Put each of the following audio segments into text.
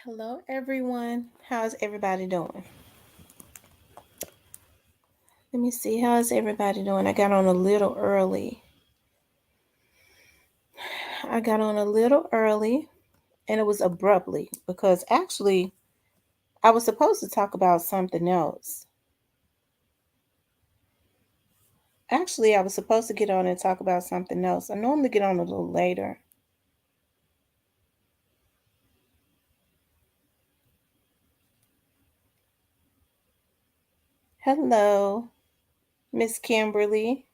Hello, everyone. How's everybody doing? Let me see. How's everybody doing? I got on a little early. I got on a little early, and it was abruptly because actually I was supposed to talk about something else. Actually, I was supposed to get on and talk about something else. I normally get on a little later. Hello, Miss Kimberly.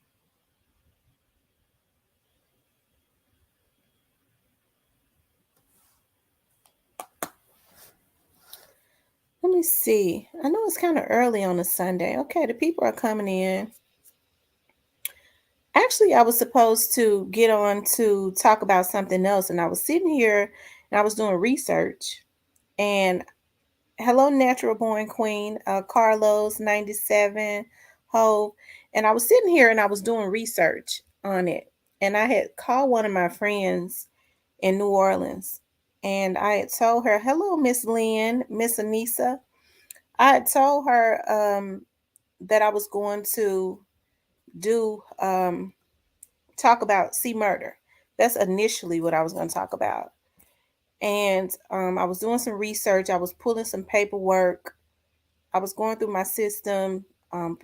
Let me see. I know it's kind of early on a Sunday. Okay, the people are coming in. Actually, I was supposed to get on to talk about something else, and I was sitting here and I was doing research. And hello, Natural Born Queen, Carlos 97, Hove. And I was sitting here and I was doing research on it. And I had called one of my friends in New Orleans, and I had told her, "Hello, Miss Lynn, Miss Anissa." I had told her that I was going to do talk about sea murder. That's initially what I was going to talk about. And I was doing some research. I was pulling some paperwork. I was going through my system, um,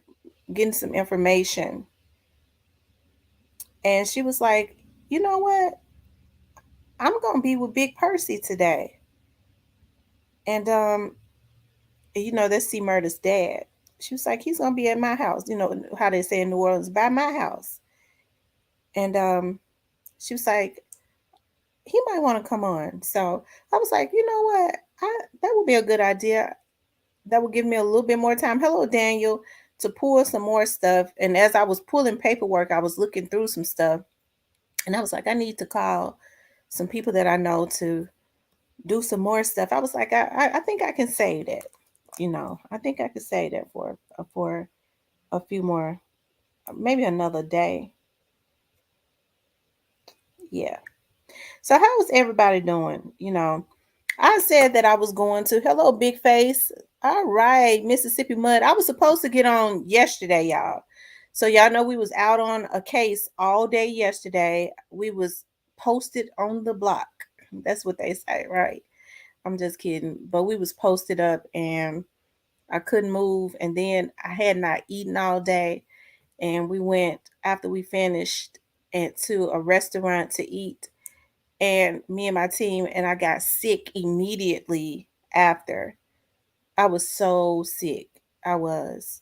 getting some information. And she was like, "You know what? I'm going to be with Big Percy today." And, that's C Murder's dad. She was like, "He's going to be at my house." You know how they say in New Orleans, by my house. And she was like, "He might want to come on." So I was like, "You know what? That would be a good idea. That would give me a little bit more time." Hello, Daniel, to pull some more stuff. And as I was pulling paperwork, I was looking through some stuff, and I was like, I need to call some people that I know to do some more stuff. I was like, I think I can say that. I think I could say that for a few more, maybe another day. Yeah. So how is everybody doing? I said that I was going to. Hello, Big Face. All right, Mississippi Mud. I was supposed to get on yesterday, y'all. So y'all know we was out on a case all day yesterday. We was posted on the block. That's what they say, right? I'm just kidding. But we was posted up and I couldn't move. And then I had not eaten all day. And we went after we finished and to a restaurant to eat, and me and my team, and I got sick immediately after. I was so sick. I was.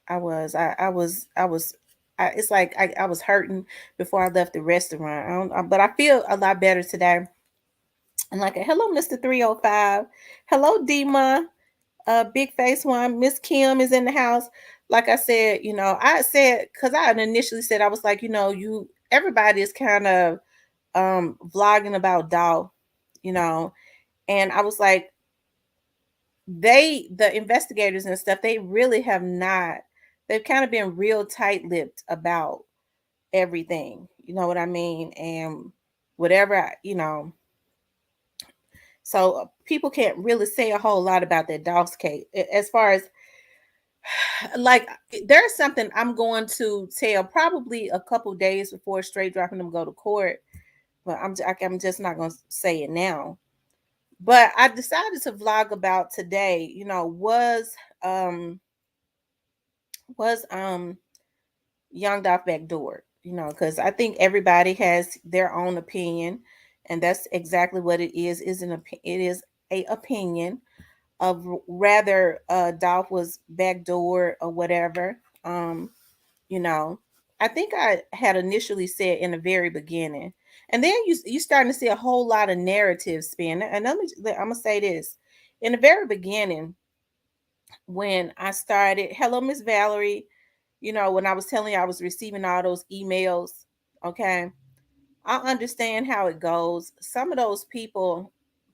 It's like I was hurting before I left the restaurant. But I feel a lot better today. And like, hello, Mr. 305. Hello, Dima. Big face one. Miss Kim is in the house. Like I said, I said, because I had initially said, I was like, everybody is kind of vlogging about Dolph, you know, and I was like, the investigators and stuff, they really have not, they've kind of been real tight-lipped about everything, you know what I mean? And whatever, so people can't really say a whole lot about that Dolph's case. As far as like, there's something I'm going to tell probably a couple days before straight dropping them go to court, but I'm just not going to say it now. But I decided to vlog about today, um was Young Dolph Backdoored, because I think everybody has their own opinion, and that's exactly what it is it is a opinion of rather Dolph was backdoored or whatever. You know, I think I had initially said in the very beginning, and then you starting to see a whole lot of narrative spin. And I'm gonna say this: in the very beginning, when I started, hello, Miss Valerie, when I was telling you I was receiving all those emails, okay, I understand how it goes. Some of those people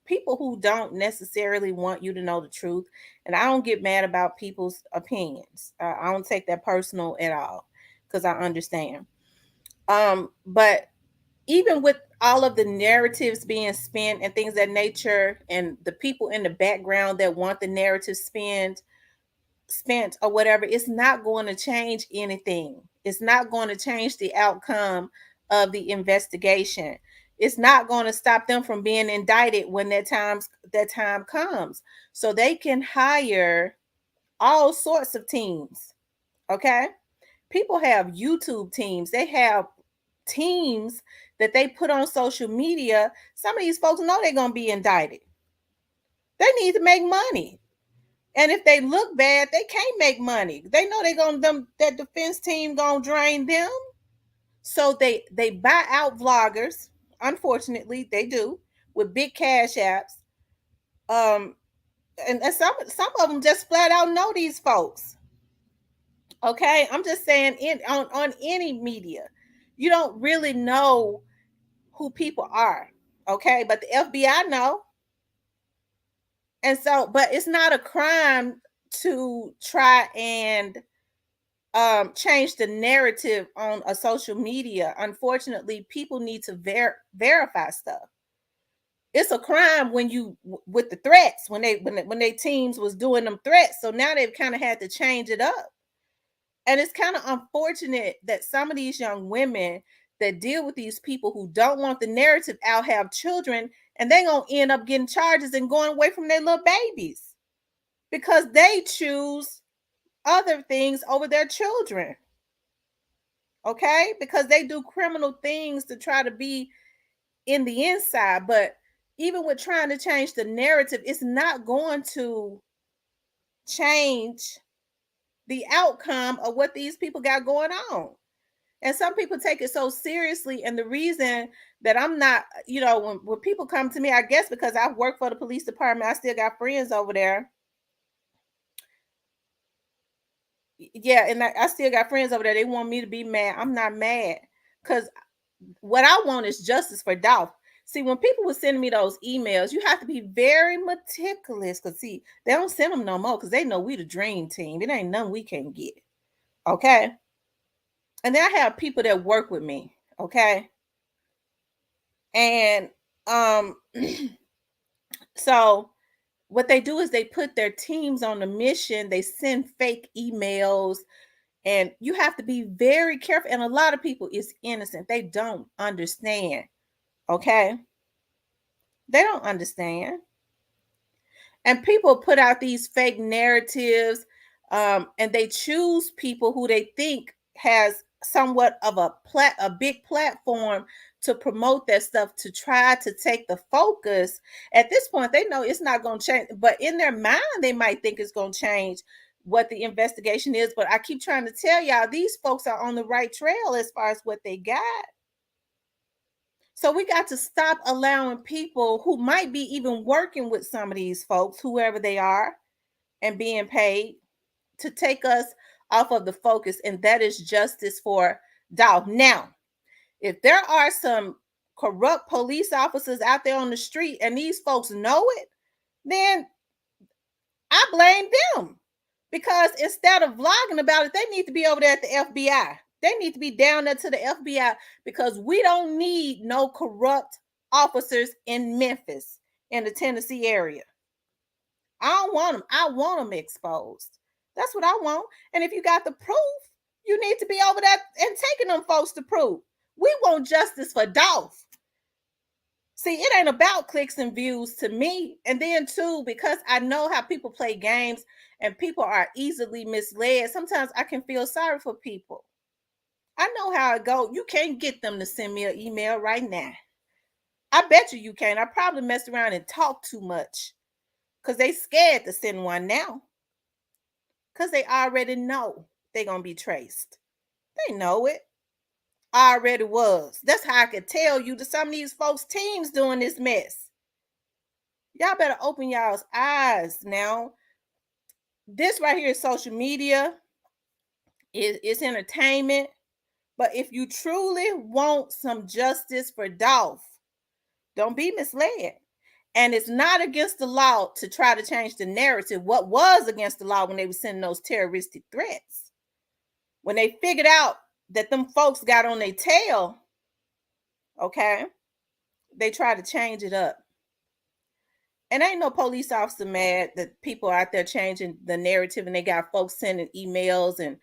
who don't necessarily want you to know the truth, and I don't get mad about people's opinions. I don't take that personal at all because I understand. But even with all of the narratives being spent and things of that nature, and the people in the background that want the narrative spent or whatever, it's not going to change anything. It's not going to change the outcome of the investigation. It's not going to stop them from being indicted when that time comes. So they can hire all sorts of teams. Okay? People have YouTube teams. They have teams that they put on social media. Some of these folks know they're going to be indicted. They need to make money. And if they look bad, they can't make money. They know they're gonna that defense team gonna drain them. So they buy out vloggers. Unfortunately, they do with big cash apps. Um, and some of them just flat out know these folks. Okay, I'm just saying on any media, you don't really know who people are. Okay, but the FBI know. And so, but it's not a crime to try and change the narrative on a social media. Unfortunately, people need to verify stuff. It's a crime when you with the threats when they teams was doing them threats. So now they've kind of had to change it up. And it's kind of unfortunate that some of these young women that deal with these people who don't want the narrative out have children, and they gonna end up getting charges and going away from their little babies because they choose other things over their children. Okay, because they do criminal things to try to be in the inside. But even with trying to change the narrative, it's not going to change the outcome of what these people got going on. And some people take it so seriously. And the reason that I'm not, when people come to me, I guess because I've worked for the police department, I still got friends over there. Yeah, and I still got friends over there. They want me to be mad. I'm not mad because what I want is justice for Dolph. See, when people were sending me those emails, you have to be very meticulous because, see, they don't send them no more because they know we the dream team. It ain't nothing we can't get. Okay. And then I have people that work with me. Okay. And so what they do is they put their teams on a mission. They send fake emails. And you have to be very careful. And a lot of people is innocent. They don't understand. Okay. They don't understand. And people put out these fake narratives, and they choose people who they think has somewhat of a big platform to promote that stuff to try to take the focus. At this point, they know it's not going to change, but in their mind, they might think it's going to change what the investigation is. But I keep trying to tell y'all, these folks are on the right trail as far as what they got. So we got to stop allowing people who might be even working with some of these folks, whoever they are, and being paid to take us off of the focus, and that is justice for Dolph. Now, if there are some corrupt police officers out there on the street and these folks know it, then I blame them. Because instead of vlogging about it, they need to be over there at the FBI. They need to be down there to the FBI because we don't need no corrupt officers in Memphis, in the Tennessee area. I don't want them. I want them exposed. That's what I want. And if you got the proof, you need to be over there and taking them folks to prove. We want justice for Dolph. See, it ain't about clicks and views to me. And then too, because I know how people play games and people are easily misled, sometimes I can feel sorry for people. I know how it goes. You can't get them to send me an email right now. I bet you can't. I probably messed around and talked too much because they scared to send one now because they already know they're going to be traced. They know it. Already was. That's how I could tell you that some of these folks' teams doing this mess. Y'all better open y'all's eyes now. This right here is social media. It's entertainment. But if you truly want some justice for Dolph, don't be misled. And it's not against the law to try to change the narrative. What was against the law when they were sending those terroristic threats? When they figured out that them folks got on their tail, okay, They try to change it up. And ain't no police officer mad that people are out there changing the narrative and they got folks sending emails and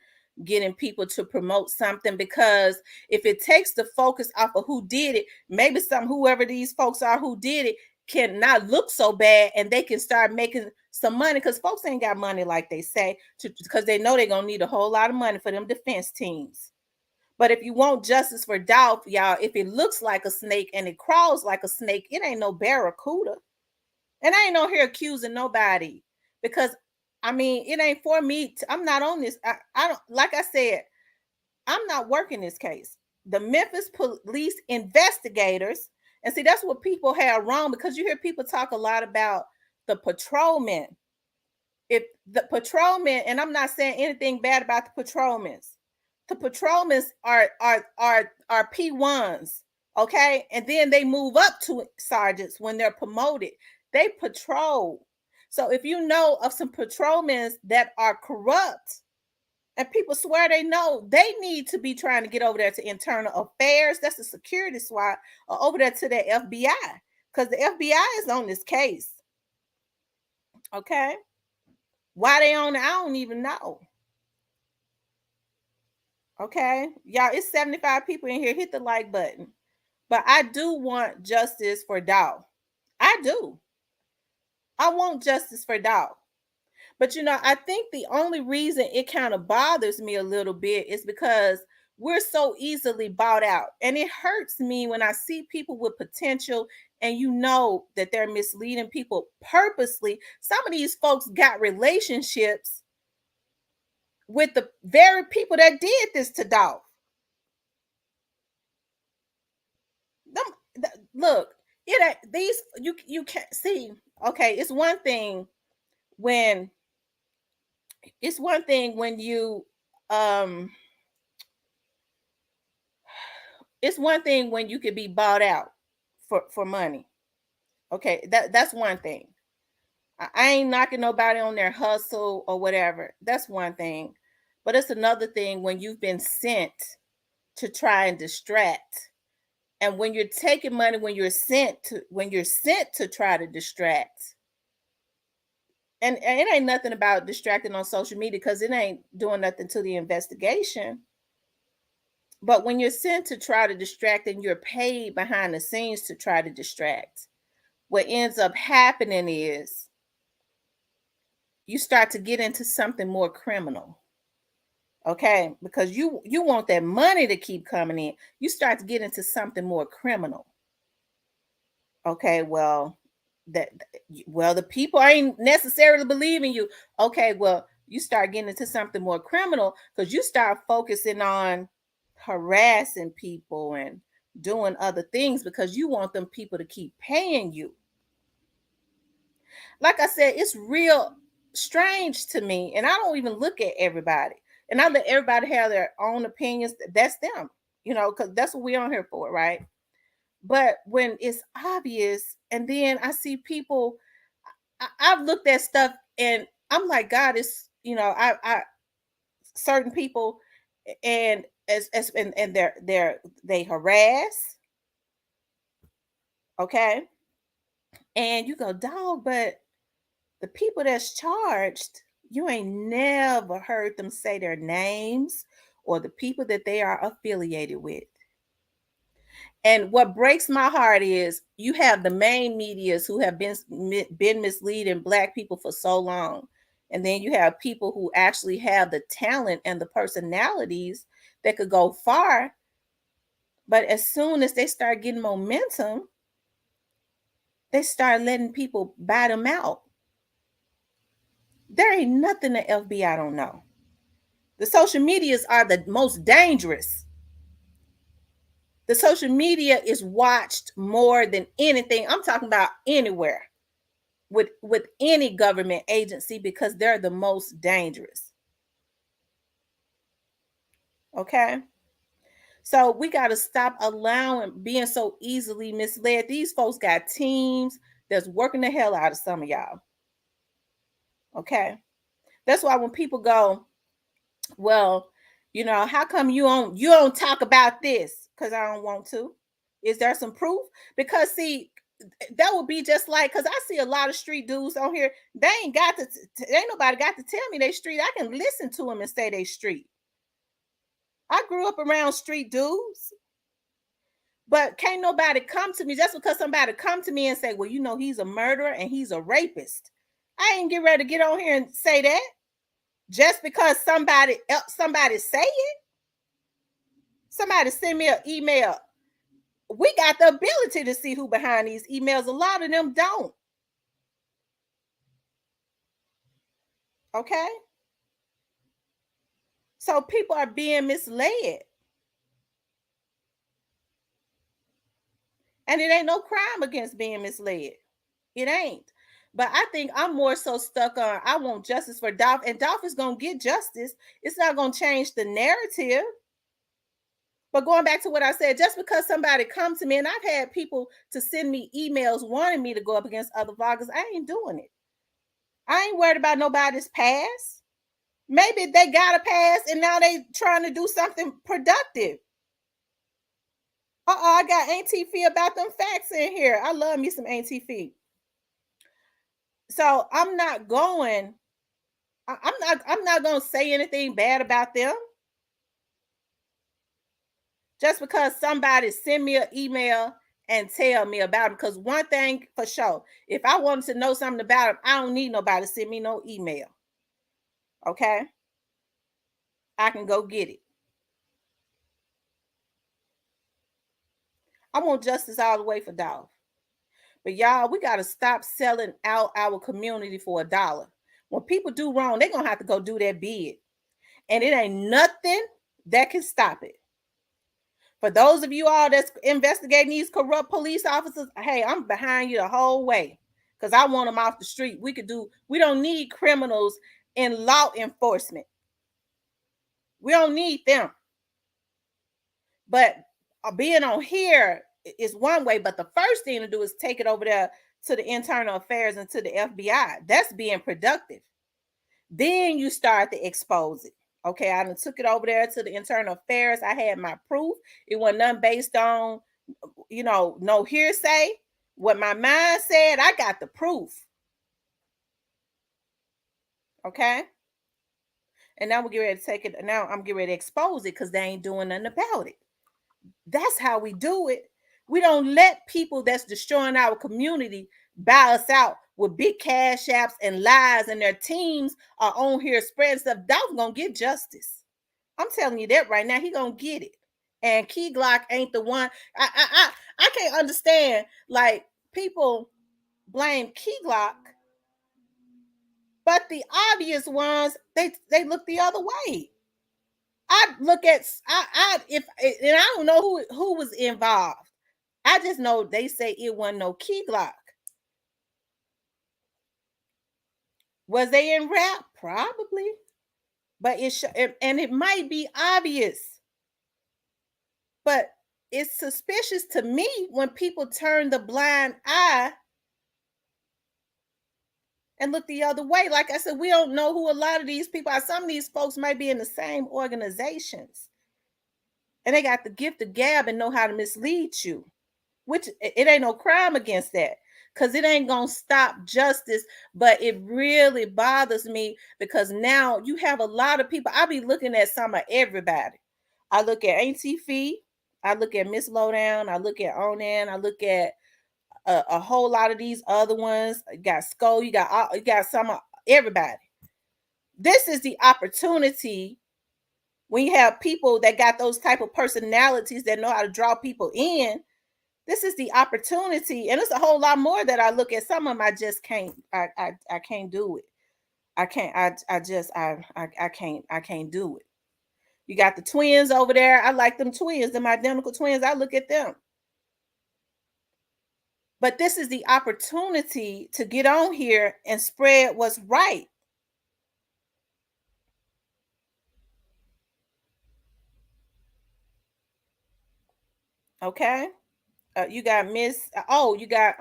getting people to promote something, because if it takes the focus off of who did it, maybe whoever these folks are who did it can not look so bad and they can start making some money, because folks ain't got money like they say, because they know they're gonna need a whole lot of money for them defense teams. But if you want justice for Dolph, y'all, if it looks like a snake and it crawls like a snake, it ain't no barracuda. And I ain't on here accusing nobody, because I mean, it ain't for me. I'm not on this. I don't, like I said, I'm not working this case. The Memphis police investigators, and see, that's what people have wrong, because you hear people talk a lot about the patrolmen. If the patrolmen, and I'm not saying anything bad about the patrolmen, the patrolmen are P1s, okay, and then they move up to sergeants when they're promoted. They patrol. So if you know of some patrolmen that are corrupt, and people swear they know, they need to be trying to get over there to internal affairs. That's a security SWAT, or over there to the FBI, because the FBI is on this case. Okay. Why they on it, I don't even know. Okay. Y'all, it's 75 people in here. Hit the like button. But I do want justice for Dolph. I do. I want justice for Dolph. But I think the only reason it kind of bothers me a little bit is because we're so easily bought out. And it hurts me when I see people with potential and that they're misleading people purposely. Some of these folks got relationships with the very people that did this to Dolph. Look, you can't see. Okay, it's one thing when you it's one thing when you could be bought out for money. Okay, that's one thing. I ain't knocking nobody on their hustle or whatever. That's one thing. But it's another thing when you've been sent to try and distract. And when you're taking money, when you're sent to try to distract. And it ain't nothing about distracting on social media, because it ain't doing nothing to the investigation. But when you're sent to try to distract and you're paid behind the scenes to try to distract, what ends up happening is you start to get into something more criminal. Okay, because you want that money to keep coming in. You start to get into something more criminal. Okay, well, the people ain't necessarily believing you. Okay, well, you start getting into something more criminal because you start focusing on harassing people and doing other things because you want them people to keep paying you. Like I said, it's real strange to me, and I don't even look at everybody, and I let everybody have their own opinions. That's them, because that's what we're on here for, right? But when it's obvious, and then I see people, I've looked at stuff, and I'm like, God, it's I certain people, and and they harass, okay, and you go, dog, but the people that's charged, you ain't never heard them say their names or the people that they are affiliated with. And what breaks my heart is you have the main medias who have been misleading Black people for so long. And then you have people who actually have the talent and the personalities that could go far. But as soon as they start getting momentum, they start letting people buy them out. There ain't nothing the FBI don't know. The social medias are the most dangerous. The social media is watched more than anything. I'm talking about anywhere with any government agency, because they're the most dangerous. Okay? So we got to stop being so easily misled. These folks got teams that's working the hell out of some of y'all. Okay? That's why when people go, well, how come you don't talk about this? Because I don't want to. Is there some proof? Because see, that would be just like, because I see a lot of street dudes on here. They ain't got to. Ain't nobody got to tell me they street. I can listen to them and say they street. I grew up around street dudes, but can't nobody come to me just because somebody come to me and say, "Well, you know, he's a murderer and he's a rapist." I ain't get ready to get on here and say that just because somebody else, somebody say it. Somebody send me an email. We got the ability to see who behind these emails. A lot of them don't. Okay. So people are being misled. And it ain't no crime against being misled. It ain't. But I think I'm more so stuck on I want justice for Dolph, and Dolph is gonna get justice. It's not gonna change the narrative. But going back to what I said, just because somebody come to me, and I've had people to send me emails wanting me to go up against other vloggers, I ain't doing it. I ain't worried about nobody's past. Maybe they got a pass and now they trying to do something productive. I got Auntie Fee about them facts in here. I love me some Auntie Fee. So I'm not gonna say anything bad about them just because somebody send me an email and tell me about them. Because one thing for sure, if I wanted to know something about them, I don't need nobody to send me no email. Okay, I can go get it. I want justice all the way for Dolph. But y'all, we got to stop selling out our community for $1. When people do wrong, they're going to have to go do their bid. And it ain't nothing that can stop it. For those of you all that's investigating these corrupt police officers, hey, I'm behind you the whole way because I want them off the street. We don't need criminals in law enforcement. We don't need them. But being on here is one way, but the first thing to do is take it over there to the internal affairs and to the FBI. That's being productive. Then you start to expose it. Okay, I done took it over there to the internal affairs. I had my proof. It wasn't nothing based on, no hearsay. What my mind said, I got the proof. Okay. And now we're getting ready to take it. Now I'm getting ready to expose it because they ain't doing nothing about it. That's how we do it. We don't let people that's destroying our community buy us out with big cash apps and lies, and their teams are on here spreading stuff. Dolph's gonna get justice. I'm telling you that right now. He gonna get it. And Key Glock ain't the one. I can't understand. Like, people blame Key Glock, but the obvious ones they look the other way. I look at I if and I don't know who was involved. I just know they say it wasn't no Key Glock. Was they in rap? Probably, but and it might be obvious, but it's suspicious to me when people turn the blind eye and look the other way. Like I said, we don't know who a lot of these people are. Some of these folks might be in the same organizations, and they got the gift of gab and know how to mislead you. Which it ain't no crime against that, because it ain't gonna stop justice. But it really bothers me because now you have a lot of people. I be looking at some of everybody. I look at Auntie Fee, I look at Miss Lowdown, I look at Onan, I look at a whole lot of these other ones. You got Skull, you got some of everybody. This is the opportunity when you have people that got those type of personalities that know how to draw people in. This is the opportunity, and it's a whole lot more that I look at. Some of them I just can't. I can't do it. I can't. I can't do it. You got the twins over there. I like them twins, them identical twins. I look at them. But this is the opportunity to get on here and spread what's right. Okay. You got Miss. Oh, you got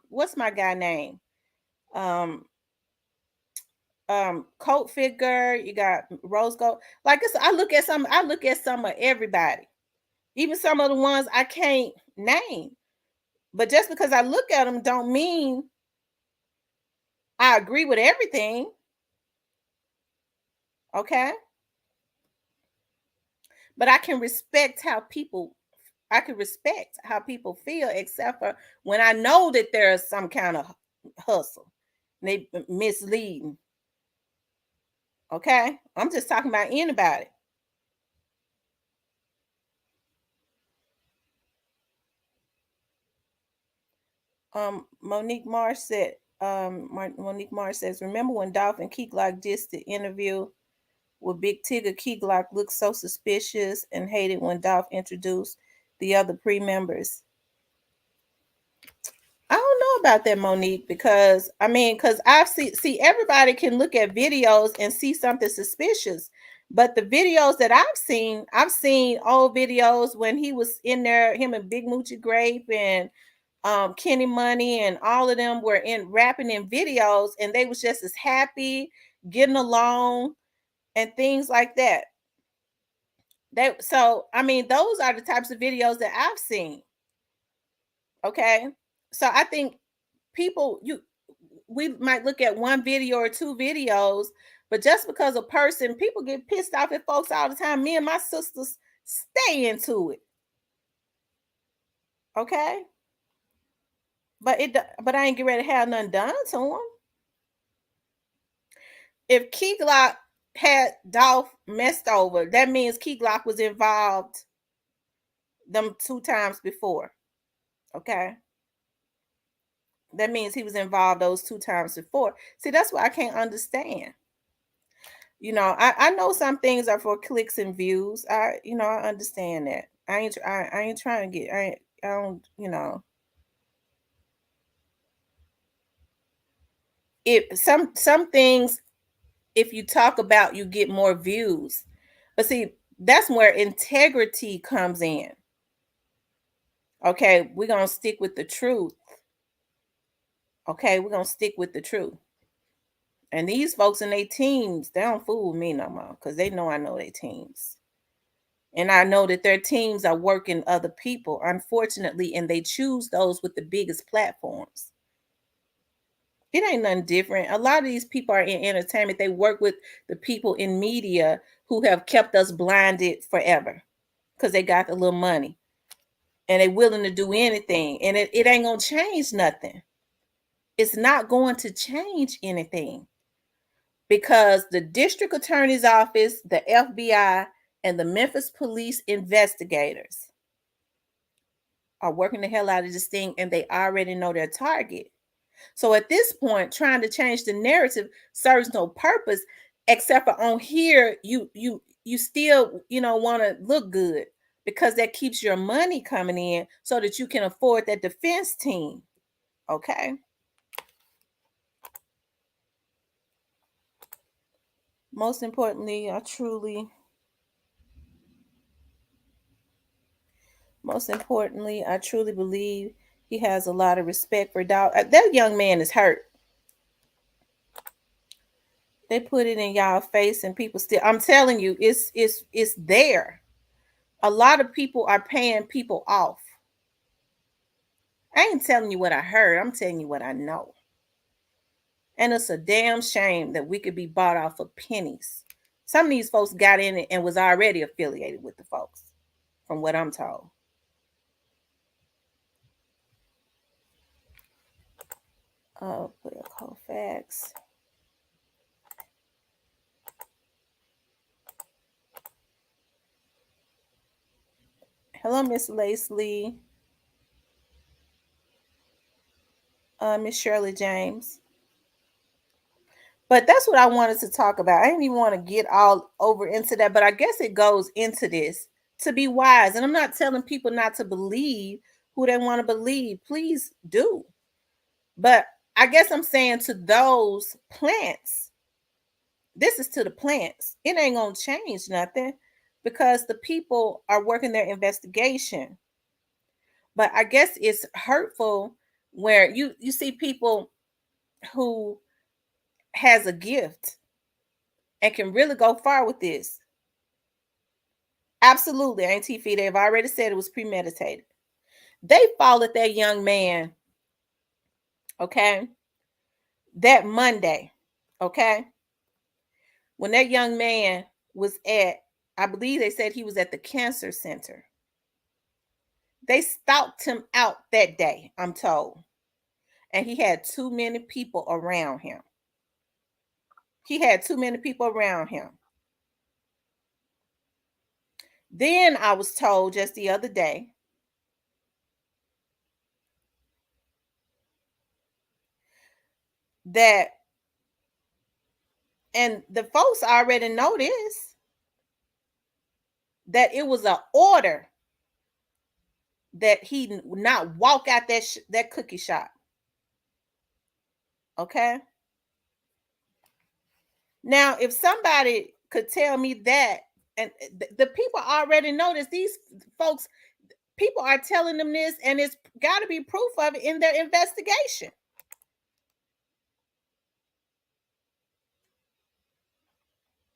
what's my guy name? Um, Coat Figure. You got Rose Gold. Like, I look at some of everybody. Even some of the ones I can't name. But just because I look at them don't mean I agree with everything. Okay. But I can respect how people feel, except for when I know that there's some kind of hustle. They misleading. Okay. I'm just talking about anybody. Monique Marsh said, Monique Marsh says, remember when Dolph and Key Glock did the interview with Big Tigger? Key Glock looked so suspicious and hated when Dolph introduced the other pre-members. I don't know about that, Monique, because I've see everybody can look at videos and see something suspicious. But the videos that I've seen old videos when he was in there, him and Big Moochie Grape and Kenny Money and all of them were in rapping in videos, and they was just as happy, getting along, and things like that. Those are the types of videos that I've seen. Okay. So I think people you we might look at one video or two videos, but just because a person, people get pissed off at folks all the time. Me and my sisters stay into it. Okay. But I ain't get ready to have nothing done to him. If Key Glock had Dolph messed over, that means Key Glock was involved them 2 times before. Okay. That means he was involved those 2 times before. See, that's what I can't understand. I know some things are for clicks and views. I understand that. I ain't trying to get. I don't. If some things, if you talk about, you get more views. But see, that's where integrity comes in. Okay, we're gonna stick with the truth. Okay, we're gonna stick with the truth. And these folks in their teams, they don't fool me no more because they know I know their teams. And I know that their teams are working other people, unfortunately, and they choose those with the biggest platforms. It ain't nothing different. A lot of these people are in entertainment. They work with the people in media who have kept us blinded forever because they got the little money and they willing to do anything. And it ain't going to change nothing. It's not going to change anything because the district attorney's office, the FBI, and the Memphis police investigators are working the hell out of this thing, and they already know their target. So at this point, trying to change the narrative serves no purpose, except for on here, you still want to look good because that keeps your money coming in so that you can afford that defense team. Okay. Most importantly, I truly believe he has a lot of respect for Dolph. That young man is hurt. They put it in y'all face and people still, I'm telling you, it's there. A lot of people are paying people off. I ain't telling you what I heard, I'm telling you what I know. And it's a damn shame that we could be bought off for pennies. Some of these folks got in it and was already affiliated with the folks, from what I'm told. Colfax. Hello, Miss Lacey. Miss Shirley James. But that's what I wanted to talk about. I didn't even want to get all over into that, but I guess it goes into this to be wise. And I'm not telling people not to believe who they want to believe. Please do. But I guess I'm saying to those plants, this is to the plants. It ain't going to change nothing because the people are working their investigation. But I guess it's hurtful where you see people who has a gift and can really go far with this. Absolutely, Auntie Fee, they've already said it was premeditated. They followed that young man, okay, that Monday, okay, when that young man was at, I believe they said he was at the cancer center. They stalked him out that day, I'm told. And he had too many people around him. He had too many people around him. Then I was told just the other day that, and the folks already know this, that it was an order that he not walk out that cookie shop. Okay. Now, if somebody could tell me that, and the people already know this, these folks, people are telling them this, and it's got to be proof of it in their investigation.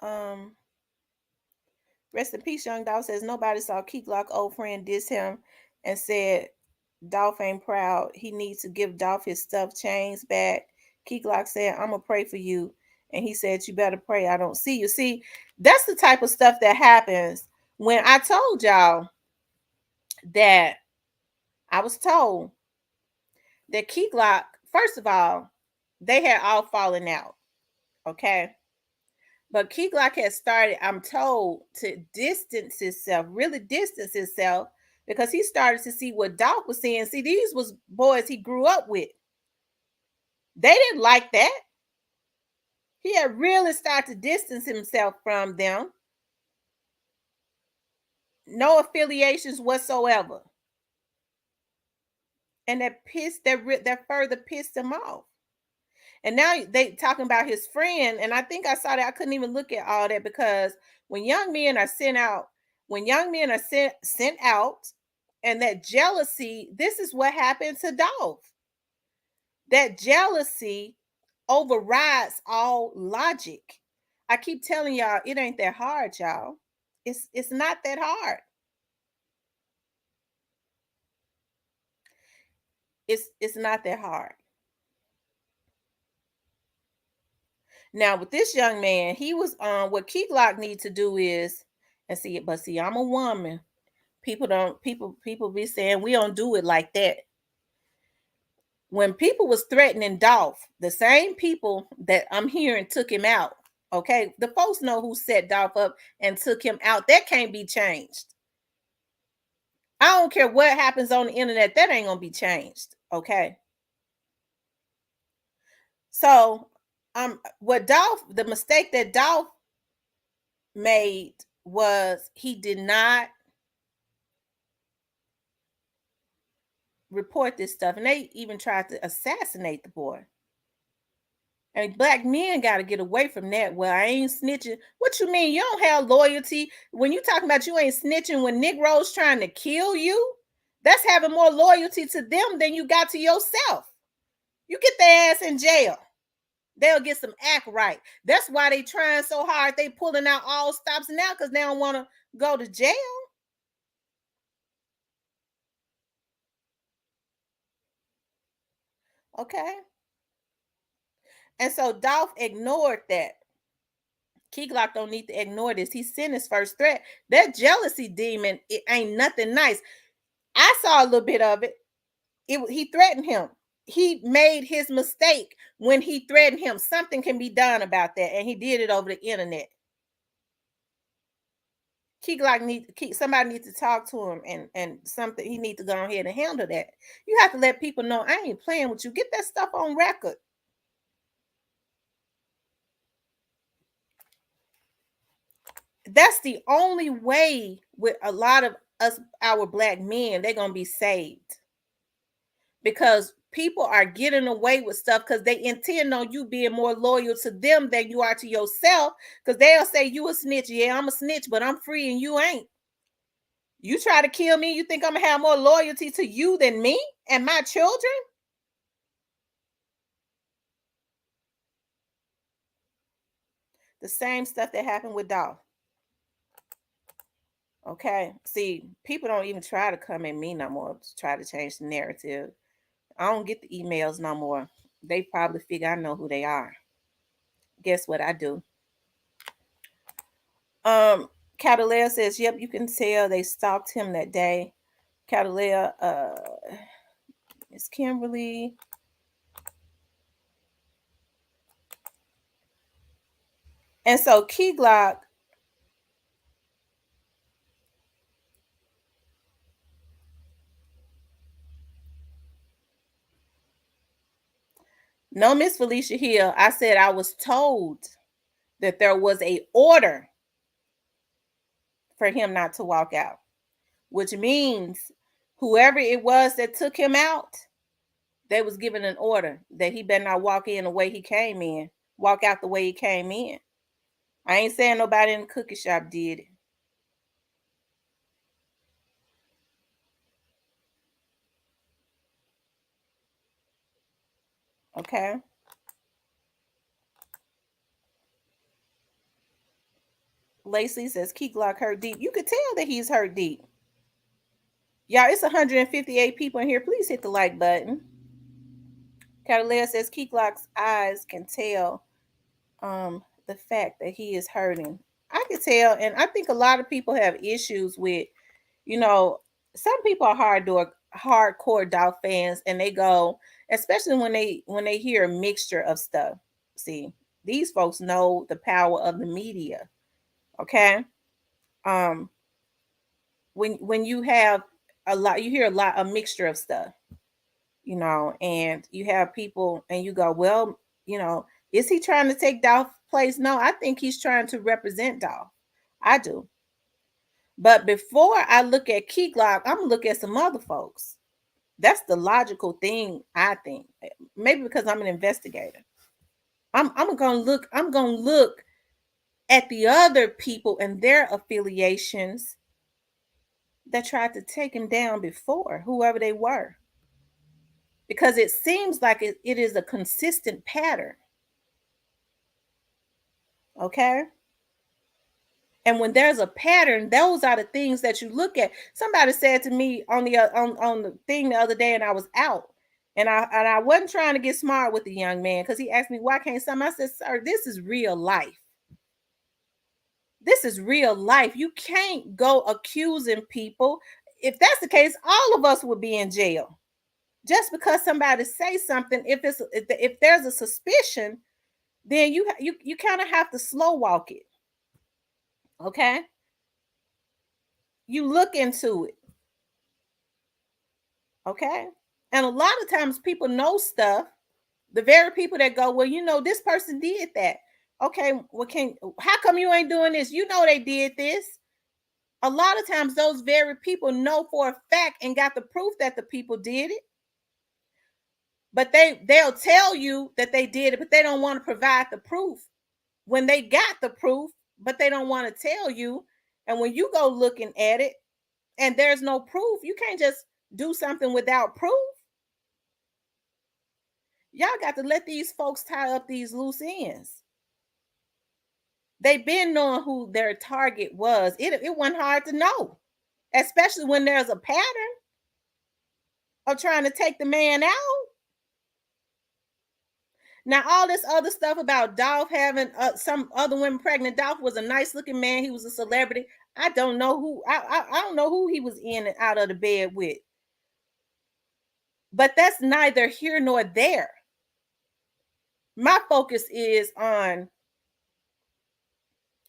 Um, Rest in peace, Young Dolph says nobody saw Keith Lock old friend diss him and said Dolph ain't proud. He needs to give Dolph his stuff chains back. Keith Lock said, I'm gonna pray for you. And he said, you better pray I don't see you. See, that's the type of stuff that happens when I told y'all that I was told that Keith Lock, first of all, they had all fallen out. Okay. But Key Glock had started, I'm told, to distance himself, really distance himself, because he started to see what Dolph was seeing. See, these was boys he grew up with. They didn't like that. He had really started to distance himself from them. No affiliations whatsoever. And that further pissed him off. And now they talking about his friend, and I think I saw that. I couldn't even look at all that because when young men are sent out, sent out, and that jealousy, this is what happened to Dolph. That jealousy overrides all logic. I keep telling y'all, it ain't that hard, y'all. It's not that hard. It's not that hard. Now with this young man, he was on what Key Glock need to do is, and see, but see, I'm a woman. People be saying we don't do it like that. When people was threatening Dolph, the same people that I'm hearing took him out. Okay, the folks know who set Dolph up and took him out. That can't be changed. I don't care what happens on the internet. That ain't gonna be changed. Okay. So, the mistake that Dolph made was he did not report this stuff, and they even tried to assassinate the boy. And black men got to get away from that. Well, I ain't snitching. What you mean? You don't have loyalty when you talking about you ain't snitching when Negroes trying to kill you? That's having more loyalty to them than you got to yourself. You get their ass in jail. They'll get some act right. That's why they trying so hard. They pulling out all stops now because they don't want to go to jail. Okay. And so Dolph ignored that. Key Glock don't need to ignore this. He sent his first threat. That jealousy demon, it ain't nothing nice. I saw a little bit of it. He threatened him. He made his mistake when he threatened him. Something can be done about that, and he did it over the internet. Key Glock somebody needs to talk to him, and something he needs to go ahead and handle that. You have to let people know I ain't playing with you. Get that stuff on record. That's the only way with a lot of us, our black men, they're gonna be saved. Because people are getting away with stuff because they intend on you being more loyal to them than you are to yourself. Because they'll say you a snitch. Yeah, I'm a snitch, but I'm free and you ain't. You try to kill me, you think I'm gonna have more loyalty to you than me and my children? The same stuff that happened with Dolph. Okay. See, people don't even try to come at me no more to try to change the narrative. I don't get the emails no more. They probably figure I know who they are. Guess what I do? Catalea says, yep, you can tell they stalked him that day. Catalea, it's Kimberly. And so Key Glock, no, Miss Felicia Hill, I said I was told that there was a order for him not to walk out, which means whoever it was that took him out, they was given an order that he better not walk in the way he came in, walk out the way he came in. I ain't saying nobody in the cookie shop did it. Okay. Lacey says Key Glock hurt deep. You could tell that he's hurt deep. Y'all, it's 158 people in here. Please hit the like button. Catalea says Key Glock's eyes can tell the fact that he is hurting. I can tell, and I think a lot of people have issues with, you know, some people are hardcore Dolph fans, and they go, especially when they hear a mixture of stuff. See, these folks know the power of the media. Okay. Um, when you have a lot, you hear a mixture of stuff, and you have people, and you go, well, is he trying to take Dolph's place? No, I think he's trying to represent Dolph. I do. But before I look at Key Glock, I'm gonna look at some other folks. That's the logical thing, I think. Maybe because I'm an investigator. I'm gonna look. I'm gonna look at the other people and their affiliations that tried to take him down before, whoever they were, because it seems like it is a consistent pattern. Okay. And when there's a pattern, those are the things that you look at. Somebody said to me on the thing the other day, and I was out, and I wasn't trying to get smart with the young man, because he asked me, why can't some? I said, sir, this is real life. This is real life. You can't go accusing people. If that's the case, all of us would be in jail. Just because somebody say something, if there's a suspicion, then you kind of have to slow walk it. Okay? You look into it. Okay? And a lot of times people know stuff. The very people that go, well, this person did that. Okay, well, how come you ain't doing this? You know they did this. A lot of times those very people know for a fact and got the proof that the people did it. But they'll tell you that they did it, but they don't want to provide the proof when they got the proof, but they don't want to tell you. And when you go looking at it and there's no proof, you can't just do something without proof. Y'all got to let these folks tie up these loose ends. They've been knowing who their target was. It wasn't hard to know, especially when there's a pattern of trying to take the man out. Now, all this other stuff about Dolph having some other women pregnant. Dolph was a nice looking man. He was a celebrity. I don't know who. I don't know who he was in and out of the bed with. But that's neither here nor there. My focus is on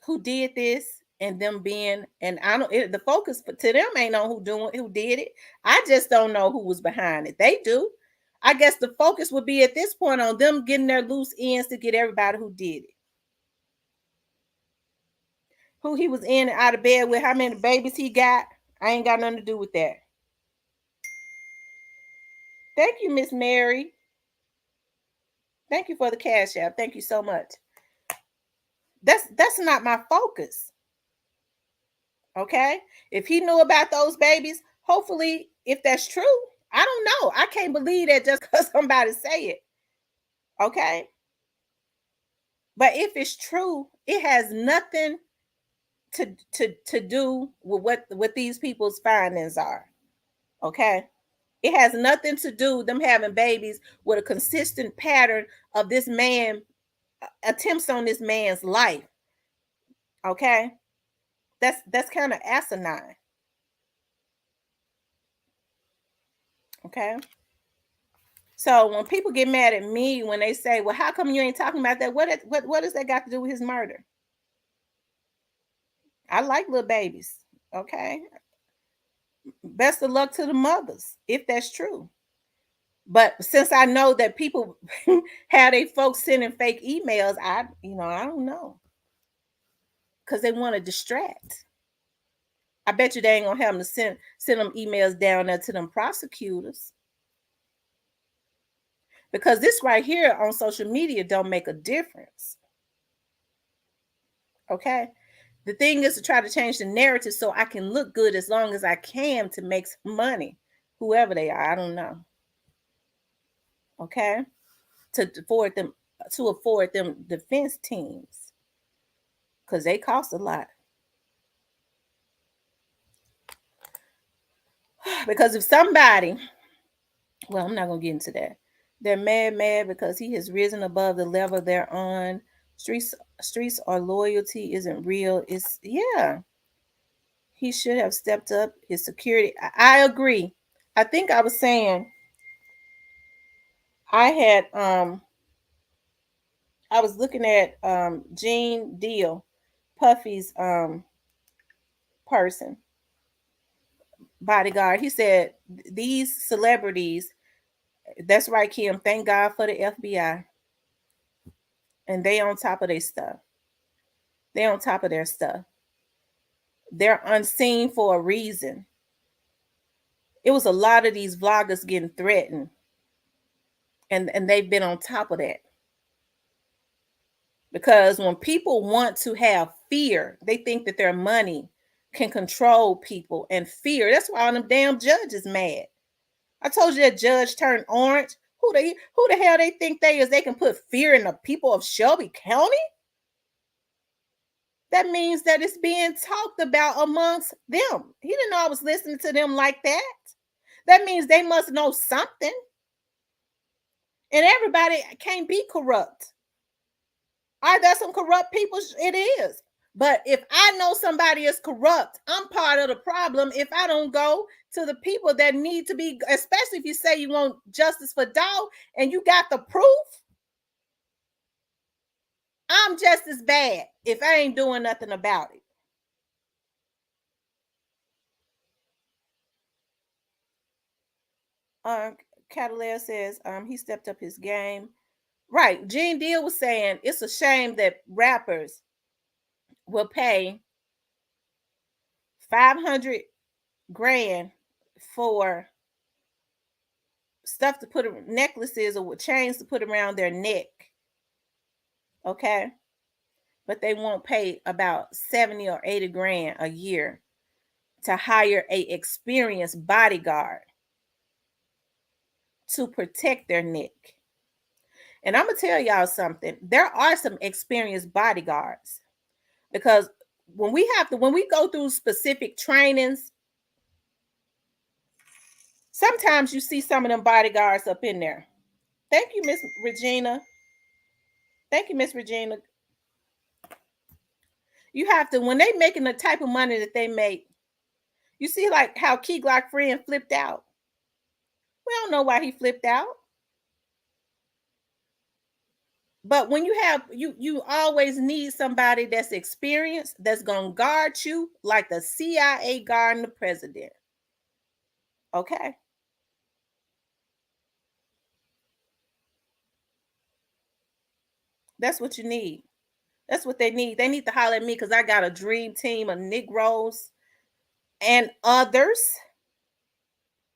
who did this and them being, and I don't. The focus to them ain't on who did it. I just don't know who was behind it. They do. I guess the focus would be at this point on them getting their loose ends to get everybody who did it. Who he was in and out of bed with, how many babies he got. I ain't got nothing to do with that. Thank you, Miss Mary. Thank you for the cash app. Thank you so much. That's not my focus. Okay? If he knew about those babies, hopefully, if that's true, I don't know. I can't believe that just because somebody say it. Okay? But if it's true, it has nothing to do with what these people's findings are. Okay. It has nothing to do with them having babies with a consistent pattern of this man attempts on this man's life. Okay. That's kind of asinine. Okay. So when people get mad at me when they say, "Well, how come you ain't talking about that?" What does that got to do with his murder? I like little babies. Okay. Best of luck to the mothers if that's true. But since I know that people have they folks sending fake emails, I don't know because they want to distract. I bet you they ain't gonna have them to send them emails down there to them prosecutors because this right here on social media don't make a difference. Okay. The thing is to try to change the narrative so I can look good as long as I can to make some money, whoever they are. I don't know. Okay. To afford them defense teams because they cost a lot. Because if somebody, well, I'm not gonna get into that. They're mad because he has risen above the level they're on. Streets or loyalty isn't real. It's yeah. He should have stepped up his security. I agree. I think I was saying I had I was looking at Gene Deal, Puffy's person, bodyguard. He said these celebrities, that's right, Kim. Thank God for the FBI. And they on top of their stuff. They on top of their stuff. They're unseen for a reason. It was a lot of these vloggers getting threatened. And they've been on top of that. Because when people want to have fear, they think that their money can control people and fear. That's why all them damn judges mad. I told you that judge turned orange. Who the hell they think they is? They can put fear in the people of Shelby County? That means that it's being talked about amongst them. He didn't know I was listening to them like that. That means they must know something. And everybody can't be corrupt. Are there some corrupt people? It is. But if I know somebody is corrupt, I'm part of the problem if I don't go to the people that need to be, especially if you say you want justice for Dolph and you got the proof. I'm just as bad if I ain't doing nothing about it. Catalina says he stepped up his game. Right. Gene Deal was saying it's a shame that rappers will pay 500 grand for stuff to put necklaces or chains to put around their neck. Okay. But they won't pay about 70 or 80 grand a year to hire a experienced bodyguard to protect their neck. And I'm gonna tell y'all something. There are some experienced bodyguards because when we go through specific trainings, sometimes you see some of them bodyguards up in there. Thank you, Miss Regina. Thank you, Miss Regina. You have to, when they making the type of money that they make, you see like how Key Glock friend flipped out. We don't know why he flipped out. But when you always need somebody that's experienced, that's gonna guard you like the CIA guarding the president. Okay. That's what you need. That's what they need. They need to holler at me because I got a dream team of Negroes and others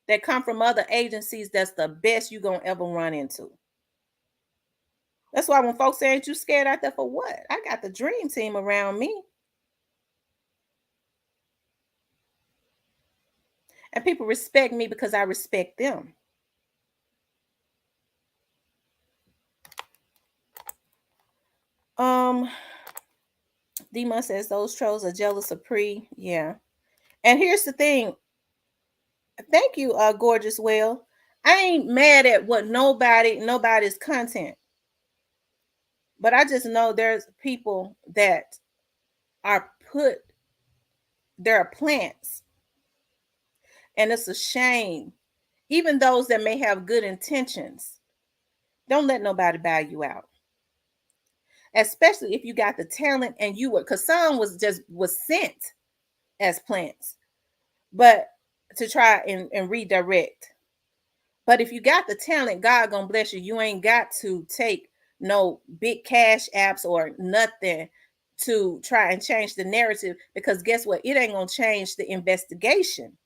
that come from other agencies. That's the best you're gonna ever run into. That's why when folks say, "Ain't you scared out there for what?" I got the dream team around me. And people respect me because I respect them. Um, D-Mon says those trolls are jealous of Pre. Yeah. And here's the thing. Thank you, gorgeous Will. I ain't mad at what nobody's content. But I just know there's people that are put, there are plants, and it's a shame. Even those that may have good intentions, don't let nobody buy you out. Especially if you got the talent and you were, because some was sent as plants, but to try and redirect. But if you got the talent, God gonna bless you. You ain't got to take no big cash apps or nothing to try and change the narrative, because guess what? It ain't gonna change the investigation.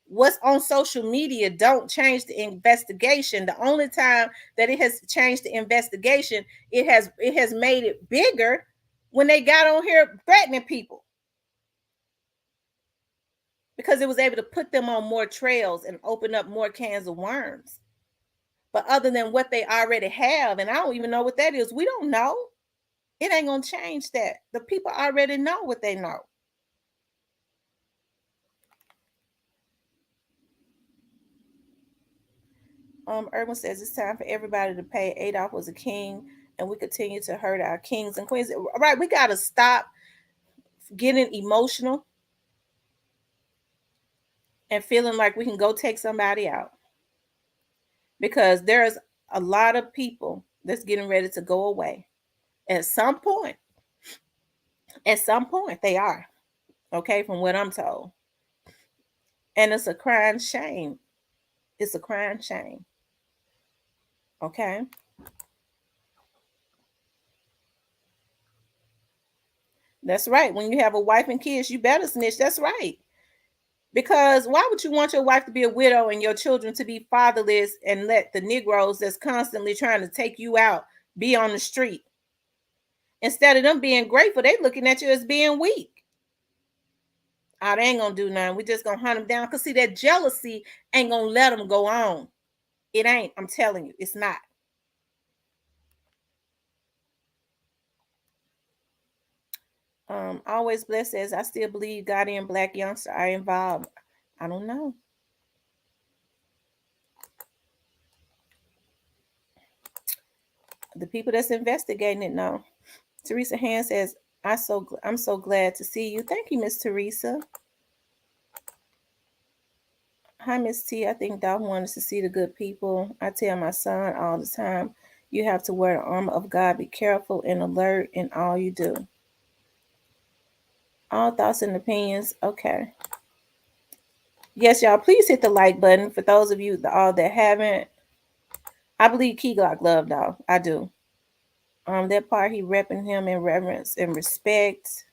What's on social media don't change the investigation. The only time that it has changed the investigation, it has made it bigger when they got on here threatening people, because it was able to put them on more trails and open up more cans of worms. But other than what they already have, and I don't even know what that is, we don't know. It ain't gonna change that. The people already know what they know. Irwin says it's time for everybody to pay. Adolf was a king, and we continue to hurt our kings and queens. Right, we gotta stop getting emotional and feeling like we can go take somebody out, because there's a lot of people that's getting ready to go away at some point. At some point, they are, okay, from what I'm told, and it's a crying shame. It's a crying shame. Okay. That's right. When you have a wife and kids, you better snitch. That's right. Because why would you want your wife to be a widow and your children to be fatherless, and let the Negroes that's constantly trying to take you out be on the street? Instead of them being grateful, they looking at you as being weak. Oh, they ain't gonna do nothing. We just gonna hunt them down. Cause see, that jealousy ain't gonna let them go on. It ain't. I'm telling you, it's not. Always Blessed says, I still believe Ghanaian black youngsters are involved. I don't know. The people that's investigating it know. Teresa Hand says, I'm so glad to see you. Thank you, Miss Teresa. Hi, Miss T. I think Dolph wants to see the good people. I tell my son all the time, you have to wear the armor of God. Be careful and alert in all you do. All thoughts and opinions. Okay. Yes, y'all, please hit the like button. For those of you all that haven't, I believe Key Glock loved Dolph. I do. That part, he repping him in reverence and respect.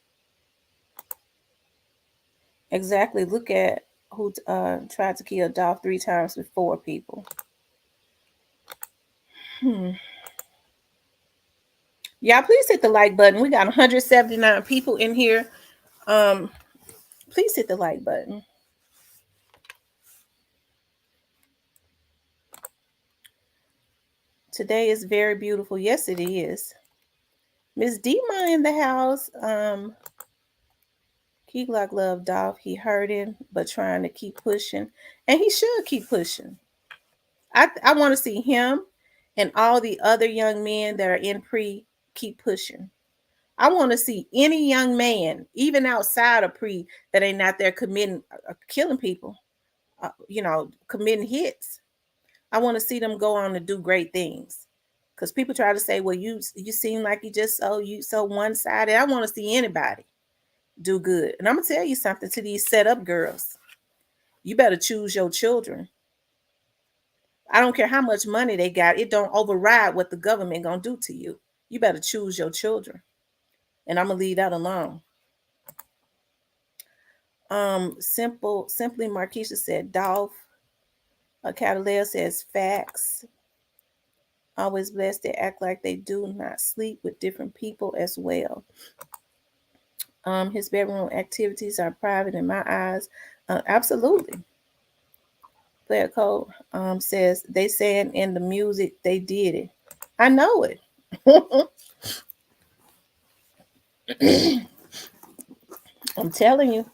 Exactly. Look at who tried to kill Dolph 3 times with 4 people. Y'all, please hit the like button. We got 179 people in here. Please hit the like button. Today is very beautiful. Yes, it is. Miss Dima in the house. Key Glock loved Dolph. He hurt him, but trying to keep pushing. And he should keep pushing. I want to see him and all the other young men that are in pre keep pushing. I want to see any young man, even outside of pre, that ain't out there committing, killing people, committing hits. I want to see them go on to do great things. Because people try to say, well, you seem like you so one sided. I want to see anybody do good. And I'm gonna tell you something to these set up girls. You better choose your children. I don't care how much money they got. It don't override what the government gonna do to you. You better choose your children. And I'm gonna leave that alone. Simply Marquisha said Dolph. Catalea says facts. Always Blessed, they act like they do not sleep with different people as well. His bedroom activities are private in my eyes. Absolutely. Player Code says they saying in the music they did it. I know it. I'm telling you,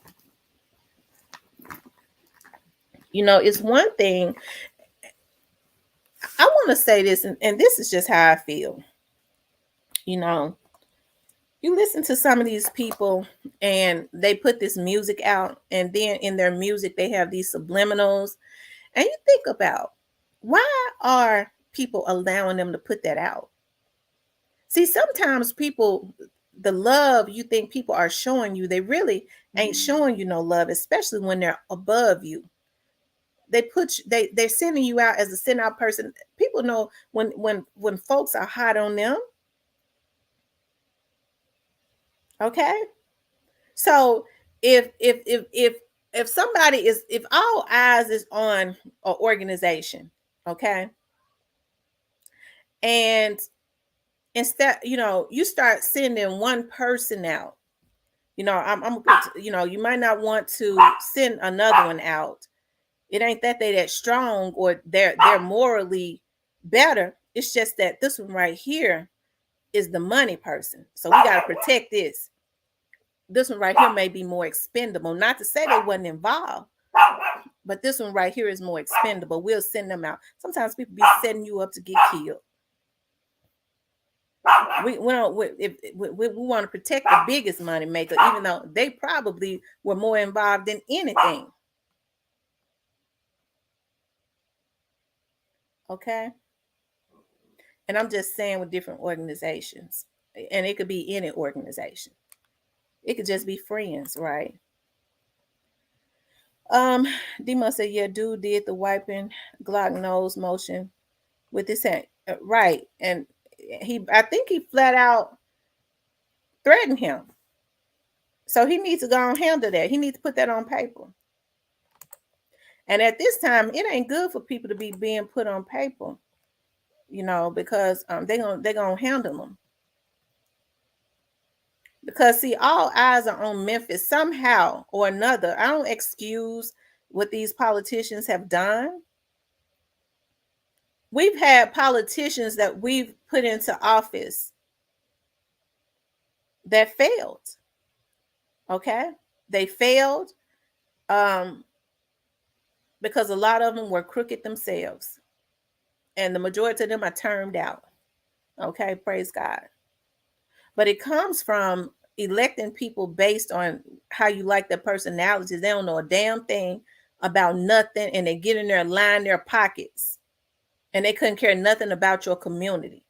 it's one thing. I want to say this, and this is just how I feel. You know, you listen to some of these people and they put this music out, and then in their music, they have these subliminals. And you think about, why are people allowing them to put that out? See, sometimes people, the love you think people are showing you, they really ain't showing you no love, especially when they're above you. They're sending you out as a send out person. People know when folks are hot on them. Okay, so if somebody is, if all eyes is on an organization, okay, and instead, you start sending one person out. I'm gonna put, you might not want to send another one out. It ain't that they that strong or they're morally better. It's just that this one right here is the money person. So we got to protect this. This one right here may be more expendable. Not to say they wasn't involved, but this one right here is more expendable. We'll send them out. Sometimes people be setting you up to get killed. We don't. We want to protect the biggest money maker, even though they probably were more involved than anything. Okay. And I'm just saying with different organizations, and it could be any organization. It could just be friends, right? Demo said, yeah, dude did the wiping Glock nose motion with his hand. Right. And I think he flat out threatened him. So he needs to go and handle that. He needs to put that on paper. And at this time, it ain't good for people to be being put on paper, because they're gonna handle them. Because see, all eyes are on Memphis somehow or another. I don't excuse what these politicians have done. We've had politicians that we've put into office that failed. Okay? They failed because a lot of them were crooked themselves. And the majority of them are termed out. Okay? Praise God. But it comes from electing people based on how you like their personalities. They don't know a damn thing about nothing, and they get in there and line their pockets, and they couldn't care nothing about your community.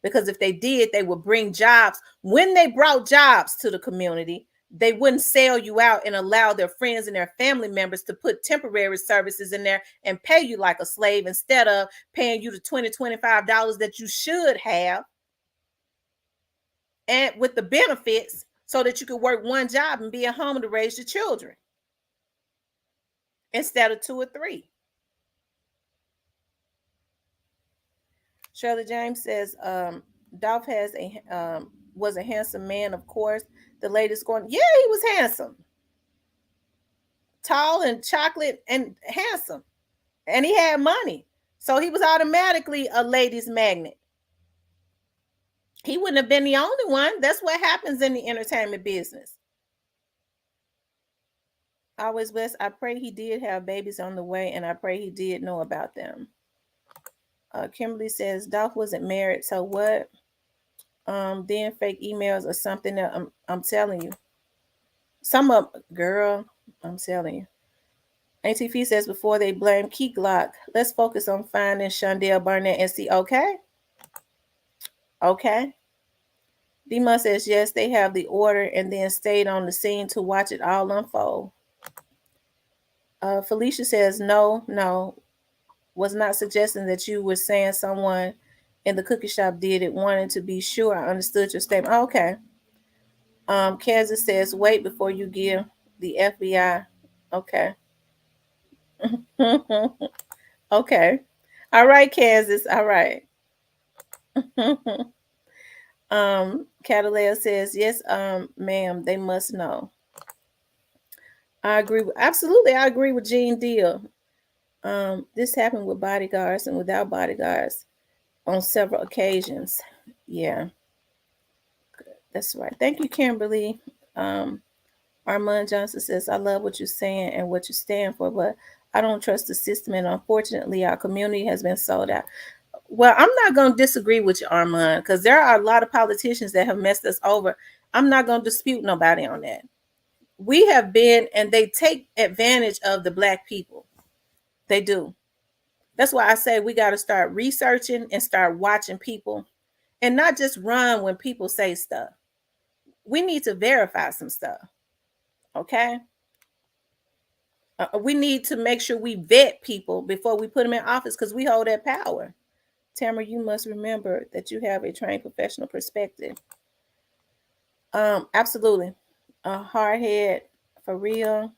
Because if they did, they would bring jobs. When they brought jobs to the community, they wouldn't sell you out and allow their friends and their family members to put temporary services in there and pay you like a slave instead of paying you the $20-$25 that you should have, and with the benefits, so that you could work one job and be at home to raise your children instead of 2 or 3. Shirley James says, Dolph was a handsome man, of course. The lady's going, yeah, he was handsome. Tall and chocolate and handsome. And he had money. So he was automatically a ladies' magnet. He wouldn't have been the only one. That's what happens in the entertainment business. Always blessed. I pray he did have babies on the way, and I pray he did know about them. Kimberly says, Dolph wasn't married, so what? Then fake emails or something that I'm telling you. Some of girl, I'm telling you. Auntie Fee says, before they blame Key Glock, let's focus on finding Shondell Barnett and see. Okay. Okay. Dima says, yes, they have the order and then stayed on the scene to watch it all unfold. Felicia says, no, was not suggesting that you were saying someone in the cookie shop did it, wanting to be sure I understood your statement. Oh, okay. Kansas says, wait before you give the FBI. Okay. Okay. All right, Kansas. All right. Catalea says, yes, ma'am, they must know. I agree with Gene Deal. This happened with bodyguards and without bodyguards on several occasions. Yeah. That's right. Thank you, Kimberly. Um, Armand Johnson says, I love what you're saying and what you stand for, but I don't trust the system. And unfortunately, our community has been sold out. Well, I'm not going to disagree with you, Armand, because there are a lot of politicians that have messed us over. I'm not going to dispute nobody on that. We have been, and they take advantage of the Black people. They do. That's why I say we got to start researching and start watching people and not just run when people say stuff. We need to verify some stuff. Okay. We need to make sure we vet people before we put them in office because we hold that power. Tamara, you must remember that you have a trained professional perspective. Absolutely. A hard head for real.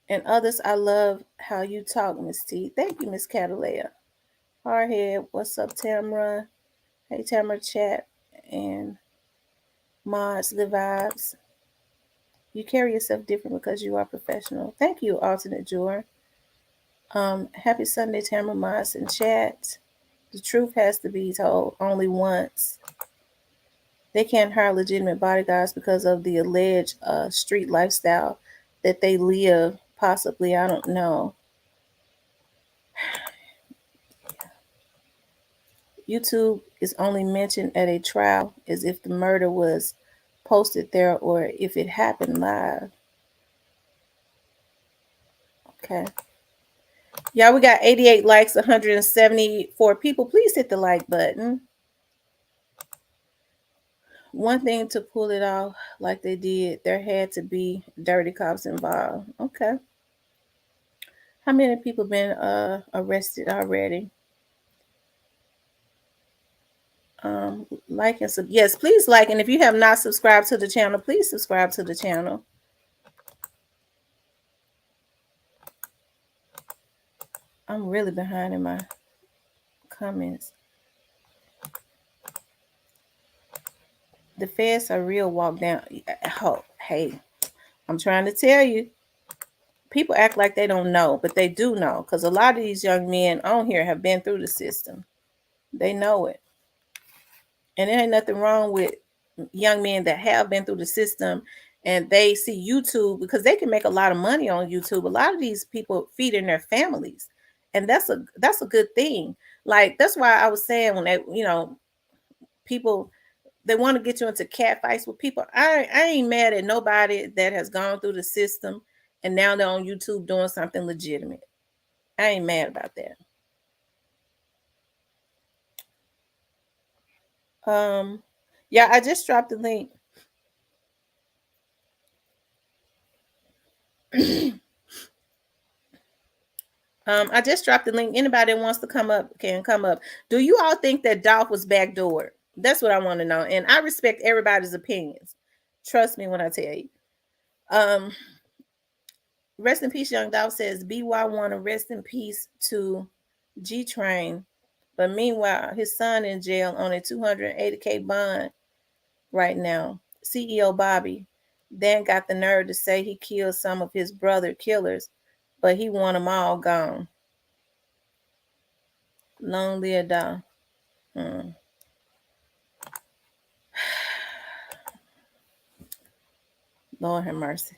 And others, I love how you talk, Miss T. Thank you, Miss Catalea. Hard head, what's up, Tamara? Hey, Tamara, chat and mods, the vibes. You carry yourself different because you are professional. Thank you, alternate Jor. Happy Sunday, Tamara, mods in chat. The truth has to be told only once. They can't hire legitimate bodyguards because of the alleged street lifestyle that they live. Possibly, I don't know. YouTube is only mentioned at a trial as if the murder was posted there or if it happened live. Okay. Yeah, we got 88 likes, 174 people. Please hit the like button. One thing to pull it off like they did, there had to be dirty cops involved. Okay. How many people been arrested already? Like and yes, please like, and if you have not subscribed to the channel, please subscribe to the channel. I'm really behind in my comments. The feds are real walk down. Oh, hey, I'm trying to tell you. People act like they don't know, but they do know because a lot of these young men on here have been through the system. They know it. And there ain't nothing wrong with young men that have been through the system and they see YouTube because they can make a lot of money on YouTube. A lot of these people feeding their families. And that's a good thing. Like that's why I was saying when they, people they want to get you into cat fights with people. I ain't mad at nobody that has gone through the system and now they're on YouTube doing something legitimate. I ain't mad about that. Yeah, I just dropped the link. I just dropped the link. Anybody that wants to come up can come up. Do you all think that Dolph was backdoored? That's what I want to know. And I respect everybody's opinions. Trust me when I tell you. Rest in peace, Young Dolph says BY want to rest in peace to G Train. But meanwhile, his son in jail on a 280K bond right now. CEO Bobby then got the nerve to say he killed some of his brother killers, but he want them all gone. Long live Dolph. Lord have mercy.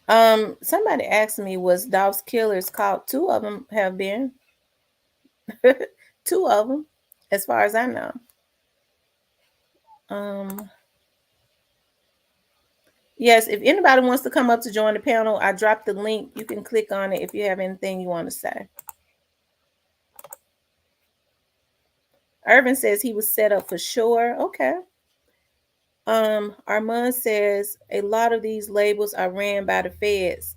Somebody asked me, was Dolph's killers caught? Two of them have been. Two of them, as far as I know. Yes, if anybody wants to come up to join the panel, I dropped the link. You can click on it if you have anything you want to say. Irvin says he was set up for sure. Okay. Armand says a lot of these labels are ran by the feds.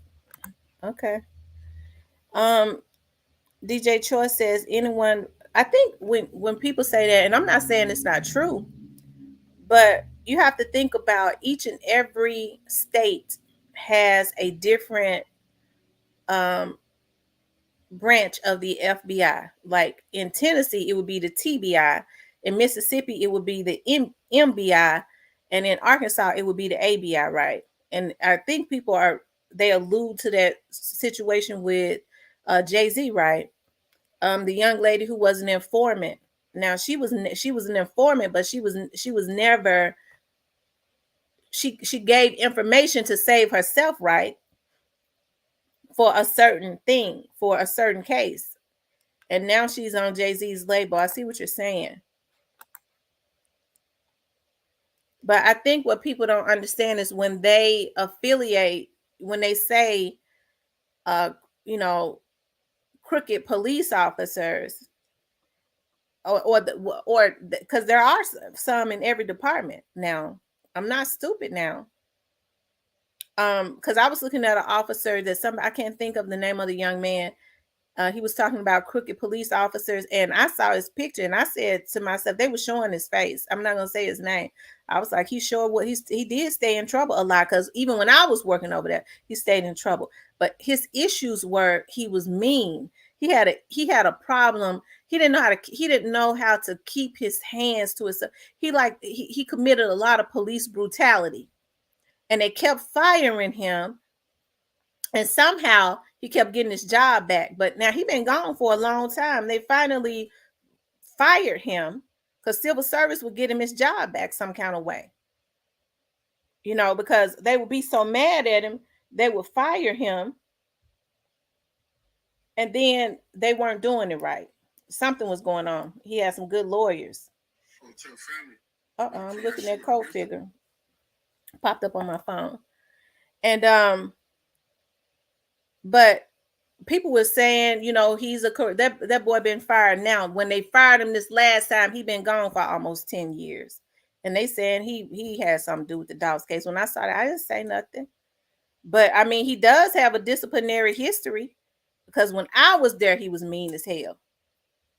Okay. DJ Choi says anyone. I think when people say that, and I'm not saying it's not true, but you have to think about each and every state has a different branch of the FBI. Like in Tennessee, it would be the TBI. In Mississippi, it would be the MBI, and in Arkansas, it would be the ABI, right? And I think they allude to that situation with Jay-Z, right? The young lady who was an informant. Now she was an informant, but she was never she gave information to save herself, right? For a certain thing, for a certain case. And now she's on Jay-Z's label. I see what you're saying. But I think what people don't understand is when they affiliate, when they say, uh, you know, crooked police officers, or because there are some in every department now. I'm not stupid now. Because I was looking at an officer that I can't think of the name of the young man. He was talking about crooked police officers, and I saw his picture, and I said to myself, they were showing his face. I'm not gonna say his name. I was like, he sure what he did stay in trouble a lot, because even when I was working over there, he stayed in trouble. But his issues were he was mean. He had a problem. He didn't know how to keep his hands to himself. He committed a lot of police brutality, and they kept firing him. And somehow he kept getting his job back. But now he's been gone for a long time. They finally fired him because civil service would get him his job back some kind of way. Because they would be so mad at him, they would fire him. And then they weren't doing it right. Something was going on. He had some good lawyers. I'm looking at Cold Figure. Popped up on my phone. And but people were saying, he's that boy been fired now. When they fired him this last time, he been gone for almost 10 years. And they saying he had something to do with the Dolph case. When I saw that, I didn't say nothing. But I mean, he does have a disciplinary history, because when I was there, he was mean as hell.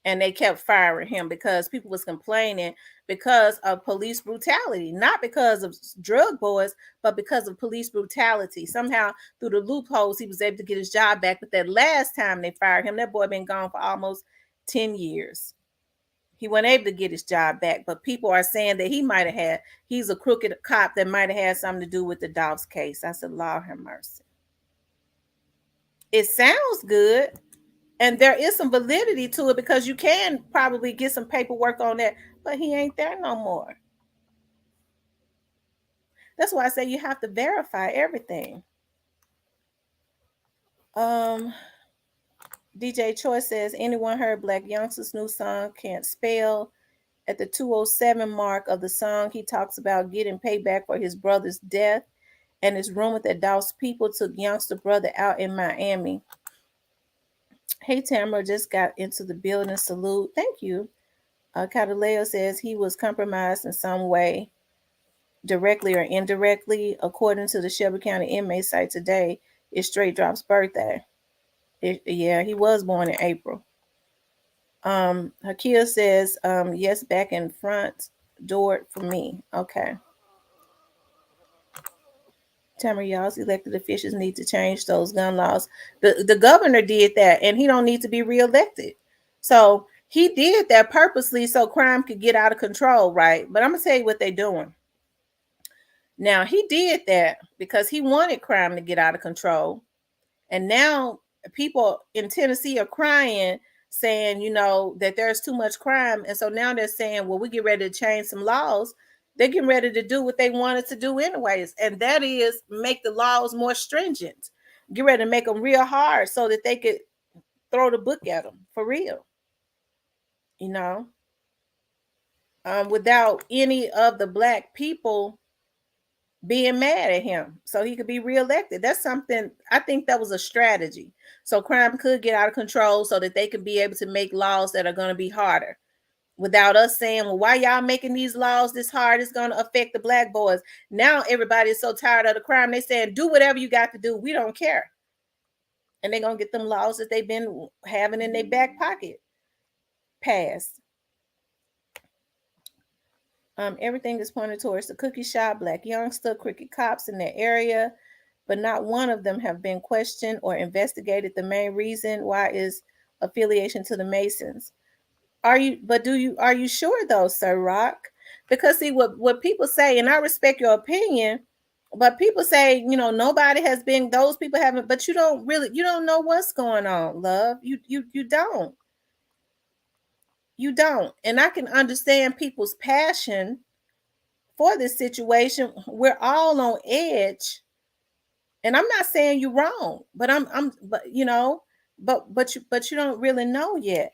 And they kept firing him because people was complaining because of police brutality, not because of drug boys, but because of police brutality. Somehow through the loopholes, he was able to get his job back. But that last time they fired him, that boy been gone for almost 10 years. He wasn't able to get his job back. But people are saying that he's a crooked cop that might have had something to do with the Dolph's case. I said, Lord have mercy. It sounds good. And there is some validity to it, because you can probably get some paperwork on that, but he ain't there no more. That's why I say you have to verify everything. DJ Choi says, anyone heard Black Youngster's new song, Can't Spell? At the 207 mark of the song, he talks about getting payback for his brother's death, and it's rumored that Dolph's people took Youngster brother out in Miami. Hey, Tamara, just got into the building. Salute. Thank you. Cataleo says he was compromised in some way, directly or indirectly. According to the Shelby County inmate site today, it's Straight Drop's birthday. Yeah, he was born in April. Hakia says, yes, back in front door for me. Okay. Tamara, y'all's elected officials need to change those gun laws. The governor did that, and he don't need to be reelected. So he did that purposely so crime could get out of control, right? But I'm gonna tell you what they're doing. Now, he did that because he wanted crime to get out of control. And now people in Tennessee are crying, saying, that there's too much crime. And so now they're saying, well, we get ready to change some laws. They're getting ready to do what they wanted to do anyways. And that is make the laws more stringent. Get ready to make them real hard so that they could throw the book at them for real. Without any of the Black people being mad at him so he could be reelected. That's something, I think that was a strategy. So crime could get out of control so that they could be able to make laws that are going to be harder without us saying, well, why y'all making these laws this hard? It's going to affect the Black boys. Now everybody is so tired of the crime. They saying, do whatever you got to do. We don't care. And they're going to get them laws that they've been having in their back pocket passed. Everything is pointed towards the cookie shop, Black Youngster, crooked cops in their area, but not one of them have been questioned or investigated. The main reason why is affiliation to the Masons. Are you sure though, Sir Rock? Because see what people say, and I respect your opinion, but people say, nobody has been, those people haven't, but you don't know what's going on, love. You don't. You don't. And I can understand people's passion for this situation. We're all on edge. And I'm not saying you're wrong, but but you know, but you don't really know yet.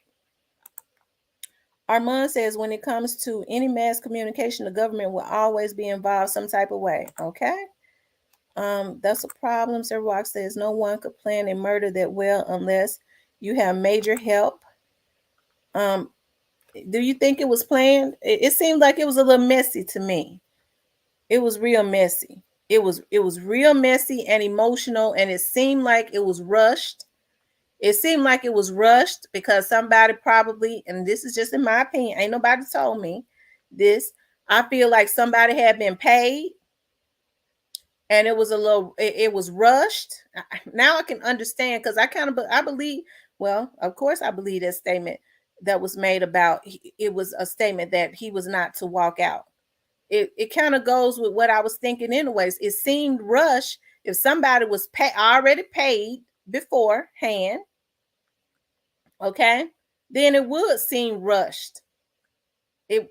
Armand says when it comes to any mass communication, the government will always be involved some type of way. Okay. That's a problem. Sir Rock says no one could plan a murder that well unless you have major help. Um, do you think it was planned? It seemed like it was a little messy to me. It was real messy. It was real messy and emotional, and it seemed like it was rushed. It seemed like it was rushed because somebody probably, and this is just in my opinion, ain't nobody told me this. I feel like somebody had been paid and it was a little, it was rushed. Now I can understand because I believe, well, of course I believe that statement that was made about, it was a statement that he was not to walk out. It kind of goes with what I was thinking anyways. It seemed rushed. If somebody was already paid beforehand, okay, then it would seem rushed. It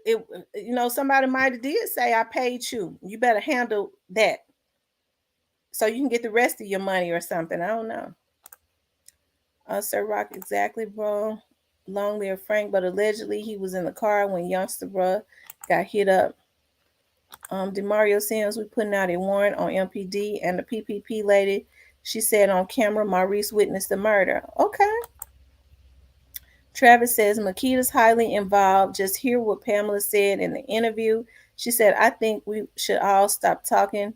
somebody might have did say, I paid you. You better handle that so you can get the rest of your money or something. I don't know. Sir Rock, exactly, bro. Long live Frank, but allegedly he was in the car when youngster bro got hit up. Demario Sims, we putting out a warrant on MPD and the PPP lady. She said on camera, Maurice witnessed the murder. Okay. Travis says Makita's highly involved. Just hear what Pamela said in the interview. She said, I think we should all stop talking,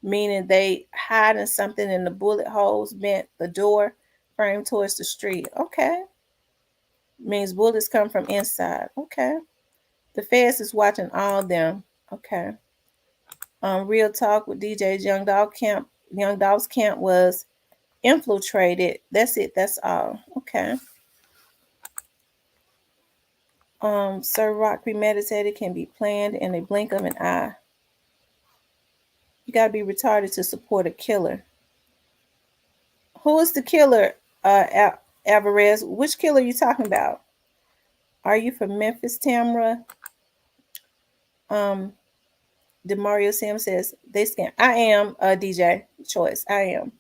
meaning they hiding something in the bullet holes bent the door frame towards the street. Okay. Means bullets come from inside. Okay. The feds is watching all of them. Okay. Real talk with DJ's Young Dog Camp. Young Dog's camp was infiltrated. That's it. That's all. Okay. Sir Rock premeditated can be planned in a blink of an eye. You gotta be retarded to support a killer. Who is the killer, Alvarez? Which killer are you talking about? Are you from Memphis, Tamra? Demario Sam says they scam. I am a DJ choice. I am.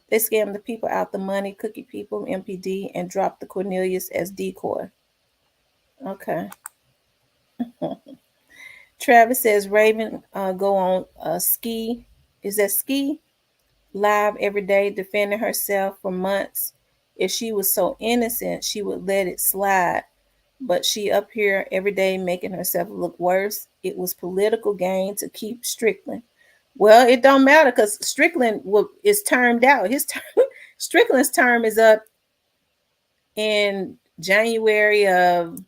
They scam the people out the money, cookie people, MPD, and drop the Cornelius as decoy. Okay. Travis says Raven go on ski. Is that ski? Live every day defending herself for months. If she was so innocent, she would let it slide. But she up here every day making herself look worse. It was political gain to keep Strickland. Well, it don't matter because Strickland is termed out. Strickland's term is up in January of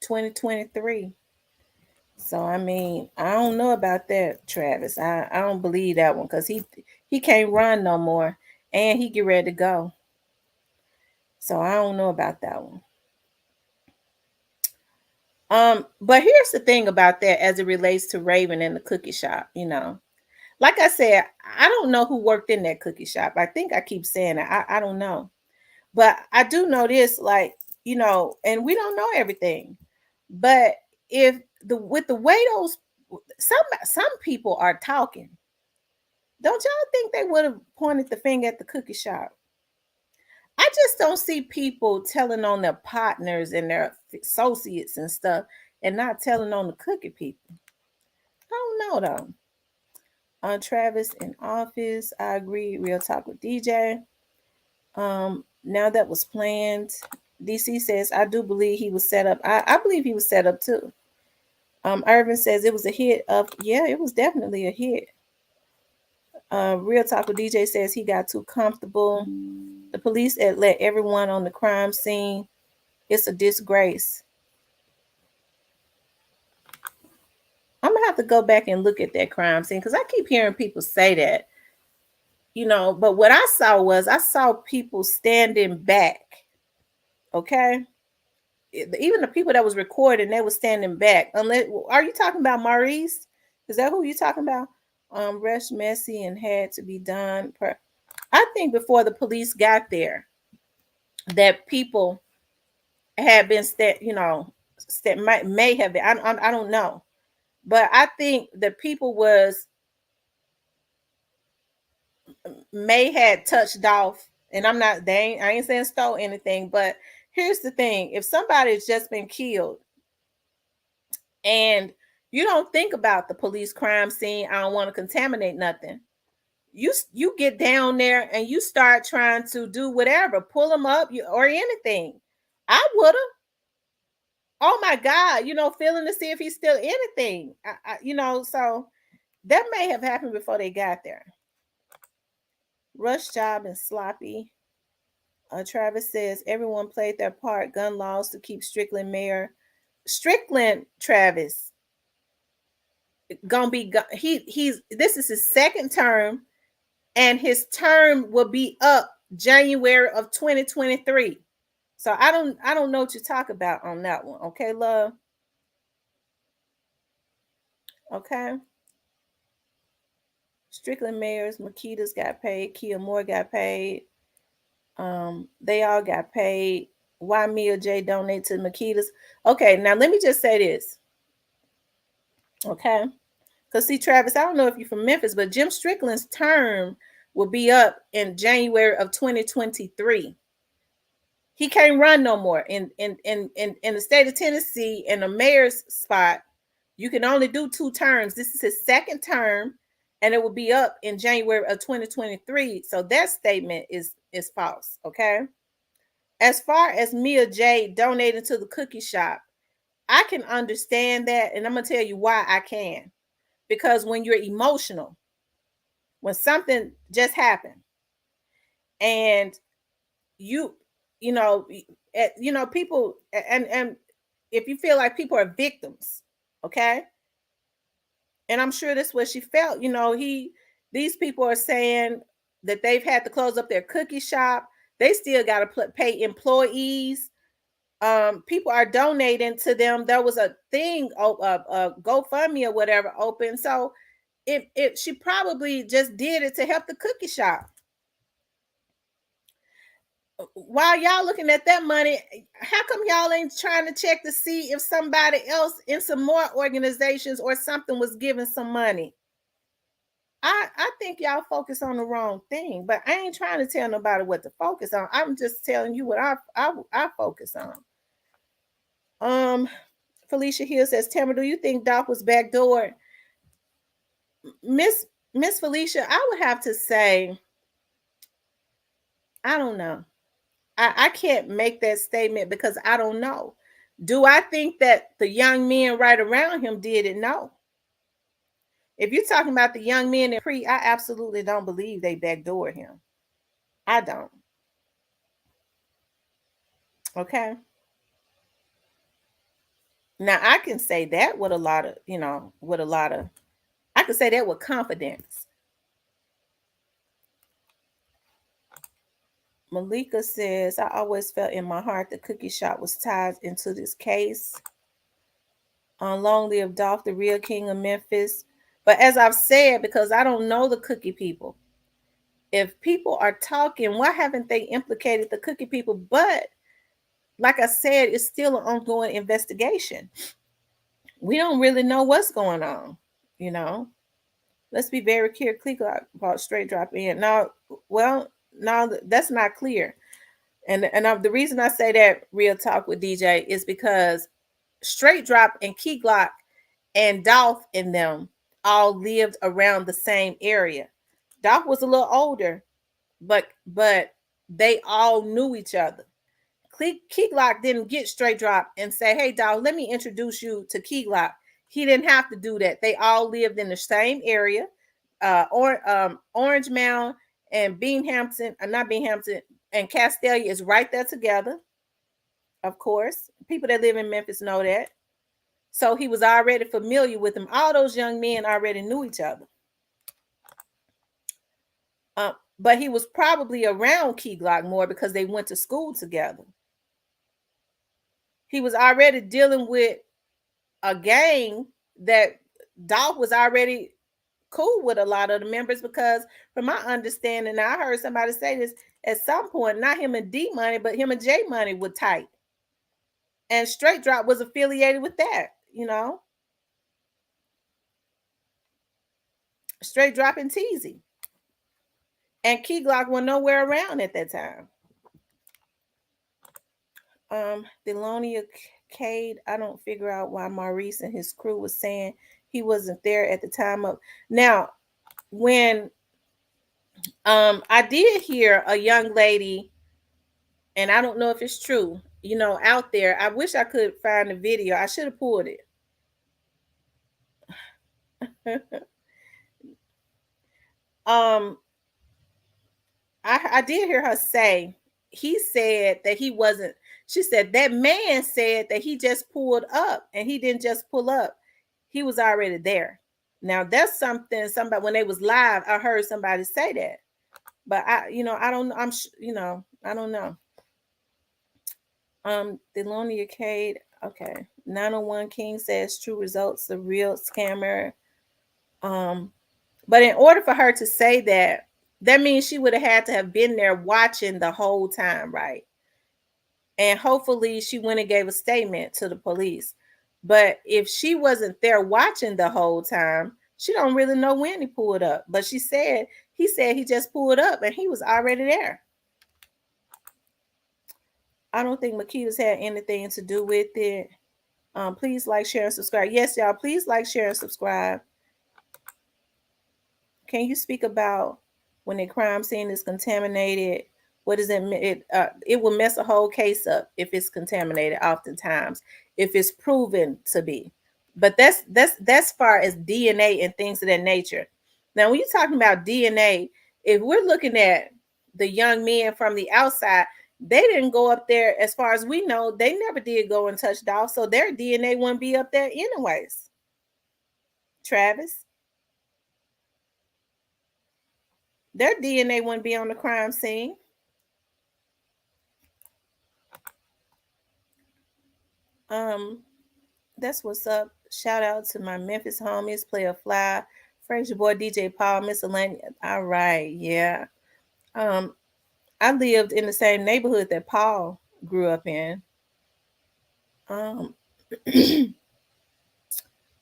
2023. So I mean, I don't know about that, Travis. I don't believe that one because he can't run no more, and he get ready to go. So I don't know about that one. But here's the thing about that as it relates to Raven and the cookie shop. Like I said, I don't know who worked in that cookie shop. I think I keep saying that. I don't know, but I do know this, like and we don't know everything. But if with the way those some people are talking, don't y'all think they would have pointed the finger at the cookie shop? I just don't see people telling on their partners and their associates and stuff and not telling on the cookie people. I don't know though. On Travis in office, I agree. Real talk with DJ. Now that was planned. DC says, I do believe he was set up. I believe he was set up too. Irvin says it was a hit of, yeah, it was definitely a hit. Real talk with DJ says he got too comfortable. The police let everyone on the crime scene. It's a disgrace. I'm gonna have to go back and look at that crime scene because I keep hearing people say that. But what I saw people standing back. Okay. Even the people that was recording, they were standing back. Are you talking about Maurice? Is that who you talking about? Rush messy and had to be done. I think before the police got there, that people had been may have been. I don't know, but I think the people was may had touched Dolph, and I'm not. I ain't saying stole anything, but here's the thing: if somebody's just been killed, and you don't think about the police crime scene, I don't want to contaminate nothing. You get down there and you start trying to do whatever, pull them up, or anything. I would have. Oh my God, feeling to see if he's still anything. So that may have happened before they got there. Rush job and sloppy. Travis says everyone played their part. Gun laws to keep Strickland mayor. Strickland, Travis, gonna be he's this is his second term, and his term will be up January of 2023. So I don't know what you talk about on that one. Okay, love. Okay. Strickland mayors, Makita's got paid, Kia Moore got paid. They all got paid. Why Mia J donate to Makita's? Okay, now let me just say this. Okay. Because see, Travis, I don't know if you're from Memphis, but Jim Strickland's term will be up in January of 2023. He can't run no more. In the state of Tennessee, in the mayor's spot, you can only do 2 terms. This is his second term, and it will be up in January of 2023. So that statement is false. Okay. As far as Mia J donating to the cookie shop, I can understand that, and I'm gonna tell you why I can. Because when you're emotional, when something just happened, and you people, and if you feel like people are victims, okay, and I'm sure that's what she felt. These people are saying that they've had to close up their cookie shop. They still got to pay employees. People are donating to them. There was a thing, a GoFundMe or whatever open. So she probably just did it to help the cookie shop. While y'all looking at that money, how come y'all ain't trying to check to see if somebody else in some more organizations or something was giving some money? I think y'all focus on the wrong thing, but I ain't trying to tell nobody what to focus on. I'm just telling you what I focus on. Felicia Hill says, Tamara, do you think Dolph was backdoored? Miss Felicia, I would have to say, I don't know. I can't make that statement because I don't know. Do I think that the young men right around him did it? No. If you're talking about the young men in I absolutely don't believe they backdoored him. I don't. Okay. Now I can say that with a lot of, I can say that with confidence. Malika says, I always felt in my heart the cookie shop was tied into this case. Long live Dolph, the real king of Memphis. But as I've said, because I don't know the cookie people, if people are talking, why haven't they implicated the cookie people? But like I said, it's still an ongoing investigation. We don't really know what's going on, Let's be very clear about straight drop in. No, that's not clear. And the reason I say that, real talk with DJ, is because Straight Drop and Key Glock and Dolph and them all lived around the same area. Dolph was a little older, but they all knew each other. Key Glock didn't get Straight Drop and say, hey, Dolph, let me introduce you to Key Glock. He didn't have to do that. They all lived in the same area. Orange Mound and not Binghamton, and Castelia is right there together. Of course, people that live in Memphis know that. So he was already familiar with them. All those young men already knew each other. But he was probably around Key Glock more because they went to school together. He was already dealing with a gang that Dolph was already cool with a lot of the members, because from my understanding, I heard somebody say this at some point, not him and D Money, but him and J Money were tight. And Straight Drop was affiliated with that, Straight Drop and Teasy. And Key Glock were nowhere around at that time. Delonia Cade, I don't figure out why Maurice and his crew was saying he wasn't there at the time of. Now, when I did hear a young lady, and I don't know if it's true, out there. I wish I could find the video. I should have pulled it. um I did hear her say he said that he wasn't. She said that man said that he just pulled up, and he didn't just pull up. He was already there. Now that's something somebody, when they was live, I heard somebody say that. But I don't, I don't know. Delonia Cade, okay. 901 King says true results, the real scammer. But in order for her to say that, that means she would have had to have been there watching the whole time, right? And hopefully she went and gave a statement to the police. But if she wasn't there watching the whole time, she don't really know when he pulled up. But he said he just pulled up and he was already there. I don't think Makita's had anything to do with it. Please like, share, and subscribe. Yes, y'all, please like, share, and subscribe. Can you speak about when a crime scene is contaminated? What does it mean? It will mess a whole case up if it's contaminated. Oftentimes, if it's proven to be, but that's far as DNA and things of that nature. Now, when you're talking about DNA, if we're looking at the young men from the outside, they didn't go up there. As far as we know, they never did go and touch Dolph, so their DNA wouldn't be up there anyways. Travis. Their DNA wouldn't be on the crime scene. That's what's up. Shout out to my Memphis homies, Player Fly, Fraser Boy, DJ Paul, Miscellaneous. All right, yeah. I lived in the same neighborhood that Paul grew up in.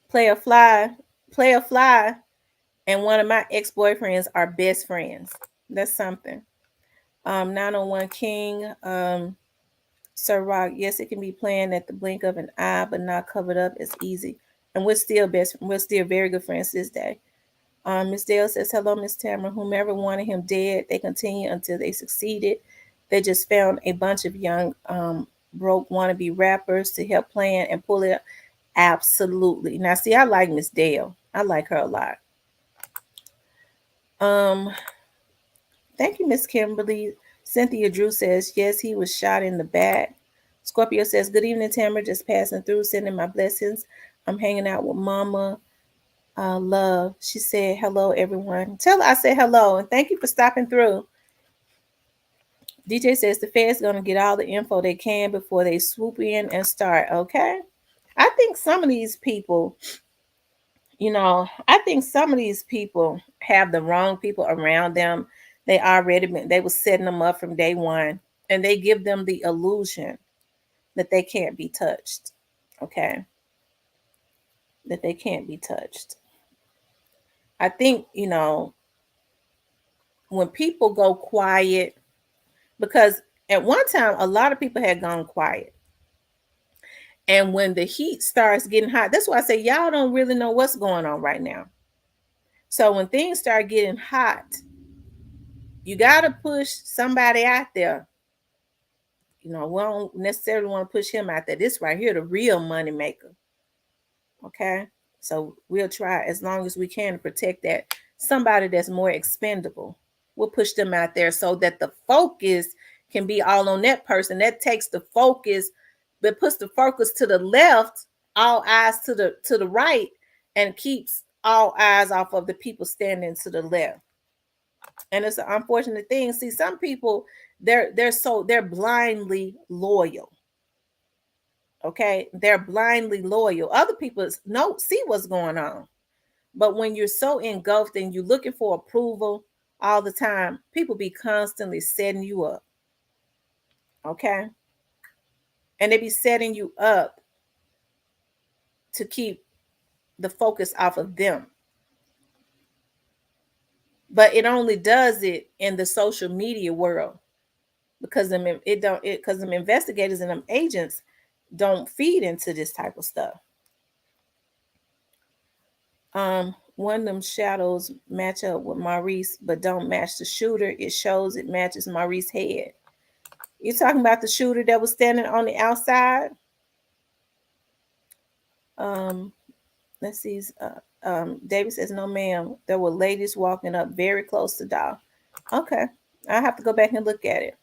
Player Fly, and one of my ex-boyfriends are best friends. That's something. 901 King, Sir Rock, yes, it can be playing at the blink of an eye, but not covered up. It's easy. And we're still very good friends this day. Miss Dale says, hello, Miss Tamara. Whomever wanted him dead, they continue until they succeeded. They just found a bunch of young broke wannabe rappers to help plan and pull it up. Absolutely. Now, see, I like Miss Dale. I like her a lot. Thank you, Miss Kimberly. Cynthia Drew says, yes, he was shot in the back. Scorpio says, good evening, Tamara. Just passing through, sending my blessings. I'm hanging out with Mama Love. She said, hello, everyone. Tell her I said hello, and thank you for stopping through. DJ says the Fed's going to get all the info they can before they swoop in and start, okay? I think some of these people, have the wrong people around them. They were setting them up from day one, and they give them the illusion that they can't be touched, okay? That they can't be touched. I think, when people go quiet, because at one time, a lot of people had gone quiet. And when the heat starts getting hot, that's why I say y'all don't really know what's going on right now. So when things start getting hot, you got to push somebody out there. We don't necessarily want to push him out there. This right here, the real money maker. Okay? So we'll try as long as we can to protect that. Somebody that's more expendable. We'll push them out there so that the focus can be all on that person. That takes the focus, but puts the focus to the left, all eyes to the right, and keeps all eyes off of the people standing to the left. And it's an unfortunate thing. See, some people they're blindly loyal. Okay, they're blindly loyal. Other people see what's going on. But when you're so engulfed and you're looking for approval all the time, people be constantly setting you up. Okay. and they be setting you up to keep the focus off of them. But it only does it in the social media world because them investigators and them agents don't feed into this type of stuff. One of them shadows match up with Maurice, but don't match the shooter. It shows it matches Maurice's head. You talking about the shooter that was standing on the outside? Um, let's see. David says, "No, ma'am. There were ladies walking up very close to Dolph." Okay, I have to go back and look at it.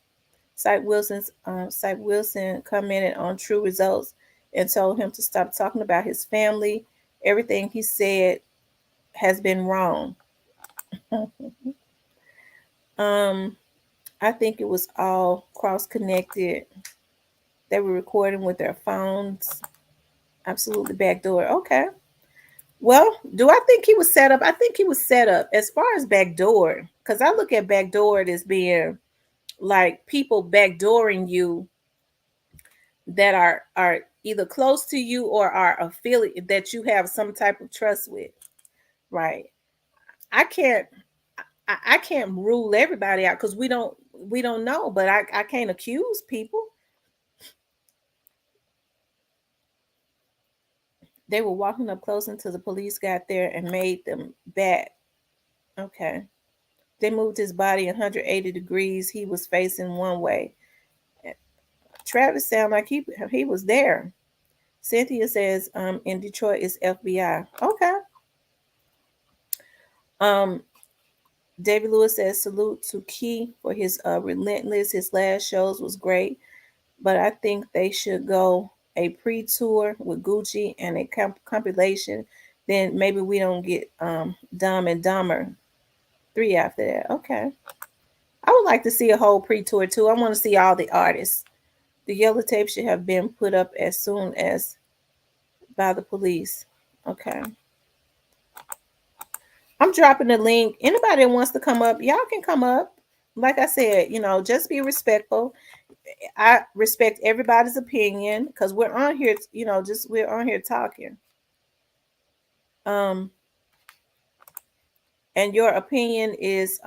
Syke Wilson commented on True Results and told him to stop talking about his family. Everything he said has been wrong. um, I think it was all cross connected. They were recording with their phones. Absolutely backdoor. Okay. Well, do I think he was set up? I think he was set up as far as backdoor, because I look at backdoor as being like people backdooring you that are either close to you or are affiliate that you have some type of trust with, right? I can't I can't rule everybody out because we don't know, but I can't accuse people. They were walking up close until the police got there and made them back. Okay. They moved his body 180 degrees. He was facing one way. Travis sounded like he was there. Cynthia says, in Detroit is FBI. Okay. Um, David Lewis says, salute to Key for his relentless. His last shows was great, but I think they should go a pre-tour with Gucci and a compilation. Then maybe we don't get Dumb and Dumber 3 after that. Okay. I would like to see a whole pre-tour too. I want to see all the artists. The yellow tape should have been put up as soon as by the police. Okay. I'm dropping the link. Anybody that wants to come up, y'all can come up. Like I said, just be respectful. I respect everybody's opinion because we're on here, just we're on here talking. Um, and your opinion is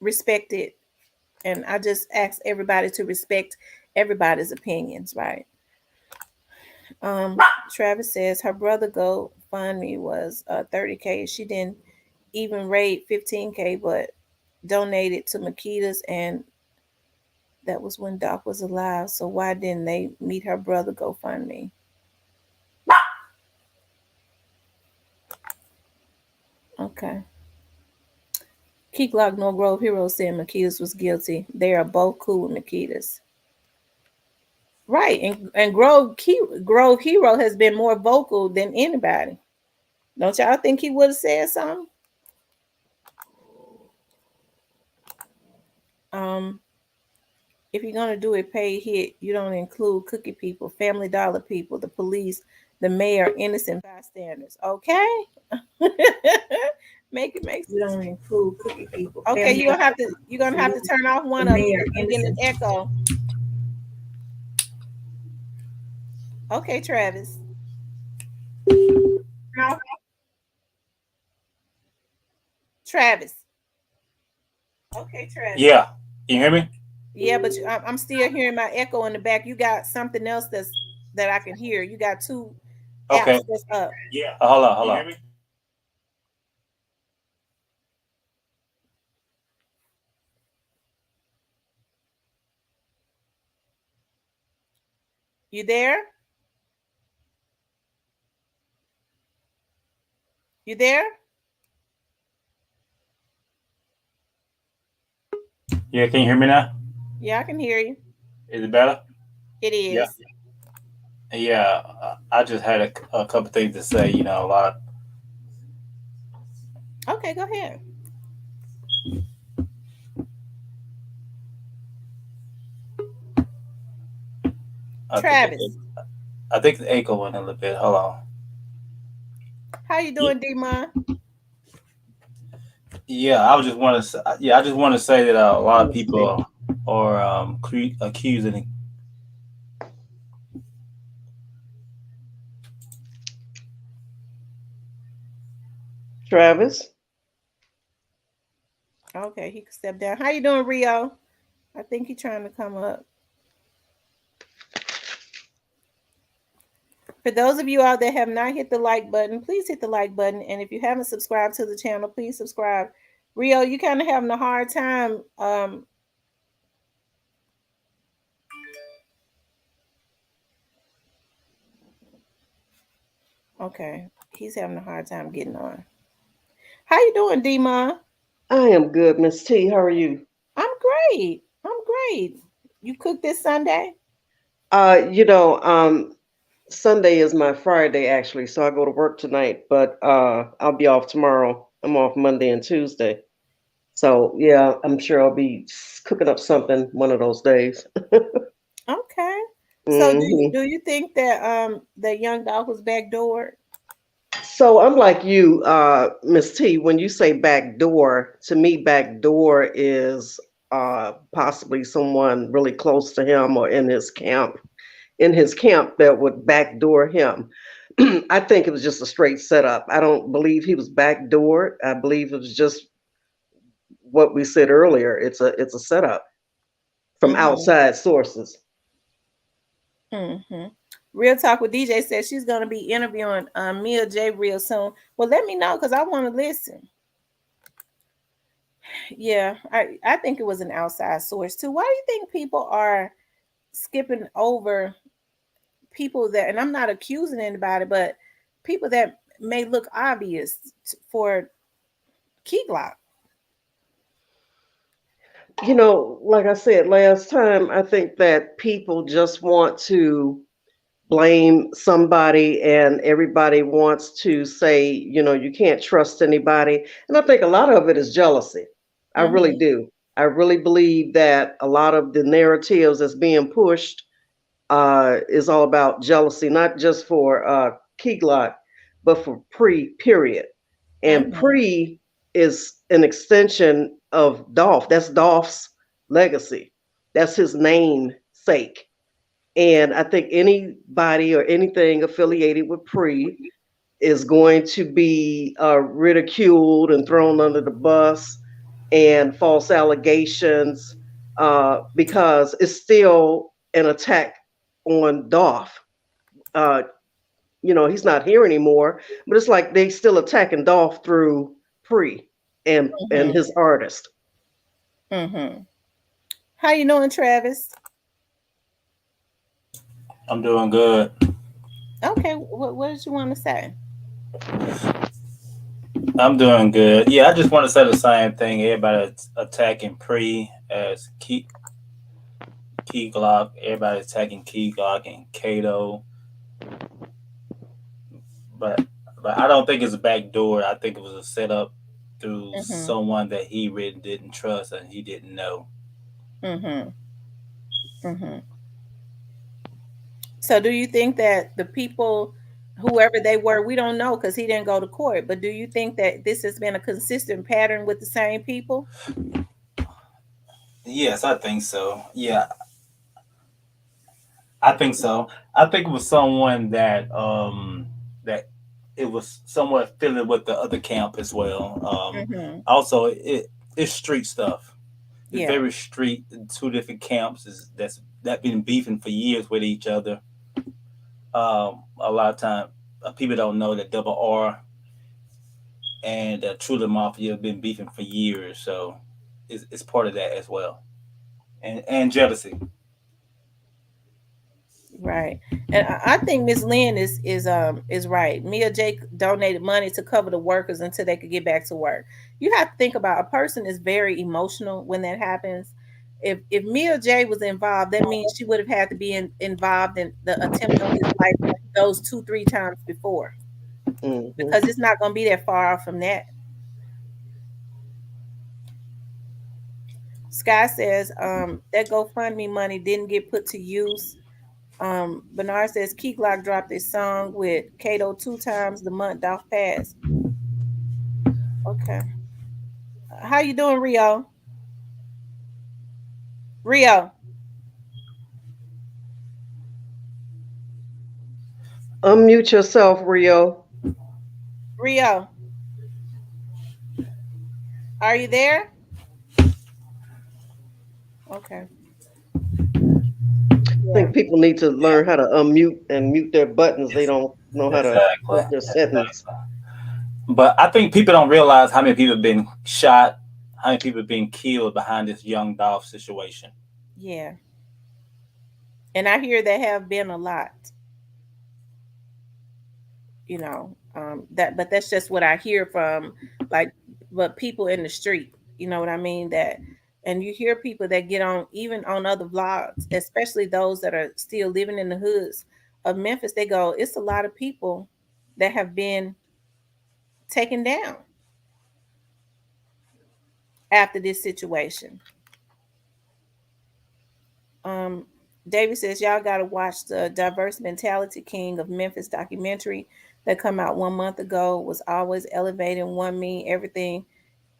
respected. And I just ask everybody to respect everybody's opinions, right? Um, Travis says her brother GoFundMe was 30K. She didn't even raid 15K, but donated to Makita's, and that was when Doc was alive. So why didn't they meet her brother GoFundMe? Okay. Key Glock No Grove Hero said Makita's was guilty. They are both cool with Makita's. Right. And Grove Hero has been more vocal than anybody. Don't y'all think he would have said something? Um, if you're gonna do a paid hit, you don't include cookie people, family dollar people, the police, the mayor, innocent bystanders. Okay? Make it make sense. You don't include cookie people. Okay, you're gonna have to turn off one of them. You're getting an echo. Okay, Travis. Travis. Okay, Travis. Yeah. Can you hear me? Yeah, but I'm still hearing my echo in the back. You got something else that I can hear. You got two apps Okay. that's up. Yeah. Hold on. Hold on. You there? You there? Yeah. Can you hear me now? Yeah, I can hear you. Is it better? It Yeah. is. Yeah. I just had a couple things to say. A lot. Okay, go ahead. I think Travis, I think the echo went a little bit. Hold on. how you Yeah. doing, Demon? Yeah. I was just want to. Yeah. I just want to say that a lot of people are accusing Travis. Okay, he can step down. How you doing, Rio? I think he's trying to come up. For those of you out that have not hit the like button, please hit the like button. And if you haven't subscribed to the channel, please subscribe. Rio, you kind of having a hard time. Okay, he's having a hard time getting on. How you doing, Dima? I am good, Miss T. How are you? I'm great. I'm great. You cooked this Sunday? Uh, you know, um, Sunday is my Friday actually, so I go to work tonight, but I'll be off tomorrow. I'm off Monday and Tuesday. So yeah, I'm sure I'll be cooking up something one of those days. Okay. So Hmm. do you think that that young dog was backdoored? So I'm like you, Miss T. When you say back door, to me, back door is possibly someone really close to him or in his camp that would backdoor him. I think it was just a straight setup. I don't believe he was backdoored. I believe it was just what we said earlier. It's a setup from Mm-hmm. outside sources. Mm-hmm. Real Talk with DJ says she's gonna be interviewing Mia J real soon. Well, let me know because I want to listen. Yeah, I think it was an outside source too. Why do you think people are skipping over people that, and I'm not accusing anybody, but people that may look obvious for key glock? Like I said last time, I think that people just want to blame somebody and everybody wants to say, you can't trust anybody. And I think a lot of it is jealousy. I really Mm-hmm. do. I really believe that a lot of the narratives that's being pushed is all about jealousy, not just for Key Glock, but for Pre, period. And Mm-hmm. Pre is an extension of Dolph. That's Dolph's legacy. That's his namesake. And I think anybody or anything affiliated with Pre is going to be ridiculed and thrown under the bus and false allegations because it's still an attack on Dolph. Uh, he's not here anymore, but it's like they still attacking Dolph through Pre and Mm-hmm. his artist. Mm-hmm. How you doing, Travis? I'm doing good. Okay, what did you want to say? I'm doing good. Yeah, I just want to say the same thing. Everybody attacking Pre as Key Glock. Everybody attacking Key Glock and Kato. But but I don't think it's a backdoor. I think it was a setup through Mm-hmm. someone that he really didn't trust and he didn't know. Mm-hmm. Mm-hmm. So do you think that the people, whoever they were, we don't know because he didn't go to court, but do you think that this has been a consistent pattern with the same people? Yes, I think so. Yeah, I think so. I think it was someone that it was somewhat feeling with the other camp as well. Mm-hmm. Also, it's street stuff. It's Yeah. very street. Two different camps that been beefing for years with each other. A lot of time, people don't know that Double R and Truly Mafia have been beefing for years, so it's part of that as well, and jealousy. Right. And I think Miss Lynn is right. Mia J donated money to cover the workers until they could get back to work. You have to think about a person is very emotional when that happens. If Mia J was involved, that means she would have had to be involved in the attempt on his life those two, three times before. Hmm. Because it's not gonna be that far off from that. Sky says, that GoFundMe money didn't get put to use. Bernard says Key Glock dropped a song with Kato two times the month off pass. Okay. How you doing, Rio? Rio. Unmute yourself, Rio. Rio. Are you there? Okay. I Yeah. think people need to Yeah, learn how to unmute and mute their buttons. They it's, don't know how to exactly, work their settings. exactly. But I think people don't realize how many people have been shot, how many people have been killed behind this young Dolph situation. Yeah. And I hear there have been a lot, that, but that's just what I hear from, like, but people in the street, you know what I mean? That, and you hear people that get on, even on other vlogs, especially those that are still living in the hoods of Memphis, they go, it's a lot of people that have been taken down after this situation. Um, David says y'all gotta watch the Diverse Mentality King of Memphis documentary that come out 1 month ago. Was always elevating one me everything.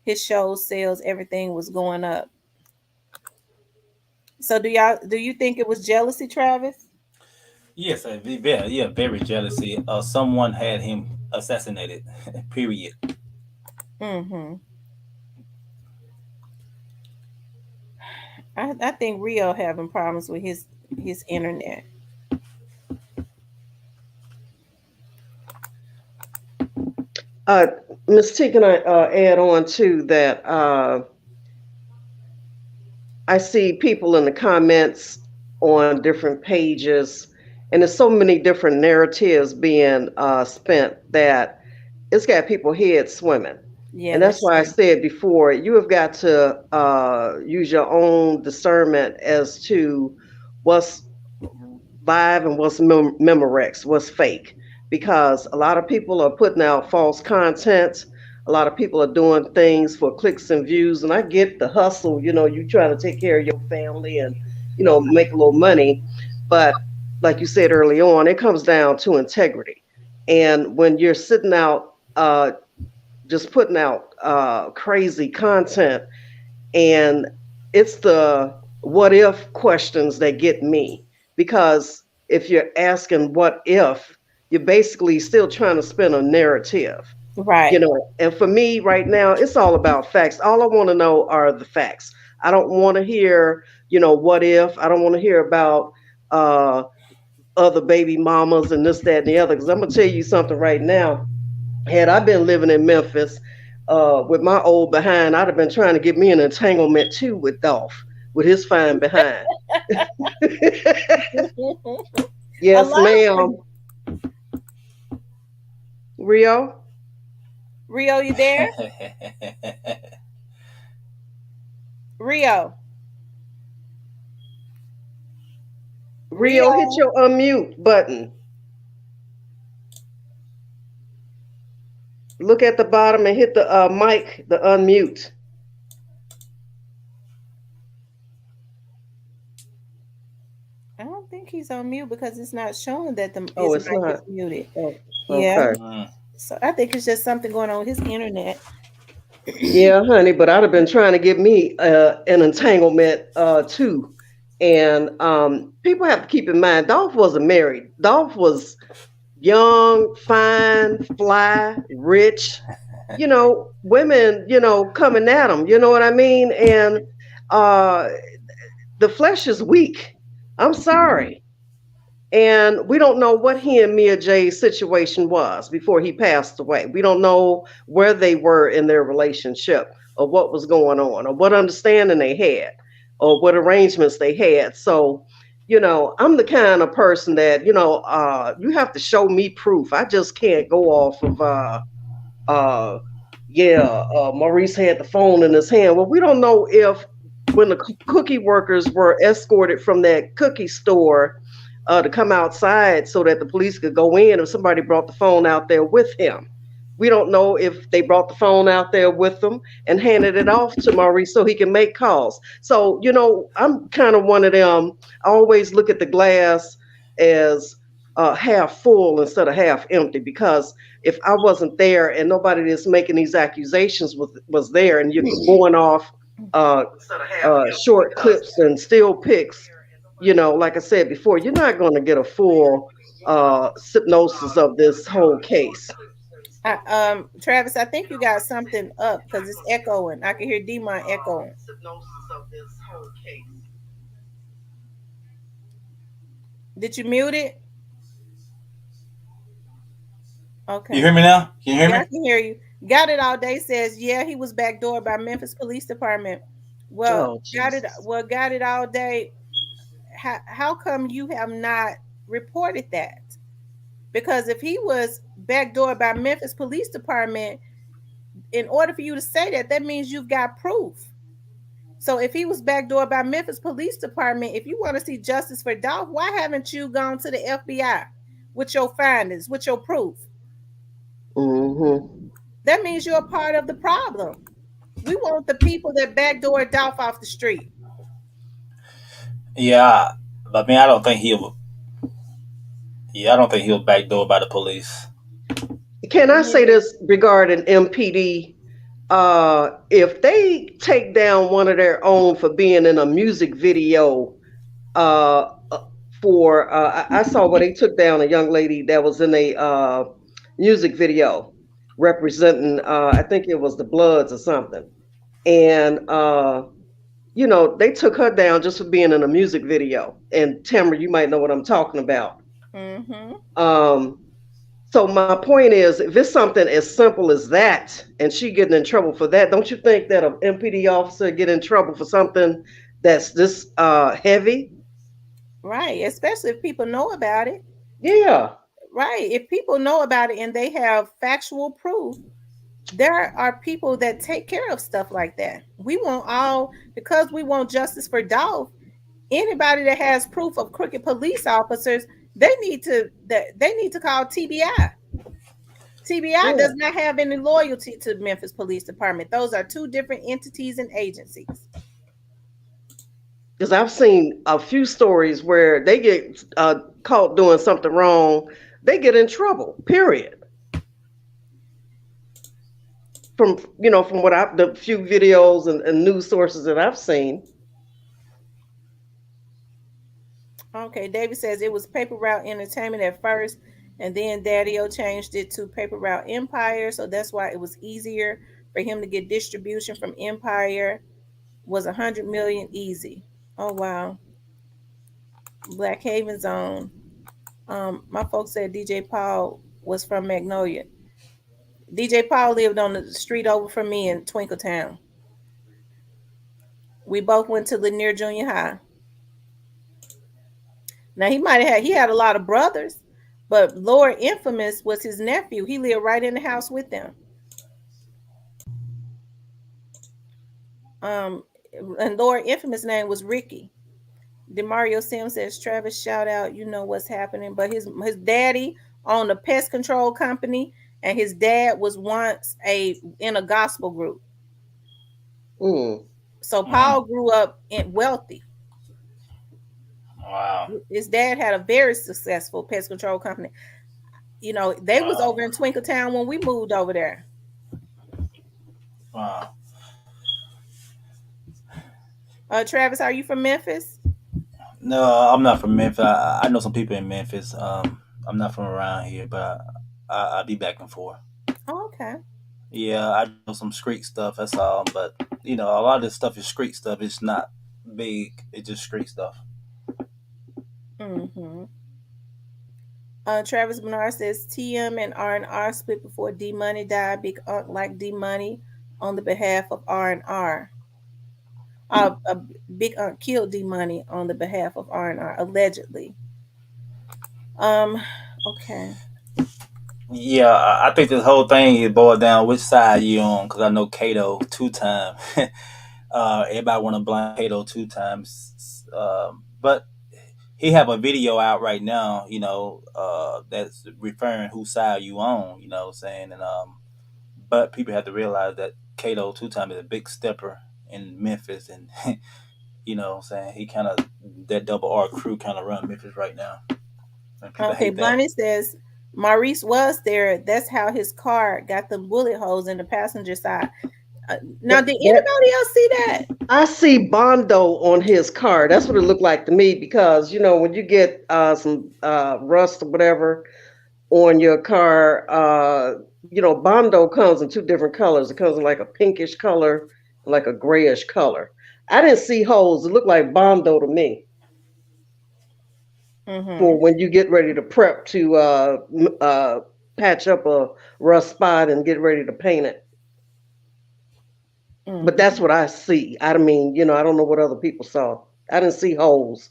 His shows, sales, everything was going up. So do you think it was jealousy, Travis? Yes, yeah, yeah, very jealousy. Someone had him assassinated. Period. Mm-hmm. I think Rio having problems with his internet. Uh, Ms. T, can I add on to that? I see people in the comments on different pages, and there's so many different narratives being spent that it's got people head swimming. Yeah, And that's that's why I true. said before, you have got to use your own discernment as to what's live and what's Memorex, what's fake. Because a lot of people are putting out false content. A lot of people are doing things for clicks and views. And I get the hustle, you trying to take care of your family and, make a little money. But like you said early on, it comes down to integrity. And when you're sitting out, just putting out crazy content, and it's the what if questions that get me, because if you're asking what if, you're basically still trying to spin a narrative. Right. And for me right now, it's all about facts. All I want to know are the facts. I don't want to hear, what if. I don't want to hear about uh other baby mamas and this, that, and the other. Because I'm gonna tell you something right now. Had I been living in Memphis with my old behind, I'd have been trying to get me an entanglement too with Dolph, with his fine behind. A Yes, lot of ma'am. Rio? Rio, you there? Rio, Rio, hit Rio. your unmute button. Look at the bottom and hit the mic, the unmute. I don't think he's on mute because it's not showing that Oh, his it's mic is not. muted. Oh, Yeah. okay. Mm. So I think it's just something going on with his internet. Yeah, honey, but I'd have been trying to get me an entanglement too. And people have to keep in mind, Dolph wasn't married. Dolph was young, fine, fly, rich, women, coming at him, you know what I mean? And uh, the flesh is weak. I'm sorry. And we don't know what he and Mia J's situation was before he passed away. We don't know where they were in their relationship or what was going on or what understanding they had or what arrangements they had. So, I'm the kind of person that, you have to show me proof. I just can't go off of, uh, yeah, Maurice had the phone in his hand. Well, we don't know if when the cookie workers were escorted from that cookie store to come outside so that the police could go in, if somebody brought the phone out there with him. We don't know if they brought the phone out there with them and handed it off to Maurice so he can make calls. So, I'm kind of one of them. I always look at the glass as half full instead of half empty, because if I wasn't there and nobody that's making these accusations was there, and you're going off uh, short clips and still pics, like I said before, you're not going to get a full hypnosis of this whole case. Travis, I think you got something up because it's echoing. I can hear Demon echoing. Did you mute it? You Okay. hear me now? Can you hear Yeah, I me? can hear you. Got it all day says, yeah, he was backdoored by Memphis Police Department. Well, Oh got it. Jesus. Well, got it all day. How come you have not reported that? Because if he was backdoored by Memphis Police Department, in order for you to say that, that means you've got proof. So if he was backdoored by Memphis Police Department, if you want to see justice for Dolph, why haven't you gone to the FBI with your findings, with your proof? Mm-hmm. That means you're a part of the problem. We want the people that backdoor Dolph off the street. Yeah, but I mean, I don't think he'll. Yeah, I don't think he'll backdoor by the police. Can I say Yeah. this regarding MPD? If they take down one of their own for being in a music video, uh, uh, I saw where they took down a young lady that was in a music video representing, I think it was the Bloods or something, and they took her down just for being in a music video. And Tamara, you might know what I'm talking about. Mm-hmm. Um, so my point is, if it's something as simple as that, and she getting in trouble for that, don't you think that an MPD officer get in trouble for something that's this heavy? Right. Especially if people know about it. Yeah. Right. If people know about it and they have factual proof, there are people that take care of stuff like that. We want all because we want justice for Dolph. Anybody that has proof of crooked police officers, they need to call TBI. TBI Yeah. does not have any loyalty to Memphis Police Department. Those are two different entities and agencies. Because I've seen a few stories where they get caught doing something wrong, they get in trouble. Period. From what the few videos and news sources that I've seen. Okay, David says it was Paper Route Entertainment at first, and then Daddy O changed it to Paper Route Empire, so that's why it was easier for him to get distribution from Empire. Was 100 million easy. Oh wow, Black Haven Zone. My folks said DJ Paul was from Magnolia. DJ Paul lived on the street over from me in Twinkletown. We both went to Lanier Junior High. Now he had a lot of brothers, but Lord Infamous was his nephew. He lived right in the house with them. Um, and Lord Infamous name was Ricky. Demario Sims says Travis shout out. You know what's happening, but his daddy owned a pest control company, and his dad was once a in a gospel group. Mm. So Mm, Paul grew up in wealthy. wow, His dad had a very successful pest control company. You know, they was wow, over in Twinkletown when we moved over there. wow. Travis, are you from Memphis? No, I'm not from Memphis. I know some people in Memphis. I'm not from around here, but I be back and forth. Oh, okay. Yeah, I know some street stuff. That's all. But a lot of this stuff is street stuff. It's not big. It's just street stuff. Mm-hmm. Travis Bernard says TM and R&R split before D Money died. Big Unc like D Money on the behalf of R&R. Big Unc killed D Money on the behalf of R&R allegedly. Um. Okay. Yeah, I think this whole thing is boiled down which side you on. Because I know Kato 2 time. Everybody want to blame Kato 2 times. But he have a video out right now. That's referring whose side you on. You know what I'm saying? And but people have to realize that Kato 2 time is a big stepper in Memphis, and what I'm saying, he kind of that double R crew kind of run Memphis right now, and people Okay. hate that. Bunny says Maurice was there. That's how his car got the bullet holes in the passenger side. Now, That, did that anybody else see that? I see Bondo on his car. That's what it looked like to me because when you get some rust or whatever on your car. Bondo comes in two different colors. It comes in like a pinkish color, like a grayish color. I didn't see holes. It looked like Bondo to me Mm-hmm. for when you get ready to prep to patch up a rust spot and get ready to paint it. But Mm-hmm. that's what I see. I mean, I don't know what other people saw. I didn't see holes.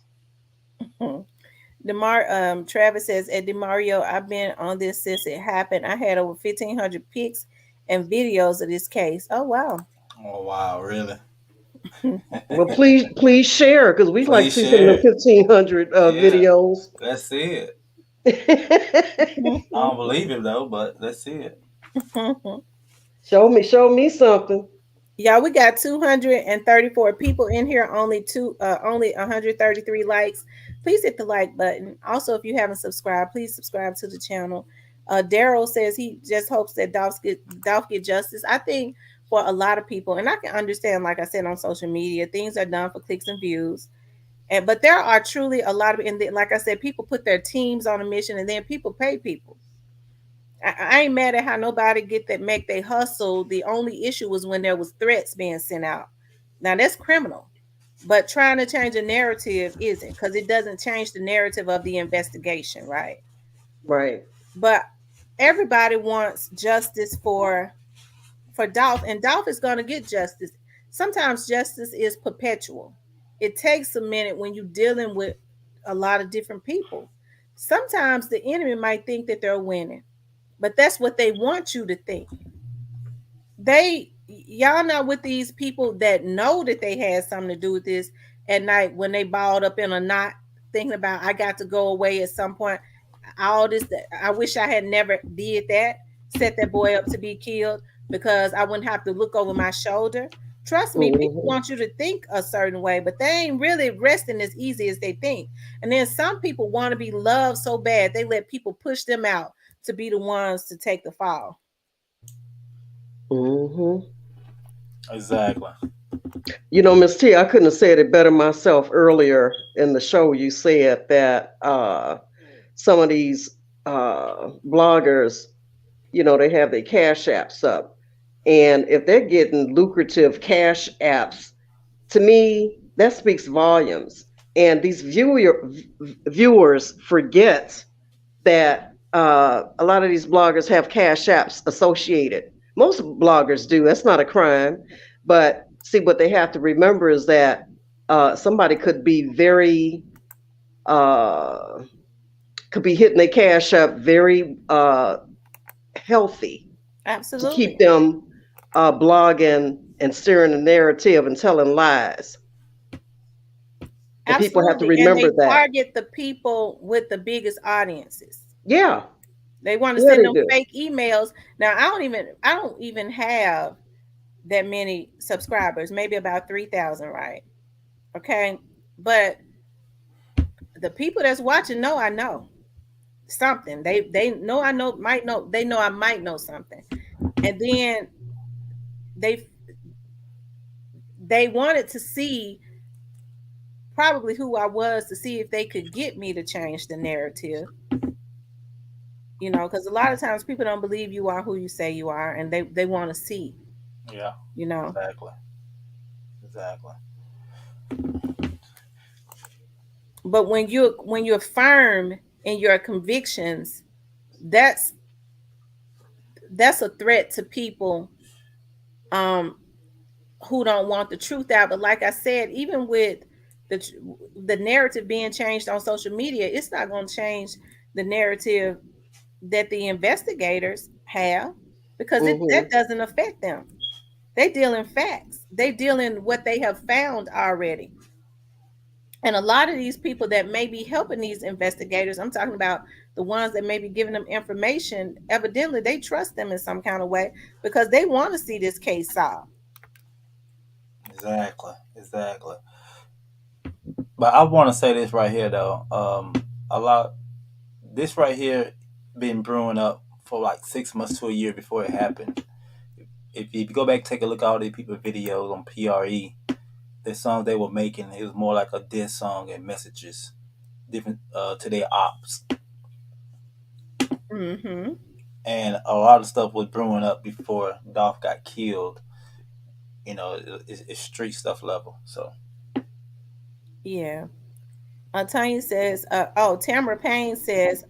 Hmm. Travis says, at Demario, I've been on this since it happened. I had over 1,500 pics and videos of this case. Oh wow. Oh wow, really? Well, please share because we'd like to Please see some of share the it. 1,500 Yeah, videos. let's see it. I don't believe it though, but let's see it. Show me something. Yeah, we got 234 people in here, only 133 likes. Please hit the like button. Also, if you haven't subscribed, please subscribe to the channel. Daryl says he just hopes that Dolph get justice. I think for a lot of people, and I can understand, like I said on social media, things are done for clicks and views. But there are truly a lot of, and like I said, people put their teams on a mission, and then people pay people. I ain't mad at how nobody get that make they hustle. The only issue was when there was threats being sent out. Now that's criminal. But trying to change a narrative isn't, because it doesn't change the narrative of the investigation, right? Right. But everybody wants justice for Dolph, and Dolph is gonna get justice. Sometimes justice is perpetual. It takes a minute when you're dealing with a lot of different people. Sometimes the enemy might think that they're winning, but that's what they want you to think. Y'all not with these people that know that they had something to do with this at night when they balled up in a knot, thinking about I got to go away at some point. All this that I wish I had never did that, set that boy up to be killed because I wouldn't have to look over my shoulder. Trust me, people Hmm. want you to think a certain way, but they ain't really resting as easy as they think. And then some people want to be loved so bad they let people push them out to be the ones to take the fall. Hmm. Exactly. Miss T, I couldn't have said it better myself earlier in the show. You said that some of these bloggers, they have their cash apps up. And if they're getting lucrative cash apps, to me, that speaks volumes. And these viewers forget that a lot of these bloggers have cash apps associated. Most bloggers do. That's not a crime. But see, what they have to remember is that somebody uh, could be hitting their cash app very healthy to keep Absolutely. them blogging and steering the narrative and telling lies. And people have to Absolutely. And remember they that. target the people with the biggest audiences. Yeah, They want to yeah, send they them do. fake emails. Now I don't even have that many subscribers, maybe about 3,000, right? Okay. But the people that's watching know I know something. They know I know might know they know I might know something. And then they they wanted to see probably who I was to see if they could get me to change the narrative. Because a lot of times people don't believe you are who you say you are, and they want to see. Yeah, You know, exactly. Exactly. but when you're firm in your convictions, that's that's a threat to people um who don't want the truth out. But like I said, even with the the narrative being changed on social media, it's not going to change the narrative that the investigators have, because it Hmm. that doesn't affect them. They deal in facts. They deal in what they have found already. And a lot of these people that may be helping these investigators, I'm talking about the ones that may be giving them information, evidently they trust them in some kind of way because they want to see this case solved. Exactly. Exactly. But I want to say this right here though. A lot. This right here been brewing up for like 6 months to a year before it happened. If you go back take a look at all these people videos on PRE, the songs they were making, it was more like a diss song and messages different to their ops. Mm-hmm. and a lot of stuff was brewing up before Dolph got killed. It's street stuff level. So Yeah. Tanya says, oh, Tamara Payne says,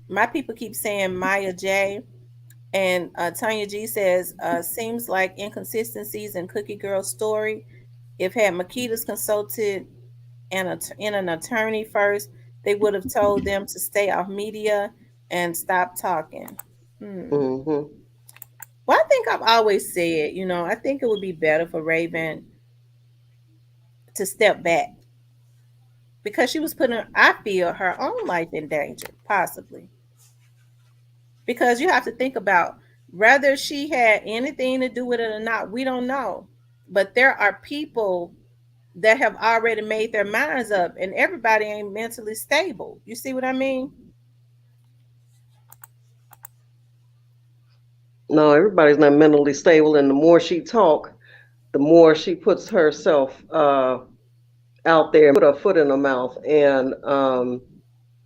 my people keep saying Maya J. And Tanya G says, seems like inconsistencies in Cookie Girl's story. If had Makitas consulted an attorney first, they would have told them to stay off media and stop talking. Hmm. Hmm. Well, I think I've always said, I think it would be better for Raven to step back because she was putting, I feel, her own life in danger, possibly. Because you have to think about whether she had anything to do with it or not, we don't know. But there are people that have already made their minds up, and everybody ain't mentally stable. You see what I mean? No, everybody's not mentally stable, and the more she talk, the more she puts herself out there and put her foot in her mouth. And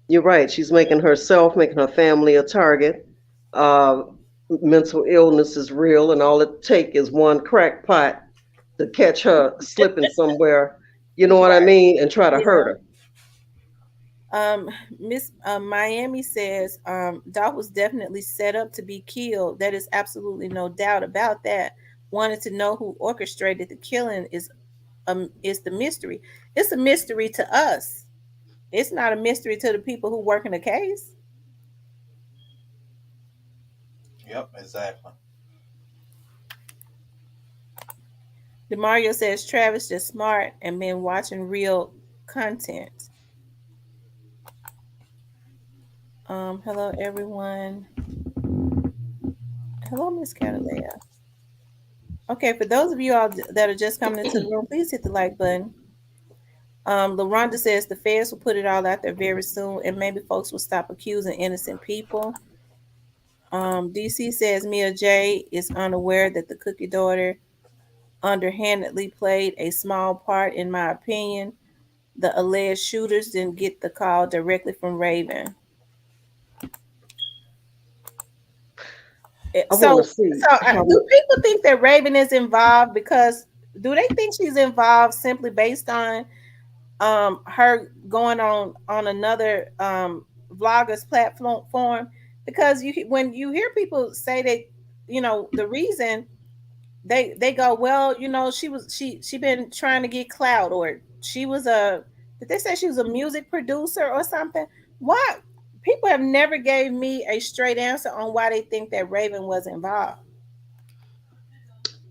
you're right, she's making herself, making her family a target. Uh, Mental illness is real, and all it take is one crackpot to catch her slipping somewhere. You know what I Right. mean? And try to hurt Yeah. her. Miss Miami says Doc was definitely set up to be killed. That is absolutely no doubt about that. Wanted to know who orchestrated the killing is the mystery. It's a mystery to us. It's not a mystery to the people who work in the case. yep, exactly. Demario says Travis just smart and been watching real content. Hello everyone. Hello Miss Catalea. Okay, for those of you all that are just coming into the room, please hit the like button. LaRonda says the feds will put it all out there very soon, and maybe folks will stop accusing innocent people. DC says Mia J is unaware that the Cookie daughter underhandedly played a small part, in my opinion. The alleged shooters didn't get the call directly from Raven. I want to So, see how do much. people think that Raven is involved because do they think she's involved simply based on her going on another vloggers platform? Because when you hear people say that, the reason they go, well, she been trying to get clout, or she was a did they say she was a music producer or something? Why people have never gave me a straight answer on why they think that Raven was involved.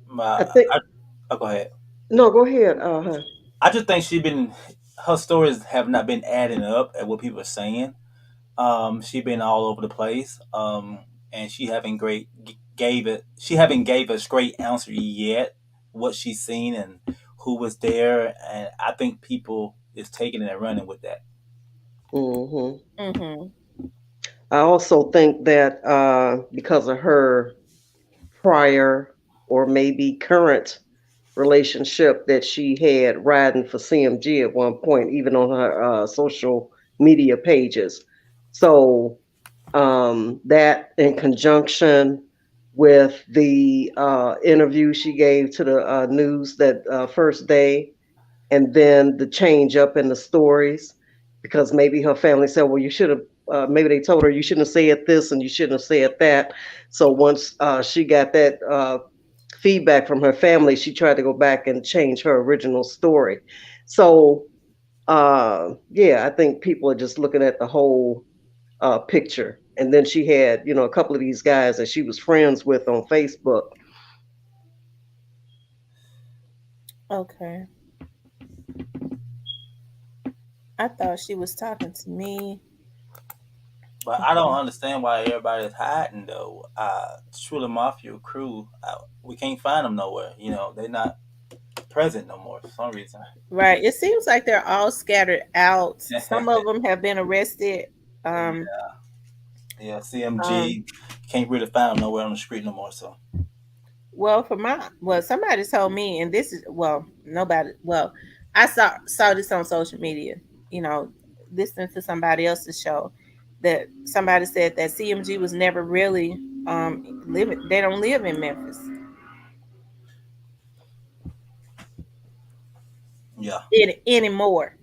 I My, think. I, oh, go ahead. No, go ahead. I just think her stories have not been adding up at what people are saying. She been all over the place. And she haven't gave us great answer yet what she's seen and who was there, and I think people is taking it and running with that. Hmm. Mm-hmm. I also think that because of her prior or maybe current relationship that she had riding for CMG at one point, even on her social media pages. So that in conjunction with the interview she gave to the news that first day, and then the change up in the stories, because maybe her family said, well, you should have, maybe they told her you shouldn't have said this and you shouldn't have said that. So once she got that feedback from her family, she tried to go back and change her original story. So, yeah, I think people are just looking at the whole picture. And then she had, a couple of these guys that she was friends with on Facebook. Okay. I thought she was talking to me. But I don't Okay. understand why everybody's hiding though. Truly Mafia crew, we can't find them nowhere. They're not present no more for some reason. Right. It seems like they're all scattered out. Some of them have been arrested. Um, Yeah, yeah. um, CMG can't really find them nowhere on the street no more. So somebody told me, and this is nobody. Well, I saw this on social media. You know, listening to somebody else's show, that somebody said that CMG was never really living. They don't live in Memphis Yeah, anymore.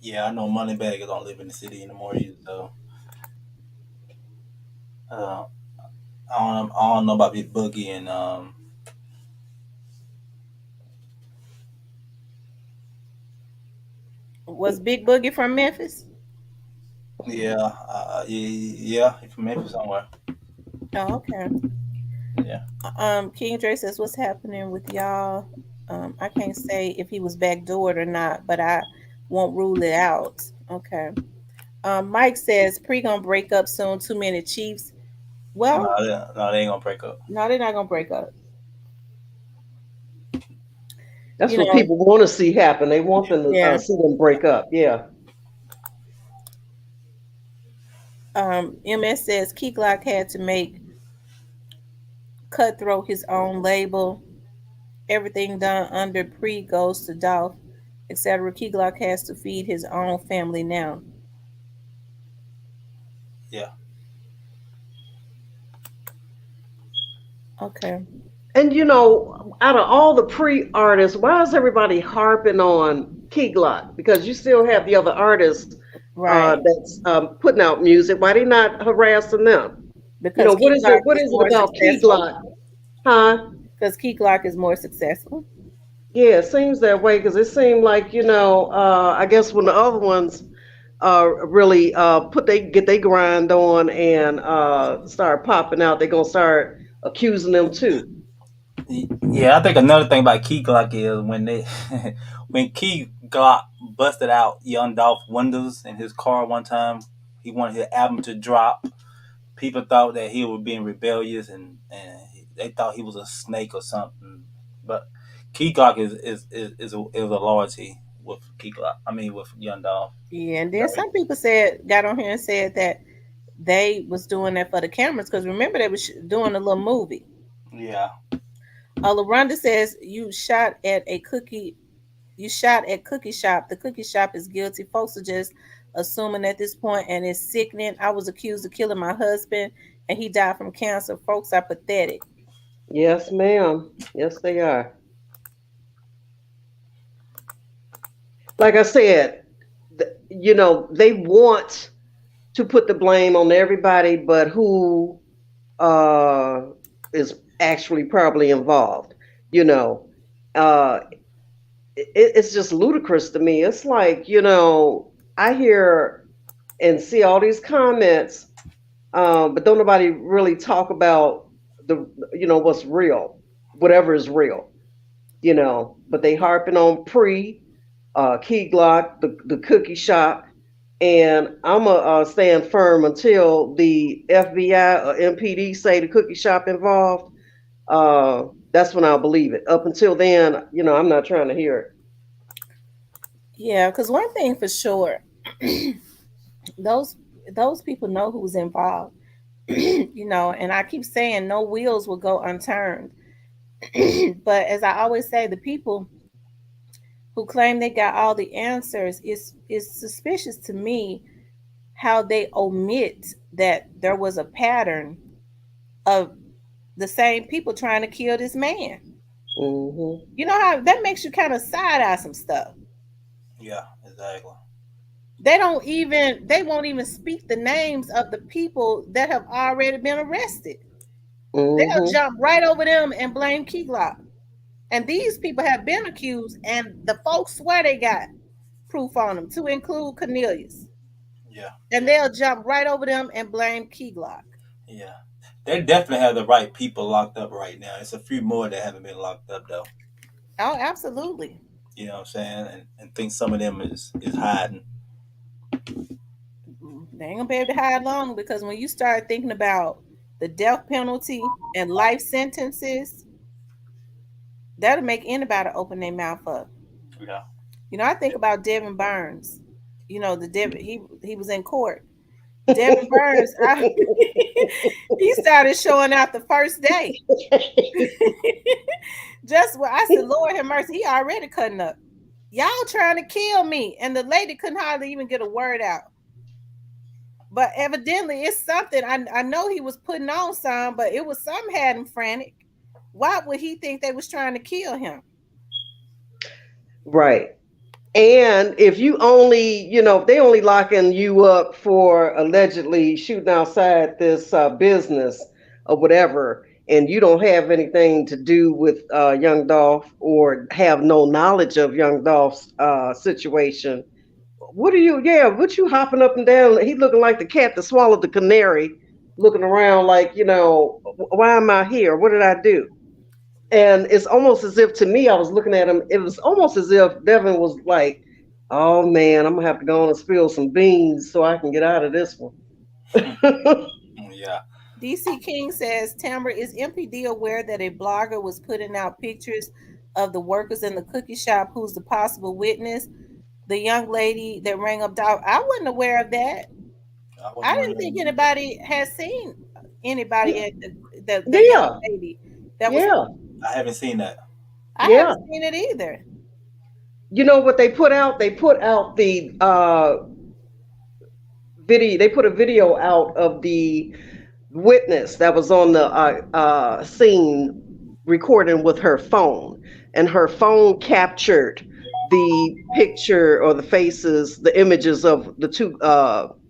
yeah. I know Moneybags don't live in the city anymore either. So uh, I don't know about Big Boogie and Was Big Boogie from Memphis? yeah, yeah. He's from Memphis somewhere. Oh, okay. Yeah. King Dre says, "What's happening with y'all?" I can't say if he was backdoored or not, but I won't rule it out. Okay. Mike says, "Pre gonna break up soon. Too many Chiefs." No, Well, no, they ain't gonna break up. no, they're not gonna break up. That's You what know, people want to see happen. They want them to yeah. see them break up. Yeah. MS says Key Glock had to make Cutthroat his own label. Everything done under Pre goes to Dolph, etc. Key Glock has to feed his own family now. Yeah. Okay. And out of all the pre-artists, why is everybody harping on Key Glock? Because you still have the other artists Right. that's putting out music. Why they not harassing them? Because What Key is it? Glock What is is it more about Key successful. Glock? Huh? Because Key Glock is more successful. Yeah, it seems that way because it seemed like I guess when the other ones really put they get they grind on and start popping out, they're gonna start accusing them too. Yeah, I think another thing about Key Glock is when they when Key Glock busted out Young Dolph windows in his car one time, he wanted his album to drop. People thought that he was being rebellious and they thought he was a snake or something. But Key Glock is a loyalty with Key Glock. I mean with Young Dolph. Yeah, and then Very. some people said got on here and said that they was doing that for the cameras because remember they was doing a little movie. Yeah. LaRonda says you shot at cookie shop. The cookie shop is guilty. Folks are just assuming at this point, and it's sickening. I was accused of killing my husband, and he died from cancer. Folks are pathetic. Yes, ma'am. Yes, they are. Like I said, they want to put the blame on everybody, but who uh, is actually probably involved? You know, uh, it's just ludicrous to me. It's like, I hear and see all these comments, but don't nobody really talk about what's real, whatever is real, but they harping on Key Glock, the cookie shop, and I'm going to stand firm until the FBI or MPD say the cookie shop involved. That's when I'll believe it. Up until then, I'm not trying to hear it. Yeah, because one thing for sure, those those people know who's involved. And I keep saying no wheels will go unturned. But as I always say, the people who claim they got all the answers is suspicious to me how they omit that there was a pattern of the same people trying to kill this man. Hmm. You know how that makes you kind of side eye some stuff. Yeah, exactly. They won't even speak the names of the people that have already been arrested. They'll Hmm. jump right over them and blame Key Glock. And these people have been accused, and the folks swear they got proof on them, to include Cornelius. Yeah. And Yeah. they'll jump right over them and blame Key Glock. Yeah. They definitely have the right people locked up right now. It's a few more that haven't been locked up though. Oh, absolutely. You know what I'm saying? And think some of them is hiding. They ain't gonna be able to hide long because when you start thinking about the death penalty and life sentences, that'll make anybody open their mouth up. Yeah. I think about Devin Burns. He was in court. Devin Burns, he started showing out the first day. Just what I said, Lord have mercy, he already cutting up. Y'all trying to kill me, and the lady couldn't hardly even get a word out. But evidently, it's something. I know he was putting on some, but it was something had him frantic. Why would he think they was trying to kill him? Right. And if you only, if they only locking you up for allegedly shooting outside this business or whatever, and you don't have anything to do with young Dolph or have no knowledge of young Dolph's situation, what are you? Yeah, what you hopping up and down? He looking like the cat that swallowed the canary, looking around like, why am I here? What did I do? And it's almost as if to me, I was looking at him. It was almost as if Devin was like, "Oh man, I'm gonna have to go on and spill some beans so I can get out of this one." Yeah. DC King says, Tamara, is MPD aware that a blogger was putting out pictures of the workers in the cookie shop? Who's the possible witness? The young lady that rang up Dolph. I wasn't aware of that. I I wasn't didn't really. think anybody has seen anybody at the young Yeah, lady that was. yeah, I haven't seen that. I yeah. haven't seen it either. You know what they put out? They put out the video. They put a video out of the witness that was on the scene recording with her phone, and her phone captured the picture or the faces, the images of the two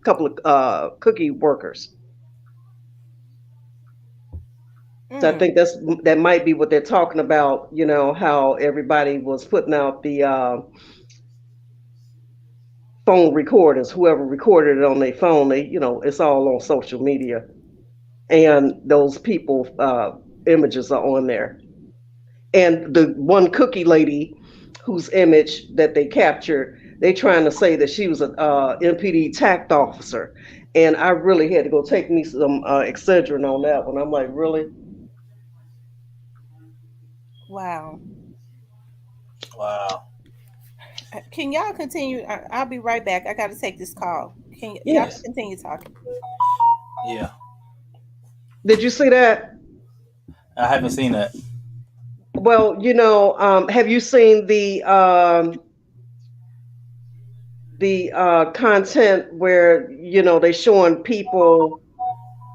couple of cookie workers. So I Mm, think that might be what they're talking about. How everybody was putting out the phone recordings. Whoever recorded it on their phone, it's all on social media, and those people images are on there. And the one cookie lady whose image that they captured, they trying to say that she was an MPD tact officer, and I really had to go take me some Excedrin on that one. I'm like, really? wow. Wow. Can y'all continue? I'll be right back. I got to take this call. Y'all can Yes. continue talking? Yeah. Did you see that? I haven't seen that. Well, have you seen the content where they showing people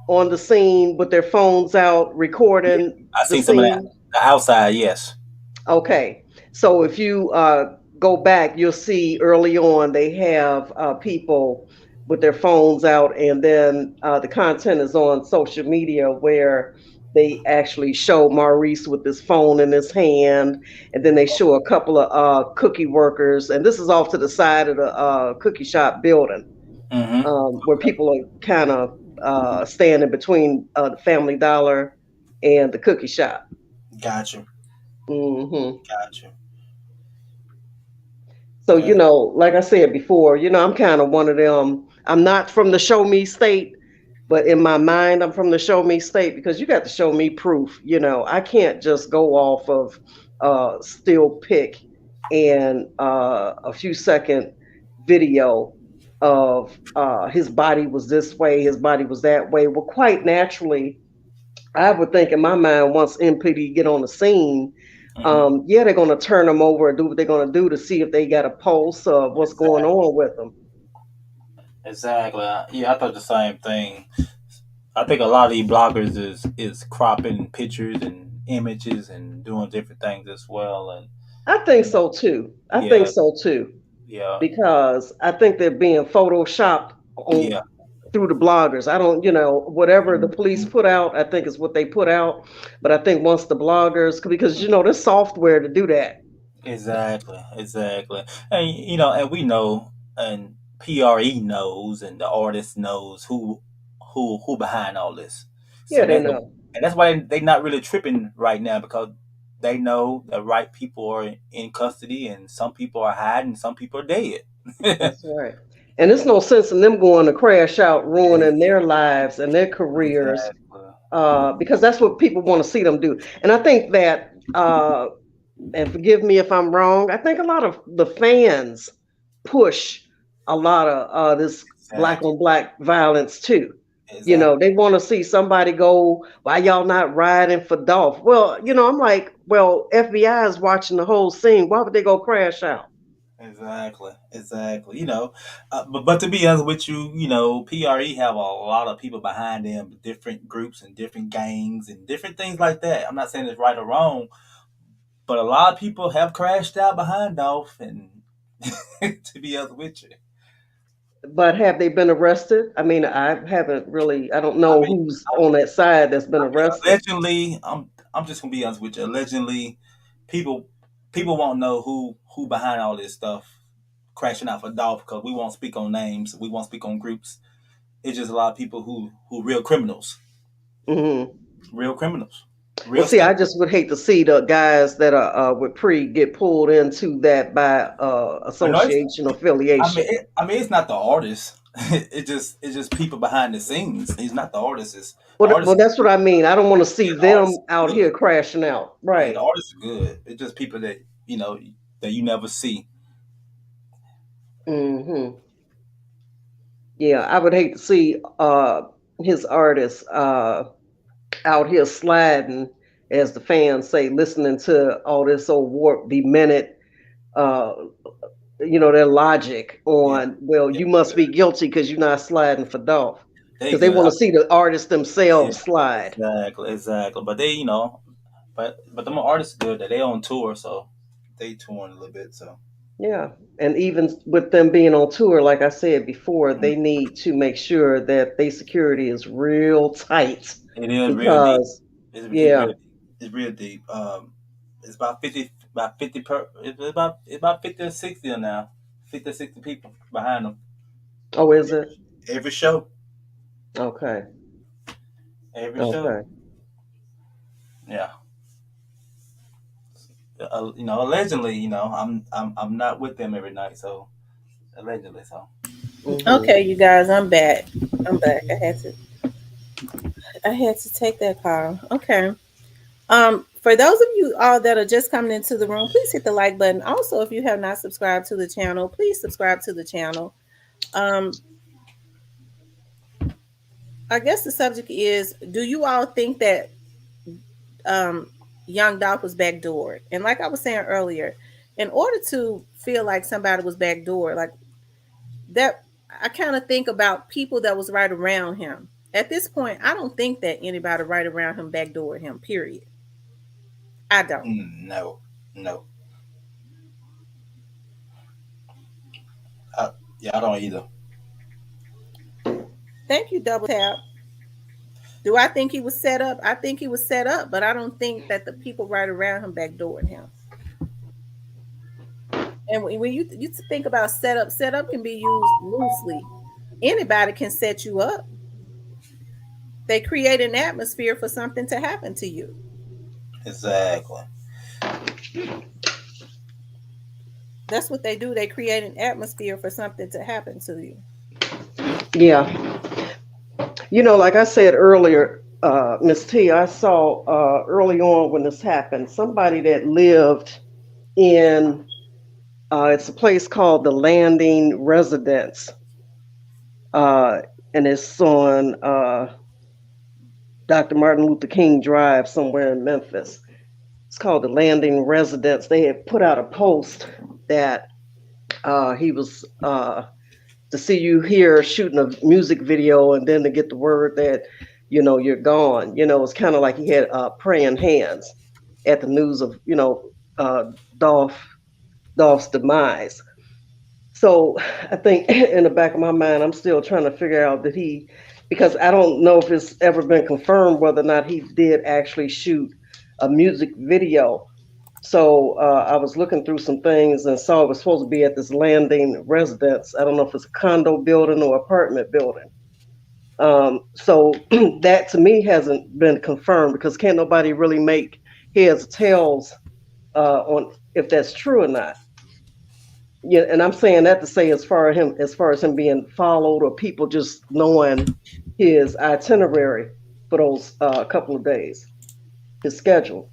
on the scene with their phones out Yeah. recording I the seen some of that. scene? The outside, yes. Okay, so if you go back, you'll see early on they have people with their phones out, and then the content is on social media where they actually show Maurice with his phone in his hand, and then they show a couple of cookie workers, and this is off to the side of the cookie shop building, Mm-hmm. where people are kind of standing between the Family Dollar and the cookie shop. Got you. Hmm. Got you. So, Yeah. like I said before, I'm kind of one of them. I'm not from the show me state, but in my mind, I'm from the show me state because you got to show me proof. I can't just go off of still pick and a few second video of his body was this way, his body was that way. Well, quite naturally, I would think in my mind, once MPD get on the scene, Mm-hmm. yeah, they're going to turn them over and do what they're going to do to see if they got a pulse of what's going Exactly. on with them. Exactly. Yeah, I thought the same thing. I think a lot of these bloggers is cropping pictures and images and doing different things as well. And I think you know, so too. I think yeah, so too yeah, because I think they're being photoshopped on yeah. through the bloggers. I don't, whatever the police Mhm. put out, I think is what they put out. But I think once the bloggers, because there's software to do that. Exactly, exactly. And and we know, and PRE knows, and the artist knows who behind all this. Yeah, So they that's know. and that's why they not really tripping right now because they know the right people are in custody, and some people are hiding, some people are dead. That's right. And there's no sense in them going to crash out, ruining their lives and their careers, Exactly. because that's what people want to see them do. And I think that, and forgive me if I'm wrong, I think a lot of the fans push a lot of this black Exactly. on black violence too. Exactly. They want to see somebody go, why y'all not riding for Dolph? Well, I'm like, well, FBI is watching the whole scene. Why would they go crash out? Exactly, exactly. But to be honest with you, PRE have a lot of people behind them, different groups and different gangs and different things like that. I'm not saying it's right or wrong, but a lot of people have crashed out behind Dolph, and to be honest with you, But have they been arrested? I mean, I haven't really. I don't I know mean, who's on that side that's been arrested. allegedly, I'm just gonna be honest with you. Allegedly, people people won't know who behind all this stuff crashing out for Dolph because we won't speak on names, we won't speak on groups. It's just a lot of people who real criminals, Hmm. real criminals, Well, real see, I stuff. just would hate to see the guys that are with pre get pulled into that by But no, association affiliation. I mean, it's not the artist. It's just people behind the scenes. He's not the artist. It's the Well, artist. that's what I mean. I don't want to Yeah, see the artist them is out good. here crashing out. Yeah, the Right. artist is good. It's just people that that you never see. Hmm. Yeah, I would hate to see his artists out here sliding, as the fans say, listening to all this old warp demented, uh, their logic Yeah, on, well, yeah, you must be guilty because you're not sliding for Dolph. they Because they good. want to see the artists Yeah, themselves slide. exactly, exactly. But but the artists good. That they on tour, so they touring a little bit. So Yeah. And even with them being on tour, like I said before, mm, they need to make sure that their security is real tight it is real deep. because, It's yeah. real. It's real deep. It's about 50 per. It's about 50 or 60 now. 50 or 60 people behind them. Oh, is it? Every show. Okay. Every show. Okay. Yeah. Allegedly, I'm not with them every night, so allegedly, so Hmm. Okay, you guys, I'm back. I'm back. I had to take that call. Okay. For those of you all that are just coming into the room, please hit the like button. Also, if you have not subscribed to the channel, please subscribe to the channel. Um, I guess the subject is: do you all think that um, young Dolph was backdoored? And like I was saying earlier, in order to feel like somebody was backdoored, like that, I kind of think about people that was right around him. At this point, I don't think that anybody right around him backdoored him. Period. I don't. no, no, I, yeah, I don't either. Thank you, Double Tap. Do I think he was set up? I think he was set up, but I don't think that the people right around him backdoored him. And when you think about setup, setup can be used loosely. Anybody can set you up. They create an atmosphere for something to happen to you. Exactly. That's what they do. They create an atmosphere for something to happen to you. Yeah. Like I said earlier, Miss T, I saw early on when this happened, somebody that lived in, it's a place called the Landing Residence, uh, and it's on Dr. Martin Luther King Drive somewhere in Memphis. It's called the Landing Residence. They had put out a post that he was to see you here shooting a music video and then to get the word that you're gone. It's kind of like he had praying hands at the news of uh, Dolph Dolph's demise. So I think in the back of my mind, I'm still trying to figure out that because I don't know if it's ever been confirmed whether or not he did actually shoot a music video. So I was looking through some things and saw it was supposed to be at this Landing residence. I don't know if it's a condo building or apartment building. So that to me hasn't been confirmed because can't nobody really make heads or tails on if that's true or not. Yeah, and I'm saying that to say as far as him being followed or people just knowing his itinerary for those couple of days, his schedule.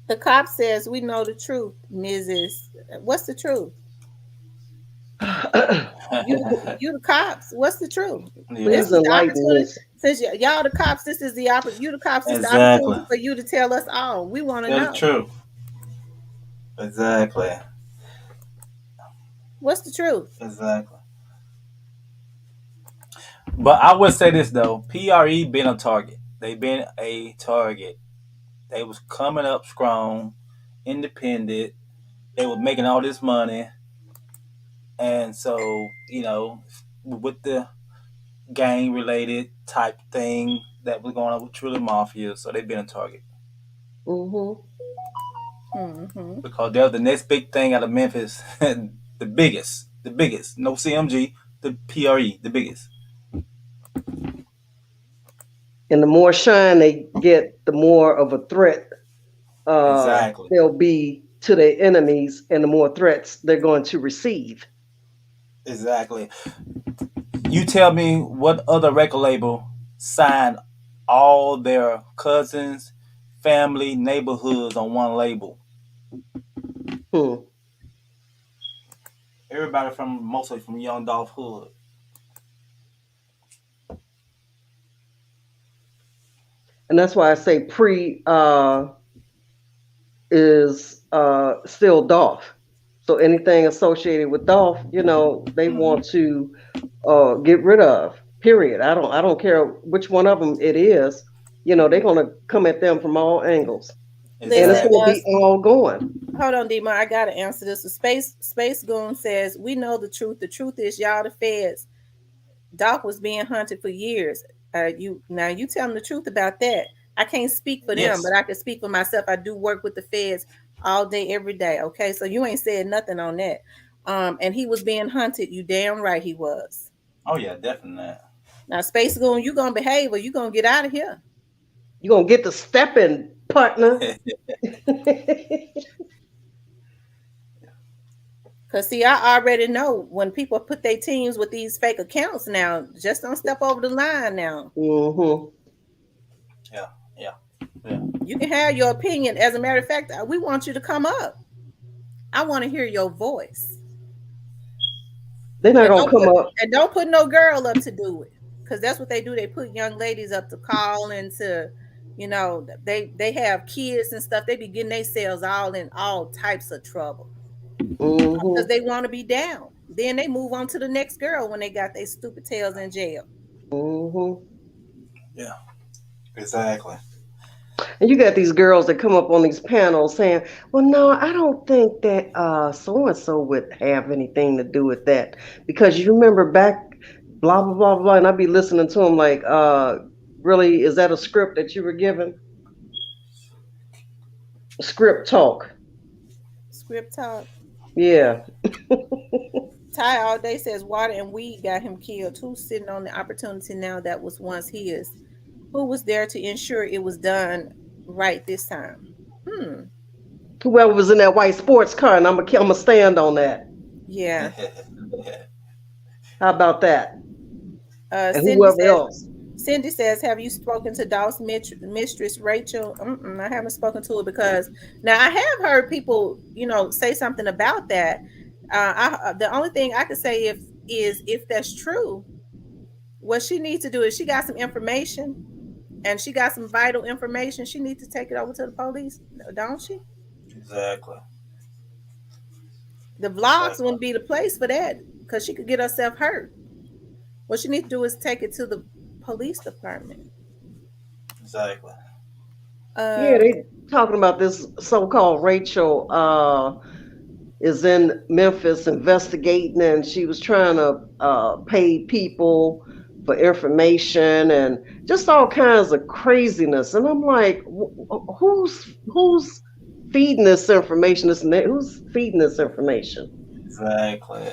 The cop says, "We know the truth, Mrs. What's the truth? You the cops. What's the truth? This Yeah, Please is the enlighten opportunity. us. Since y'all the cops, this is the, you the cops. This is the opportunity exactly. for you to tell us all. We want to Tell the know. truth. Exactly. What's the truth? Exactly. But I would say this though, PRE been a target. They been a target. They was coming up strong, independent. They were making all this money, and so with the gang related type thing that was going on with Truly Mafia, so they've been a target Mm-hmm. Mm-hmm. because they're the next big thing out of Memphis, the biggest. No CMG, the PRE, the biggest. And the more shine they get, the more of a threat Exactly. they'll be to their enemies, and the more threats they're going to receive. Exactly. You tell me what other record label signed all their cousins, family, neighborhoods on one label? Hmm. Everybody from mostly from Young Dolph Hood. And that's why I say pre is still Dolph. So anything associated with Dolph, they Hmm. want to get rid of. Period. I don't care which one of them it is. They're gonna come at them from all angles, and it's Listen, gonna Exactly. be all going. hold on, Dima. I gotta answer this. The Space Goon says we know the truth. The truth is y'all the feds. Doc was being hunted for years. You tell them the truth about that. I can't speak for them, but Yes. I can speak for myself. I do work with the feds all day, every day. Okay, so you ain't said nothing on that. And he was being hunted. You damn right he was. Oh yeah, definitely. Now, Space Goon, you gonna behave or you gonna get out of here? You're gonna get the stepping, partner. Cause see, I already know when people put their teams with these fake accounts now, just don't step over the line now. Hmm. Yeah, yeah, yeah. You can have your opinion. As a matter of fact, we want you to come up. I want to hear your voice. They're not And gonna come up. don't put no girl up to do it. Cause that's what they do. They put young ladies up to call and to, they have kids and stuff. They be getting themselves all in all types of trouble. Because Hmm. they want to be down. Then they move on to the next girl when they got their stupid tails in jail. Hmm. Yeah, exactly. And you got these girls that come up on these panels saying, "Well, no, I don't think that so and so would have anything to do with that because you remember back, blah blah blah blah." And I'd be listening to them like, "Really, is that a script that you were given? Script talk? Script talk. Yeah." Ty all day says water and weed got him killed. Who's sitting on the opportunity now that was once his? Who was there to ensure it was done right this time? Hmm. Whoever was in that white sports car, and I'm gonna stand on that. Yeah. How about that? Uh, And Cindy whoever says. else. Cindy says, "Have you spoken to Dolph's mistress Rachel?" I haven't spoken to her because now I have heard people, say something about that. The only thing I could say if that's true, what she needs to do is she got some information and she got some vital information. She needs to take it over to the police, don't she? Exactly. The vlogs Exactly. wouldn't be the place for that because she could get herself hurt. What she needs to do is take it to the police department. Exactly. Yeah, Um, they talking about this so-called Rachel is in Memphis investigating, and she was trying to pay people for information and just all kinds of craziness. And I'm like, who's feeding this information? Who's feeding this information? Exactly.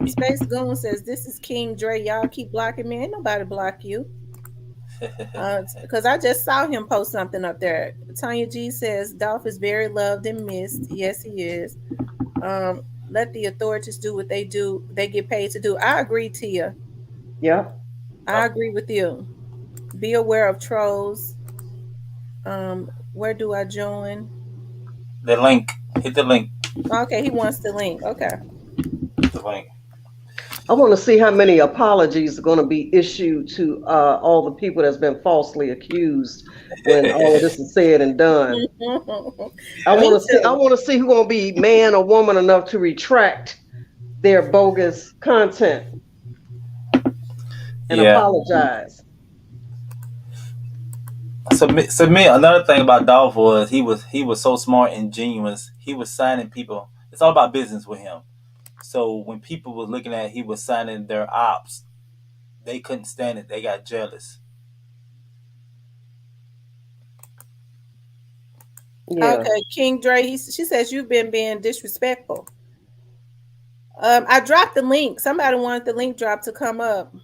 Space Goon says, "This is King Dre. Y'all keep blocking me. Ain't nobody block you." Because I just saw him post something up there. Tanya G says, "Dolph is very loved and missed. Yes, he is. Let the authorities do what they do. They get paid to do." I agree, Tia. Yep. I agree with you. Be aware of trolls. Where do I join? The link. Hit the link. Okay, he wants the link. Okay. Hit the link. I want to see how many apologies are going to be issued to all the people that's been falsely accused when all of this is said and done. I Me want to see. I too. want to see who going to be man or woman enough to retract their bogus content and Yeah. apologize. So me, another thing about Dolph was he was so smart and genuine. He was signing people. It's all about business with him. So when people was looking at he was signing their ops, they couldn't stand it. They got jealous. Yeah. Okay, King Dre. She says you've been being disrespectful. I dropped the link. Somebody wanted the link drop to come up.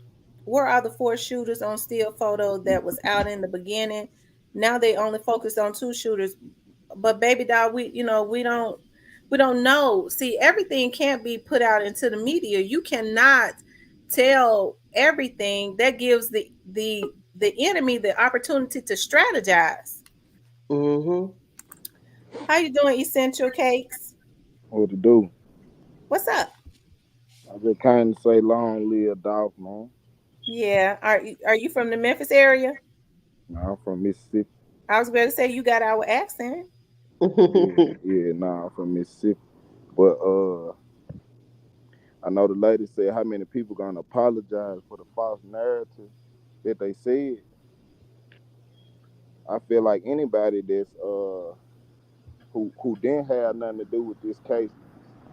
Where are the four shooters on still photo that was out in the beginning? Now they only focused on two shooters. But baby doll, we don't know. See, everything can't be put out into the media. You cannot tell everything. That gives the enemy the opportunity to strategize. Mm-hmm. How you doing, Essential Cakes? What to do? What's up? I just kind of say long live Dolph, man. Yeah. Are you from the Memphis area? Nah, I'm from Mississippi. I was going to say you got our accent. Yeah, yeah, nah, I'm from Mississippi. But I know the lady said how many people gonna apologize for the false narrative that they said. I feel like anybody that's who didn't have nothing to do with this case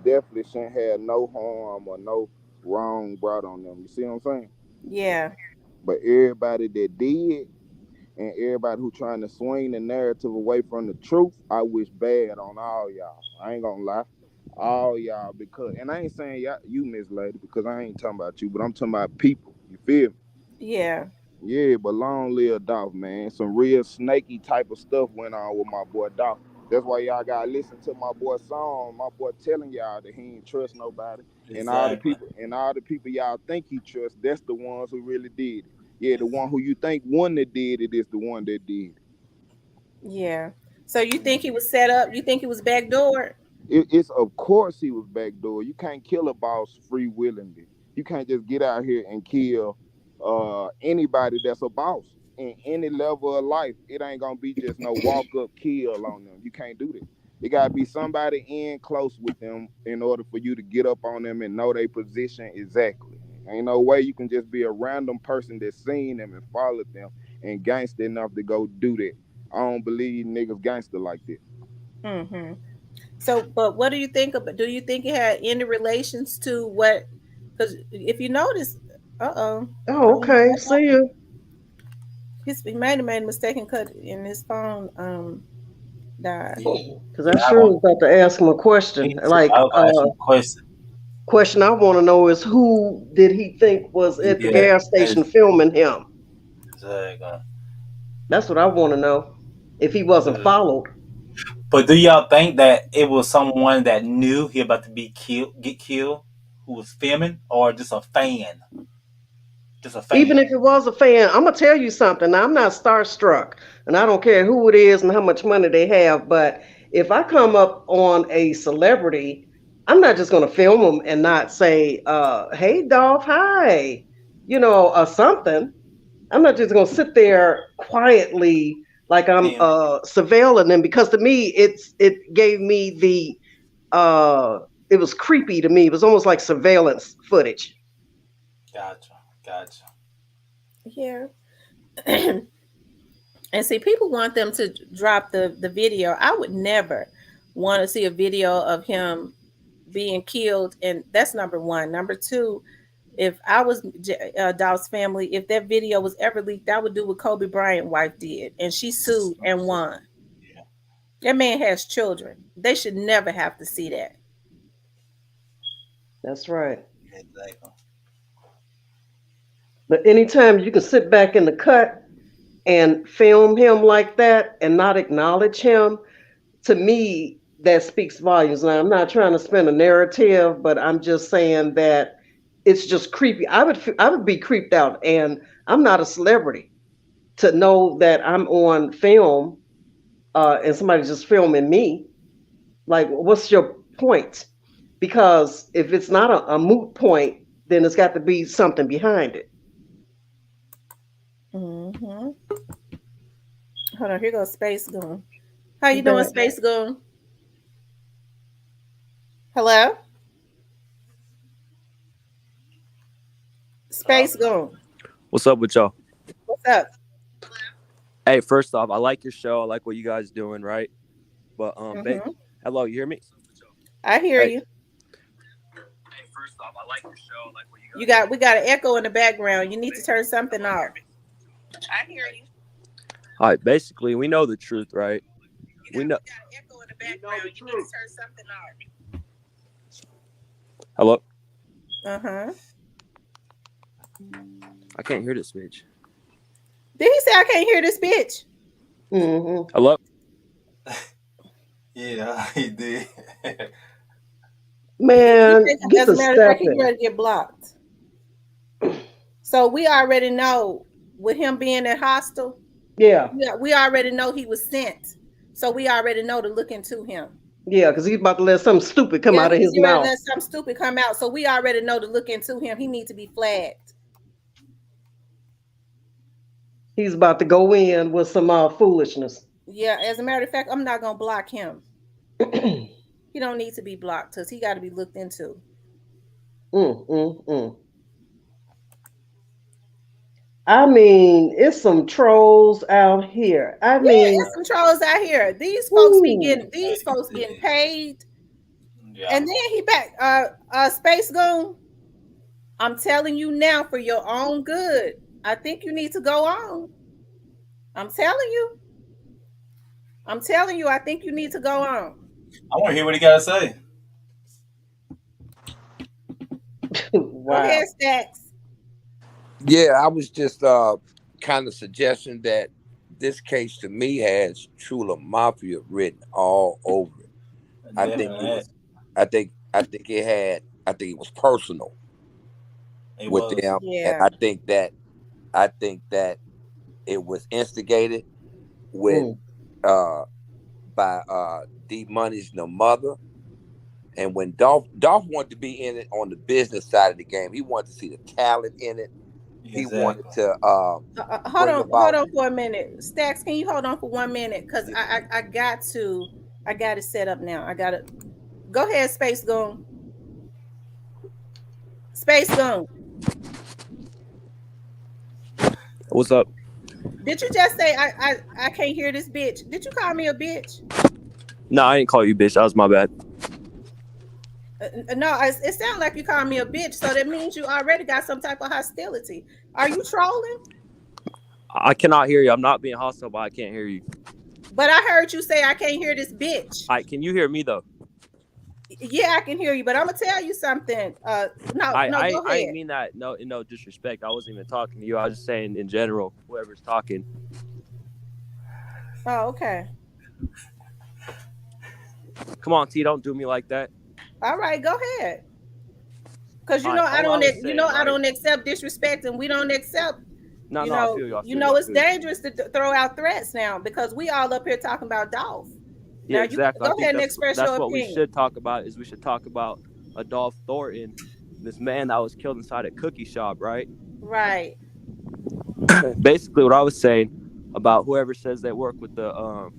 definitely shouldn't have no harm or no wrong brought on them. You see what I'm saying? Yeah. But everybody that did and everybody who trying to swing the narrative away from the truth, I wish bad on all y'all. I ain't gonna lie. All y'all because and I ain't saying y'all you Miss Lady because I ain't talking about you, but I'm talking about people. You feel me? Yeah. Yeah, but long live Dolph, man. Some real snaky type of stuff went on with my boy Dolph. That's why y'all gotta listen to my boy song. My boy telling y'all that he ain't trust nobody, Exactly. and all the people y'all think he trusts, that's the ones who really did it. Yeah, the one who you think one that did it is the one that did it. Yeah. So you think he was set up? You think he was backdoored? It's of course he was backdoor. You can't kill a boss free willingly. You can't just get out here and kill anybody that's a boss in any level of life. It ain't gonna be just no walk up kill on them. You can't do that. It gotta be somebody in close with them in order for you to get up on them and know their position exactly. Ain't no way you can just be a random person that's seen them and followed them and gangster enough to go do that. I don't believe niggas gangster like that. Mm-hmm. So, but what do you think about? Do you think it had any relations to what? Because if you notice, I Oh, don't know okay. what See happened. you. He might have made a mistake and cut in his phone. Died. Yeah. Because I Yeah. sure was about to ask him a question. Me too. I Like, was gonna ask you a question. question I want to know is who did he think was at the Yeah. gas That's, station filming him? uh, That's what I want to know. If he wasn't uh, followed. but do y'all think that it was someone that knew he about to be killed, get killed, who was filming, or just a fan? Just a Even fan. if it was a fan, I'm gonna tell you something. Now, I'm not starstruck, and I don't care who it is and how much money they have. But if I come up on a celebrity, I'm not just gonna film them and not say, "Hey, Dolph, hi," or something. I'm not just gonna sit there quietly like I'm Film. surveilling them because to me, it gave me it was creepy to me. It was almost like surveillance footage. Gotcha. Gotcha. Yeah. And see, people want them to drop the video. I would never want to see a video of him being killed, and that's number one. Number two, if I was Dolph's family, if that video was ever leaked, I would do what Kobe Bryant wife did, and she sued and won. Yeah. That man has children. They should never have to see that. That's right. Exactly. But anytime you can sit back in the cut and film him like that and not acknowledge him, to me, that speaks volumes. Now, I'm not trying to spin a narrative, but I'm just saying that it's just creepy. I would be creeped out, and I'm not a celebrity to know that I'm on film and somebody's just filming me. Like, what's your point? Because if it's not a moot point, then it's got to be something behind it. Mm-hmm. Hold on, here goes Space Goon. How you doing, That Space Goon? Hello? Space Goon. What's up with y'all? What's up? Hey, first off, I like your show. I like what you guys doing, right? But Mm-hmm. hello, you hear me? I hear Hey. you. Hey, first off, I like your show. I like what you guys. We got an echo in the background. You need to turn something off. I hear you. All right, basically, we know the truth, right? We know. We got an echo in the background. You need to turn something off. Hello? Uh-huh. I can't hear this bitch. Did he say I can't hear this bitch? Mm-hmm. Hello? Yeah, he did. Man, get As a the matter of fact, he's stepping. ready to get blocked. So we already know with him being at hostel, Yeah, we already know he was sent. So we already know to look into him. yeah, because he's about to let something stupid come out of his He's ready to mouth. let something stupid come out. So we already know to look into him. He needs to be flagged. He's about to go in with some foolishness. Yeah, as a matter of fact, I'm not gonna block him. He don't need to be blocked because he got to be looked into. I mean, it's some trolls out here. I mean, it's some trolls out here. These folks getting paid. Yeah. And then he back Space Goon. I'm telling you now, for your own good, I think you need to go on. I'm telling you, I think you need to go on. I want to hear what he got to say. wow. Go ahead, Stacks. Yeah, I was just kind of suggesting that this case to me has Chula Mafia written all over it. I think it was. I think it was personal with them, and Yeah. I think that it was instigated with by D Money's the mother. And when Dolph wanted to be in it on the business side of the game, he wanted to see the talent in it. He wanted to hold on for a minute. Stacks, can you hold on for 1 minute? Because I got to set up now. I gotta go ahead, Space Goon. Space Goon. What's up? Did you just say I can't hear this bitch? Did you call me a bitch? No, I didn't call you bitch. That was my bad. No, it sounds like you called me a bitch. So that means you already got some type of hostility. Are you trolling? I cannot hear you. I'm not being hostile, but I can't hear you. But I heard you say I can't hear this bitch. Can you hear me though? Yeah, I can hear you, but I'm gonna tell you something. Go ahead. I didn't mean that. No disrespect. I wasn't even talking to you. I was just saying in general, whoever's talking. Oh, okay. Come on, T, don't do me like that. All right, go ahead. Because I don't accept disrespect, and we don't accept. I feel you. It's dangerous to throw out threats now because we all up here talking about Dolph. Yeah, now, exactly. Go ahead and express your opinion. That's what we should talk about. We should talk about Dolph Thornton, this man that was killed inside a cookie shop, right? Right. Basically, what I was saying about whoever says they work with the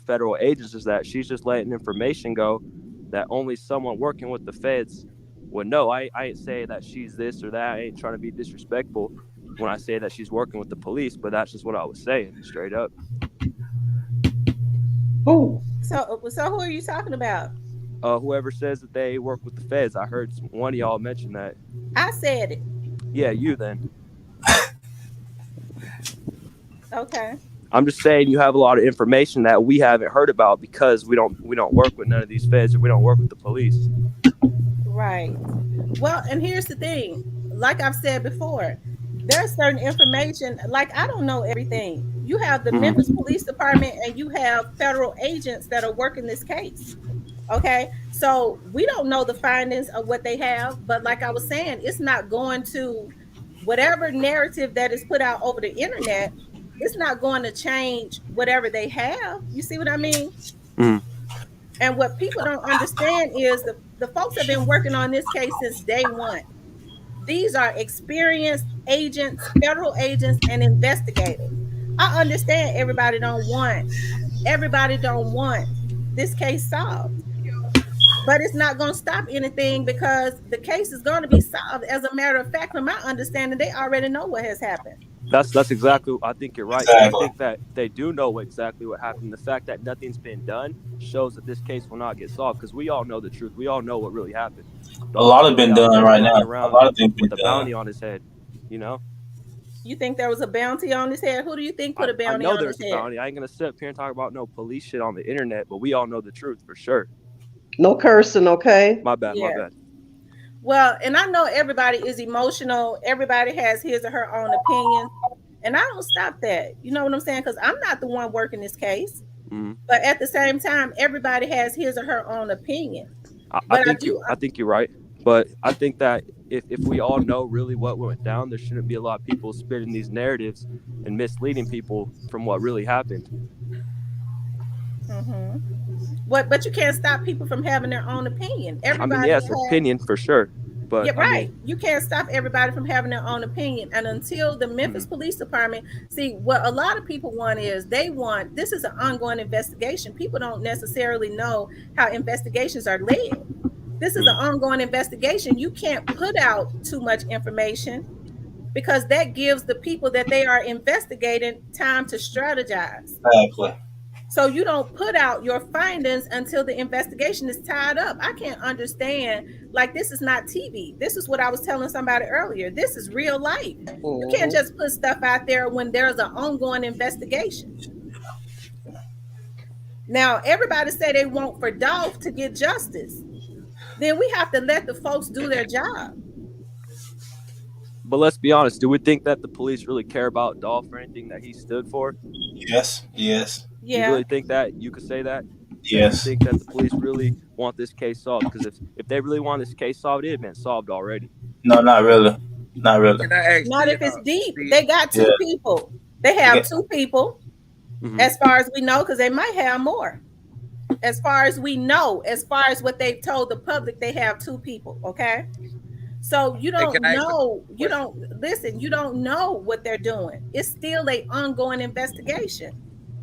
federal agents is that she's just letting information go that only someone working with the feds would know. I ain't saying that she's this or that. I ain't trying to be disrespectful when I say that she's working with the police, but that's just what I was saying, straight up. Who? So who are you talking about? Whoever says that they work with the feds. I heard one of y'all mention that. I said it. Yeah, you then. Okay. I'm just saying you have a lot of information that we haven't heard about because we don't work with none of these feds or we don't work with the police. Right. Well, and here's the thing. Like I've said before, there's certain information, like I don't know everything. You have the Memphis Police Department and you have federal agents that are working this case. Okay. So we don't know the findings of what they have, but like I was saying, it's not going to whatever narrative that is put out over the internet. It's not going to change whatever they have. You see what I mean? And what people don't understand is the folks have been working on this case since day one. These are experienced agents, federal agents, and investigators. I understand everybody don't want this case solved, but it's not going to stop anything because the case is going to be solved. As a matter of fact, from my understanding, they already know what has happened. That's exactly. I think you're right, but I Exactly. think that they do know exactly what happened. The fact that nothing's been done shows that this case will not get solved because we all know the truth. We all know what really happened. A Dolph lot was has really been out done there right now. walking A around lot of things with been a done. bounty on his head. You know, You think there was a bounty on his head? Who do you think put a I bounty know on his there's a head? bounty. I ain't gonna sit up here and talk about no police shit on the internet, but we all know the truth for sure. No cursing, okay? My bad. My Yeah. bad. Well, and I know everybody is emotional. Everybody has his or her own opinion. And I don't stop that. You know what I'm saying? Because I'm not the one working this case. Mm. But at the same time, everybody has his or her own opinion. I But I think do, you're right, but I think that if we all know really what went down, there shouldn't be a lot of people spinning these narratives and misleading people from what really happened. mm-hmm. But you can't stop people from having their own opinion. I mean, Everybody yes, has, opinion for sure, but yeah, I mean, right. You can't stop everybody from having their own opinion. And until the Memphis mm, Police Department, see, what a lot of people want is this is an ongoing investigation. People don't necessarily know how investigations are led. This is an Mm, ongoing investigation. You can't put out too much information because that gives the people that they are investigating time to strategize. exactly. So you don't put out your findings until the investigation is tied up. I can't understand. Like, this is not TV. This is what I was telling somebody earlier. This is real life. You can't Hmm. just put stuff out there when there's an ongoing investigation. Now, everybody say they want for Dolph to get justice. Then we have to let the folks do their job. but let's be honest. Do we think that the police really care about Dolph or anything that he stood for? Yes. Yes. You Yeah. really think that you could say that you Yes. think that the police really want this case solved? Because if they really want this case solved, it had been solved already. No, not really. Not really. Can I ask Not if it's deep. the They got Yeah. two people. They They have get, two people, Mm-hmm. as far as we know, because they might have more. As far as we know, as far as what they've told the public, they have two people. Okay. So you hey, can don't I ask a know, you question? don't listen, you don't know what they're doing. It's still a ongoing investigation.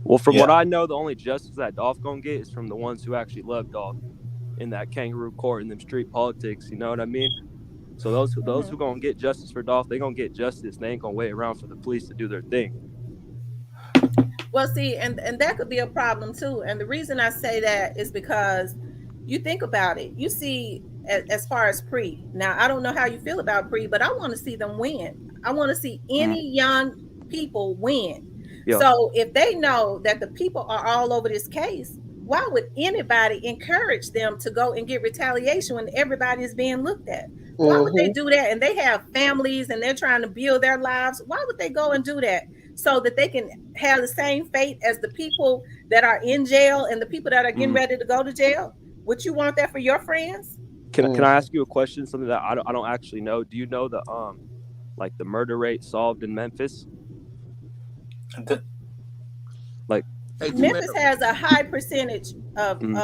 Well, from what yeah. I know, the only justice that Dolph gonna get is from the ones who actually love Dolph in that kangaroo court and them street politics. You know what I mean? So those who Mhm. gonna get justice for Dolph, they gonna get justice. They ain't gonna wait around for the police to do their thing. Well, see, and that could be a problem too. And the reason I say that is because you think about it. You see, as far as pre. Now, I don't know how you feel about pre, but I want to see them win. I want to see Mm. any young people win. Yeah. So if they know that the people are all over this case, why would anybody encourage them to go and get retaliation when everybody is being looked at? Why would they Hmm. do that? And they have families and they're trying to build their lives. Why would they go and do that? So that they can have the same fate as the people that are in jail and the people that are getting Mm. ready to go to jail? Would you want that for your friends? Can I ask you a question? Something that I don't actually know. Do you know the like the murder rate solved in Memphis? The- Like, Hey, Memphis Tamara, has a high percentage of mm,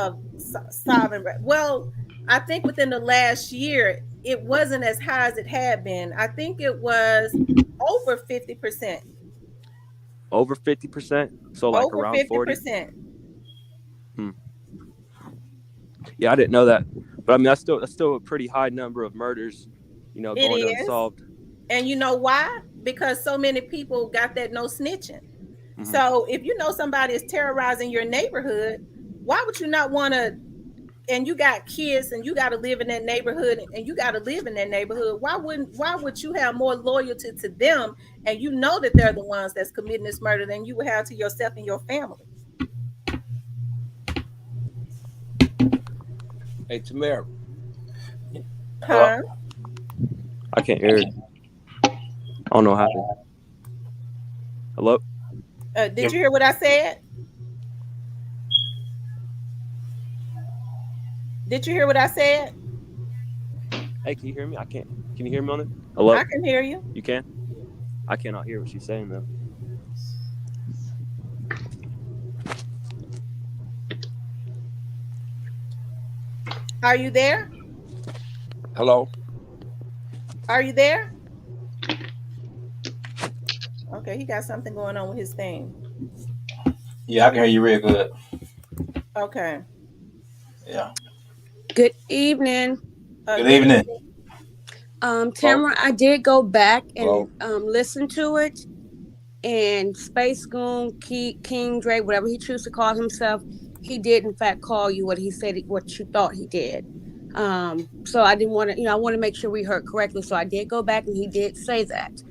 solving. Well, I think within the last year, it wasn't as high as it had been. I think it was over 50%. over 50%. So like Over around 40. 50%. Hmm. Yeah, I didn't know that. But I mean, that's still a pretty high number of murders, It going is. unsolved. And you know why? Because so many people got that no snitching. Mm-hmm. So if you know somebody is terrorizing your neighborhood, why would you not want to? And you got kids and you got to live in that neighborhood and you got to live in that neighborhood. Why would you have more loyalty to them and you know that they're the ones that's committing this murder than you would have to yourself and your family? hey, Tamara, Hello? Huh? I can't hear it. I don't know what happened. Hello? Did Yep. you hear what I said? Did you hear what I said? Hey, can you hear me? I can't. Can you hear me on it? Hello? I can hear you. You can? I cannot hear what she's saying though. Are you there? hello. Are you there? Okay, he got something going on with his thing. Yeah, I can hear you real good. Okay. Yeah. Good evening. Good Good evening. evening. Hello? Tamara, I did go back and Hello? listen to it. And Space Goon, King Drake, whatever he chooses to call himself, he did in fact call you what he said, what you thought he did. So I didn't want to, I want to make sure we heard correctly. So I did go back and he did say that.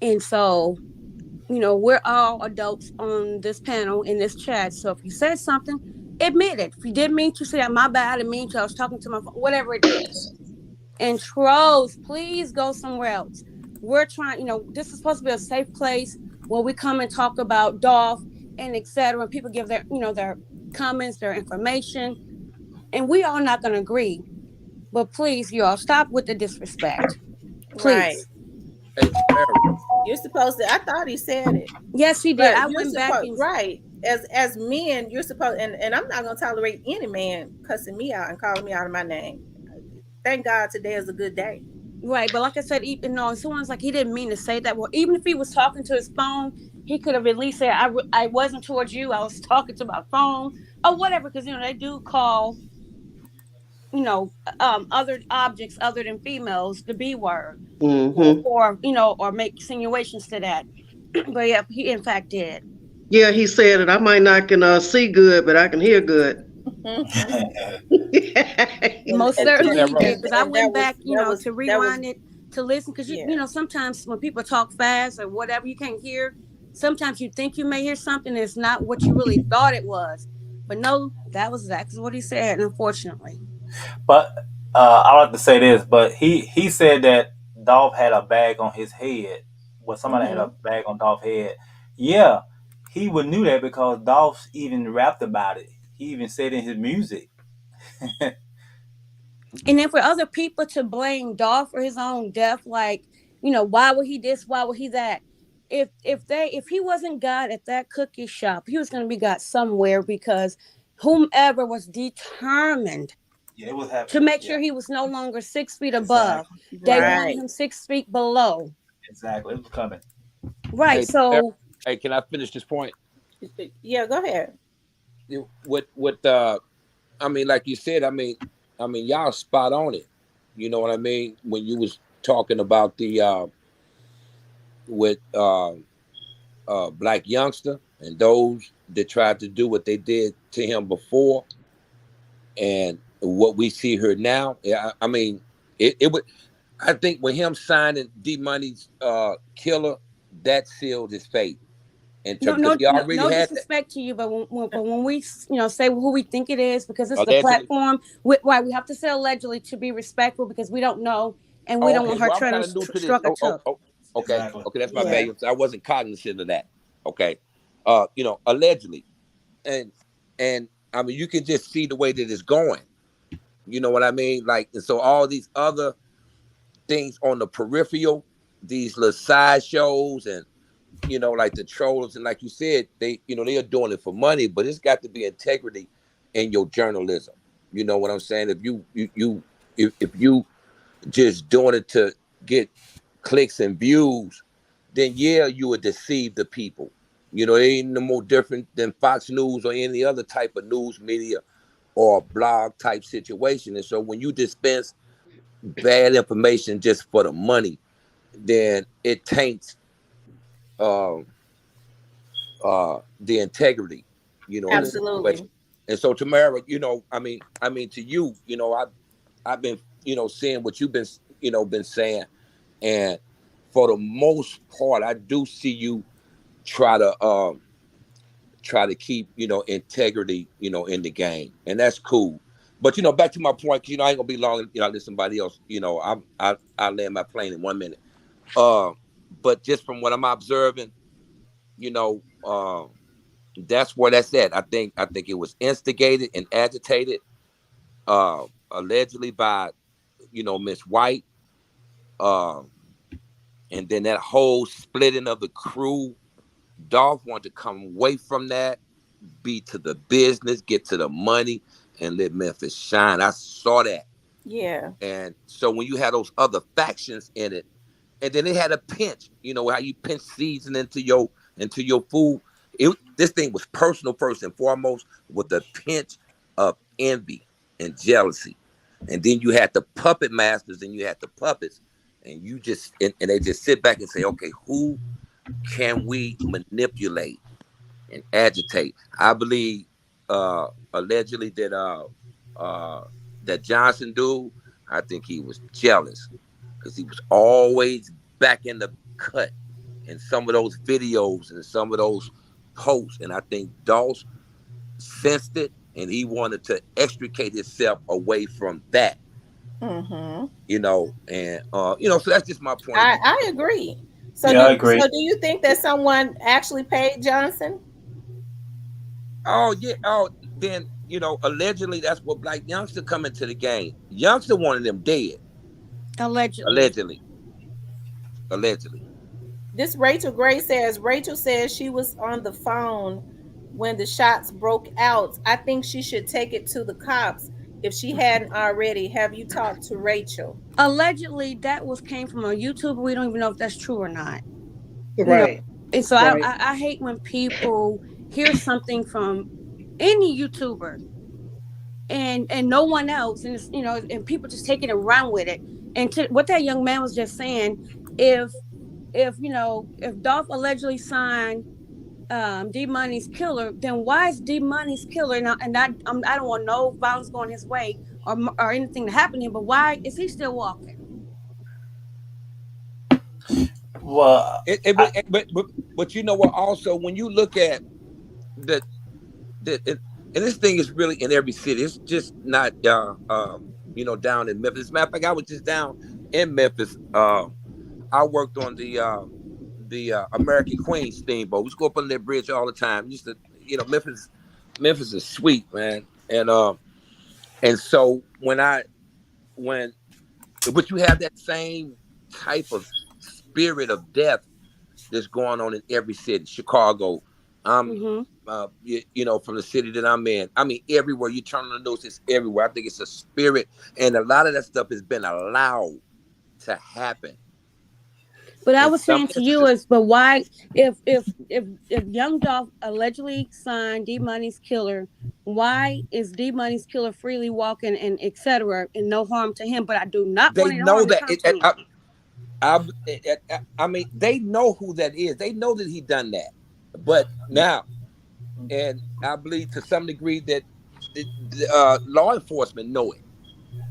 And so, we're all adults on this panel in this chat. So if you said something, admit it. If you didn't mean to say that, my bad, I didn't mean to. I was talking to my phone, whatever it is. And trolls, please go somewhere else. We're trying, this is supposed to be a safe place where we come and talk about Dolph and etc. And people give their, their comments, their information, and we are not going to agree. But please, y'all, stop with the disrespect, Right. please. Hey, Tamara. You're supposed to. I thought he said it, Yes, he did. but I you're went back supposed and right. As men, you're supposed, and I'm not gonna tolerate any man cussing me out and calling me out of my name. Thank God today is a good day. right, but like I said, even though someone's like he didn't mean to say that. Well, even if he was talking to his phone, he could have at least said, I wasn't towards you. I was talking to my phone or whatever." Because they do call other objects other than females the B word, Mm-hmm. or make insinuations to that. But yeah, he in fact did. Yeah, he said it. I might not can see good, but I can hear good. and Most and So certainly he Tamara, did, because I and went back, to that was rewind it, to listen, because yeah. sometimes when people talk fast or whatever, you can't hear. Sometimes you think you may hear something, and it's not what you really thought it was. But no, that was exactly what he said, unfortunately. But I like to say this, but he said that Dolph had a bag on his head. Well, somebody had a Hmm. bag on Dolph's head. Yeah, he would knew that because Dolph even rapped about it. He even said in his music. And then for other people to blame Dolph for his own death, like, why would he this? Why would he that? If he wasn't God at that cookie shop, he was gonna be God somewhere, because whomever was determined Yeah, it was to happening. make Yeah, sure he was no longer 6 feet above. exactly, They exactly, wanted Right. him 6 feet below. exactly. It was coming. Right. hey, Tamara, So hey, can I finish this point? Yeah. Go ahead. What I mean, like you said, I mean, y'all spot on it. You know what I mean? When you was talking about the with black youngster and those that tried to do what they did to him before, and what we see here now. Yeah, I mean, it would. I think with him signing D Money's killer, that sealed his fate. In no, terms, because no, he no, already no had that disrespect to you, but when we, say who we think it is, because it's the allegedly. platform. Why we have to say allegedly to be respectful, because we don't know, and we Oh, don't okay. want her Well, I'm trying kind to of new to this. struck a took. Okay. Exactly. Okay, that's my Yeah. bad. I wasn't cognizant of that. Okay. Allegedly, and I mean, you can just see the way that it's going. You know what I mean? Like, and so all these other things on the peripheral, these little side shows, and like the trolls, and like you said, they are doing it for money, but it's got to be integrity in your journalism. You know what I'm saying? If you just doing it to get clicks and views, then yeah, you would deceive the people. It ain't no more different than Fox News or any other type of news media or blog type situation. And so when you dispense bad information just for the money, then it taints um, the integrity, in the situation. Absolutely. And so Tamara, I mean to you, I've been, seeing what you've been, been saying, and for the most part, I do see you try to keep, integrity, in the game, and that's cool. But back to my point, 'cause, I ain't gonna be long. Let somebody else. I'll land my plane in 1 minute. Uh, but just from what I'm observing, you know, uh, that's where that's at. I think it was instigated and agitated, allegedly by, Miss White, um, and then that whole splitting of the crew. Dolph wanted to come away from that, be to the business, get to the money, and let Memphis shine. I saw that. Yeah. And so when you had those other factions in it, and then it had a pinch, you know how you pinch season into your food. This thing was personal first and foremost, with a pinch of envy and jealousy. And then you had the puppet masters and you had the puppets, and you just and they just sit back and say, okay, who can we manipulate and agitate? I believe allegedly uh that Johnson dude, I think he was jealous because he was always back in the cut in some of those videos and some of those posts. And I think Dolph sensed it and he wanted to extricate himself away from that, Mm-hmm. and so that's just my point of view. I agree. So Yeah, I do agree. you think that someone actually paid Johnson? Oh yeah. Oh, then allegedly that's what Black Youngster coming to the game. Youngster wanted them dead. Allegedly. Allegedly. Allegedly. This Rachel says she was on the phone when the shots broke out. I think she should take it to the cops if she hadn't already. Have you talked to Rachel? Allegedly, that was came from a YouTuber. We don't even know if that's true or not. You know, Right. and so I, Right. I, I hate when people hear something from any YouTuber and no one else, and and people just taking it and run with it. And to what that young man was just saying, if if Dolph allegedly signed D Money's killer, then why is D Money's killer? I don't want no violence going his way or anything to happen to him, but why is he still walking? Well, It, it, I, but you know what? Also, when you look at the and this thing is really in every city. It's just not down in Memphis. As a matter of fact, I was just down in Memphis. I worked on the American Queen steamboat. We used to go up on that bridge all the time. Used to, Memphis is sweet, man. And so when but you have that same type of spirit of death that's going on in every city. Chicago, I'm Mm-hmm. from the city that I'm in. I mean, everywhere you turn on the news, it's everywhere. I think it's a spirit, and a lot of that stuff has been allowed to happen. But I In was some saying to you instances, is, but why, if Young Dolph allegedly signed D Money's killer, why is D Money's killer freely walking and etc. and no harm to him? But I do not they want any know harm to that. come to him. I mean, they know who that is. They know that he done that. But now, and I believe to some degree that the law enforcement know it.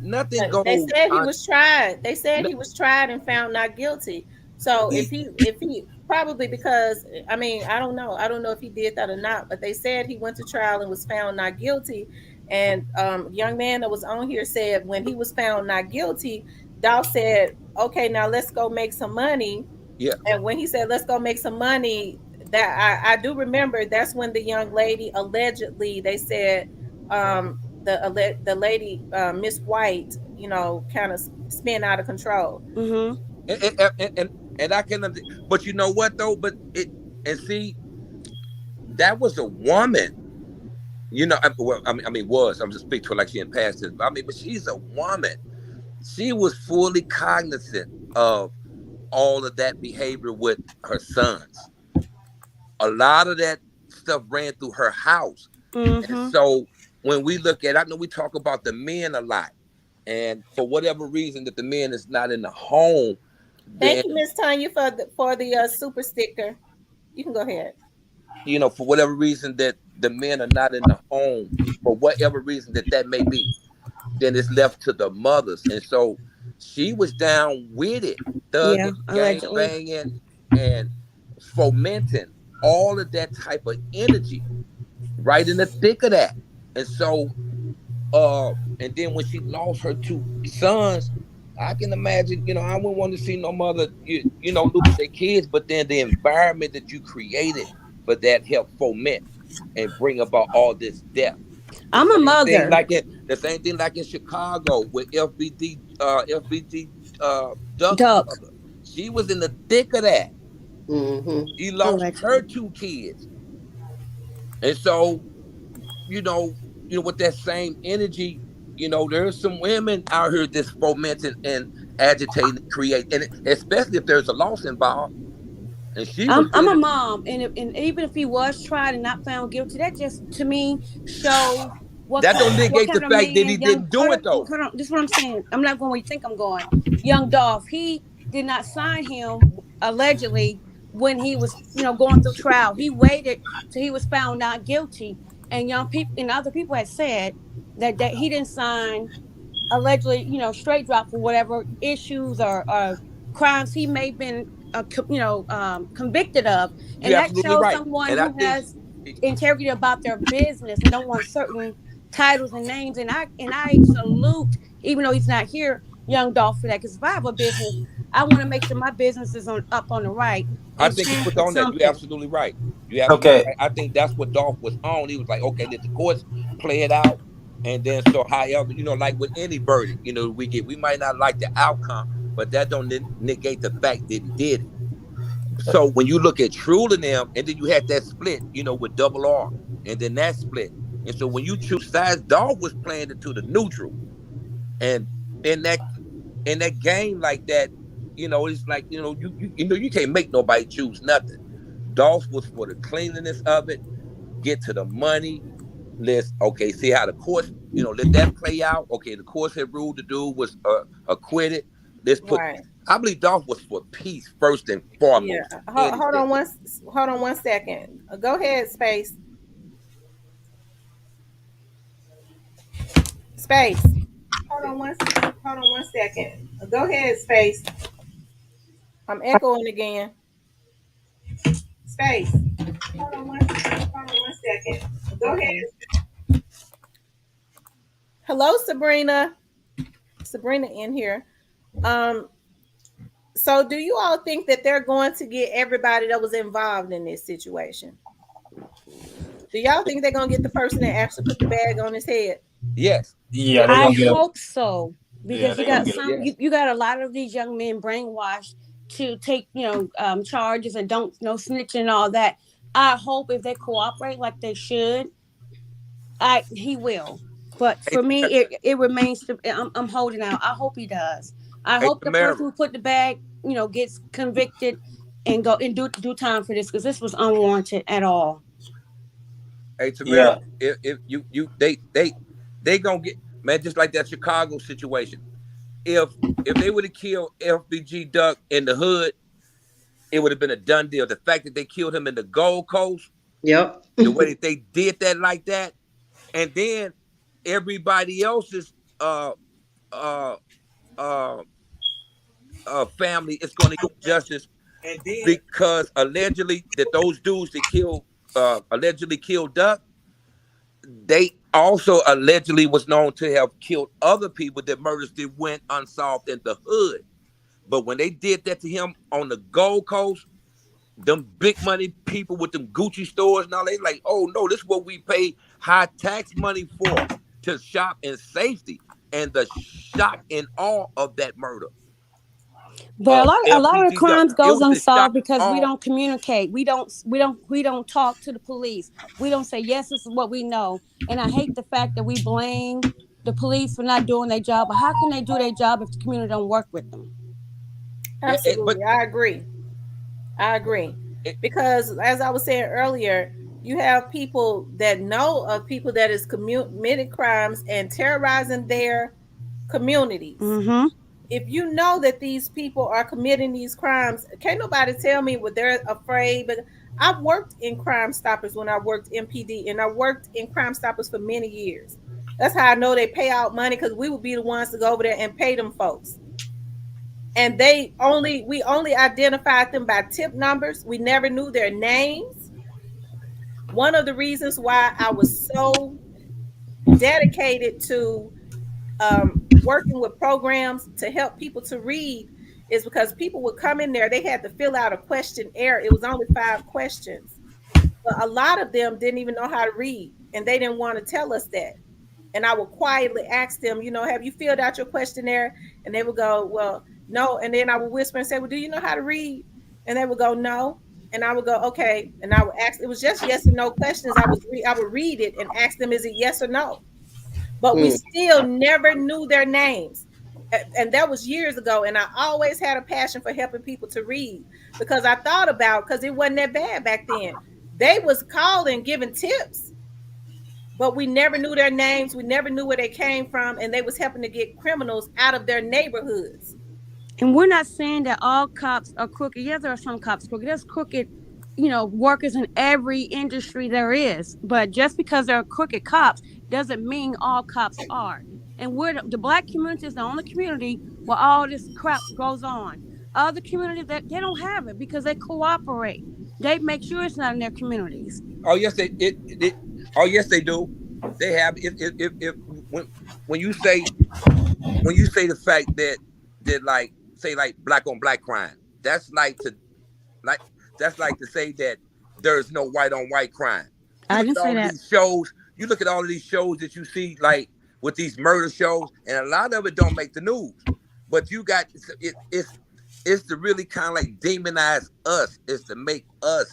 Nothing They goes said he on. was tried. They said he was tried and found not guilty. So The if he probably because I mean I don't know if he did that or not. But they said he went to trial and was found not guilty. And young man that was on here said when he was found not guilty, Dow said, "Okay, now let's go make some money." Yeah, And when he said, "Let's go make some money," that I do remember. That's when the young lady allegedly they said the lady Miss White, kind of spin out of control. Mm-hmm. and and I can, but you know what though? But it and see that was a woman. Well, I mean, was I'm just speaking to her like she in past tense. But I mean, but she's a woman. She was fully cognizant of all of that behavior with her sons. A lot of that stuff ran through her house. And Mm-hmm. so when we look at, I know we talk about the men a lot, and for whatever reason that the men is not in the home, Thank then you, Miss Tanya, for the super sticker. You can go ahead. for whatever reason that the men are not in the home, for whatever reason that may be, then it's left to the mothers. And so she was down with it, Yeah, thugging, gang allegedly. banging, and fomenting all of that type of energy right in the thick of that. And so, and then when she lost her two sons, I can imagine, I wouldn't want to see no mother, lose their kids, but then the environment that you created for that helped foment and bring about all this death. The I'm a same thing mother. like in Chicago with FBG Duck's Duck. mother. She was in the thick of that. Mm-hmm. She lost her Allegedly. two kids. And so, you know, with that same energy. there's some women out here that's fomenting and agitating, create, and especially if there's a loss involved. And she was I'm doing a it. mom, and even if he was tried and not found guilty, that just to me shows That don't what negate the kind of fact that he man young. didn't do it though. Hold on. This is what I'm saying. I'm not going where you think I'm going. Young Dolph, he did not sign him allegedly when he was going through trial. He waited till he was found not guilty, and young people and other people had said that he didn't sign allegedly, straight drop for whatever issues or crimes he may have been, convicted of, and You're that absolutely shows right. someone And I who think has integrity about their business and don't want certain titles and names. And I salute, even though he's not here, young Dolph for that. Because if I have a business, I want to make sure my business is on up on the right I and think he stand was for on that. You're something. absolutely right. You're absolutely Okay. right. I think that's what Dolph was on. He was like, okay, let the courts play it out. And then so however, like with any verdict, we might not like the outcome, but that don't negate the fact that he did it. So when you look at True and them, and then you had that split, with Double R, and then that split. And so when you choose sides, Dolph was playing it to the neutral. And in that game like that, it's like, you can't make nobody choose nothing. Dolph was for the cleanliness of it, get to the money. Let's okay, see how the courts, let that play out. Okay, the courts had ruled the dude was acquitted. Let's put. Right. I believe Dolph was for peace first and Yeah. foremost. Hold Anything. on one second. Go ahead, Space. Space. Hold on one second. Go ahead, Space. I'm echoing again. Space. Hold on one second. Go ahead. Okay. Hello, Sabrina. Sabrina in here. Um, so do you all think that they're going to get everybody that was involved in this situation? Do y'all think they're gonna get the person that actually put the bag on his head? Yes, Yeah, they're I gonna get a. hope so, Yeah, because you they're gonna got get a. some yes. you got a lot of these young men brainwashed to take charges and don't no snitching and all that. I hope if they cooperate like they should, he will. But Hey, for me, it remains to. I'm holding out. I hope he does. I hey, hope the Tamara. person who put the bag, gets convicted and go and do time for this, because this was unwarranted at all. Hey, Tamara. Yeah, If they gonna get, man, just like that Chicago situation. If they would have killed FBG Duck in the hood, it would have been a done deal. The fact that they killed him in the Gold Coast, Yep. the way that they did that like that, and then everybody else's uh uh uh family is going to get justice because allegedly that those dudes that allegedly killed Duck, they also allegedly was known to have killed other people that murders that went unsolved in the hood. But when they did that to him on the Gold Coast, them big money people with them Gucci stores and all, they like, oh no, this is what we pay high tax money for, to shop in safety. And the shock and awe of that murder But of a lot of the LPG Duck, crimes it goes was the shock unsolved and because we awe. don't communicate. We don't talk to the police. We don't say yes, this is what we know. And I hate the fact that we blame the police for not doing their job. But how can they do their job if the community don't work with them? Yeah, but Absolutely, I agree. I agree. it, Because as I was saying earlier, you have people that know of people that is committed crimes and terrorizing their communities. Mm-hmm. If you know that these people are committing these crimes, can't nobody tell me what they're afraid. But I've worked in Crime Stoppers when I worked MPD, and I worked in Crime Stoppers for many years. That's how I know they pay out money, because we would be the ones to go over there and pay them folks. And we only identified them by tip numbers. We never knew their names. One of the reasons why I was so dedicated to working with programs to help people to read is because people would come in there, they had to fill out a questionnaire. It was only 5 questions, but a lot of them didn't even know how to read, and they didn't want to tell us that. And I would quietly ask them, have you filled out your questionnaire? And they would go, well, no. And then I would whisper and say, well, do you know how to read? And they would go, no. And I would go, okay. And I would ask, it was just yes and no questions. I would read it and ask them, is it yes or no? but we still never knew their names. And that was years ago. And I always had a passion for helping people to read, because I thought about, because it wasn't that bad back then. They was calling, giving tips, but we never knew their names. We never knew where they came from, and they was helping to get criminals out of their neighborhoods. And we're not saying that all cops are crooked. Yes, there are some cops crooked. There's crooked, workers in every industry there is. But just because there are crooked cops doesn't mean all cops are. And the black community is the only community where all this crap goes on. Other communities, that they don't have it because they cooperate. They make sure it's not in their communities. Oh yes, oh yes they do. They have. If when you say the fact that like say like black on black crime, that's like to say that there's no white on white crime. I didn't say that. These shows, you look at all of these shows that you see, like with these murder shows, and a lot of it don't make the news. But you got it's to really kind of like demonize us. It's to make us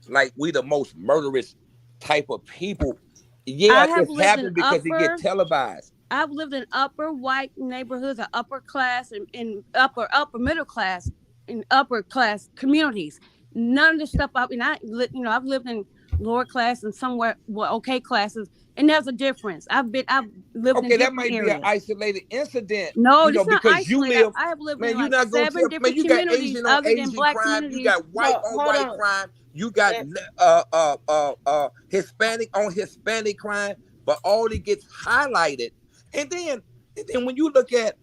like we the most murderous type of people. Yeah, it's happened because it get televised. I've lived in upper white neighborhoods, or upper class, and in upper middle class, in upper class communities. None of the stuff I've lived in lower class and somewhere okay classes, and there's a difference. I've lived in that might areas. be an isolated incident. No, it's not because isolated. you live. I have lived in you're like not gonna 7 different you got communities Asian on other than Asian black crime. communities. You got white on white crime. You got Hispanic on Hispanic crime, but all it gets highlighted. And then when you look at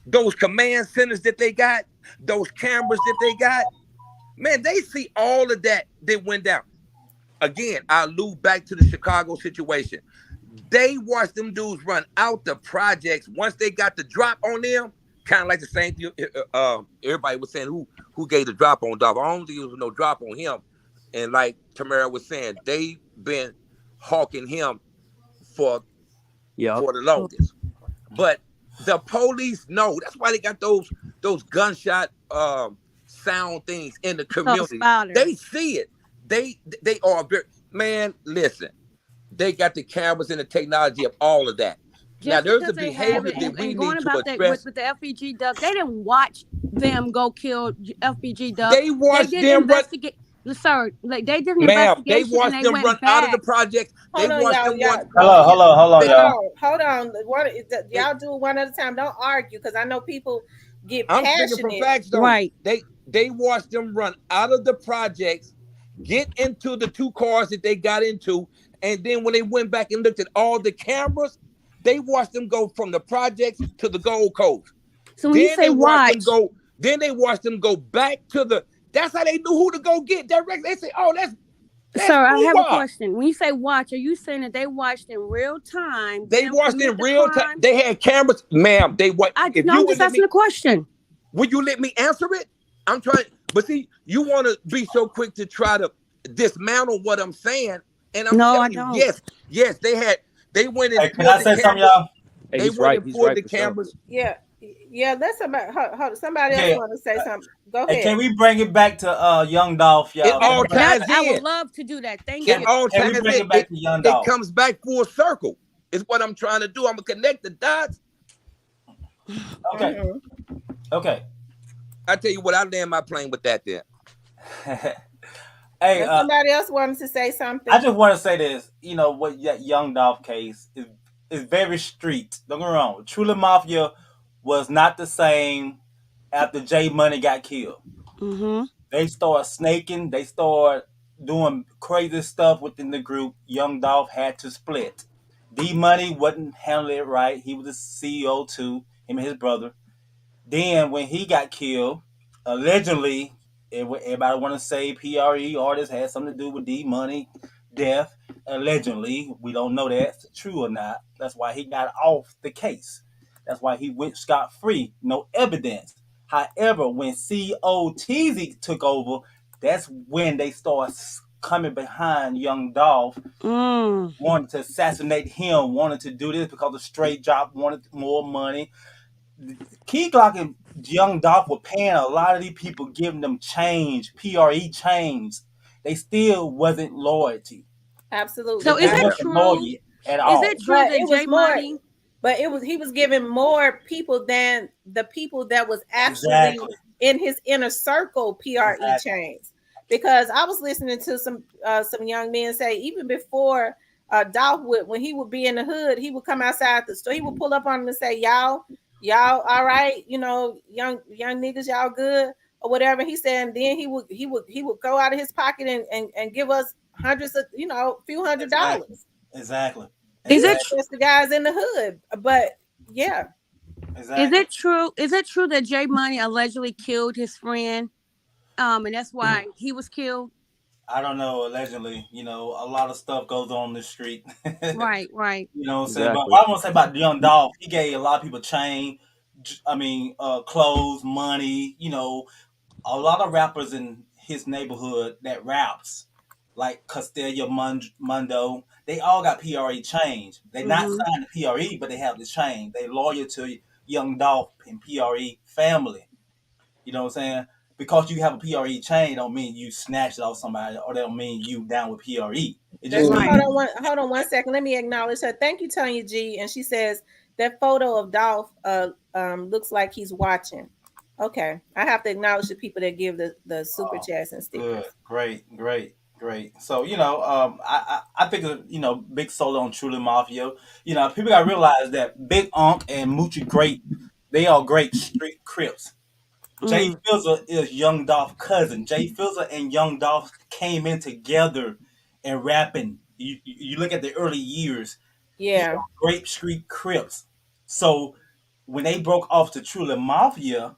those command centers that they got, those cameras that they got, man, they see all of that went down. Again, I allude back to the Chicago situation. They watched them dudes run out the projects once they got the drop on them. Kind of like the same thing. Everybody was saying who gave the drop on Dolph. I don't think there was no drop on him. And like Tamara was saying, they've been hawking him for the longest. But the police know. That's why they got those gunshot sound things in the community. They see it. They are very, man, listen. They got the cameras and the technology of all of that. Just now there's a because they behavior have it, that we and need going to about that address. with the FBG Ducks, they didn't watch them go kill FBG Ducks. They watched did them investigate. Sir, like they did an Ma'am, they investigation watched and they them went run back. out of the project. They Hold on, watched y'all, them y'all. Hold on, y'all. Hold on. Y'all do it one at a time. Don't argue, because I know people get passionate. I'm speaking from facts, though. Right. They watched them run out of the projects, get into the 2 cars that they got into, and then when they went back and looked at all the cameras, they watched them go from the projects to the Gold Coast. So when you say watch, then they watched them go back to the. That's how they knew who to go get directly. They say, "Oh, that's." Sir, I have a question. When you say watch, are you saying that they watched in real time? They watched in real time. They had cameras, ma'am. They what? I'm just asking a question. Would you let me answer it? I'm trying, but see, you want to be so quick to try to dismantle what I'm saying, and I'm telling you, yes, they went in. Hey, can I say something, y'all? Hey, they went and pulled the cameras. Yeah. Let somebody. Somebody else want to say something. Go ahead. Hey, can we bring it back to Young Dolph, y'all? It all ties in. I would love to do that. Thank you. It all ties in. It back to Young Dolph? It comes back full circle. Is what I'm trying to do. I'm gonna connect the dots. Okay. Okay. I tell you what, I land my plane with that there. Hey, somebody else wanted to say something. I just want to say this. You know what? That Young Dolph case is very street. Don't get me wrong. Truly Mafia was not the same after J Money got killed. Mm-hmm. They started snaking. They started doing crazy stuff within the group. Young Dolph had to split. D Money wasn't handling it right. He was the CEO too, him and his brother. Then when he got killed, allegedly, everybody want to say PRE artists had something to do with D Money death. Allegedly, we don't know that's true or not. That's why he got off the case. That's why he went scot-free. No evidence. However, when CEO Teasy took over, that's when they started coming behind Young Dolph, wanted to assassinate him, wanted to do this because the straight drop wanted more money. Key Glock and Young Dolph were paying a lot of these people, giving them change, PRE change. They still wasn't loyalty. Absolutely. So is it true? at Is all. it true But that it J was more. Money? But it was he was giving more people than the people that was actually Exactly. in his inner circle PRE Exactly. chains. Because I was listening to some young men say even before Dolph would when he would be in the hood, he would come outside the store, he would pull up on them and say, y'all all right, young niggas, y'all good or whatever. He said, and then he would go out of his pocket and give us hundreds of, few Exactly. $100s. Exactly. Is Just it Exactly. just the guys in the hood. But yeah, is Exactly. it true? Is it true that J Money allegedly killed his friend? And that's why he was killed. I don't know. Allegedly, a lot of stuff goes on the street. Right, right. You know what I'm saying? But Exactly. what I want to say about Young Dolph, he gave a lot of people chain, clothes, money. A lot of rappers in his neighborhood that raps, like Mundo, they all got PRE change. They not Mm-hmm. signed to PRE, but they have the chain. They loyal to Young Dolph and PRE family. You know what I'm saying? Because you have a PRE chain don't mean you snatched it off somebody, or that don't mean you down with PRE. It just that's Right. means hold on one second. Let me acknowledge her. Thank you, Tanya G. And she says that photo of Dolph looks like he's watching. Okay. I have to acknowledge the people that give the super chats and good, stickers. great, great, great. So I think big solo on Truly Mafia. People gotta realize that Big Unc and Moochie Great, they are great street crips. Jay Mm, Fizzle is Young Dolph's cousin. Jay Fizzle and Young Dolph came in together and rapping. You look at the early years, he Yeah. are great street crips. So when they broke off to Truly Mafia,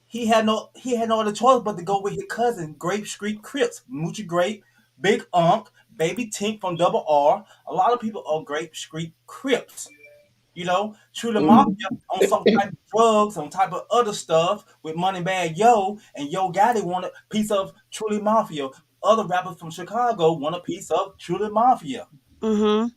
he had no other choice but to go with his cousin, Grape Street Crips, Moochie Grape, Big Unc, Baby Tink from Double R. A lot of people are Grape Street Crips. True the Mhm. mafia on some type of drugs, on type of other stuff with Money Bag Yo, and Yo Gotti want a piece of Truly Mafia. Other rappers from Chicago want a piece of Truly Mafia. mm-hmm.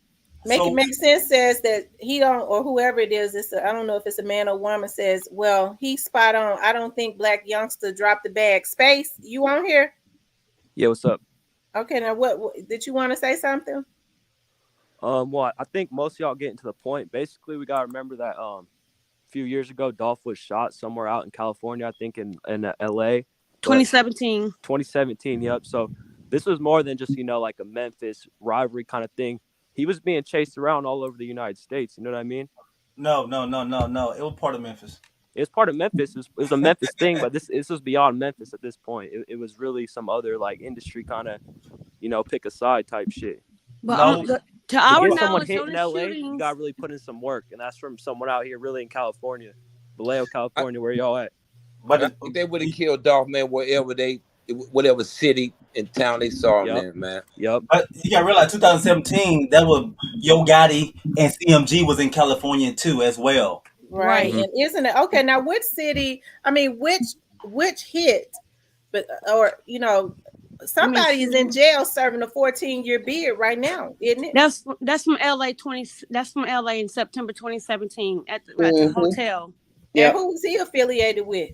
Make it So make sense says that he don't, or whoever it is, I don't know if it's a man or woman, says, well, he's spot on. I don't think Black Youngster dropped the bag. Space, you on here? Yeah, what's up? Okay, now what did you want to say something? Well, I think most of y'all getting to the point. Basically, we gotta remember that a few years ago, Dolph was shot somewhere out in California. I think in L.A. But 2017. 2017, yep. So this was more than just like a Memphis rivalry kind of thing. He was being chased around all over the United States. You know what I mean? no, no, no, no, no. It was part of Memphis. It was part of Memphis. It was a Memphis thing, but this was beyond Memphis at this point. It was really some other like industry kind of pick a side type shit. But No, to To our get someone knowledge, hit on in the LA, you shootings, got to really put in some work, and that's from someone out here really in California, Vallejo, I, California, where y'all at? but I think they would have killed Dolph, man, whatever city and town they saw him Yep, in, man. yep. but you gotta realize 2017 that was Yo Gotti and CMG was in California too as well. Right. right? Hmm. And isn't it okay? Now, which city? I mean, which hit? But or You mean somebody is in jail serving a 14-year bid right now, isn't it? that's from LA 20? That's from LA in September 2017 at the Mhm. hotel. And Yep. who is he affiliated with?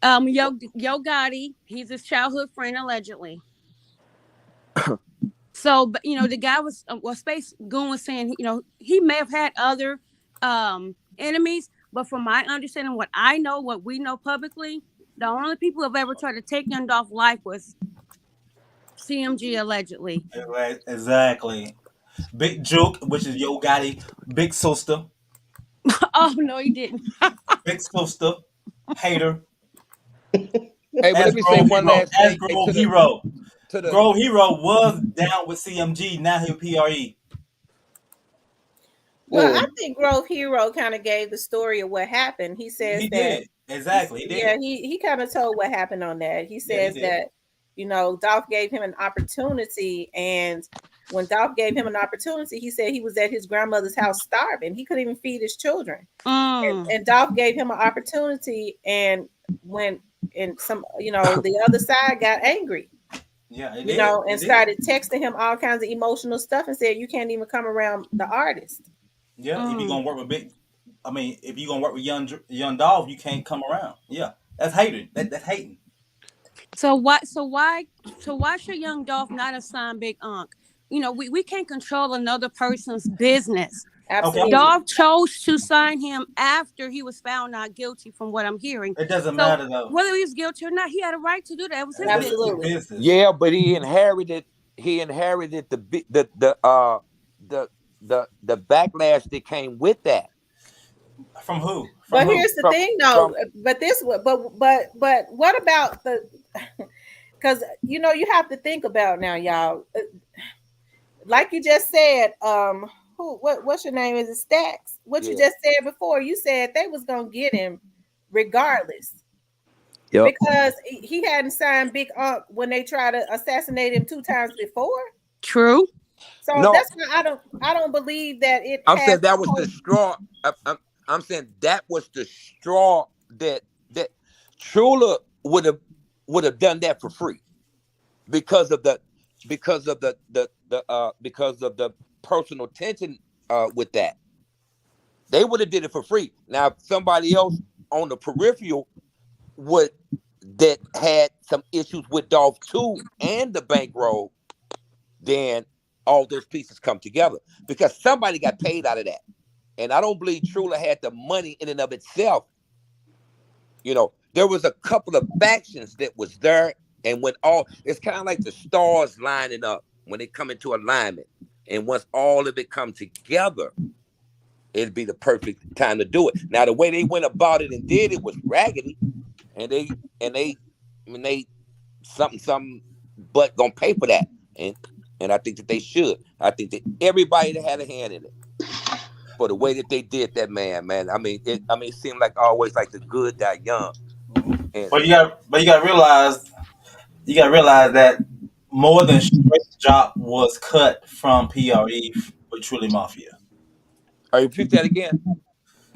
Yo Gotti, he's his childhood friend allegedly. So, but the guy was Space Goon was saying, he may have had other enemies, but from my understanding, what I know, what we know publicly, the only people who have ever tried to take Young Dolph's life was CMG allegedly. Exactly. Big Juke, which is Yo Gotti, Big Sister, Oh no, he didn't. Big Sister, Hater, Hey, but as let me say Grove one Hero, last as thing. Hey, Grove Hero. to the Grove Hero was down with CMG, now he PRE. Well, I Mm. think Grove Hero kind of gave the story of what happened. He says He that did. Exactly, he yeah, did. he kind of told what happened on that. He Yeah, he says did. that Dolph gave him an opportunity, and when Dolph gave him an opportunity, he said he was at his grandmother's house starving. He couldn't even feed his children, Mm. and Dolph gave him an opportunity, and when and some the other side got angry, Yeah, he did. He and did. started texting him all kinds of emotional stuff and said you can't even come around the artist. Yeah, if you're Mm. gonna work with if you're gonna work with young Dolph, you can't come around. Yeah, that's hating. That's hating. So why should Young Dolph not have signed Big Unc? we can't control another person's business. Absolutely. Dolph chose to sign him after he was found not guilty, from what I'm hearing. It doesn't So matter though. whether he was guilty or not, he had a right to do that. It was his That's business. Absolutely. his business. Yeah, but he inherited the backlash that came with that. From who? From But who? here's the thing, though. But what about the? Because you have to think about now, y'all. Like you just said, what's your name? Is it Stacks? What you just said before? You said they was gonna get him regardless. Yep. Because he hadn't signed Big Unc when they tried to assassinate him 2 times before. True. So No. that's why I don't believe that it. I'm saying that was the straw. I'm saying that was the straw that Trula would have done that for free because of the personal tension with that. They would have did it for free. Now, if somebody else on the peripheral that had some issues with Dolph too and the bankroll, then all those pieces come together because somebody got paid out of that. And I don't believe Trula had the money in and of itself. There was a couple of factions that was there, and it's kind of like the stars lining up when they come into alignment. And once all of it come together, it'd be the perfect time to do it. Now, the way they went about it and did it was raggedy, and they something, but gonna pay for that. And I think that they should. I think that everybody that had a hand in it, for the way that they did that, man. I mean, it seemed like always like the good die young. But you got to realize that more than straight drop was cut from PRE with Truly Mafia. Repeat that again.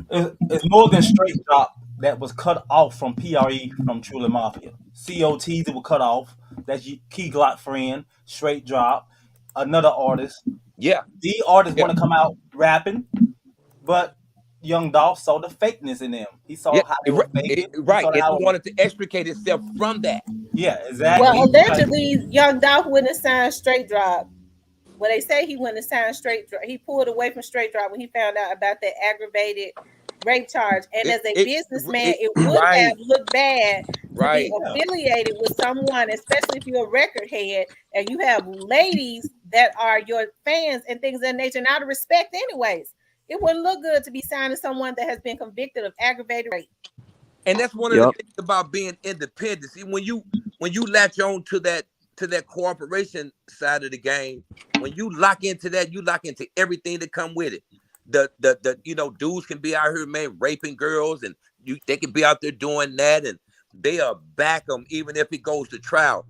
It's more than straight drop that was cut off from PRE from Truly Mafia. COTs that were cut off. That's Key Glock friend, straight drop, another artist. Yeah. The artists want to come out rapping, but Young Dolph saw the fakeness in them. He saw how they were faking. Right. And he wanted to extricate himself from that. Yeah, exactly. Well, allegedly, Young Dolph wouldn't have signed Straight Drop. Well, they say he wouldn't have signed Straight Drop. He pulled away from Straight Drop when he found out about that aggravated rape charge. And as a businessman, it would have looked bad to be affiliated with someone, especially if you're a record head and you have ladies that are your fans and things of that nature. And out of respect, anyways, it wouldn't look good to be signing someone that has been convicted of aggravated rape. And that's one of the things about being independent. See, when you latch on to that cooperation side of the game, when you lock into that, you lock into everything that come with it. The dudes can be out here, man, raping girls, and they can be out there doing that, and they'll back them even if it goes to trial.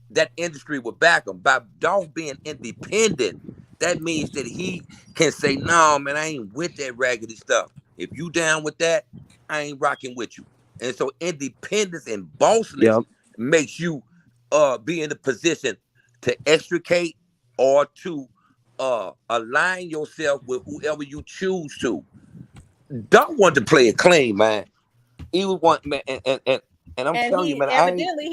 That industry will back them. By Dolph being independent, that means that he can say, no, man, I ain't with that raggedy stuff. If you down with that, I ain't rocking with you. And so independence and bossness makes you be in a position to extricate or to align yourself with whoever you choose to. Don't want to play it clean, man. He would want, man, and I'm telling you, man. Evidently,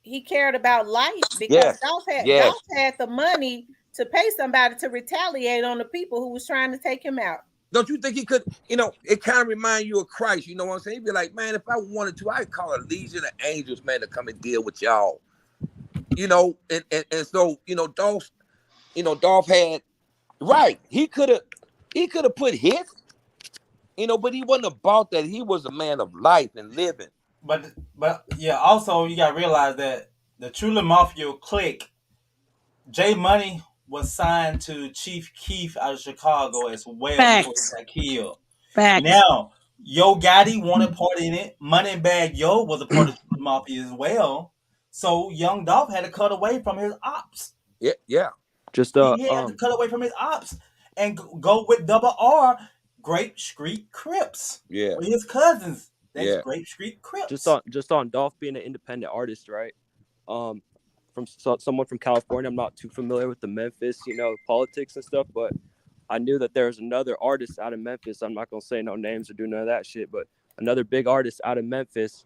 he cared about life because Dolph had the money to pay somebody to retaliate on the people who was trying to take him out. Don't you think he could? It kind of remind you of Christ. You know what I'm saying? He'd be like, man, if I wanted to, I'd call a legion of angels, man, to come and deal with y'all. And so Dolph had He could have put his, but he wasn't about that. He was a man of life and living. But yeah, also you gotta realize that the Truly Mafia clique, J Money was signed to Chief Keef out of Chicago as well before he got killed. Facts. Now, Yo Gotti wanted part in it. Moneybag Yo was a part of the Mafia as well. So Young Dolph had to cut away from his ops. Yeah. He had to cut away from his ops and go with Double R, Grape Street Crips. Yeah. With his cousins. That's Grape Street Crips. Just on Dolph being an independent artist, right? From someone from California, I'm not too familiar with the Memphis, politics and stuff, but I knew that there was another artist out of Memphis. I'm not gonna say no names or do none of that shit, but another big artist out of Memphis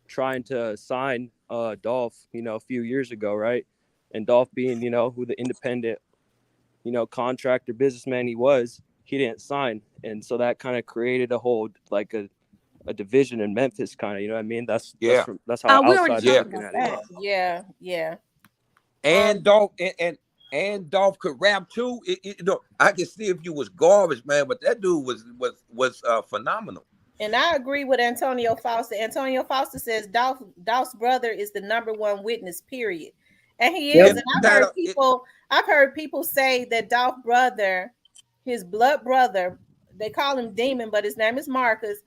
trying to sign Dolph, a few years ago, right? And Dolph being, who the independent, contractor businessman he was, he didn't sign. And so that kind of created a whole, like a division in Memphis, kind of, you know what I mean? That's how We already outsiders talked looking about at it. that. Yeah. And Dolph and Dolph could rap too. I can see if you was garbage, man, but that dude was phenomenal. And I agree with Antonio Foster. Antonio Foster says Dolph's brother is the number one witness, period. And he is. Yep. And I've heard people say that Dolph's brother, his blood brother, they call him Demon, but his name is Marcus,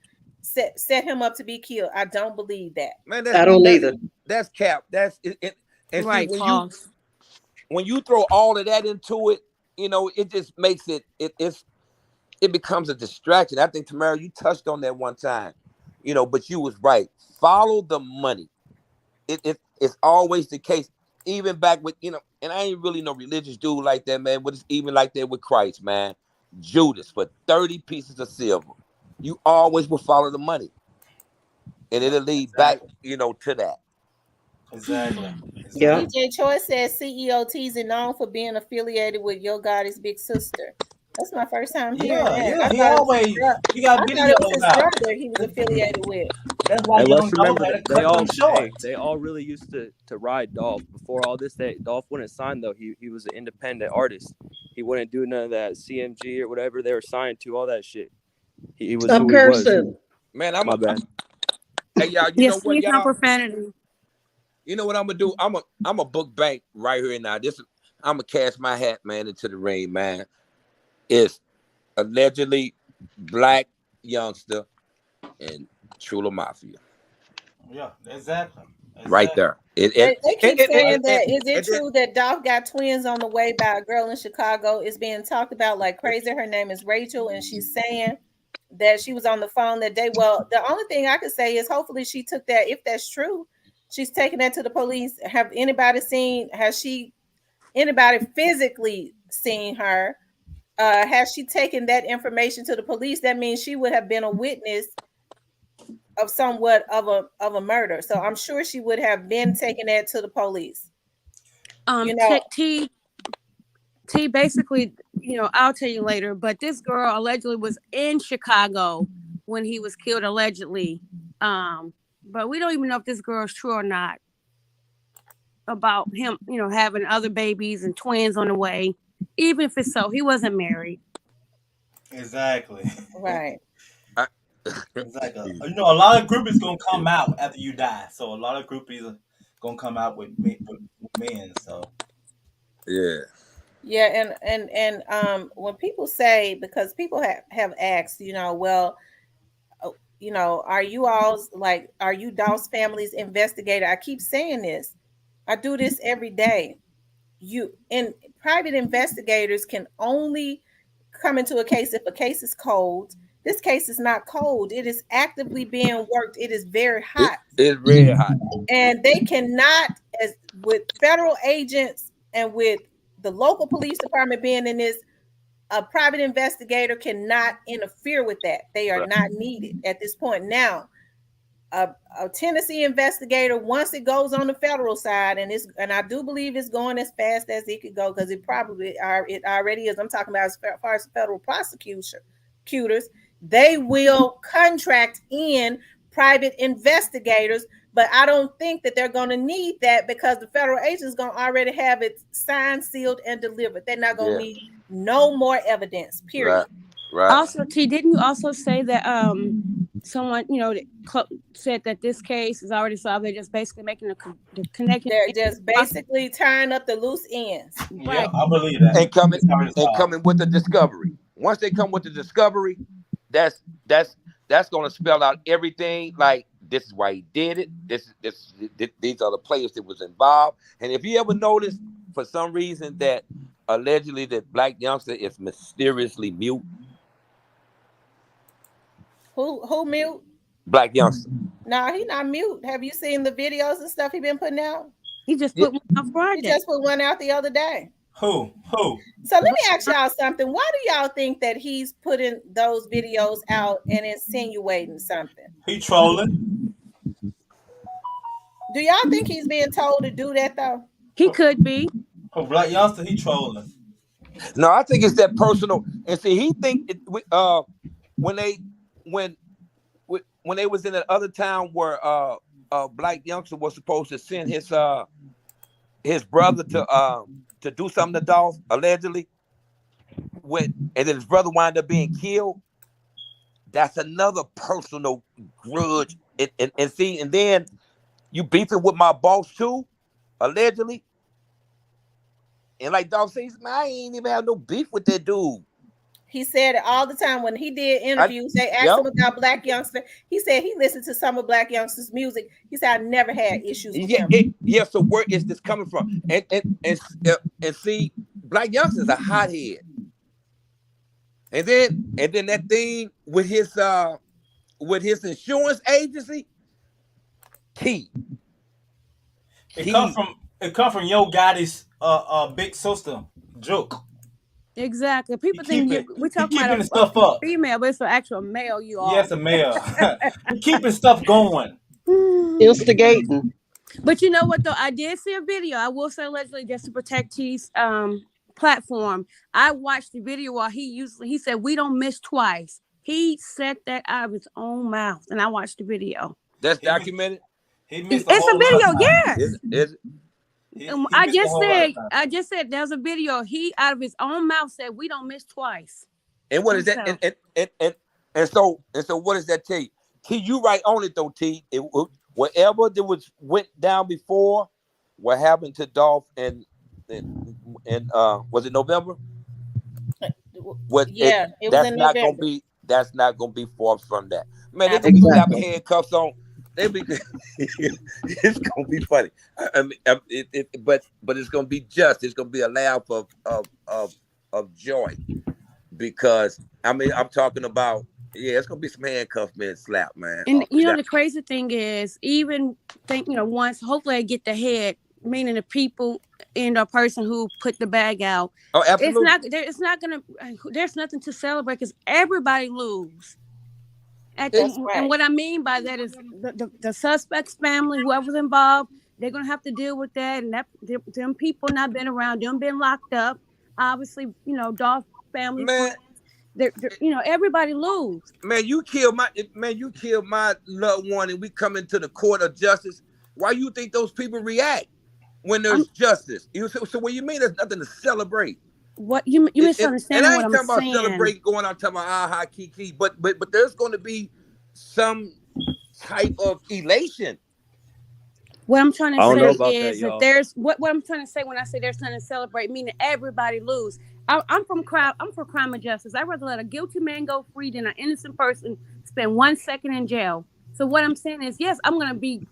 set him up to be killed. I don't believe that. Man, I don't either. That's cap. That's it. And Right, see, false. when you throw all of that into it, it just makes it becomes a distraction. I think, Tamara, you touched on that one time, but you was right. Follow the money. It's always the case. Even back with, and I ain't really no religious dude like that, man, but it's even like that with Christ, man. Judas for 30 pieces of silver. You always will follow the money. And it'll lead back, to that. Exactly. Yeah. DJ Choi says CEO T's known for being affiliated with Yo Gotti's big sister. That's my first time hearing that. Yeah. I He thought always he got it was his videos out. brother he was affiliated with. That's why And Young let's Dolph remember had to that cut them short. they all really used to ride Dolph before all this. Dolph wouldn't sign though. He was an independent artist. He wouldn't do none of that CMG or whatever they were signed to. All that shit. He was A who he was. person. Man, My bad. Hey, y'all, Yes, what, please, no y'all? profanity. You know what I'm gonna do? I'm a book bank right here now. I'm gonna cast my hat, man, into the ring, man. It's allegedly black youngster and Trula Mafia. Yeah, exactly. Right there. They keep saying that. Is it true that Dolph got twins on the way by a girl in Chicago? It's being talked about like crazy. Her name is Rachel, and she's saying that she was on the phone that day. Well, the only thing I could say is hopefully she took that. If that's true, she's taking that to the police. Has anybody physically seen her? Has she taken that information to the police? That means she would have been a witness of somewhat of a murder. So I'm sure she would have been taking that to the police. T basically, I'll tell you later, but this girl allegedly was in Chicago when he was killed, allegedly. But we don't even know if this girl's true or not about him, having other babies and twins on the way. Even if it's so, he wasn't married. Exactly. Right. Exactly. A lot of groupies gonna come out after you die. So a lot of groupies are gonna come out with men. So yeah, and when people say, because people have asked, are you Dolph's family's investigator? I keep saying this. I do this every day. Private investigators can only come into a case if a case is cold. This case is not cold. It is actively being worked. It is very hot. It's really hot. And they cannot, as with federal agents and with the local police department being in this, a private investigator cannot interfere with that. They are not needed at this point. Now, a Tennessee investigator, once it goes on the federal side, and I do believe it's going as fast as it could go, because it already is. I'm talking about as far as federal prosecutors, they will contract in private investigators, but I don't think that they're going to need that, because the federal agent is going to already have it signed, sealed, and delivered. They're not going to need no more evidence, period. Right. Also, T, didn't you also say that someone, said that this case is already solved? They're just basically making the connection. They're just basically tying up the loose ends. Yeah, I believe that. And coming with the discovery. Once they come with the discovery, that's going to spell out everything. Like, this is why he did it. These are the players that was involved. And if you ever notice, for some reason, that allegedly that black youngster is mysteriously mute. Who mute? Black youngster. No, he not mute. Have you seen the videos and stuff he been putting out? He just put one out Friday. He just put one out the other day. Who? So let me ask y'all something. Why do y'all think that he's putting those videos out and insinuating something? He trolling. Do y'all think he's being told to do that though? He could be. Oh, Black Youngster, he trolling. No, I think it's that personal. And see, he think when they when when they was in that other town where Black Youngster was supposed to send his brother to do something to Dolph, allegedly, and then his brother wound up being killed. That's another personal grudge. And see, and then you beefing with my boss too, allegedly. And like Dolph says, man, I ain't even have no beef with that dude. He said it all the time when he did interviews. They asked him about Black Youngster. He said he listened to some of Black Youngster's music. He said, I never had issues with him. So where is this coming from? And see, Black Youngster's a hothead. And then that thing with his insurance agency, key. It come from Yo Gotti's big sister, Joke. Exactly. People think we're talking about stuff up. Female, but it's an actual male. You are. Yes, a male. Keeping stuff going. Instigating. But you know what though? I did see a video. I will say allegedly just to protect T's platform. I watched the video while he said we don't miss twice. He said that out of his own mouth, and I watched the video. That's documented. It's a video, yes. I just said there's a video. He out of his own mouth said we don't miss twice. And what is that? And so what does that tell you? T, you right on it though, T. Whatever that went down before, what happened to Dolph and was it November? It was in November. That's not gonna be far from that. Man, they're gonna be slapping handcuffs on. It's gonna be funny. But it's gonna be just. It's gonna be a laugh of joy, because I'm talking about it's gonna be some handcuffs being slapped, man. And the crazy thing is, even once hopefully I get the head, meaning the people and the person who put the bag out. Oh, absolutely. There's nothing to celebrate because everybody lose. And what I mean by that is the suspect's family, whoever's involved, they're gonna have to deal with that, and them people not been around, them been locked up. Obviously, Dolph family, man, everybody lose. Man, you killed my loved one, and we come into the court of justice. Why you think those people react when there's justice? So what you mean there's nothing to celebrate? What you misunderstand? And I ain't talking about celebrating, going out talking about aha kiki, but there's going to be some type of elation. What I'm trying to say is that there's what I'm trying to say when I say there's something to celebrate, meaning everybody lose. I'm for crime and justice. I'd rather let a guilty man go free than an innocent person spend 1 second in jail. So what I'm saying is, yes, I'm gonna be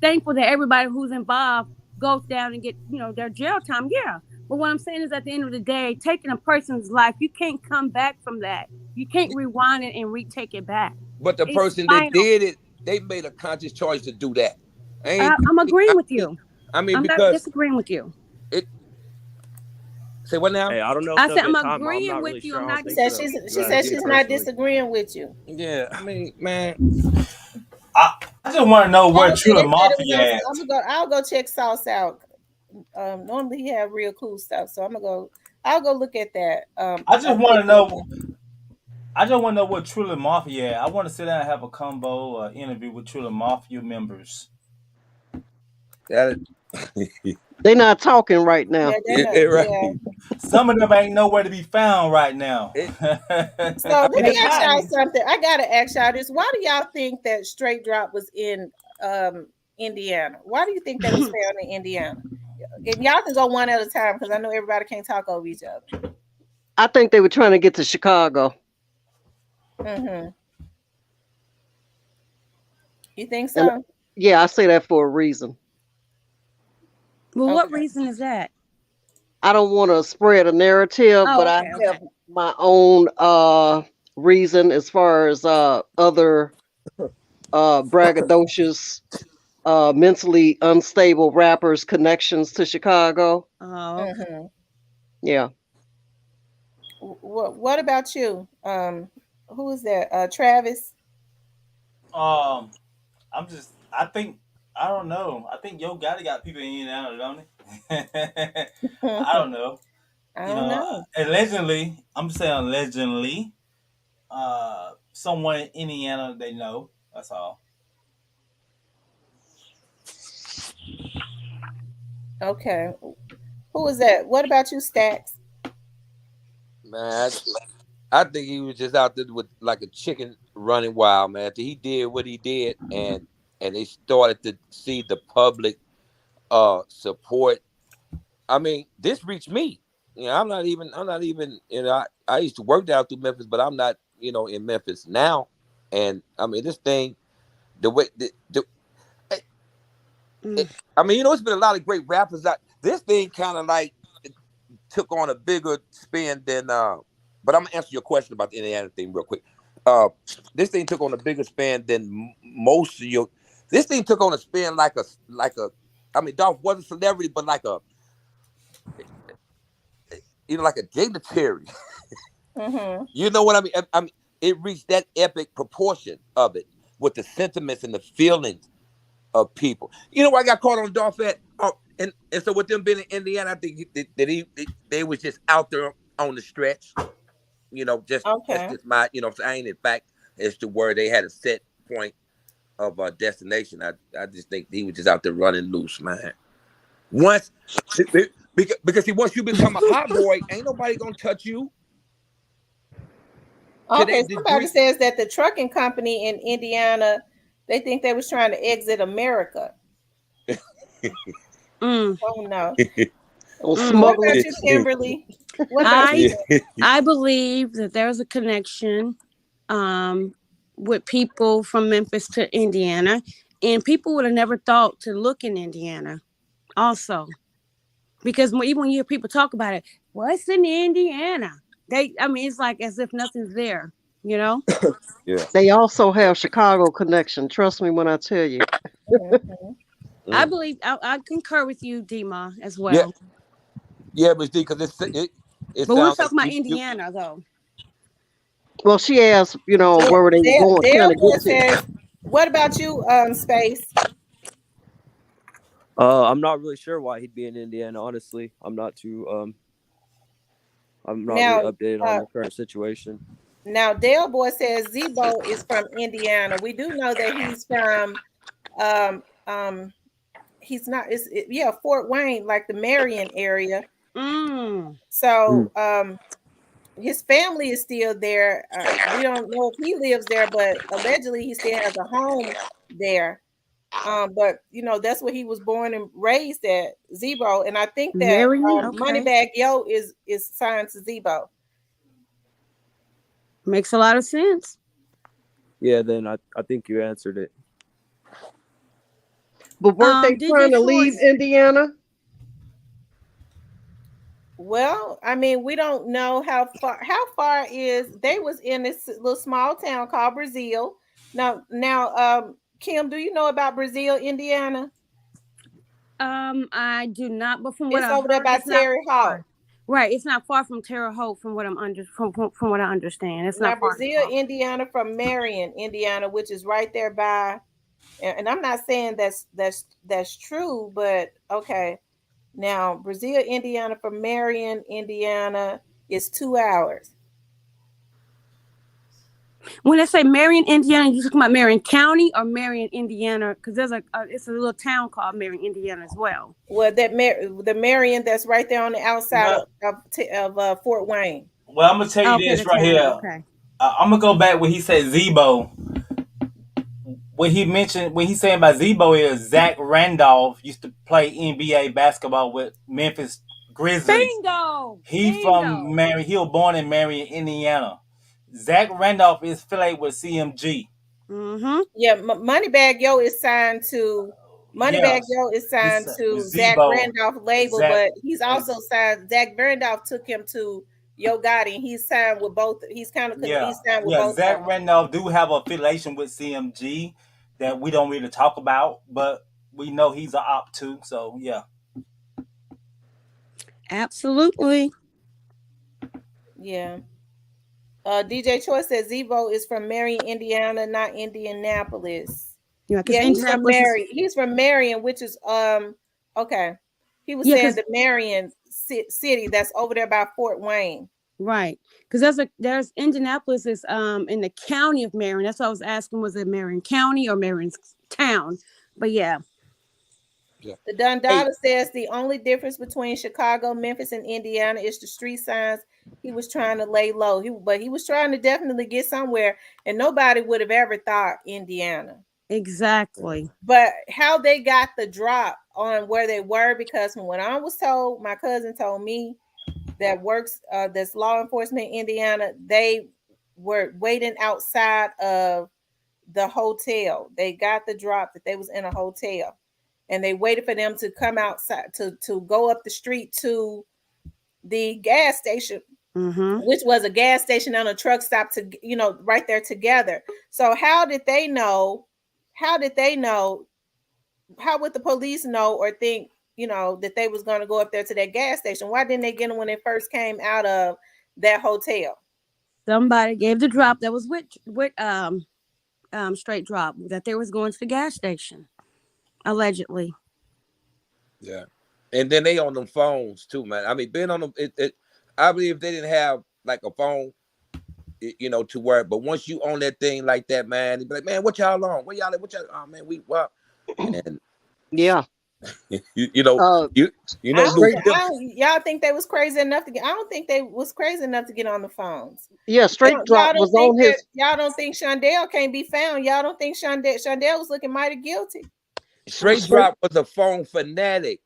thankful that everybody who's involved goes down and get their jail time. Yeah. But what I'm saying is, at the end of the day, taking a person's life, you can't come back from that. You can't rewind it and retake it back. But the person that did it, they made a conscious choice to do that. I'm agreeing with you. I mean, I'm because not disagreeing with you. Say what now? Hey, I don't know. I said I'm agreeing with you. She said she's not disagreeing with you. Yeah, I mean, man. I just want to know where True Mafia at. I'll go check Sauce out. Normally he have real cool stuff, so I'll go look at that. I just want to know what Truly Mafia at. I want to sit down and have a combo interview with Truly Mafia members. They're not talking right now. Right. Yeah. Some of them ain't nowhere to be found right now. So let me ask y'all something. I gotta ask y'all this. Why do y'all think that Straight Drop was in Indiana? Why do you think that was found in Indiana? And y'all can go one at a time because I know everybody can't talk over each other. I think they were trying to get to Chicago. Mm-hmm. You think so? And, yeah, I say that for a reason. Well, what reason is that? I don't want to spread a narrative, but I have my own reason as far as other braggadocious, mentally unstable rappers' connections to Chicago. Oh, mm-hmm. Yeah. What about you? Who is that? Travis? I don't know. I think Yo Gotti got people in Indiana, don't he? I don't know. I You don't know, know. allegedly, I'm saying allegedly, someone in Indiana they know. That's all. Okay. Who is that? What about you, Stacks? Man, I think he was just out there with like a chicken running wild, man. He did what he did, and they started to see the public support. I mean, this reached me. You know, I'm not even, I used to work down through Memphis, but I'm not, in Memphis now. And I mean, this thing, the way, it, Mm. it, I mean, it's been a lot of great rappers out. This thing kind of like took on a bigger spin than, but I'm gonna answer your question about the Indiana thing real quick. This thing took on a bigger spin than most of your, this thing took on a spin like a, I mean, Dolph was a celebrity, but like a, like a dignitary. Mm-hmm. You know what I mean? I mean, it reached that epic proportion of it with the sentiments and the feelings of people. You know where I got caught on Dolph at? Oh, and so with them being in Indiana, I think they was just out there on the stretch. That's Okay. just my, so I ain't in fact as to where they had a set point of destination. I just think he was just out there running loose, man. Once, because see, once you become a hot boy, ain't nobody gonna touch you to Okay. that Somebody degree. says that the trucking company in Indiana, they think they was trying to exit America. Mm. Oh no. Or Mm. What smuggling. about you, Kimberly? What about you? I I believe that there's a connection um, with people from Memphis to Indiana, and people would have never thought to look in Indiana. Also, because even when you hear people talk about it, what's in Indiana? I mean, it's like as if nothing's there. You know. Yeah. They also have Chicago connection. Trust me when I tell you. Mhm. I Mm. believe I concur with you, Dima, as Yeah, well. yeah, but because it But we're sounds like talking about you Indiana, though. Well, she asked, where were they going, trying Dale to Boy get to. says, what about you, Space? I'm not really sure why he'd be in Indiana. Honestly, I'm not really Now, updated on uh, the current situation. now Dale Boy says Zebo is from Indiana. We do know that he's from um he's not yeah, Fort Wayne, like the Marion area. Mm. Mm. So his family is still there. We don't know if he lives there, but allegedly he still has a home there. But that's where he was born and raised at, Zebo. And I think that Marion, okay, Moneybag Yo is signed to Zebo. makes a lot of sense. Yeah, then I think you answered it. But weren't they DJ trying to leave Choice. Indiana? Well, I mean, we don't know how far is they was in this little small town called Brazil. Now, Kim, do you know about Brazil, Indiana? I do not, but from what It's I've over there heard, by it's not Terre far. Haute. Right, it's not far from Terre Haute, from what I'm from what I understand. It's Now, not far at Brazil, all. Indiana, from Marion, Indiana, which is right there by, and I'm not saying that's true, but okay. Now, Brazil, Indiana, from Marion, Indiana, is 2 hours. When I say Marion, Indiana, you talking about Marion County or Marion, Indiana? Because there's it's a little town called Marion, Indiana, as well. Well, the Marion that's right there on the outside Well, of Fort Wayne. well, I'm gonna tell you Okay, this the right town. here. Okay. I'm gonna go back when he said Zebo. When he's saying about Zebo is Zach Randolph used to play NBA basketball with Memphis Grizzlies. Bingo, He from bingo. Mary. He was born in Marion, Indiana. Zach Randolph is affiliated with CMG. Mm-hmm. Yeah, Moneybag Yo is signed to Yeah, Moneybag Yo is this signed to with Zach Zebo. Randolph label, Zach. but he's also signed. Zach Randolph took him to Yo Gotti, and he's signed with both. Yeah, He's signed with yeah. both of Zach them. Randolph do have affiliation with CMG that we don't really talk about, but we know he's an op too. So yeah. Absolutely. Yeah. DJ Choice says Zebo is from Marion, Indiana, not Indianapolis. Yeah, because Yeah, Indianapolis is. He's from Marion, which is okay. He was Yeah, saying because the Marion city that's over there by Fort Wayne. right, because there's Indianapolis is in the county of Marion. That's what I was asking. Was it Marion County or Marion Town? But yeah, Yeah. The Hey, Dundada says the only difference between Chicago, Memphis, and Indiana is the street signs. He was trying to lay low. But he was trying to definitely get somewhere, and nobody would have ever thought Indiana. exactly. But how they got the drop on where they were, because from what I was told, my cousin told me that works that's law enforcement in Indiana, they were waiting outside of the hotel. They got the drop that they was in a hotel, and they waited for them to come outside to go up the street to the gas station, Mm-hmm. which was a gas station and a truck stop to right there together. So how did they know? How did they know? How would the police know or think that they was going to go up there to that gas station? Why didn't they get them when they first came out of that hotel? Somebody gave the drop that was with straight drop that they was going to the gas station allegedly. yeah. And then they on them phones too, man. I mean, being on them, I believe they didn't have like a phone, to work. But once you own that thing like that, man, they be like, man, what y'all on? What y'all? What y'all? Oh man, we what? And Yeah. you know, Uh, Luke. Y'all think they was crazy enough to get? I don't think they was crazy enough to get on the phones. yeah, straight drop was on his. Y'all don't think Shondell can't be found? Y'all don't think Shondell was looking mighty guilty? Straight drop was a phone fanatic.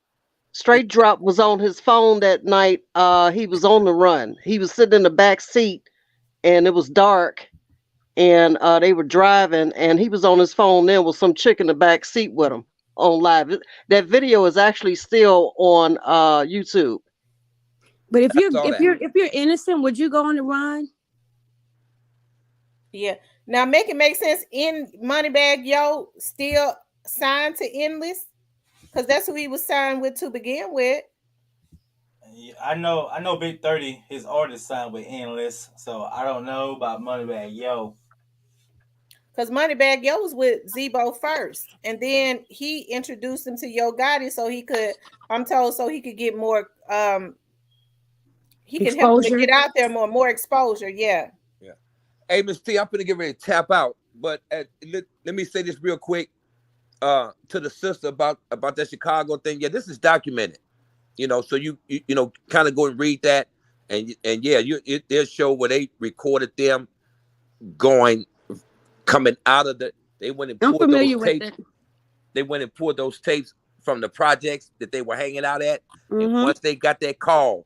Straight drop was on his phone that night. He was on the run. He was sitting in the back seat, and it was dark, and they were driving, and he was on his phone then with some chick in the back seat with him on live. That video is actually still on YouTube. But if I saw that. you're innocent, would you go on the run? Yeah. Now make it make sense. In Moneybag Yo still signed to Endless, because that's who he was signed with to begin with. I know Big 30, his artist signed with Endless, so I don't know about Moneybag Yo. Because Moneybag Yo was with Zebo first, and then he introduced him to Yo Gotti so he could, I'm told, so he could get more he can help him to get out there more exposure. Yeah. Yeah. Hey, Miss T, I'm gonna get ready to tap out, but let me say this real quick to the sister about that Chicago thing. Yeah, this is documented. So you kind of go and read that, and yeah, they'll show where they recorded them coming out of they went and pulled those tapes. They went and pulled those tapes from the projects that they were hanging out at. Mm-hmm. And once they got that call,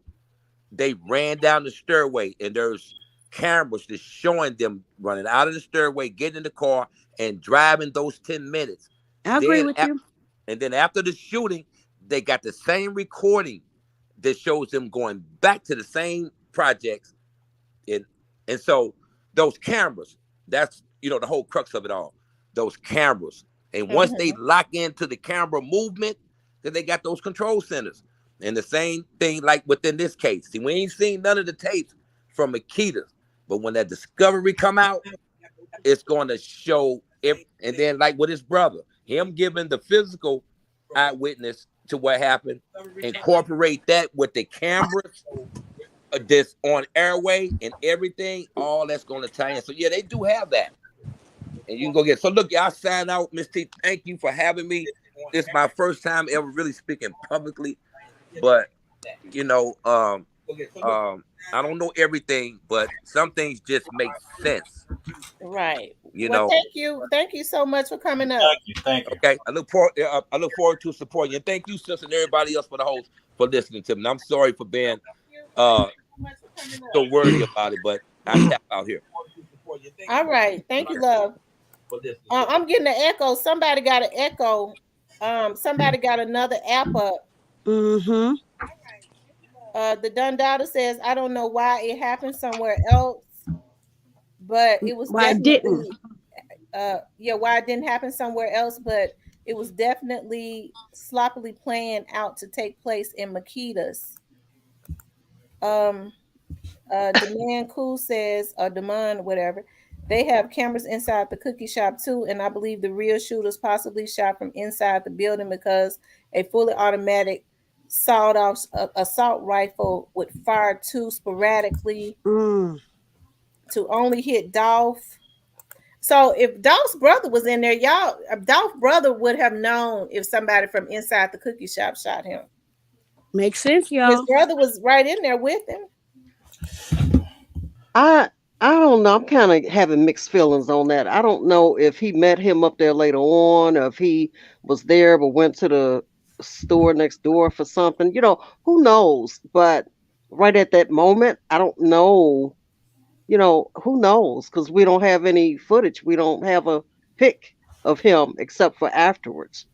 they ran down the stairway, and there's cameras just showing them running out of the stairway, getting in the car, and driving those 10 minutes. I agree with you. And then after the shooting, they got the same recording that shows them going back to the same projects. And so those cameras, that's the whole crux of it all. Those cameras. And once they lock into the camera movement, then they got those control centers. And the same thing like within this case. See, we ain't seen none of the tapes from Makita. But when that discovery come out, it's going to show and then like with his brother, him giving the physical eyewitness to what happened, incorporate that with the cameras this on airway and everything, all that's going to tie in. So yeah, they do have that. And you can go get so look, y'all sign out. Miss T, thank you for having me. This is my first time ever really speaking publicly. But I don't know everything, but some things just make sense. Right. Well, thank you so much for coming up. Thank you. Okay, I look forward to supporting you. And thank you, sis, and everybody else for the host for listening to me. And I'm sorry for being so wordy about it, but I tap out here. All right, thank you, love. I'm getting an echo. Somebody got an echo. Somebody got another app up. Mm-hmm. The Dundada says, I don't know why it happened somewhere else, but it was why it didn't. Why it didn't happen somewhere else, but it was definitely sloppily planned out to take place in Makita's. Demand Cool says, or Demand, whatever, they have cameras inside the cookie shop too, and I believe the real shooters possibly shot from inside the building because a fully automatic sawed-off assault rifle would fire too sporadically to only hit Dolph. So if Dolph's brother was in there, Dolph's brother would have known if somebody from inside the cookie shop shot him. Makes sense, His y'all. brother was right in there with him. I don't know. I'm kind of having mixed feelings on that. I don't know if he met him up there later on, or if he was there but went to the store next door for something. Who knows? But right at that moment, I don't know. Who knows? Because we don't have any footage. We don't have a pic of him except for afterwards.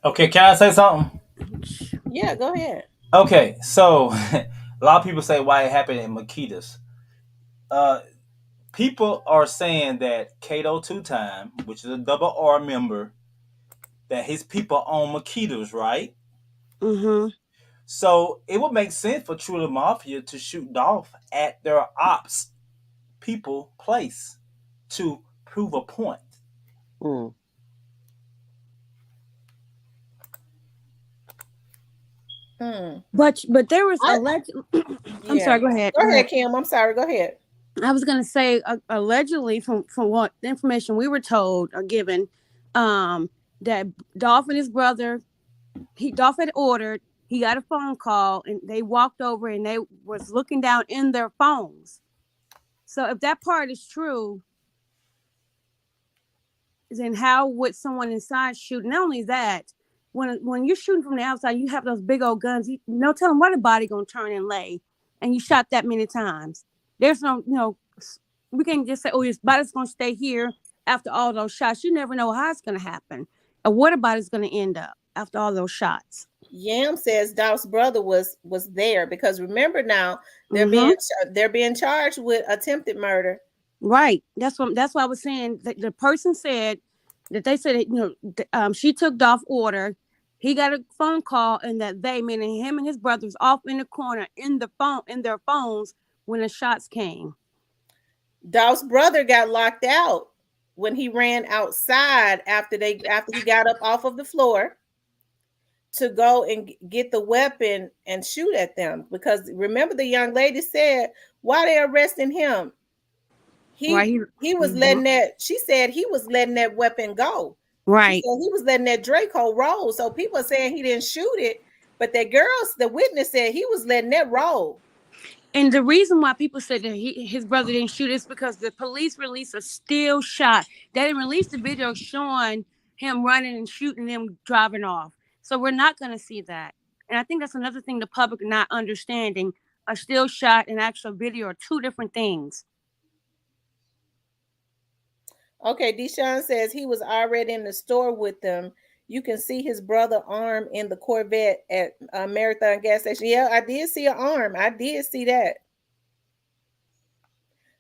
Okay, can I say something? Yeah, go ahead. Okay, so a lot of people say why it happened in Makitas. Uh, People are saying that Kato Two Time, which is a double R member, that his people own Makitas, right? Mm-hmm. So it would make sense for True the Mafia to shoot Dolph at their ops people place to prove a point. Mm. But there was I, I'm yeah. sorry. Go ahead. Go ahead, Kim. I'm sorry. Go ahead. I was gonna say allegedly from what the information we were told or given, that Dolph and his brother, Dolph had ordered. He got a phone call and they walked over and they was looking down in their phones. So if that part is true, then how would someone inside shoot? Not only that, when you're shooting from the outside, you have those big old guns. No telling what a body gonna turn and lay, and you shot that many times. There's no, we can't just say, oh, his body's gonna stay here after all those shots. You never know how it's gonna happen, or what a body's gonna end up after all those shots. Yam says Dolph's brother was there because remember now they're being charged with attempted murder. Right. That's why I was saying that the person said that they said that, she took Dolph order. He got a phone call and that they, meaning him and his brothers, off in the corner in their phones when the shots came. Dolph's brother got locked out when he ran outside after he got up off of the floor to go and get the weapon and shoot at them. Because remember, the young lady said, why they arresting him? He was letting that, she said he was letting that weapon go. Right. She said he was letting that Draco roll. So people are saying he didn't shoot it, but the witness said he was letting that roll. And the reason why people said that his brother didn't shoot is because the police released a still shot. They didn't release the video showing him running and shooting them driving off. So we're not going to see that. And I think that's another thing the public not understanding. A still shot and actual video are two different things. Okay, Deshaun says he was already in the store with them. You can see his brother arm in the Corvette at Marathon gas station. Yeah, I did see an arm. I did see that.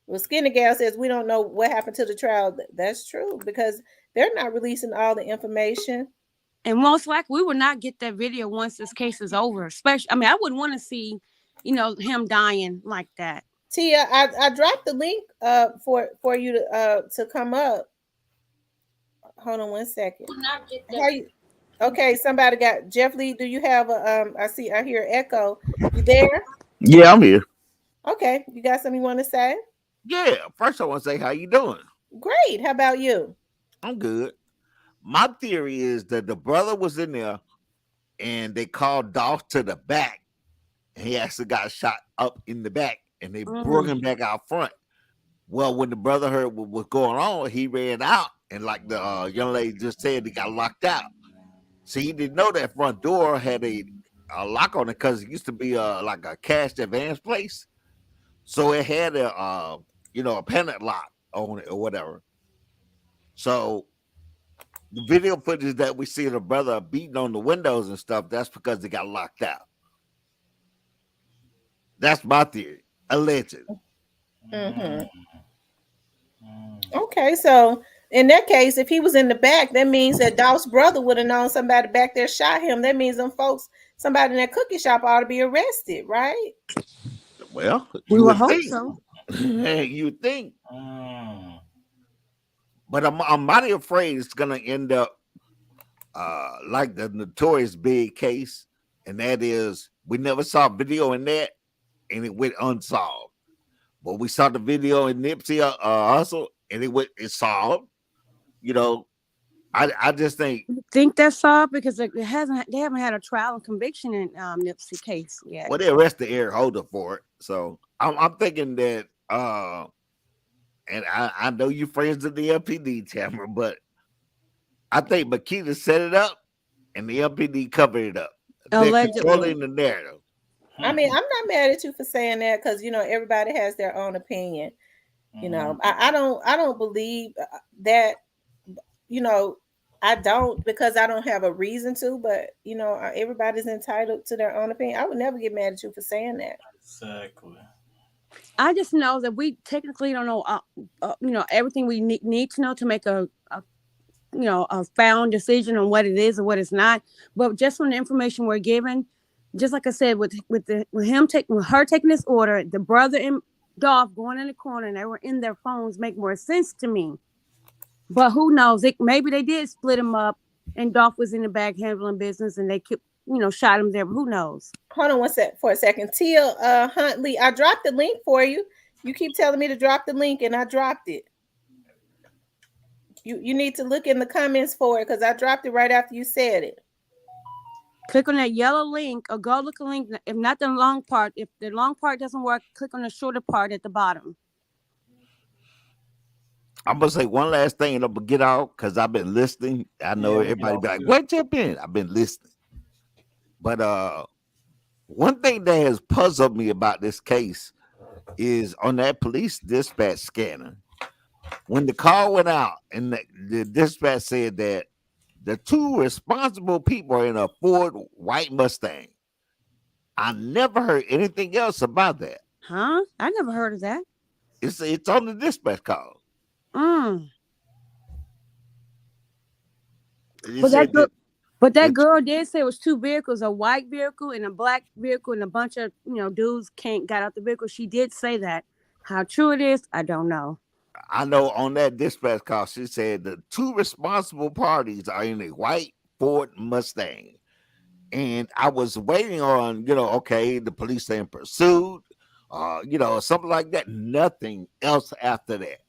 Well, Skinny Gal says we don't know what happened to the trial. That's true because they're not releasing all the information. And most likely we will not get that video once this case is over. Especially, I mean, I wouldn't want to see, him dying like that. Tia, I dropped the link for you to come up. Hold on 1 second. Okay, somebody got Jeff Lee. Do you have a I hear echo. You there? Yeah, I'm here. Okay, you got something you want to say? Yeah, first I want to say how you doing. Great. How about you? I'm good. My theory is that the brother was in there and they called Dolph to the back and he actually got shot up in the back and they brought him back out front. Well, when the brother heard what was going on, he ran out and like the young lady just said, he got locked out. So he didn't know that front door had a lock on it because it used to be like a cash advance place. So it had a panic lock on it or whatever. So the video footage that we see of the brother beating on the windows and stuff, that's because they got locked out. That's my theory. Alleged. Mm-hmm. Okay, so in that case, if he was in the back, that means that Dolph's brother would have known somebody back there shot him. That means somebody in that cookie shop ought to be arrested, right? Well, we would hope so. You think. But I'm mighty afraid it's gonna end up like the Notorious Big case and that is we never saw video in that, and it went unsolved. But we saw the video in Nipsey Hussle, and it solved. You know, I just think Think that's solved because they haven't had a trial and conviction in Nipsey case yet. well they arrested Eric Holder for it, so I'm thinking that and I know you friends of the LPD, Tamara, but I think Makita set it up and the LPD covered it up. They're Allegedly. controlling the narrative. I mean, I'm not mad at you for saying that because everybody has their own opinion. I don't believe that. I don't, because I don't have a reason to. But everybody's entitled to their own opinion. I would never get mad at you for saying that. Exactly. I just know that we technically don't know, everything we need to know to make a found decision on what it is or what it's not. But just from the information we're given, just like I said, with her taking this order, the brother and Dolph going in the corner and they were in their phones make more sense to me. But who knows? Maybe they did split him up and Dolph was in the back handling business and they shot him there. But who knows? Hold on for a second. Teal Huntley, I dropped the link for you. You keep telling me to drop the link and I dropped it. You need to look in the comments for it because I dropped it right after you said it. Click on that yellow link or go look a link. If not the long part, if the long part doesn't work, click on the shorter part at the bottom. I'm gonna say one last thing and I'm gonna get out because I've been listening. I know everybody be like, "What you been?" I've been listening, but one thing that has puzzled me about this case is on that police dispatch scanner. When the call went out and the dispatch said that the two responsible people are in a Ford white Mustang, I never heard anything else about that. Huh? I never heard of that. It's on the dispatch call. But that girl did say it was two vehicles, a white vehicle and a black vehicle, and a bunch of dudes got out the vehicle. She did say that. How true it is, I don't know. I know on that dispatch call, she said the two responsible parties are in a white Ford Mustang. And I was waiting on, okay, the police saying pursued, something like that. Nothing else after that.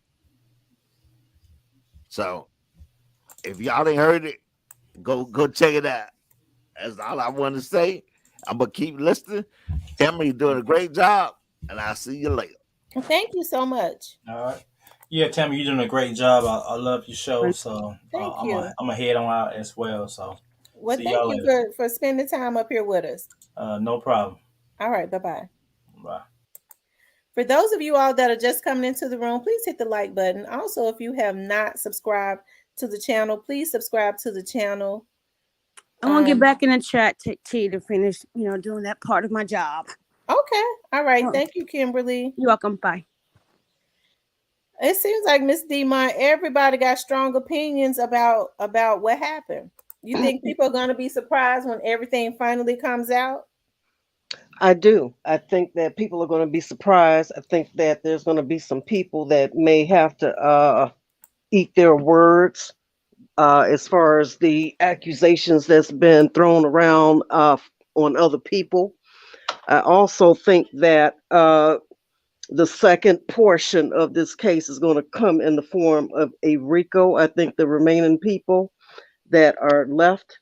So if y'all ain't heard it, go check it out. That's all I want to say. I'm going to keep listening. Tamara, you're doing a great job, and I'll see you later. Thank you so much. All right. Yeah, Tamara, you're doing a great job. I love your show, so I'm gonna head on out as well. So, well, thank you for spending time up here with us. No problem. All right, bye-bye. Bye. For those of you all that are just coming into the room, please hit the like button. Also, if you have not subscribed to the channel, please subscribe to the channel. I want to get back in the chat to finish, doing that part of my job. Okay. All right. Thank you, Kimberly. You're welcome. Bye. It seems like Miss Demont, everybody got strong opinions about what happened. You think people are going to be surprised when everything finally comes out? I do. I think that people are going to be surprised. I think that there's going to be some people that may have to eat their words as far as the accusations that's been thrown around on other people. I also think that the second portion of this case is going to come in the form of a RICO. I think the remaining people that are left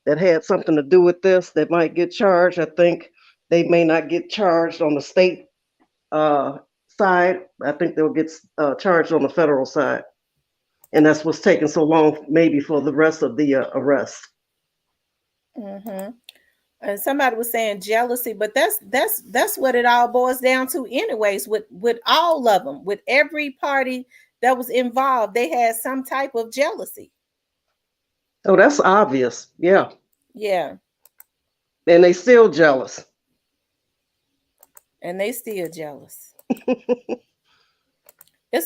that had something to do with this that might get charged, I think they may not get charged on the state side. I think they'll get charged on the federal side. And that's what's taking so long, maybe for the rest of the arrest. Mm-hmm. And somebody was saying jealousy, but that's what it all boils down to anyways, with all of them, with every party that was involved, they had some type of jealousy. Oh, that's obvious. Yeah. Yeah. And they still jealous. It's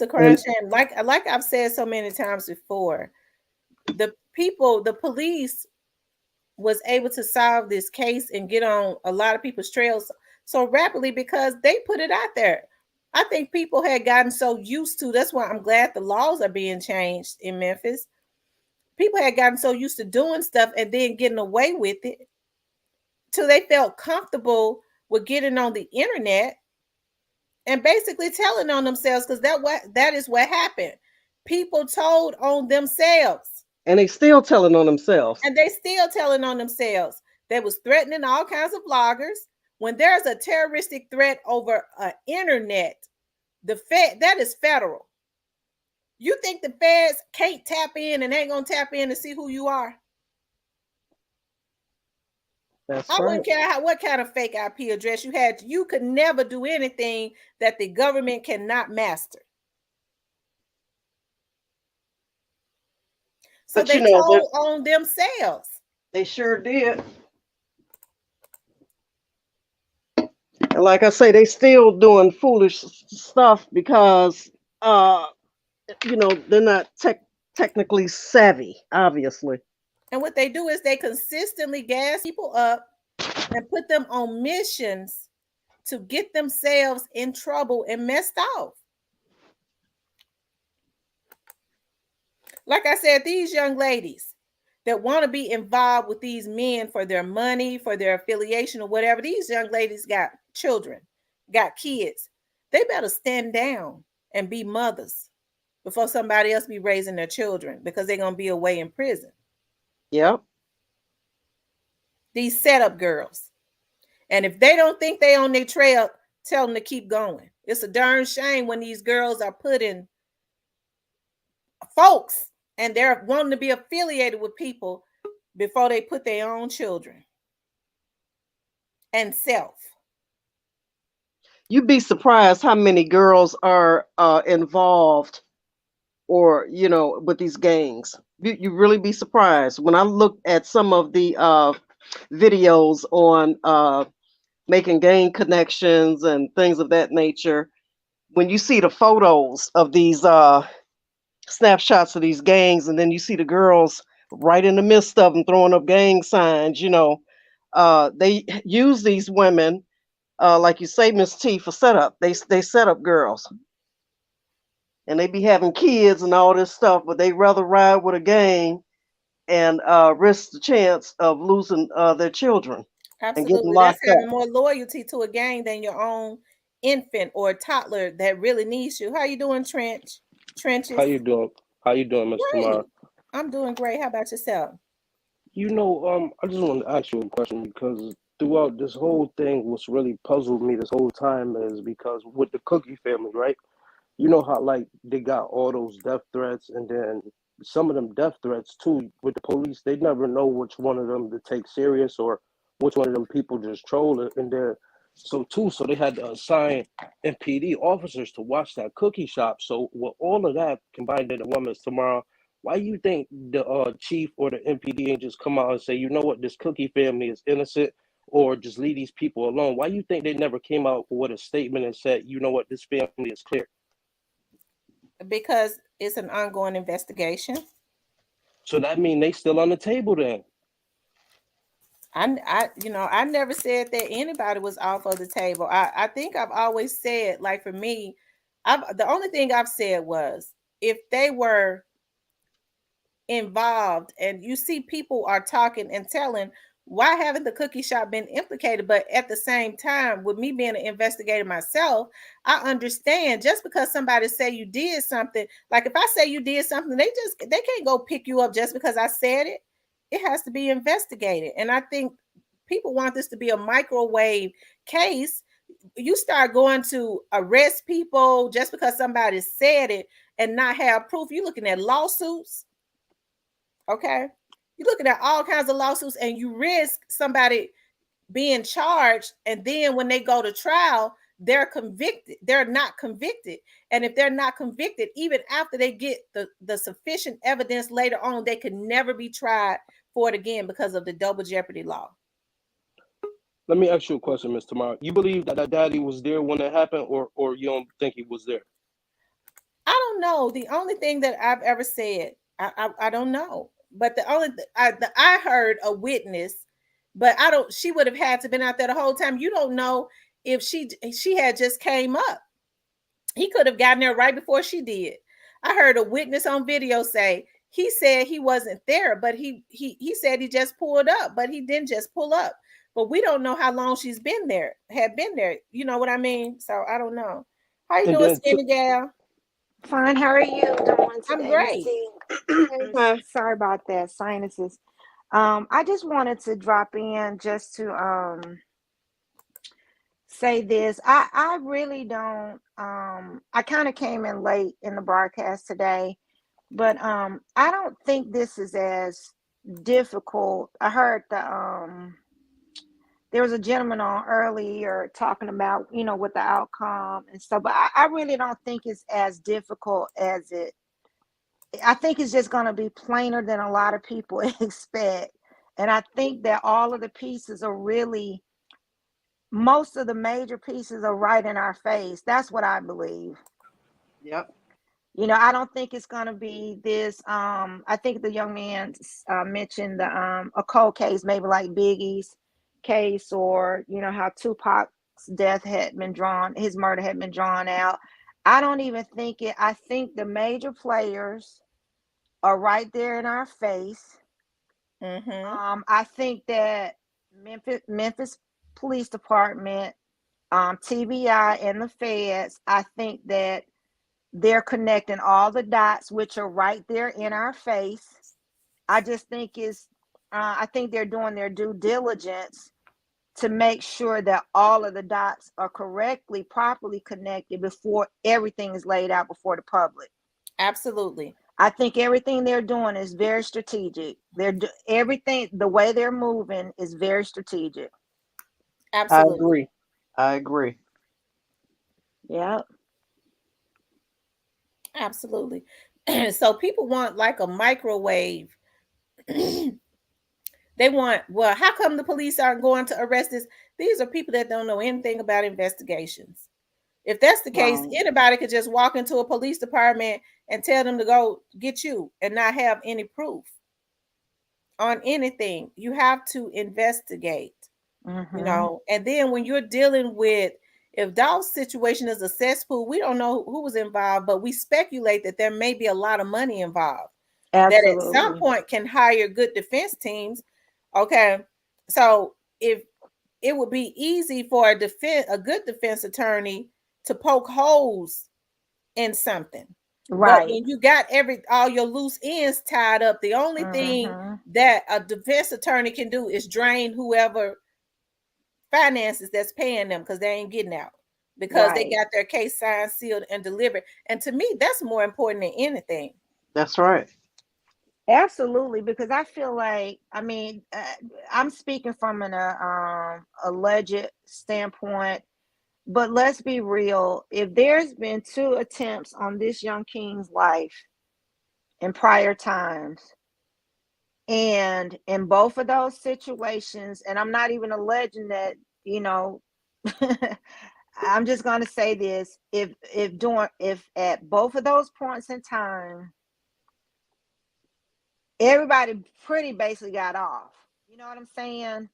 a crime shame. Like I've said so many times before, the police was able to solve this case and get on a lot of people's trails so rapidly because they put it out there. I think people had gotten so used to, that's why I'm glad the laws are being changed in Memphis. People had gotten so used to doing stuff and then getting away with it till they felt comfortable with getting on the internet and basically telling on themselves, because that is what happened. People told on themselves. And they still telling on themselves. And they still telling on themselves. They was threatening all kinds of bloggers. When there's a terroristic threat over an internet, the Fed, that is federal. You think the feds can't tap in and ain't gonna tap in to see who you are? That's I right. wouldn't care what kind of fake IP address you had. You could never do anything that the government cannot master. So But they you know, told on themselves. they sure did. And like I say, they still doing foolish stuff because they're not technically savvy, obviously. And what they do is they consistently gas people up and put them on missions to get themselves in trouble and messed off. Like I said, these young ladies that want to be involved with these men for their money, for their affiliation or whatever, these young ladies got children, got kids. They better stand down and be mothers before somebody else be raising their children, because they're going to be away in prison. Yep. These setup girls. And if they don't think they on their trail, tell them to keep going. It's a darn shame when these girls are putting folks and they're wanting to be affiliated with people before they put their own children and self. You'd be surprised how many girls are involved or with these gangs. You really be surprised. When I look at some of the videos on making gang connections and things of that nature, when you see the photos of these snapshots of these gangs, and then you see the girls right in the midst of them throwing up gang signs, they use these women, like you say, Miss T, for setup. They set up girls, and they be having kids and all this stuff, but they rather ride with a gang and risk the chance of losing their children and getting Absolutely. That's locked having up. more loyalty to a gang than your own infant or toddler that really needs you. How you doing, Trenches? How you doing? How you doing, Mr. Great. Tamara? I'm doing great. How about yourself? I just wanted to ask you a question because throughout this whole thing, what's really puzzled me this whole time is because with the Cookie family, right? You know how like they got all those death threats, and then some of them death threats too with the police. They never know which one of them to take serious or which one of them people just troll it. And then so they had to assign MPD officers to watch that cookie shop. So with all of that combined into one, Miss Tamara, why you think the chief or the MPD ain't just come out and say, you know what, this Cookie family is innocent, or just leave these people alone? Why you think they never came out with a statement and said, you know what, this family is clear? Because it's an ongoing investigation. So that mean they still on the table then? I never said that anybody was off of the table. I think I've always said, like for me, the only thing I've said was if they were involved and you see people are talking and telling, why haven't the cookie shop been implicated? But at the same time, with me being an investigator myself, I understand just because somebody say you did something, like if I say you did something, they can't go pick you up just because I said it. It has to be investigated. And I think people want this to be a microwave case. You start going to arrest people just because somebody said it and not have proof. You're looking at lawsuits. Okay. You're looking at all kinds of lawsuits, and you risk somebody being charged, and then when they go to trial, they're convicted. They're not convicted. And if they're not convicted, even after they get the sufficient evidence later on, they can never be tried for it again because of the double jeopardy law. Let me ask you a question, Mr. Tamara. You believe that daddy was there when it happened, or you don't think he was there? I don't know. The only thing that I've ever said, I don't know. But I heard a witness, but I don't. She would have had to been out there the whole time. You don't know if she had just came up. He could have gotten there right before she did. I heard a witness on video say he said he wasn't there, but he said he just pulled up, but he didn't just pull up. But we don't know how long she's been there, had been there. You know what I mean? So I don't know. How you And doing, then skinny gal? Fine. How are you doing I'm today, Miss great. T? Huh? Sorry about that. Sinuses. I just wanted to drop in just to say this. I really don't I kind of came in late in the broadcast today, but I don't think this is as difficult. I heard there was a gentleman on earlier talking about, what the outcome and stuff, but I really don't think it's as difficult as it. I think it's just going to be plainer than a lot of people expect. And I think that all of the pieces are really, most of the major pieces are right in our face. That's what I believe. Yep. I don't think it's going to be this. I think the young man mentioned a cold case, maybe like Biggie's case, or how Tupac's death had been drawn, his murder had been drawn out. I don't even think it. I think the major players are right there in our face. I think that Memphis Police Department, TBI, and the feds, I think that they're connecting all the dots, which are right there in our face. I just think I think they're doing their due diligence to make sure that all of the dots are properly connected before everything is laid out before the public. Absolutely. I think everything they're doing is very strategic. Everything, the way they're moving is very strategic. Absolutely. I agree. Yeah. Absolutely. So people want like a microwave. They want, well, how come the police aren't going to arrest this? These are people that don't know anything about investigations. If that's the case, Right. anybody could just walk into a police department and tell them to go get you and not have any proof on anything. You have to investigate, and then when you're dealing with, if Dolph's situation is a cesspool, we don't know who was involved, but we speculate that there may be a lot of money involved that at some Absolutely. point can hire good defense teams. Okay. So if it would be easy for a good defense attorney to poke holes in something. But Right. when you got all your loose ends tied up, the only thing that a defense attorney can do is drain whoever finances that's paying them, because they ain't getting out, because they Right. got their case signed, sealed, and delivered. And to me, that's more important than anything. That's right. Absolutely, because I feel like, I'm speaking from an alleged standpoint, but let's be real. If there's been 2 attempts on this young king's life in prior times, and in both of those situations, and I'm not even alleging that, I'm just going to say this: if at both of those points in time, everybody pretty basically got off. You know what I'm saying?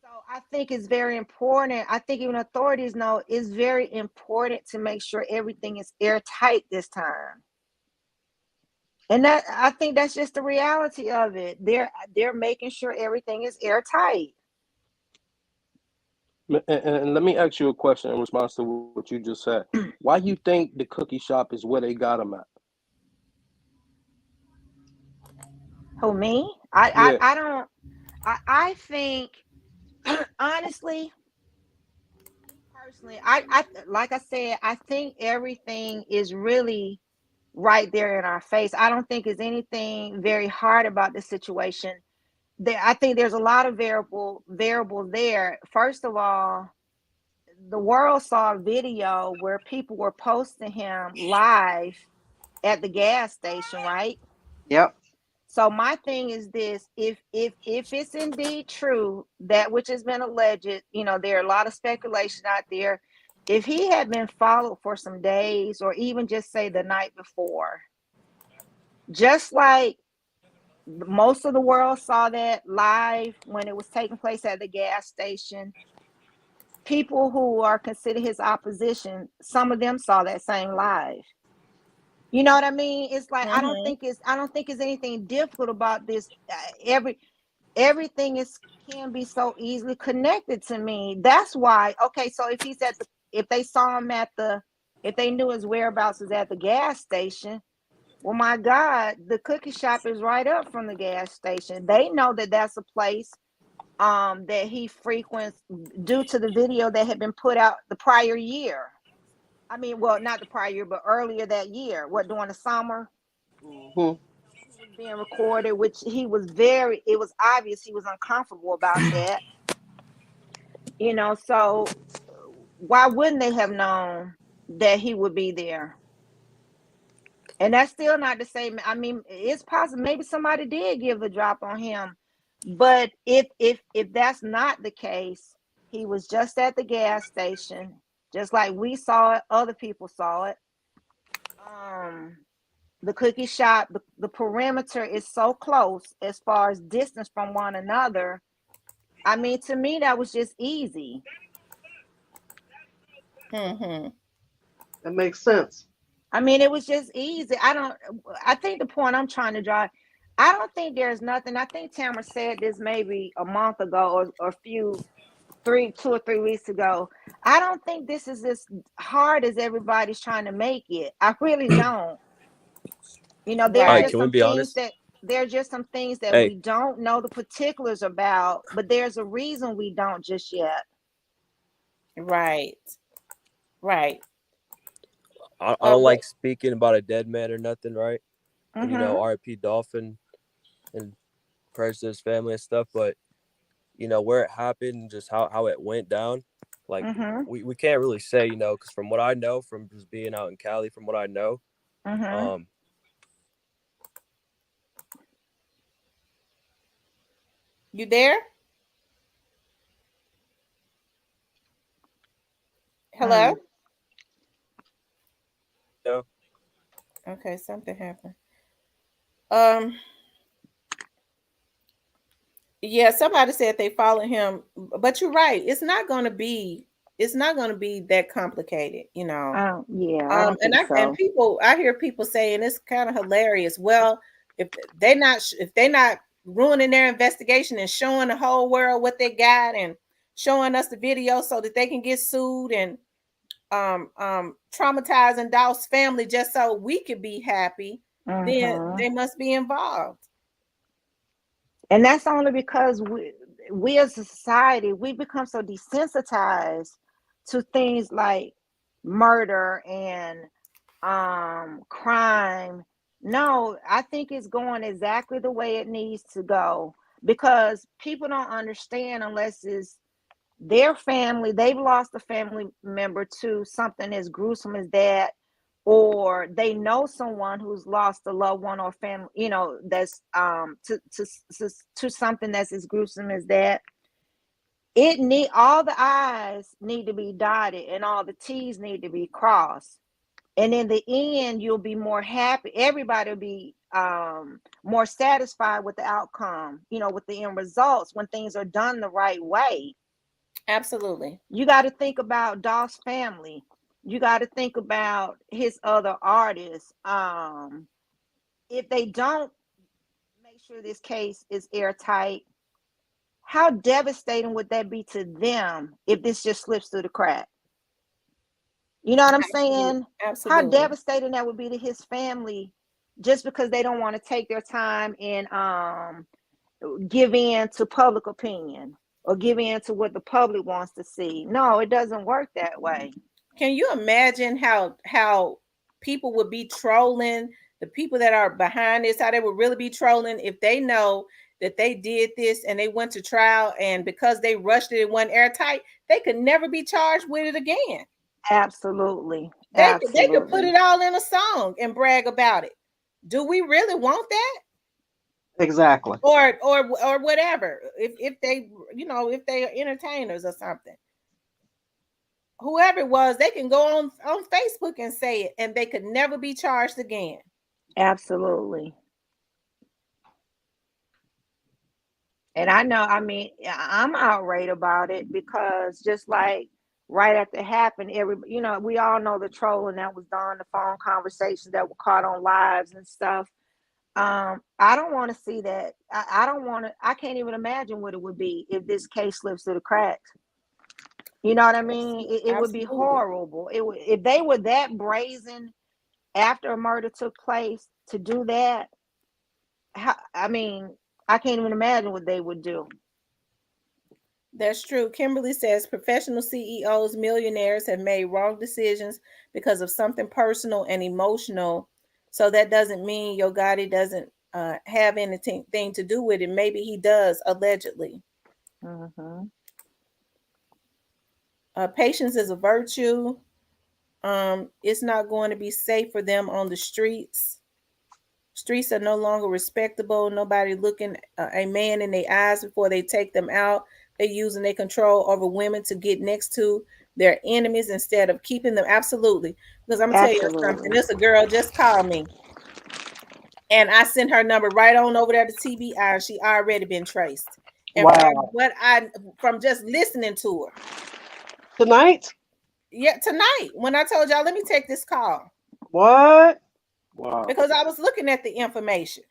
So I think it's very important. I think even authorities know it's very important to make sure everything is airtight this time. And that, I think that's just the reality of it. They're making sure everything is airtight. and let me ask you a question in response to what you just said. Why you think the cookie shop is where they got them at? Who, me? Yeah. I don't. I think honestly, personally, I like I said, I think everything is really right there in our face. I don't think there's anything very hard about the situation. I think there's a lot of variables there. First of all, the world saw a video where people were posting him live at the gas station, right? Yep. So my thing is this: if it's indeed true, that which has been alleged, there are a lot of speculation out there. If he had been followed for some days, or even just say the night before, just like most of the world saw that live when it was taking place at the gas station, people who are considered his opposition, some of them saw that same live. You know what I mean? It's like I don't Mm-hmm. think it's anything difficult about this. Everything is can be so easily connected to me. That's why. Okay, so if they saw him if they knew his whereabouts was at the gas station, well, my God, the cookie shop is right up from the gas station. They know that that's a place that he frequents due to the video that had been put out the prior year. I mean, well, not the prior year, but earlier that year. What, during the summer? Mhm. It was being recorded, which it was obvious he was uncomfortable about that. So why wouldn't they have known that he would be there? And that's still not the same. I mean, it's possible maybe somebody did give the drop on him. But if that's not the case, he was just at the gas station, just like we saw it, other people saw it. Um, the cookie shop, the perimeter is so close as far as distance from one another. I mean, to me, that was just easy. Mm-hmm. That makes sense. I mean, it was just easy. I think the point I'm trying to drive, I don't think there's nothing. I think Tamara said this maybe a month ago or 2 or 3 weeks ago. I don't think this is as hard as everybody's trying to make it. I really don't. All There's right, just Right. can we some be things honest? that Hey, we don't know the particulars about, but there's a reason we don't just yet. Right. Right. I don't But like speaking about a dead man or nothing, right? And Mm-hmm. R.I.P. Dolphin and prayers to his family and stuff. But where it happened, just how it went down, like Mm-hmm. we can't really say, because from what I know, from just being out in Cali, from what I know, Mm-hmm. um, you there? Hello? Mm. you know, Okay, something happened. Um, yeah, somebody said they follow him, but you're right. It's not gonna be that complicated, you know. Yeah, I don't And think so. I hear people saying it's kind of hilarious. Well, if they not ruining their investigation and showing the whole world what they got and showing us the video so that they can get sued and traumatizing Dolph's family just so we could be happy, then Mm-hmm. they must be involved. And that's only because we as a society, we become so desensitized to things like murder and crime. No, I think it's going exactly the way it needs to go, because people don't understand unless it's their family, they've lost a family member to something as gruesome as that, or they know someone who's lost a loved one or family, that's to something that's as gruesome as that. All the I's need to be dotted and all the T's need to be crossed. And in the end, you'll be more happy. Everybody will be more satisfied with the outcome, with the end results when things are done the right way. Absolutely. You got to think about Dolph's family. You got to think about his other artists. If they don't make sure this case is airtight, how devastating would that be to them if this just slips through the crack? You know what I'm Absolutely. saying? How Absolutely. devastating that would be to his family, just because they don't want to take their time and give in to public opinion or give in to what the public wants to see. No, it doesn't work that way. Can you imagine how people would be trolling, the people that are behind this, how they would really be trolling if they know that they did this and they went to trial, and because they rushed it, it wasn't airtight, they could never be charged with it again. Absolutely. They could put Absolutely. it all in a song and brag about it. Do we really want that? Exactly. Or whatever. If they, if they are entertainers or something. Whoever it was, they can go on Facebook and say it, and they could never be charged again. Absolutely. And I know, I mean, I'm outraged about it because just like right after it happened, we all know the trolling that was done, the phone conversations that were caught on lives and stuff. I don't want to see that. I don't want to. I can't even imagine what it would be if this case slips through the cracks. You know what I mean? It would be Absolutely. horrible. It would, if they were that brazen after a murder took place to do that. I mean, I can't even imagine what they would do. That's true. Kimberly says professional CEOs, millionaires have made wrong decisions because of something personal and emotional. So that doesn't mean Yo Gotti doesn't have anything to do with it. Maybe he does, allegedly. Mm-hmm. Patience is a virtue. It's not going to be safe for them on the streets. Streets are no longer respectable. Nobody looking a man in their eyes before they take them out. They're using their control over women to get next to their enemies instead of keeping them. Absolutely. Because I'm going to tell you something. Absolutely. This a girl just called me. And I sent her number right on over there to TBI. She already been traced. And Wow. from just listening to her. Tonight? Yeah, tonight. When I told y'all, let me take this call. What? Wow. Because I was looking at the information.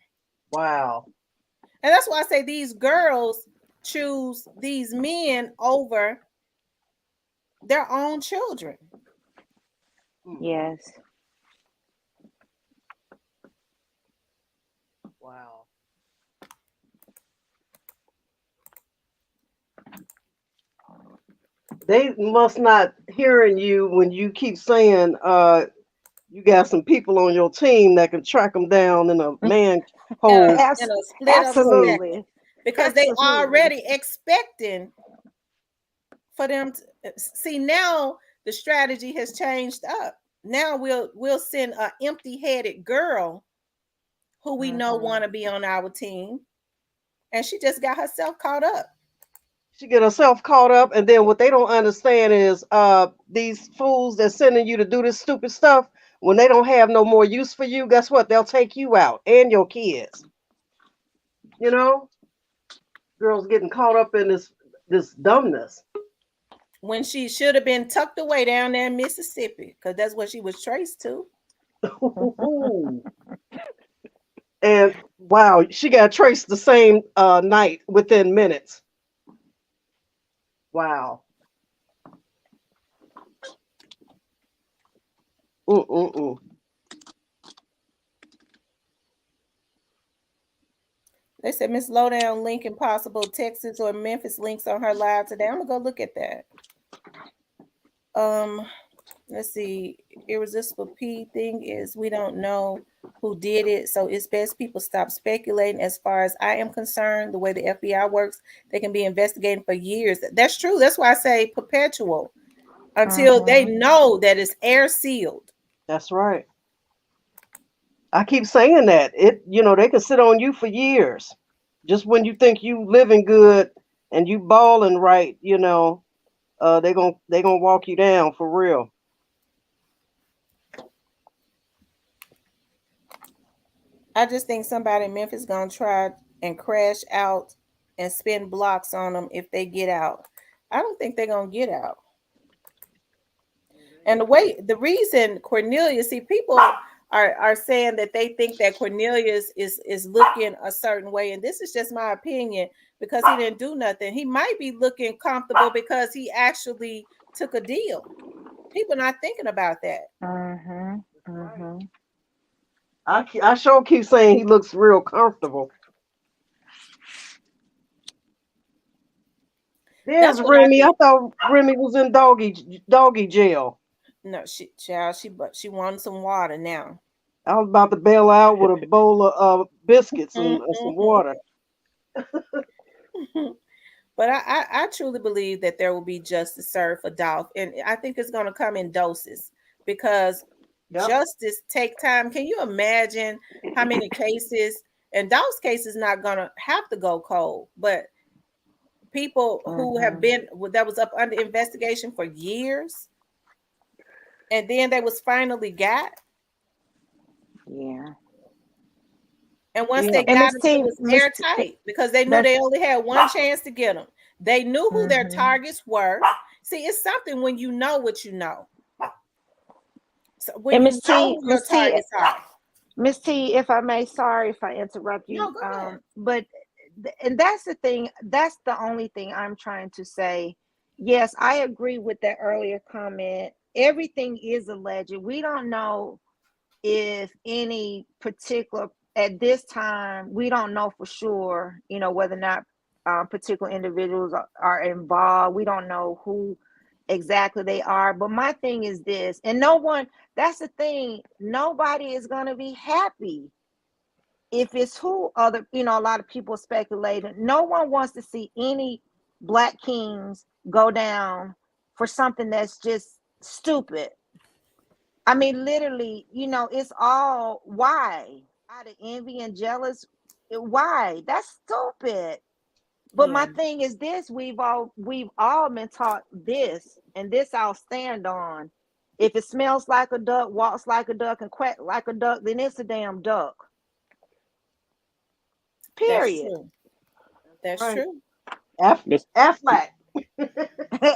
Wow. And that's why I say these girls choose these men over their own children. Yes. Wow. They must not hearing you when you keep saying you got some people on your team that can track them down in a manhole. In a split of a second. Absolutely. Because they Absolutely. already expecting for them to see. Now the strategy has changed up. Now we'll send an empty-headed girl who we know want to be on our team, and she just got herself caught up. She get herself caught up, and then what they don't understand is these fools that's sending you to do this stupid stuff, when they don't have no more use for you, guess what? They'll take you out and your kids. You know? Girls getting caught up in this dumbness. When she should have been tucked away down there in Mississippi, because that's what she was traced to. And wow, she got traced the same night within minutes. Wow. Mm-mm-mm. They said Miss Lowdown link impossible Texas or Memphis links on her live today. I'm gonna go look at that. Let's see. Irresistible P thing is we don't know who did it, so it's best people stop speculating. As far as I am concerned, the way the FBI works, they can be investigating for years. That's true. That's why I say perpetual until they know that it's air sealed. That's right. I keep saying that. They can sit on you for years. Just when you think you living good and you balling right, they gonna walk you down for real. I just think somebody in Memphis gonna try and crash out and spin blocks on them if they get out. I don't think they're gonna get out. And the reason Cornelius, see, people are saying that they think that Cornelius is looking a certain way, and this is just my opinion because he didn't do nothing. He might be looking comfortable because he actually took a deal. People not thinking about that. I sure keep saying he looks real comfortable. There's Remy. I thought Remy was in doggy jail. No, she wanted some water now. I was about to bail out with a bowl of biscuits and some water. But I truly believe that there will be justice served for Dolph, and I think it's going to come in doses because justice take time. Can you imagine how many cases? And Dolph's case is not going to have to go cold, but people who have been that was up under investigation for years, and then they was finally got. Yeah. And once they got them, it was airtight because they knew they only had one chance to get them. They knew who their targets were. See, it's something when you know what you know. So when And you Miss know T, who your targets are. Miss T, if I may, sorry if I interrupt No, you. go ahead. But and that's the thing, that's the only thing I'm trying to say. Yes, I agree with that earlier comment. Everything is alleged. We don't know if any particular, at this time, we don't know for sure, whether or not particular individuals are involved. We don't know who exactly they are. But my thing is this, and no one, that's the thing, nobody is going to be happy if it's who other, a lot of people speculating. No one wants to see any Black kings go down for something that's just stupid. I mean, literally, it's all why? Out of envy and jealous. Why? That's stupid. But my Yeah, thing is this: we've all been taught this, and this I'll stand on. If it smells like a duck, walks like a duck, and quack like a duck, then it's a damn duck. that's Period. true. That's Right. true. Miss Aflac.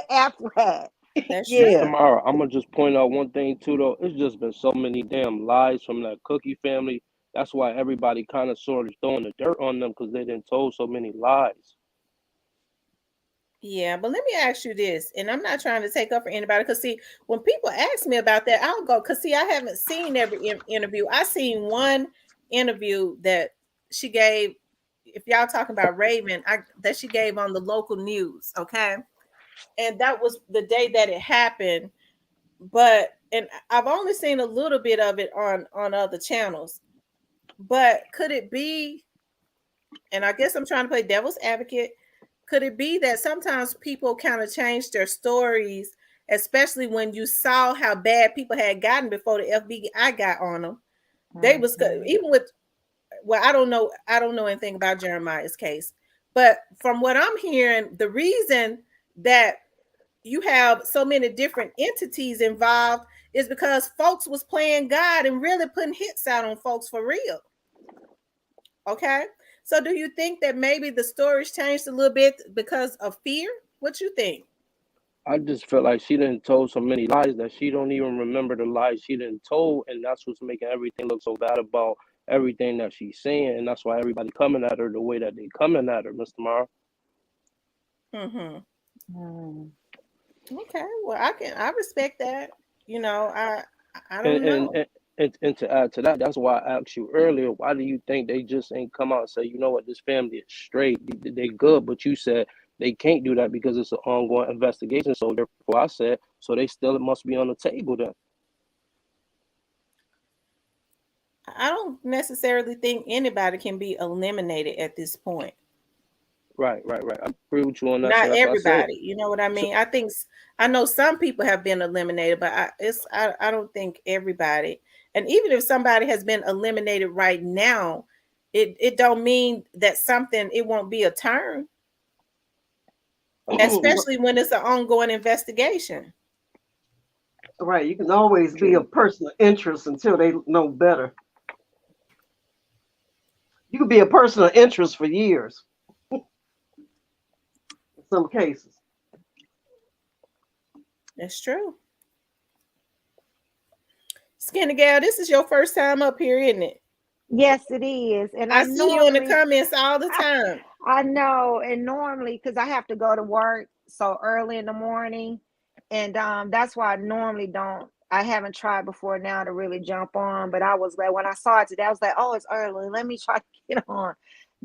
Aflac. That's Miss true. Yeah. Tamara, I'm gonna just point out one thing too, though. It's just been so many damn lies from that Cookie family. That's why everybody kind of sort of throwing the dirt on them because they didn't told so many lies. Yeah, but let me ask you this, and I'm not trying to take up for anybody, because see, when people ask me about that, I'll go, because see, I haven't seen every interview. I seen one interview that she gave. If y'all talking about Raven, that she gave on the local news, okay, and that was the day that it happened. But and I've only seen a little bit of it on other channels. But could it be? And I guess I'm trying to play devil's advocate. Could it be that sometimes people kind of change their stories, especially when you saw how bad people had gotten before the FBI got on them? They was even with, well, I don't know anything about Jeremiah's case, but from what I'm hearing, the reason that you have so many different entities involved is because folks was playing God and really putting hits out on folks for real. Okay. So do you think that maybe the stories changed a little bit because of fear? What you think? I just felt like she didn't told so many lies that she don't even remember the lies she didn't told, and that's what's making everything look so bad about everything that she's saying, and that's why everybody coming at her the way that they coming at her, Mr. Mara. Mm-hmm. Mm. Okay. Well, I respect that. I And don't and, know. and and to add to that, that's why I asked you earlier, why do you think they just ain't come out and say, you know what, this family is straight, they good, but you said they can't do that because it's an ongoing investigation. So therefore I said, so they still must be on the table then. I don't necessarily think anybody can be eliminated at this point. Right. I agree with you on that. So Not that's what I said. everybody. You know what I So mean? I know some people have been eliminated, but I don't think everybody. And even if somebody has been eliminated right now, it don't mean that something, it won't be a turn, especially when it's an ongoing investigation. Right. You can always be a true. person of interest until they know better. You could be a person of interest for years in some cases. That's true. Skinny gal, this is your first time up here, isn't it? Yes, it is. And I I see you in the normally, comments all the time. I know, and normally, because I have to go to work so early in the morning, and that's why I normally don't. I haven't tried before now to really jump on, but I was like, when I saw it today, I was like, oh, it's early. Let me try to get on,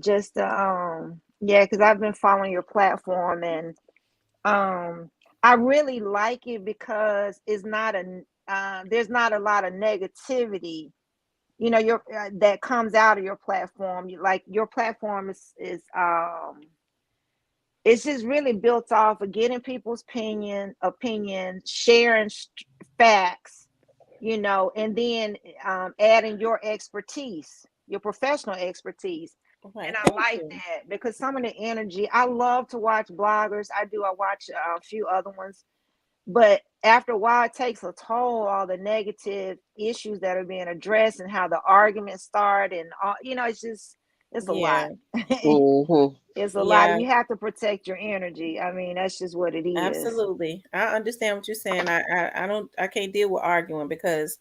just to, yeah, because I've been following your platform, and I really like it because it's not there's not a lot of negativity, your that comes out of your platform. Like your platform is it's just really built off of getting people's opinion, sharing facts, and then adding your expertise, your professional expertise. And Okay, I thank like you. that because some of the energy, I love to watch bloggers. I watch a few other ones, but after a while, it takes a toll, all the negative issues that are being addressed and how the arguments start. And all, It's a Yeah. lot. Mm-hmm. It's a lot, Yeah. and you have to protect your energy. I mean, that's just what it is. Absolutely. I understand what you're saying. I can't deal with arguing because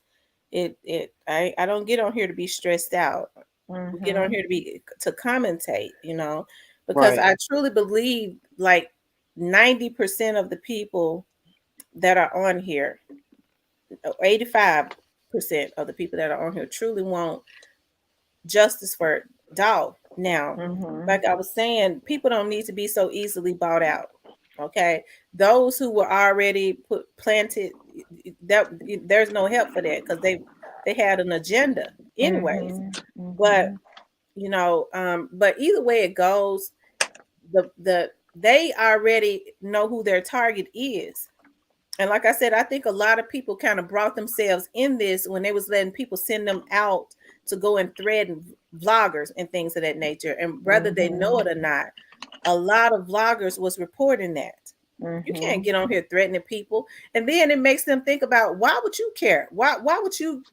I don't get on here to be stressed out. We get on Mm-hmm. here to commentate, because Right. I truly believe like 90% of the people that are on here, 85% of the people that are on here truly want justice for Dolph. Now, Mm-hmm. like I was saying, people don't need to be so easily bought out. Okay, those who were already planted, that there's no help for that because they had an agenda, anyways. Mm-hmm. But Mm-hmm. but either way it goes, they already know who their target is. And like I said, I think a lot of people kind of brought themselves in this when they was letting people send them out to go and threaten vloggers and things of that nature. And whether they know it or not, a lot of vloggers was reporting that. You Mm-hmm. can't get on here threatening people. And then it makes them think about, why would you care? Why would you,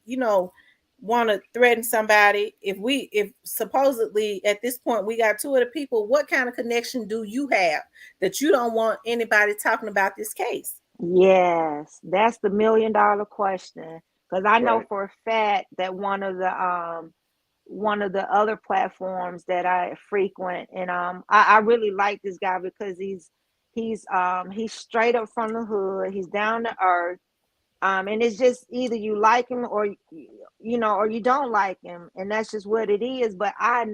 want to threaten somebody if supposedly at this point we got two of the people, what kind of connection do you have that you don't want anybody talking about this case? Yes, that's the $1 million question. Because I know Right. for a fact that one of the other platforms that I frequent, and I really like this guy because he's straight up from the hood. He's down to earth. And it's just either you like him or or you don't like him, and that's just what it is. But I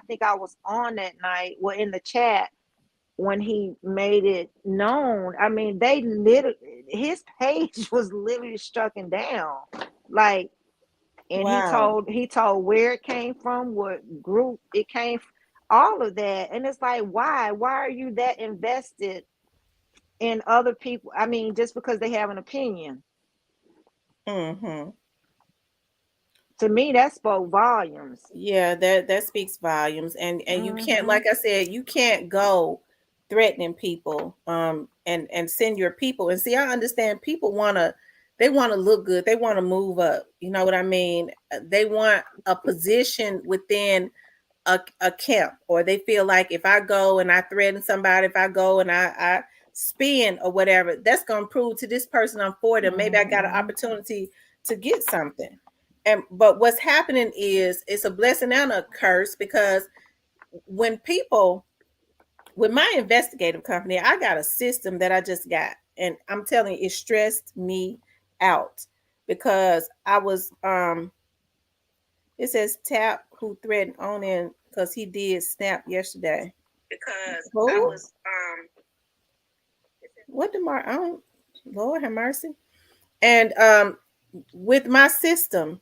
think I was on that night, well, in the chat when he made it known. I mean, they literally, his page was literally stricken down, like, and Wow. he told where it came from, what group it came from, all of that. And it's like, why are you that invested in other people? I mean, just because they have an opinion, Mm-hmm. to me that spoke volumes. Yeah, that speaks volumes. And you can't, Mm-hmm. like I said, you can't go threatening people and send your people. And see, I understand people they want to look good. They want to move up. You know what I mean? They want a position within a camp, or they feel like if I go and I threaten somebody, if I go and I spin or whatever, that's gonna prove to this person I'm for them. Maybe I got an Mm-hmm. opportunity to get something. And but what's happening is it's a blessing and a curse because when people with my investigative company, I got a system that I just got, and I'm telling you, it stressed me out because I was it says tap who threatened on in because he did snap yesterday. Because I Who? was What the I don't, Lord have mercy. And with my system,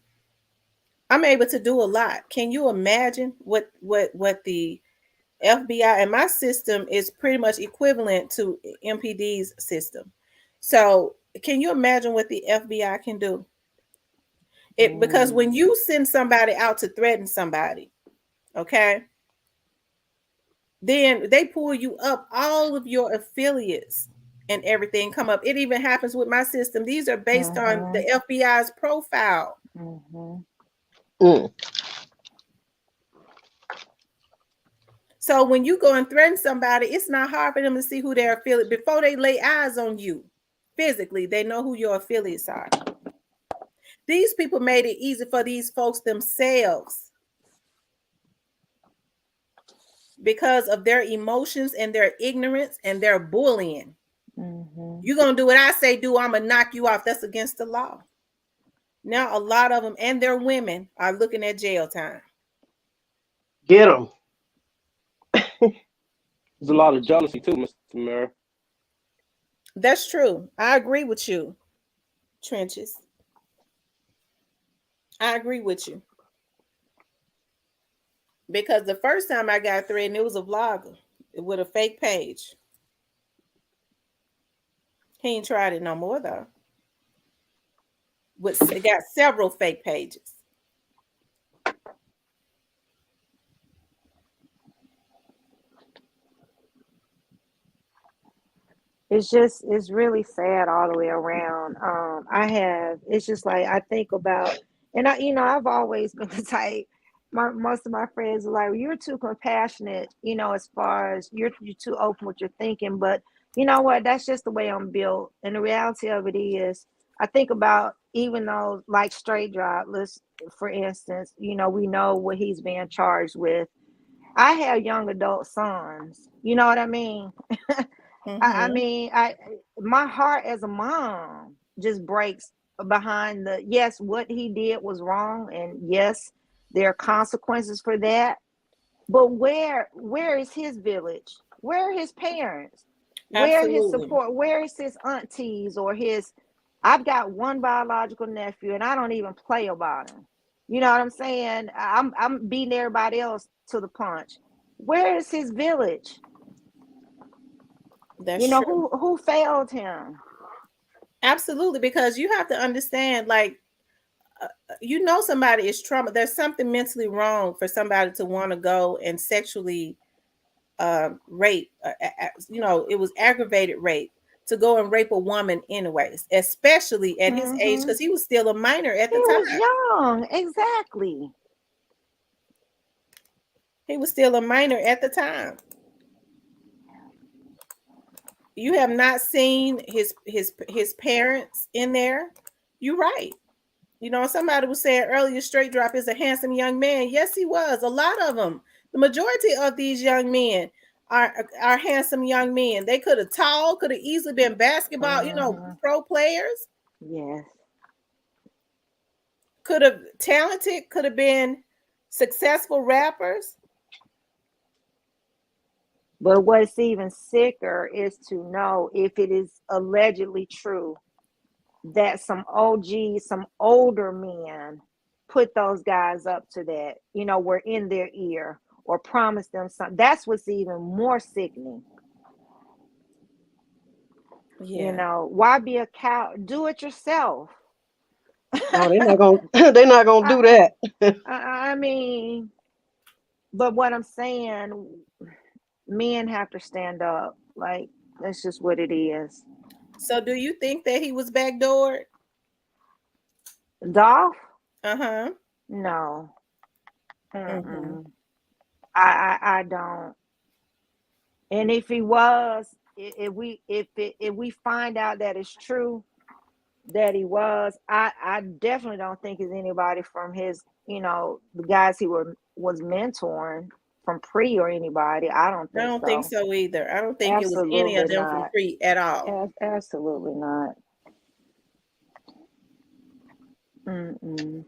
I'm able to do a lot. Can you imagine what the FBI and my system is pretty much equivalent to MPD's system. So can you imagine what the FBI can do? It because when you send somebody out to threaten somebody, okay, then they pull you up, all of your affiliates and everything come up. It even happens with my system. These are based on Mm-hmm. the FBI's profile. Mm-hmm. Mm. So when you go and threaten somebody, it's not hard for them to see who their affiliate before they lay eyes on you. Physically, they know who your affiliates are. These people made it easy for these folks themselves because of their emotions and their ignorance and their bullying. Mm-hmm. You're going to do what I say do, I'm going to knock you off. That's against the law. Now, a lot of them and their women are looking at jail time. Get them. There's a lot of jealousy too, Mr. Mayor. That's true. I agree with you, Trenches. I agree with you. Because the first time I got threatened, it was a vlogger with a fake page. He ain't tried it no more though. It got several fake pages. It's really sad all the way around. It's just like I think about, and I've always been the type. most of my friends are like, well, you're too compassionate, as far as you're too open with your thinking. But you know what? That's just the way I'm built. And the reality of it is, I think about, even though, like, straight drive, let's, for instance, we know what he's being charged with. I have young adult sons. You know what I mean? I Mm-hmm. mean, my heart as a mom just breaks behind the, yes, what he did was wrong, and yes, there are consequences for that. But where is his village? Where are his parents? Where his Absolutely. support? Where is his aunties or his? I've got one biological nephew, and I don't even play about him. You know what I'm saying? I'm beating everybody else to the punch. Where is his village? That's true. Who failed him? Absolutely, because you have to understand, like, somebody is trauma. There's something mentally wrong for somebody to want to go and sexually rape. It was aggravated rape to go and rape a woman, anyways, especially at his age, Hmm. because he was still a minor at He the was time. young, exactly. He was still a minor at the time. You have not seen his parents in there. You're right. Somebody was saying earlier, Straight Drop is a handsome young man. Yes, he was. A lot of them. The majority of these young men are handsome young men. They could have easily been basketball, Hmm. pro players. Yes. Could have talented, could have been successful rappers. But what's even sicker is to know, if it is allegedly true, that some OGs, some older men put those guys up to that, were in their ear or promised them something. That's what's even more sickening. Yeah. Why be a cow? Do it yourself. No, they're not gonna they're not gonna I, do that. I mean, but what I'm saying, men have to stand up. Like, that's just what it is. So do you think that he was backdoored? Dolph? Uh-huh. No. Mm-hmm. Mm-mm. I don't. And if he was, if we find out that it's true that he was, I definitely don't think it's anybody from his, the guys he was mentoring from Pre or anybody. I don't I think don't think so. so either. I don't think it was any Absolutely of them from not. Crete at all. Absolutely not. Mm-mm.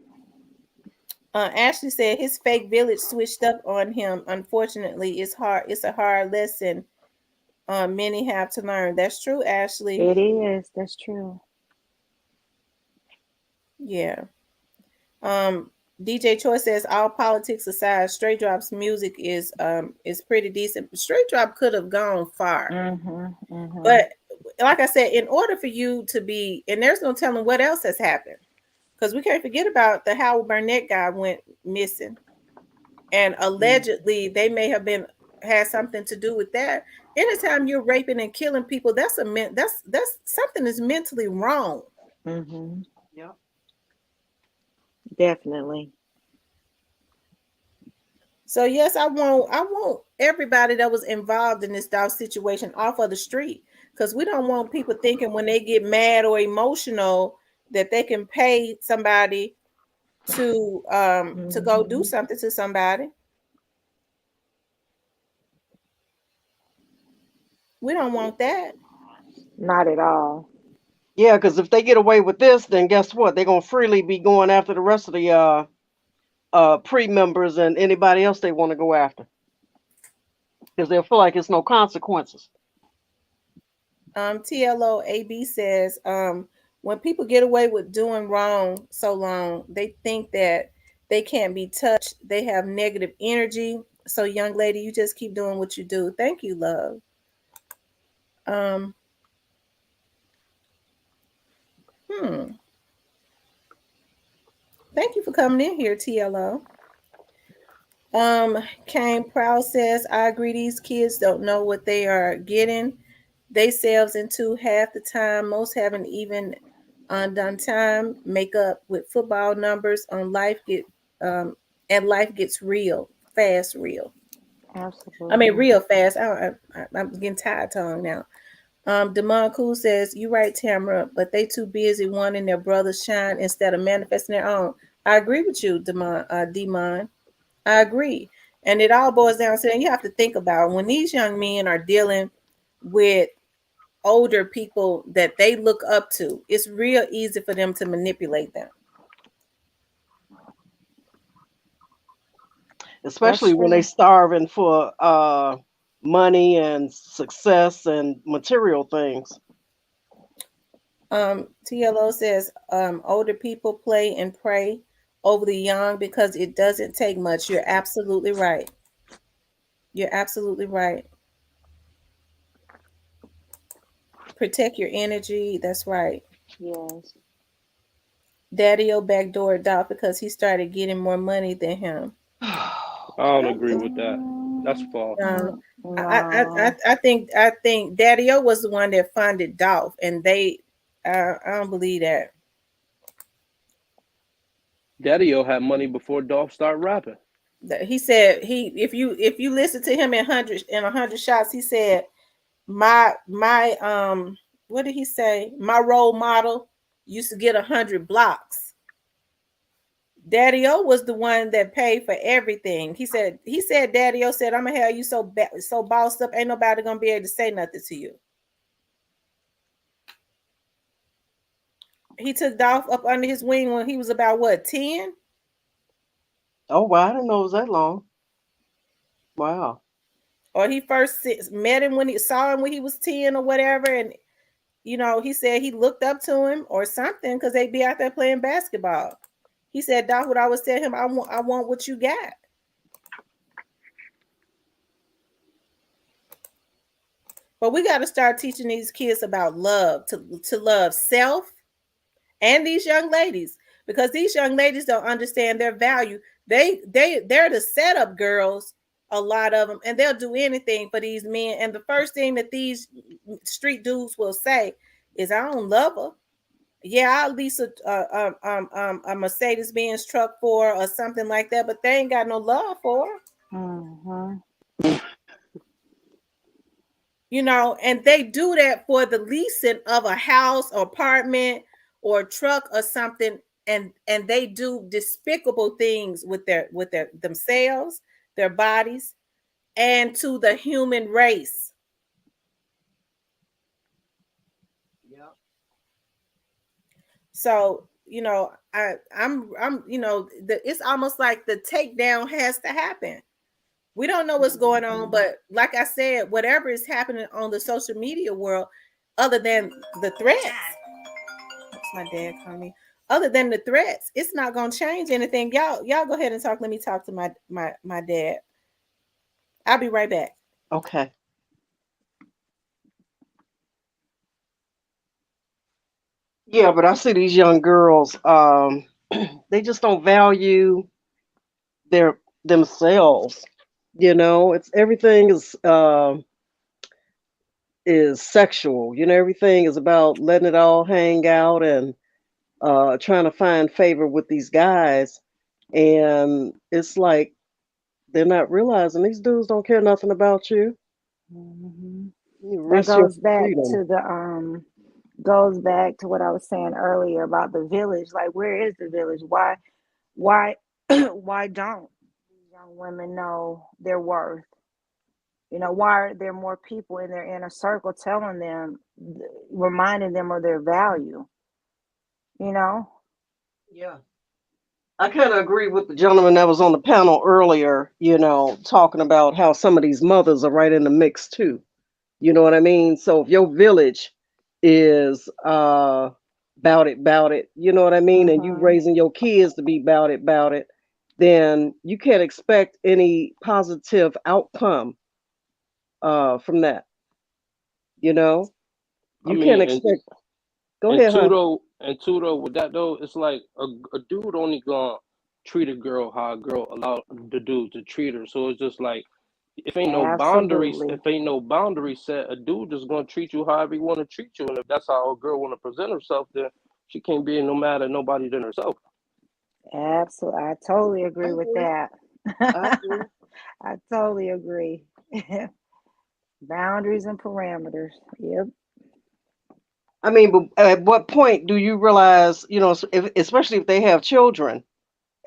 Ashley said his fake village switched up on him. Unfortunately, it's hard. It's a hard lesson many have to learn. That's true, Ashley. It is. That's true. Yeah. DJ Choi says all politics aside, Straight Drop's music is pretty decent. Straight Drop could have gone far, Mm-hmm. Mm-hmm. but like I said, in order for you to be, and there's no telling what else has happened, because we can't forget about the Howard Burnett guy went missing, and allegedly they may have had something to do with that. Anytime you're raping and killing people, that's something is mentally wrong. Mm-hmm. Yeah. Definitely. So yes, I want everybody that was involved in this Dolph situation off of the street, because we don't want people thinking when they get mad or emotional that they can pay somebody to go do Mm-hmm. something to somebody. We don't want that. Not at all. Yeah, because if they get away with this, then guess what? They're gonna freely be going after the rest of the pre members and anybody else they want to go after. Because they'll feel like it's no consequences. TLOAB says, when people get away with doing wrong so long, they think that they can't be touched. They have negative energy. So, young lady, you just keep doing what you do. Thank you, love. Um, hmm. Thank you for coming in here, TLO. Kane Proud says, I agree. These kids don't know what they are getting themselves into half the time. Most haven't even done time. Make up with football numbers on life. and life gets real fast, real. I mean, Absolutely. real fast. I'm getting tired tongue now. Demond Cool says, "You right, Tamara, but they too busy wanting their brothers shine instead of manifesting their own." I agree with you, Demond. I agree, and it all boils down to, and you have to think about when these young men are dealing with older people that they look up to. It's real easy for them to manipulate them. Especially when they starving for money and success and material things. TLO says, older people play and pray over the young because it doesn't take much. You're absolutely right. You're absolutely right. Protect your energy. That's right. Yes. Daddy-o backdoored Dolph because he started getting more money than him. I don't agree with that. That's false. Um, No. I think Daddy-o was the one that funded Dolph, and they, I don't believe that. Daddy-O had money before Dolph started rapping. He said if you listen to him in 100 shots, he said my what did he say? My role model used to get 100 blocks. Daddy-o was the one that paid for everything. He said Daddy-o said, "I'm gonna have you so bossed up, ain't nobody gonna be able to say nothing to you." He took Dolph up under his wing when he was about what, 10? Oh wow, I didn't know it was that long. Wow. Or he first met him when he saw him when he was 10 or whatever, and he said he looked up to him or something because they'd be out there playing basketball. He said Doc would always tell him, I want what you got. But we got to start teaching these kids about love, to love self and these young ladies, because these young ladies don't understand their value. They're the setup girls, a lot of them, and they'll do anything for these men. And the first thing that these street dudes will say is, "I don't love her. Yeah, I'll lease a Mercedes Benz truck for her or something like that, but they ain't got no love for her." And they do that for the leasing of a house or apartment or truck or something, and they do despicable things with their themselves, their bodies, and to the human race. Yeah. So I'm it's almost like the takedown has to happen. We don't know what's going on, but like I said, whatever is happening on the social media world, other than the threats, that's my dad calling me. Other than the threats, it's not gonna change anything. Y'all go ahead and talk. Let me talk to my dad. I'll be right back. Okay. Yeah, but I see these young girls, they just don't value their themselves. It's everything is sexual. Everything is about letting it all hang out and trying to find favor with these guys. And it's like they're not realizing these dudes don't care nothing about you. You That risk your freedom. goes back to what I was saying earlier about the village. Like, where is the village? Why why don't these young women know their worth? Why are there more people in their inner circle telling them, reminding them of their value? You know? Yeah. I kind of agree with the gentleman that was on the panel earlier, talking about how some of these mothers are right in the mix too. You know what I mean? So if your village is bout it, you know what I mean, and you raising your kids to be bout it, then you can't expect any positive outcome from that. You know, I you can't mean, and expect. Go and ahead, two hon. though, and two though, with that though, it's like a dude only gonna treat a girl how a girl allow the dude to treat her. So it's just like Absolutely. if ain't no boundaries set, a dude just gonna treat you however he wanna treat you. And if that's how a girl wanna present herself, then she can't be no matter nobody than herself. Absolutely. I totally I agree with agree. that. I agree. I totally agree. Boundaries and parameters. Yep. I mean, but at what point do you realize, especially if they have children,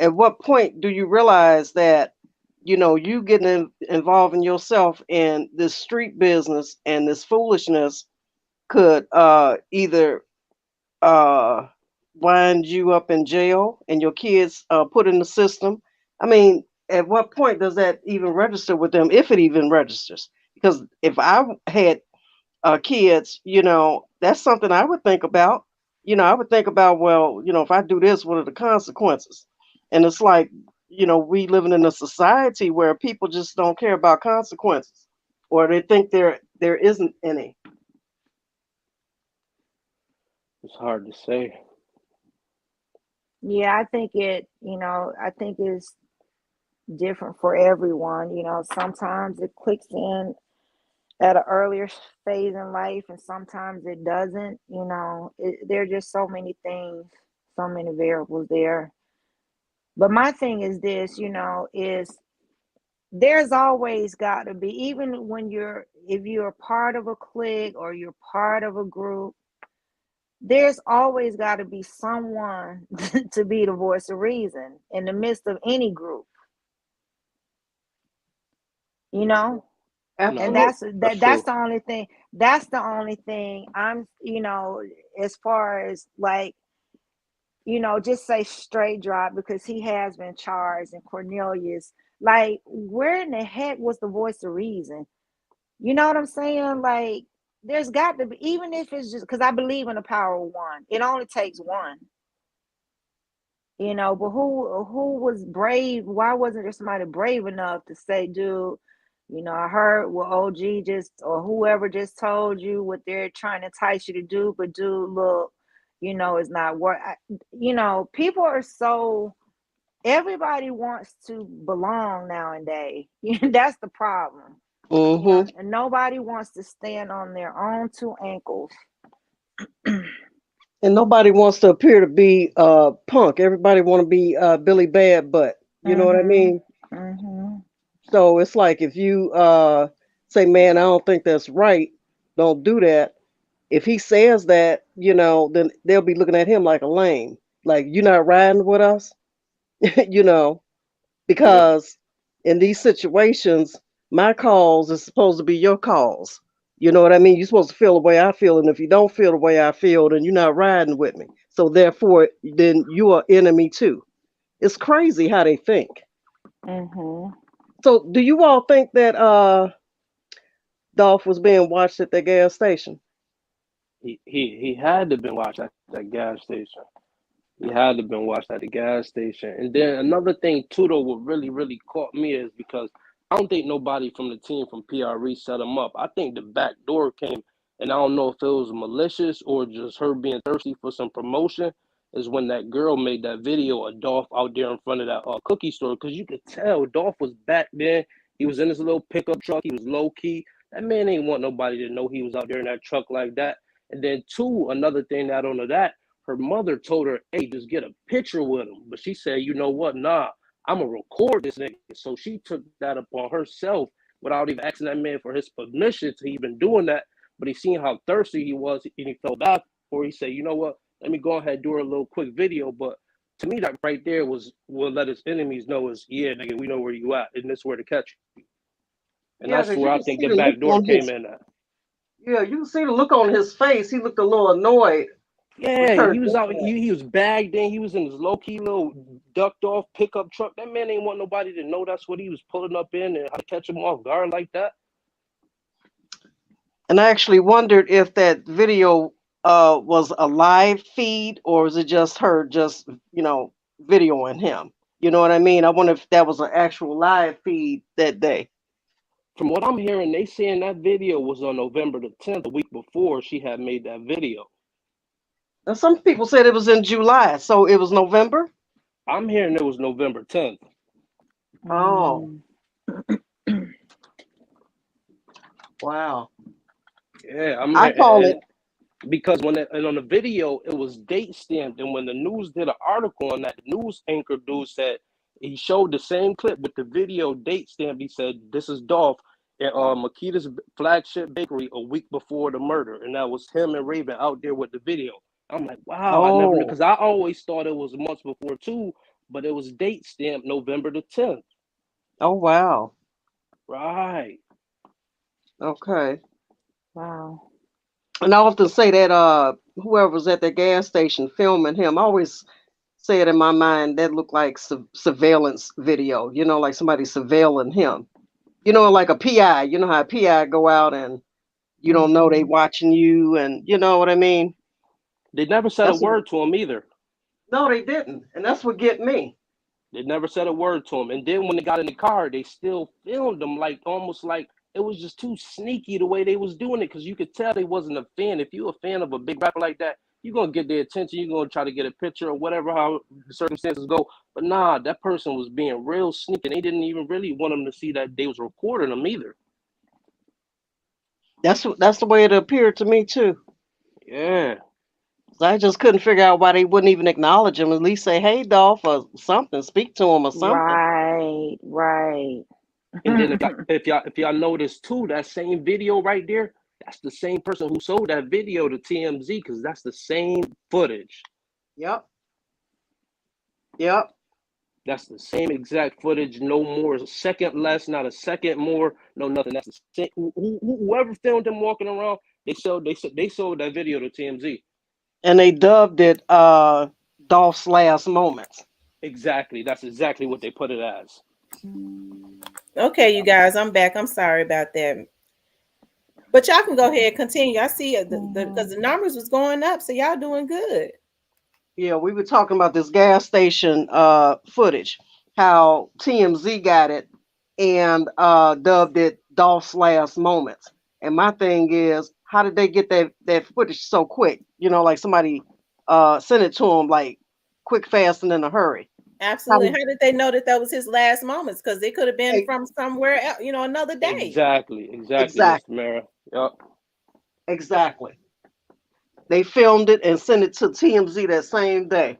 at what point do you realize that, you getting involved in yourself in this street business and this foolishness could either uh, wind you up in jail and your kids put in the system? I mean, at what point does that even register with them, if it even registers? Because if I had kids, that's something I would think about. I would think about, well, if I do this, what are the consequences? And it's like, we living in a society where people just don't care about consequences, or they think there isn't any. It's hard to say. Yeah, I think it's different for everyone. Sometimes it clicks in at an earlier phase in life, and sometimes it doesn't. There are just so many things, so many variables there. But my thing is this, is there's always got to be, even if you're part of a clique or you're part of a group, there's always got to be someone to be the voice of reason in the midst of any group, you know and No, Absolutely. that's true. the only thing I'm, as far as like, just say straight drop, because he has been charged, and Cornelius, like, where in the heck was the voice of reason? You know what I'm saying? Like, there's got to be, even if it's just because I believe in the power of one. It only takes one, but who was brave? Why wasn't there somebody brave enough to say, dude, I heard what OG just, or whoever just told you what they're trying to entice you to do, but dude, look, it's not work. People are so, everybody wants to belong nowadays. That's the problem. Hmm. And nobody wants to stand on their own two ankles. And nobody wants to appear to be punk. Everybody want to be Billy Bad Butt. You know what I Mhm. mean? Mhm. So it's like, if you say, man, I don't think that's right, don't do that. If he says that, then they'll be looking at him like a lame. Like, you're not riding with us, you know, Yeah. because in these situations, my calls is supposed to be your calls. You know what I mean? You're supposed to feel the way I feel. And if you don't feel the way I feel, then you're not riding with me. So therefore, then you are enemy too. It's crazy how they think. Mhm. So do you all think that Dolph was being watched at the gas station? He had to been watched at that gas station. He had to been watched at the gas station. And then another thing too, though, what really caught me is because I don't think nobody from the team from PRE set him up. I think the back door came, and I don't know if it was malicious or just her being thirsty for some promotion. Is when that girl made that video of Dolph out there in front of that cookie store, because you could tell Dolph was back then. He was in his little pickup truck. He was low key. That man ain't want nobody to know he was out there in that truck like that. And then two, another thing that I don't know, that her mother told her, hey, just get a picture with him. But she said, you know what? Nah, I'm going to record this nigga. So she took that upon herself without even asking that man for his permission to even doing that. But he seen how thirsty he was, and he fell back, or he said, you know what? Let me go ahead and do a little quick video. But to me, that right there will let his enemies know is, yeah, nigga, we know where you at, and this where to catch you. And Yeah, that's because where you I can think see the the look back door on came his in at. yeah, you can see the look on his face. He looked a little annoyed with Yeah, her he was doing out. that. He was bagged in. He was in his low key little ducked off pickup truck. That man ain't want nobody to know that's what he was pulling up in, and how to catch him off guard like that. And I actually wondered if that video was a live feed, or is it just her just, videoing him. You know what I mean? I wonder if that was an actual live feed that day. From what I'm hearing, they saying that video was on November the 10th, a week before she had made that video. Now some people said it was in July, so it was November. I'm hearing it was November 10th. Oh, Mm. wow. Yeah, I'm I hearing, call it and because and on the video it was date stamped, and when the news did an article on that, the news anchor dude said he showed the same clip with the video date stamped. He said, "This is Dolph at Makita's flagship bakery a week before the murder," and that was him and Raven out there with the video. I'm like, wow, I never knew, because I always thought it was months before too, but it was date stamped November the 10th. Oh wow. Right. Okay. Wow. And I often say that whoever was at the gas station filming him, I always say it in my mind that looked like surveillance video, like somebody surveilling him. Like a PI, how a PI go out and you don't know they watching you, and you know what I mean? They never said a word to him either. No, they didn't. And that's what get me. They never said a word to him. And then when they got in the car, they still filmed him, like almost like it was just too sneaky the way they was doing it, because you could tell they wasn't a fan. If you're a fan of a big rapper like that, you're going to get their attention. You're going to try to get a picture or whatever, how the circumstances go. But nah, that person was being real sneaky. They didn't even really want them to see that they was recording them either. That's the way it appeared to me too. Yeah. I just couldn't figure out why they wouldn't even acknowledge him. At least say, "Hey, Dolph," or something. Speak to him or something. Right. And then if y'all notice too, that same video right there, that's the same person who sold that video to TMZ, because that's the same footage. Yep. That's the same exact footage. No more, a second less, not a second more, no nothing. That's the same. Whoever filmed him walking around, they sold that video to TMZ. And they dubbed it Dolph's last moments. Exactly. That's exactly what they put it as. Okay, you guys, I'm back. I'm sorry about that. But y'all can go ahead and continue. I see it because the numbers was going up, so y'all doing good. Yeah, we were talking about this gas station footage, how TMZ got it and dubbed it Dolph's last moments. And my thing is, how did they get that footage so quick? Like somebody sent it to them like quick, fast, and in a hurry. Absolutely. How did they know that was his last moments? Because they could have been from somewhere else, another day. Exactly, Mr. Mara. Yep. Exactly. They filmed it and sent it to TMZ that same day.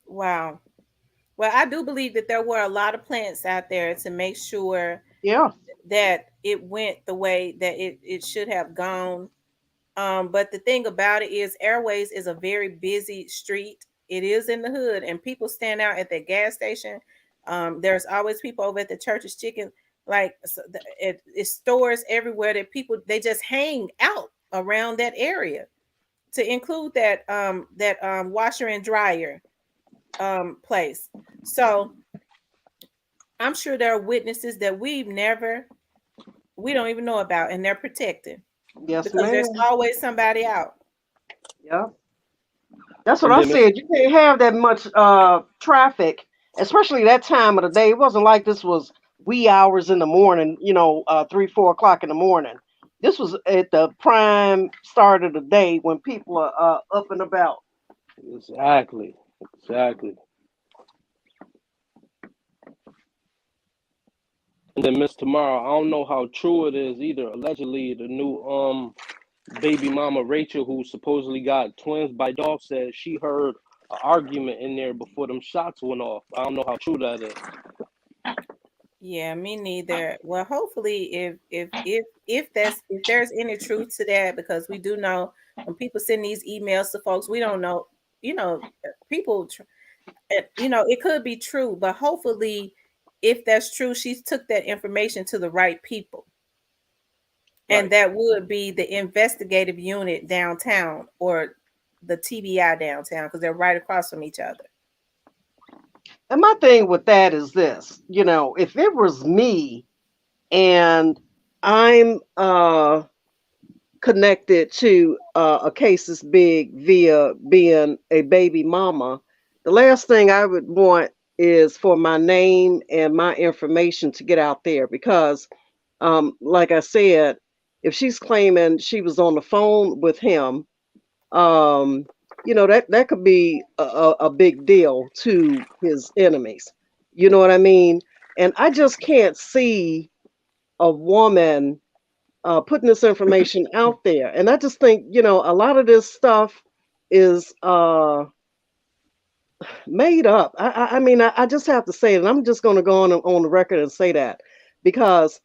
Wow. Well, I do believe that there were a lot of plants out there to make sure that it went the way that it should have gone. But the thing about it is Airways is a very busy street. It is in the hood, and people stand out at the gas station. There's always people over at the Church's Chicken. Like it's stores everywhere that people, they just hang out around that area, to include that washer and dryer place. So I'm sure there are witnesses that we don't even know about, and they're protected. Yes, because ma'am. There's always somebody out. Yeah. That's what I said. You can't have that much traffic, especially that time of the day. It wasn't like this was wee hours in the morning, 3-4 o'clock in the morning. This was at the prime start of the day when people are up and about. Exactly. And then Miss Tamara, I don't know how true it is either. Allegedly, the new baby mama Rachel, who supposedly got twins by Dolph, said she heard an argument in there before them shots went off. I don't know how true that is. Yeah, me neither. Well, hopefully, if there's any truth to that, because we do know when people send these emails to folks, we don't know. People, it could be true, but hopefully, if that's true, she took that information to the right people. And that would be the investigative unit downtown or the TBI downtown, because they're right across from each other. And my thing with that is this, if it was me and I'm connected to a case this big via being a baby mama, the last thing I would want is for my name and my information to get out there, because like I said, if she's claiming she was on the phone with him, that could be a big deal to his enemies. You know what I mean? And I just can't see a woman putting this information out there. And I just think, a lot of this stuff is made up. I mean, I just have to say it, and I'm just going to go on the record and say that, because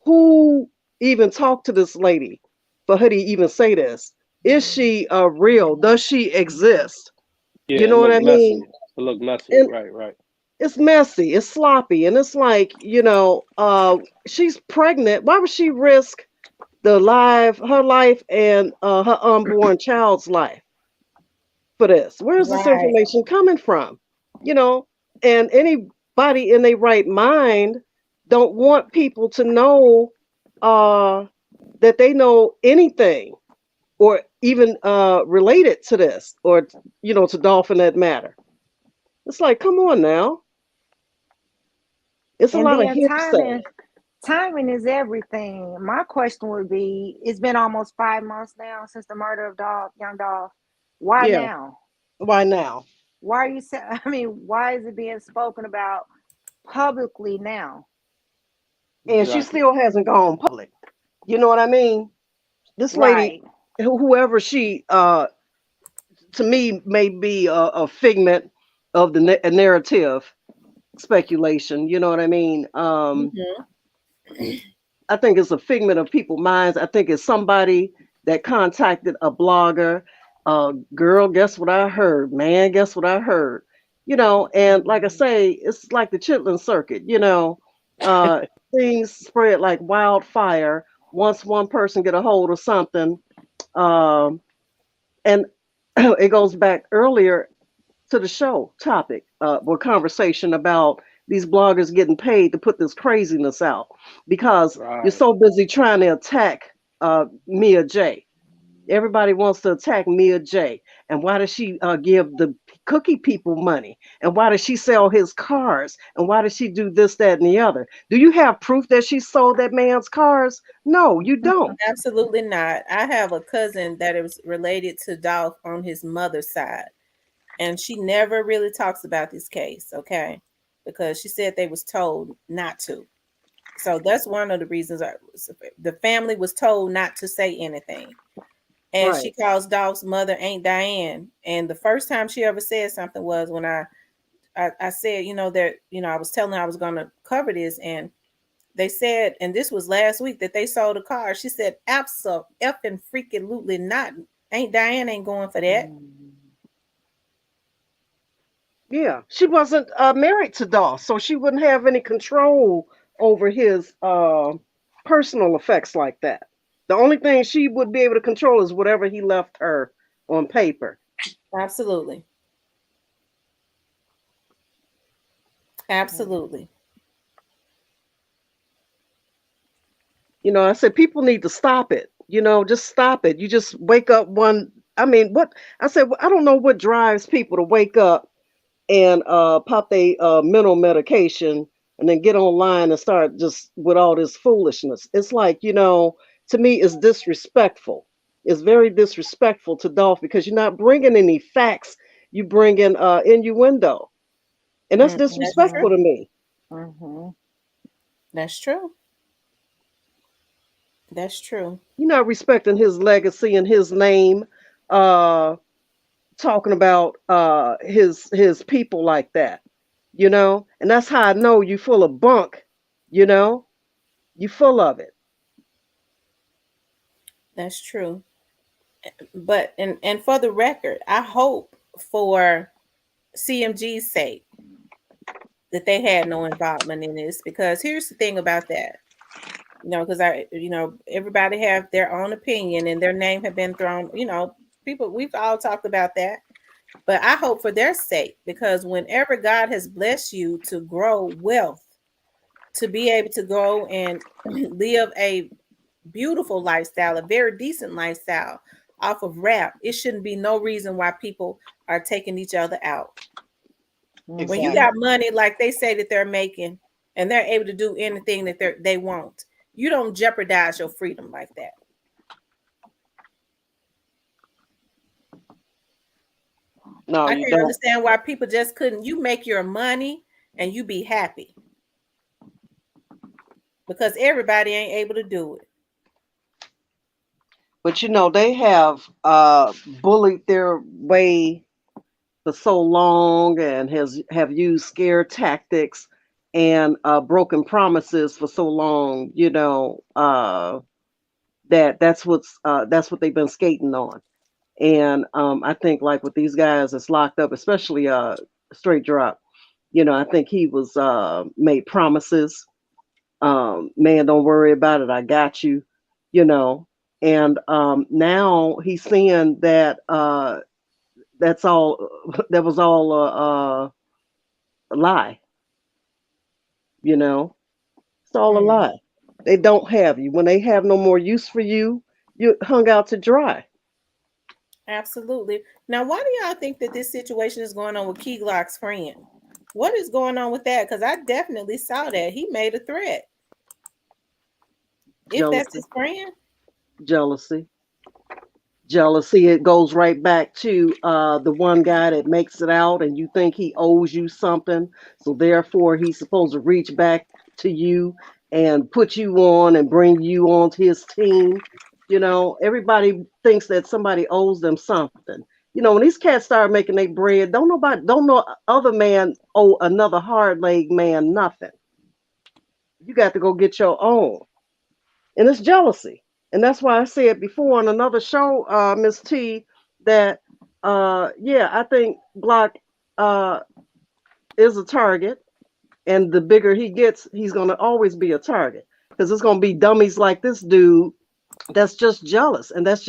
who even talked to this lady for her to even say this? Is she real? Does she exist? Yeah, You it know what looked I messy. mean? It looked messy. And Right. it's messy, it's sloppy, and it's like, she's pregnant. Why would she risk her life and her unborn child's life for this? Where's this Right. information coming from? You know, and anybody in their right mind don't want people to know uh, that they know anything or even related to this, or to Dolphin that matter. It's like, come on now, it's a And lot of then hearsay. timing is everything. My question would be, it's been almost 5 months now since the murder of young Dolph. Why Yeah, now? why now? Why are you saying, I mean, why is it being spoken about publicly now? And she Exactly. still hasn't gone public. You know what I mean? This lady, Right. whoever she, to me, may be a figment of the narrative speculation. You know what I mean? Mhm. I think it's a figment of people's minds. I think it's somebody that contacted a blogger. Girl, guess what I heard? Man, guess what I heard? And like I say, it's like the Chitlin circuit. Uh, things spread like wildfire once one person get a hold of something. Um, and it goes back earlier to the show topic, or conversation about these bloggers getting paid to put this craziness out because you're Right. so busy trying to attack Mia J. Everybody wants to attack Mia J. And why does she give the cookie people money? And why does she sell his cars? And why does she do this, that, and the other? Do you have proof that she sold that man's cars? No, you don't. Absolutely not. I have a cousin that is related to Dolph on his mother's side, and she never really talks about this case, okay? Because she said they was told not to. So that's one of the reasons the family was told not to say anything. And she Right. calls Dolph's mother Aunt Diane. And the first time she ever said something was when I said, that, I was telling her I was going to cover this, and they said, and this was last week, that they sold a car. She said, absolutely freaking not. Aunt Diane ain't going for that. Yeah. She wasn't married to Dolph, so she wouldn't have any control over his personal effects like that. The only thing she would be able to control is whatever he left her on paper. Absolutely. Absolutely. I said people need to stop it. Just stop it. You just wake up one. I mean, what I said, I don't know what drives people to wake up and pop their mental medication and then get online and start just with all this foolishness. It's like, to me, it's disrespectful. It's very disrespectful to Dolph because you're not bringing any facts. You bring in innuendo, and that's That's disrespectful true. to me. Mm-hmm. That's true. That's true. You're not respecting his legacy and his name. Uh, Talking about his people like that, and that's how I know you full of bunk, you know you full of it. That's true. But and for the record, I hope for CMG's sake that they had no involvement in this, because here's the thing about that. Because everybody have their own opinion and their name have been thrown, people, we've all talked about that. But I hope for their sake, because whenever God has blessed you to grow wealth, to be able to go and live a beautiful lifestyle, a very decent lifestyle off of rap, it shouldn't be no reason why people are taking each other out. When you Mm-hmm. got Exactly. money like they say that they're making, and they're able to do anything that they want, you don't jeopardize your freedom like that. No, I you can't don't. understand why people just couldn't. You make your money and you be happy, because everybody ain't able to do it. But they have bullied their way for so long and have used scare tactics and broken promises for so long, that's what they've been skating on. And I think like with these guys that's locked up, especially Straight Drop, I think he was made promises. Man, don't worry about it. I got you, you know. And now he's seeing that that's all that was all a lie, you know. It's all a Mm, lie. They don't have you. When they have no more use for you, you hung out to dry. absolutely. Now, why do y'all think that this situation is going on with Key Glock's friend? What is going on with that? Because I definitely saw that he made a threat. If that's Jealousy, his friend, jealousy, jealousy. It goes right back to the one guy that makes it out, and you think he owes you something, so therefore he's supposed to reach back to you and put you on and bring you onto his team. Everybody thinks that somebody owes them something. When these cats start making their bread, don't know other man owe another hard leg man nothing. You got to go get your own, and it's jealousy. And that's why I said before on another show, Miss T, that yeah, I think Glock uh, is a target, and the bigger he gets, he's gonna always be a target because it's gonna be dummies like this dude that's just jealous, and that's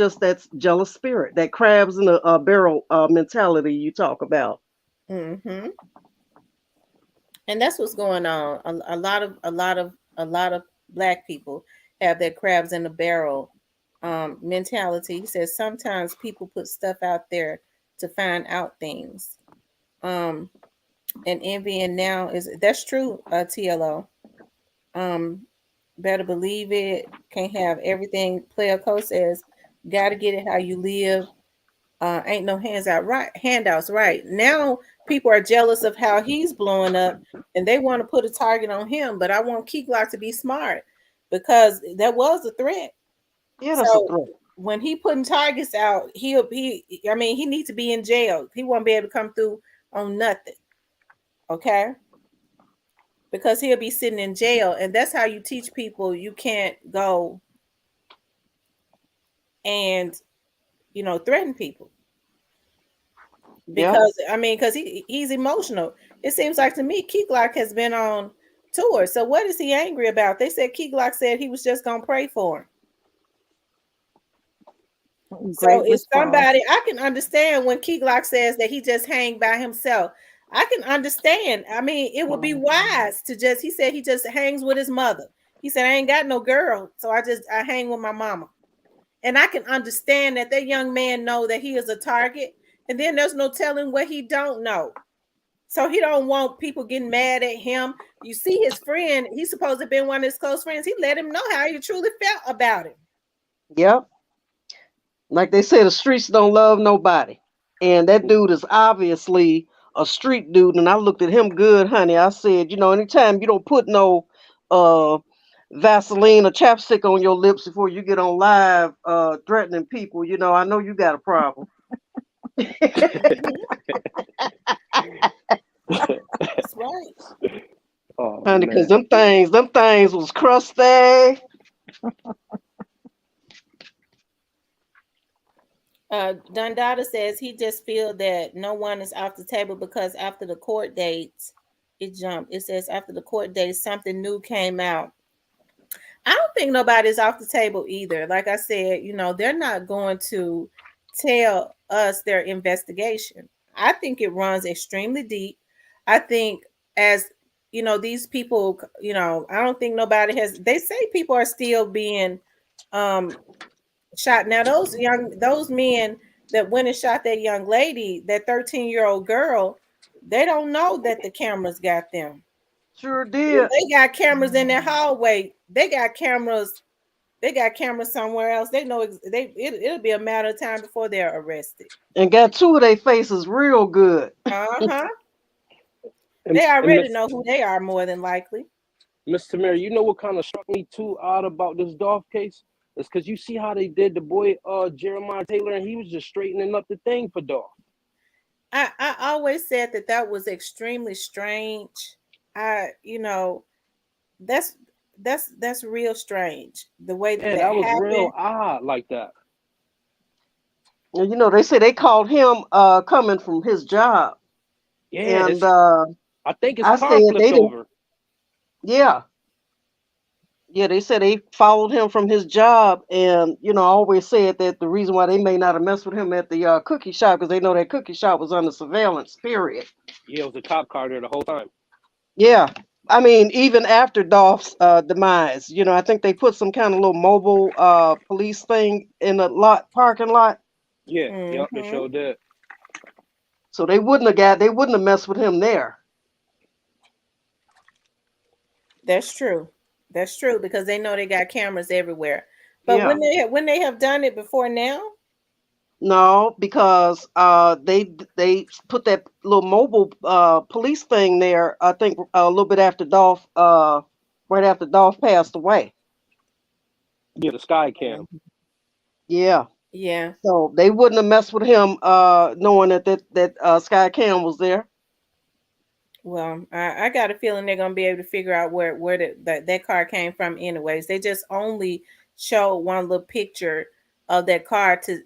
jealous spirit, that crabs in a barrel mentality you talk about. mm-hmm. And that's what's going on. A lot of black people have that crabs in the barrel mentality. He says sometimes people put stuff out there to find out things. Um, and envying now is that's true. TLO. Um, better believe it. Can't have everything. Player Co says, got to get it how you live. Ain't no handouts right now. People are jealous of how he's blowing up, and they want to put a target on him. But I want Key Glock to be smart because that was a threat. Yeah, that's a So threat. when he putting targets out, I mean, he needs to be in jail. He won't be able to come through on nothing. Okay, because he'll be sitting in jail, and that's how you teach people you can't go and threaten people. Yep. Because I mean, because he's emotional. It seems like to me, Key Glock has been on tour. So what is he angry about? They said Key Glock said he was just gonna pray for him. So Great it's response. somebody I can understand when Key Glock says that he just hang by himself. I can understand. I mean, it would be wise to just. He said he just hangs with his mother. He said I ain't got no girl, so I hang with my mama. And I can understand that young man know that he is a target, and then there's no telling what he don't know. So he don't want people getting mad at him. You see his friend, he's supposed to have been one of his close friends. He let him know how he truly felt about him. Yep. Like they say, the streets don't love nobody. And that dude is obviously a street dude. And I looked at him good, honey. I said, anytime you don't put no uh Vaseline or chapstick on your lips before you get on live threatening people, I know you got a problem. Mhm. That's right. Oh Honey, because man. them things was crusty. Dundada says he just feel that no one is off the table because after the court dates, it jumped. It says after the court dates, something new came out. I don't think nobody's off the table either. Like I said, they're not going to tell us their investigation. I think it runs extremely deep. I think as these people, I don't think nobody has they say people are still being um shot. Now those men that went and shot that young lady, that 13-year-old girl, they don't know that the cameras got them. Sure If did. they got cameras in their hallway, they got cameras somewhere else. They know it'll be a matter of time before they're arrested. And got two of their faces real good. Uh-huh. And, They and already Miss know who they are more than likely. Miss Tamara, you know what kind of struck me too odd about this Dolph case? It's because you see how they did the boy Jeremiah Taylor, and he was just straightening up the thing for Dolph. I always said that that was extremely strange. You know, that's that's real strange the way that Yeah, that that was real happened. odd like that. And, they say they called him coming from his job, Yeah, and his I think his I car said they flipped didn't. over. Yeah, yeah, they said they followed him from his job, and I always said that the reason why they may not have messed with him at the cookie shop because they know that cookie shop was under surveillance. Period. Yeah, it was a cop car there the whole time. Yeah, I mean, even after Dolph's demise, I think they put some kind of little mobile police thing in the parking lot, Yeah, yep, they Hmm. showed that. so they wouldn't have messed with him there. That's true. That's true because they know they got cameras everywhere. But Yeah. when they have done it before now, No, because they put that little mobile police thing there. I think a little bit after Dolph, right after Dolph passed away. Yeah, the sky cam. Yeah, yeah. so they wouldn't have messed with him, knowing that Sky Cam was there. Well, I got a feeling they're gonna be able to figure out where that car came from. Anyways, they just only showed one little picture of that car to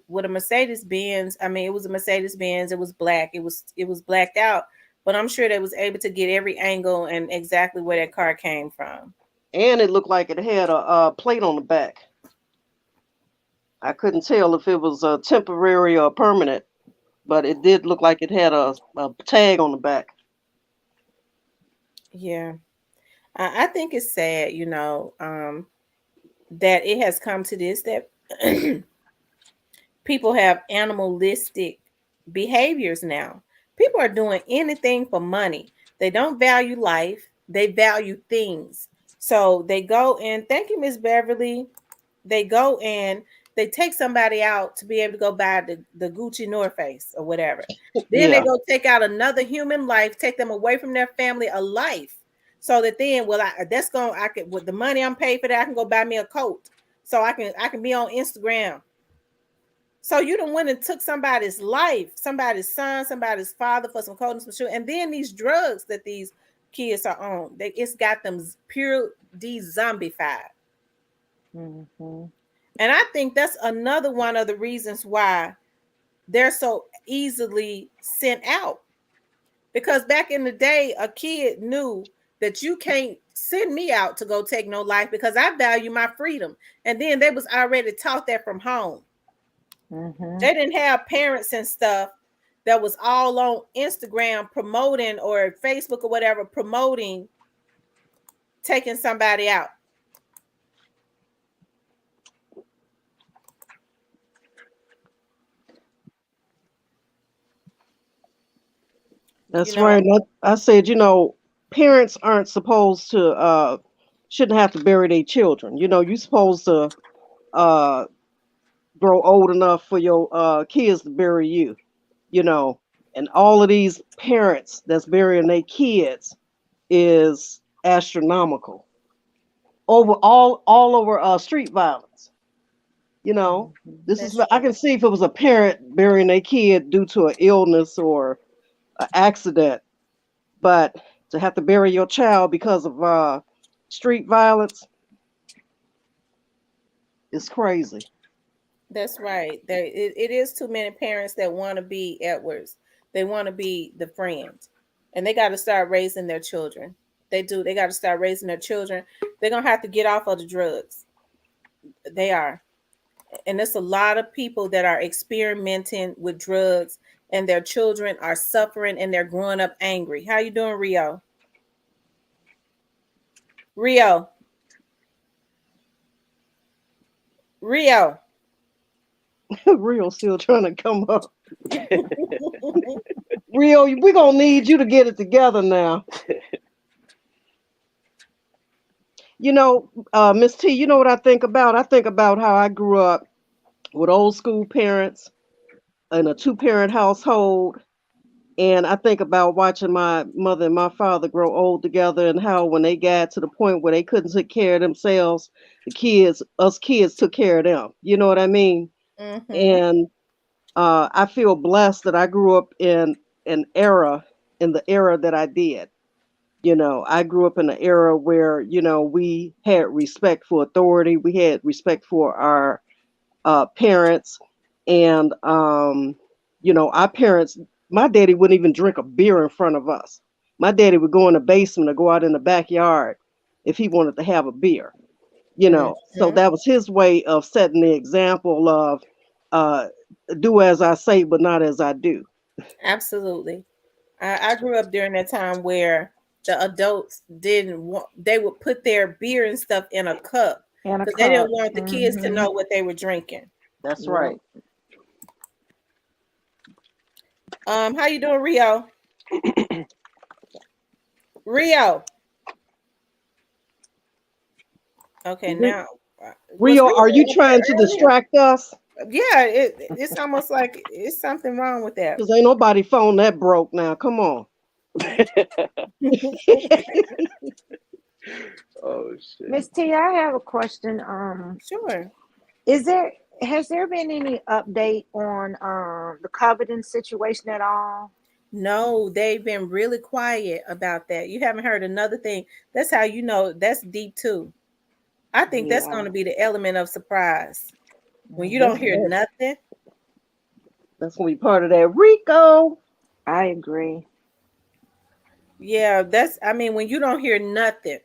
with a Mercedes Benz. I mean, it was a Mercedes Benz. It was black. It was blacked out, but I'm sure they was able to get every angle and exactly where that car came from. And it looked like it had a plate on the back. I couldn't tell if it was temporary or permanent, but it did look like it had a tag on the back. Yeah, I think it's sad, that it has come to this that people have animalistic behaviors now. People are doing anything for money. They don't value life, they value things. So they go and thank you, Miss Beverly. They go and they take somebody out to be able to go buy the Gucci North Face or whatever. Then they Yeah, go take out another human life, take them away from their family, a life. So that then, well, I could with the money I'm paid for that, I can go buy me a coat. So I can be on Instagram. So you done went and took somebody's life, somebody's son, somebody's father for some coat and some shoe. And then these drugs that these kids are on, it's got them pure de-zombified. Mm-hmm. And I think that's another one of the reasons why they're so easily sent out. Because back in the day, a kid knew that you can't send me out to go take no life because I value my freedom. And then they was already taught that from home. Mm-hmm. They didn't have parents and stuff that was all on Instagram promoting or Facebook or whatever promoting taking somebody out. You that's know, right. I said, parents aren't supposed to, shouldn't have to bury their children. You're supposed to uh, grow old enough for your kids to bury you. You know, and all of these parents that's burying their kids is astronomical. All over street violence. You know, this is that's I true. can see if it was a parent burying their kid due to an illness or an accident, but to have to bury your child because of street violence is crazy. That's right. It is too many parents that want to be Edwards. They want to be the friend. And they got to start raising their children. They do. They got to start raising their children. They're going to have to get off of the drugs. They are. And there's a lot of people that are experimenting with drugs and their children are suffering and they're growing up angry. How you doing, Rio? Rio. Rio. Rio still trying to come up. Rio, we're gonna need you to get it together now. Miss T, you know what I think about? I think about how I grew up with old school parents in a two-parent household, And I think about watching my mother and my father grow old together, and how when they got to the point where they couldn't take care of themselves, us kids took care of them. You know what I mean? Mm-hmm. And I feel blessed that I grew up an era, in the era that I did. I grew up in an era where, we had respect for authority, we had respect for our parents, and our parents. My daddy wouldn't even drink a beer in front of us. My daddy would go in the basement or go out in the backyard if he wanted to have a beer. So Mm-hmm. that was his way of setting the example of uh, do as I say, but not as I do. Absolutely. I grew up during that time where the adults didn't want, they would put their beer and stuff in a cup In a because they didn't cup. want the kids to know what they were drinking. That's Yep. right. How you doing, Rio? Rio. Okay, Re- now was Rio, Rio are you up there trying to earlier? distract us? Yeah, it's almost like it's something wrong with that. Because ain't nobody phone that broke now. Come on. Oh shit. Miss T, I have a question. Sure. Is there has there been any update on the coveting situation at all? No, they've been really quiet about that. You haven't heard another thing. That's how you know that's deep too. I think that's Yeah. going to be the element of surprise when you Mm, don't That's hear nothing. that's gonna be part of that Rico. I agree. Yeah, I mean, when you don't hear nothing,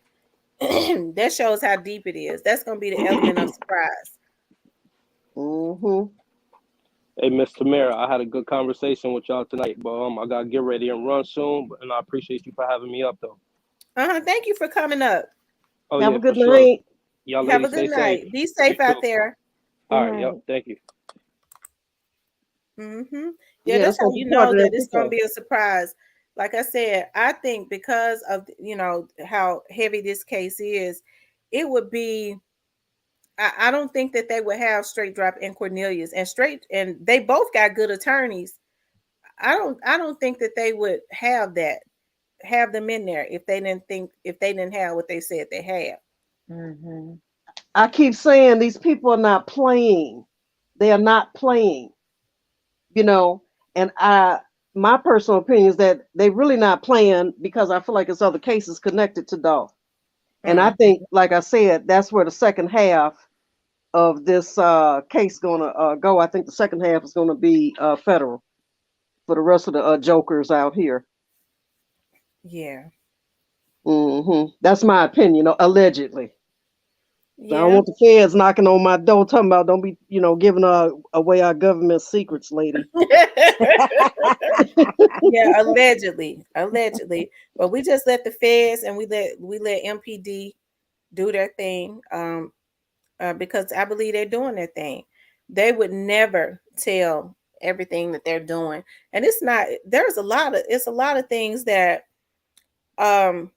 that shows how deep it is. That's going to be the element of surprise. Mm-hmm. Hey, Miss Tamara, I had a good conversation with y'all tonight, but I gotta get ready and run soon. And I appreciate you for having me up, though. Thank you for coming up. Oh Have yeah, a for good sure. night. Y'all Have a ladies good stay safe. night. Be You safe out too. there. Good All right. Yep. night. Thank you. Yeah, Yeah, that's that's how gonna be you part know of that that it's going to Rico. be a surprise. Like I said, I think because of how heavy this case is, it would be. I don't think that they would have Straight Drop and Cornelius and they both got good attorneys. I don't think that they would have them in there if they didn't have what they said they have. Hmm. I keep saying these people are not playing. They are not playing, you know. And my personal opinion is that they really not playing, because I feel like it's other cases connected to Dolph. And I Mm, think, like I said, that's where the second half of this case gonna go. I think the second half is gonna be federal for the rest of the jokers out here. yeah, That's my opinion, allegedly. So I don't yeah, want the feds knocking on my door talking about don't be, giving away our government secrets, lady. yeah. Allegedly, but we just let the feds and we let MPD do their thing. Because I believe they're doing their thing. They would never tell everything that they're doing, and it's not. It's a lot of things that um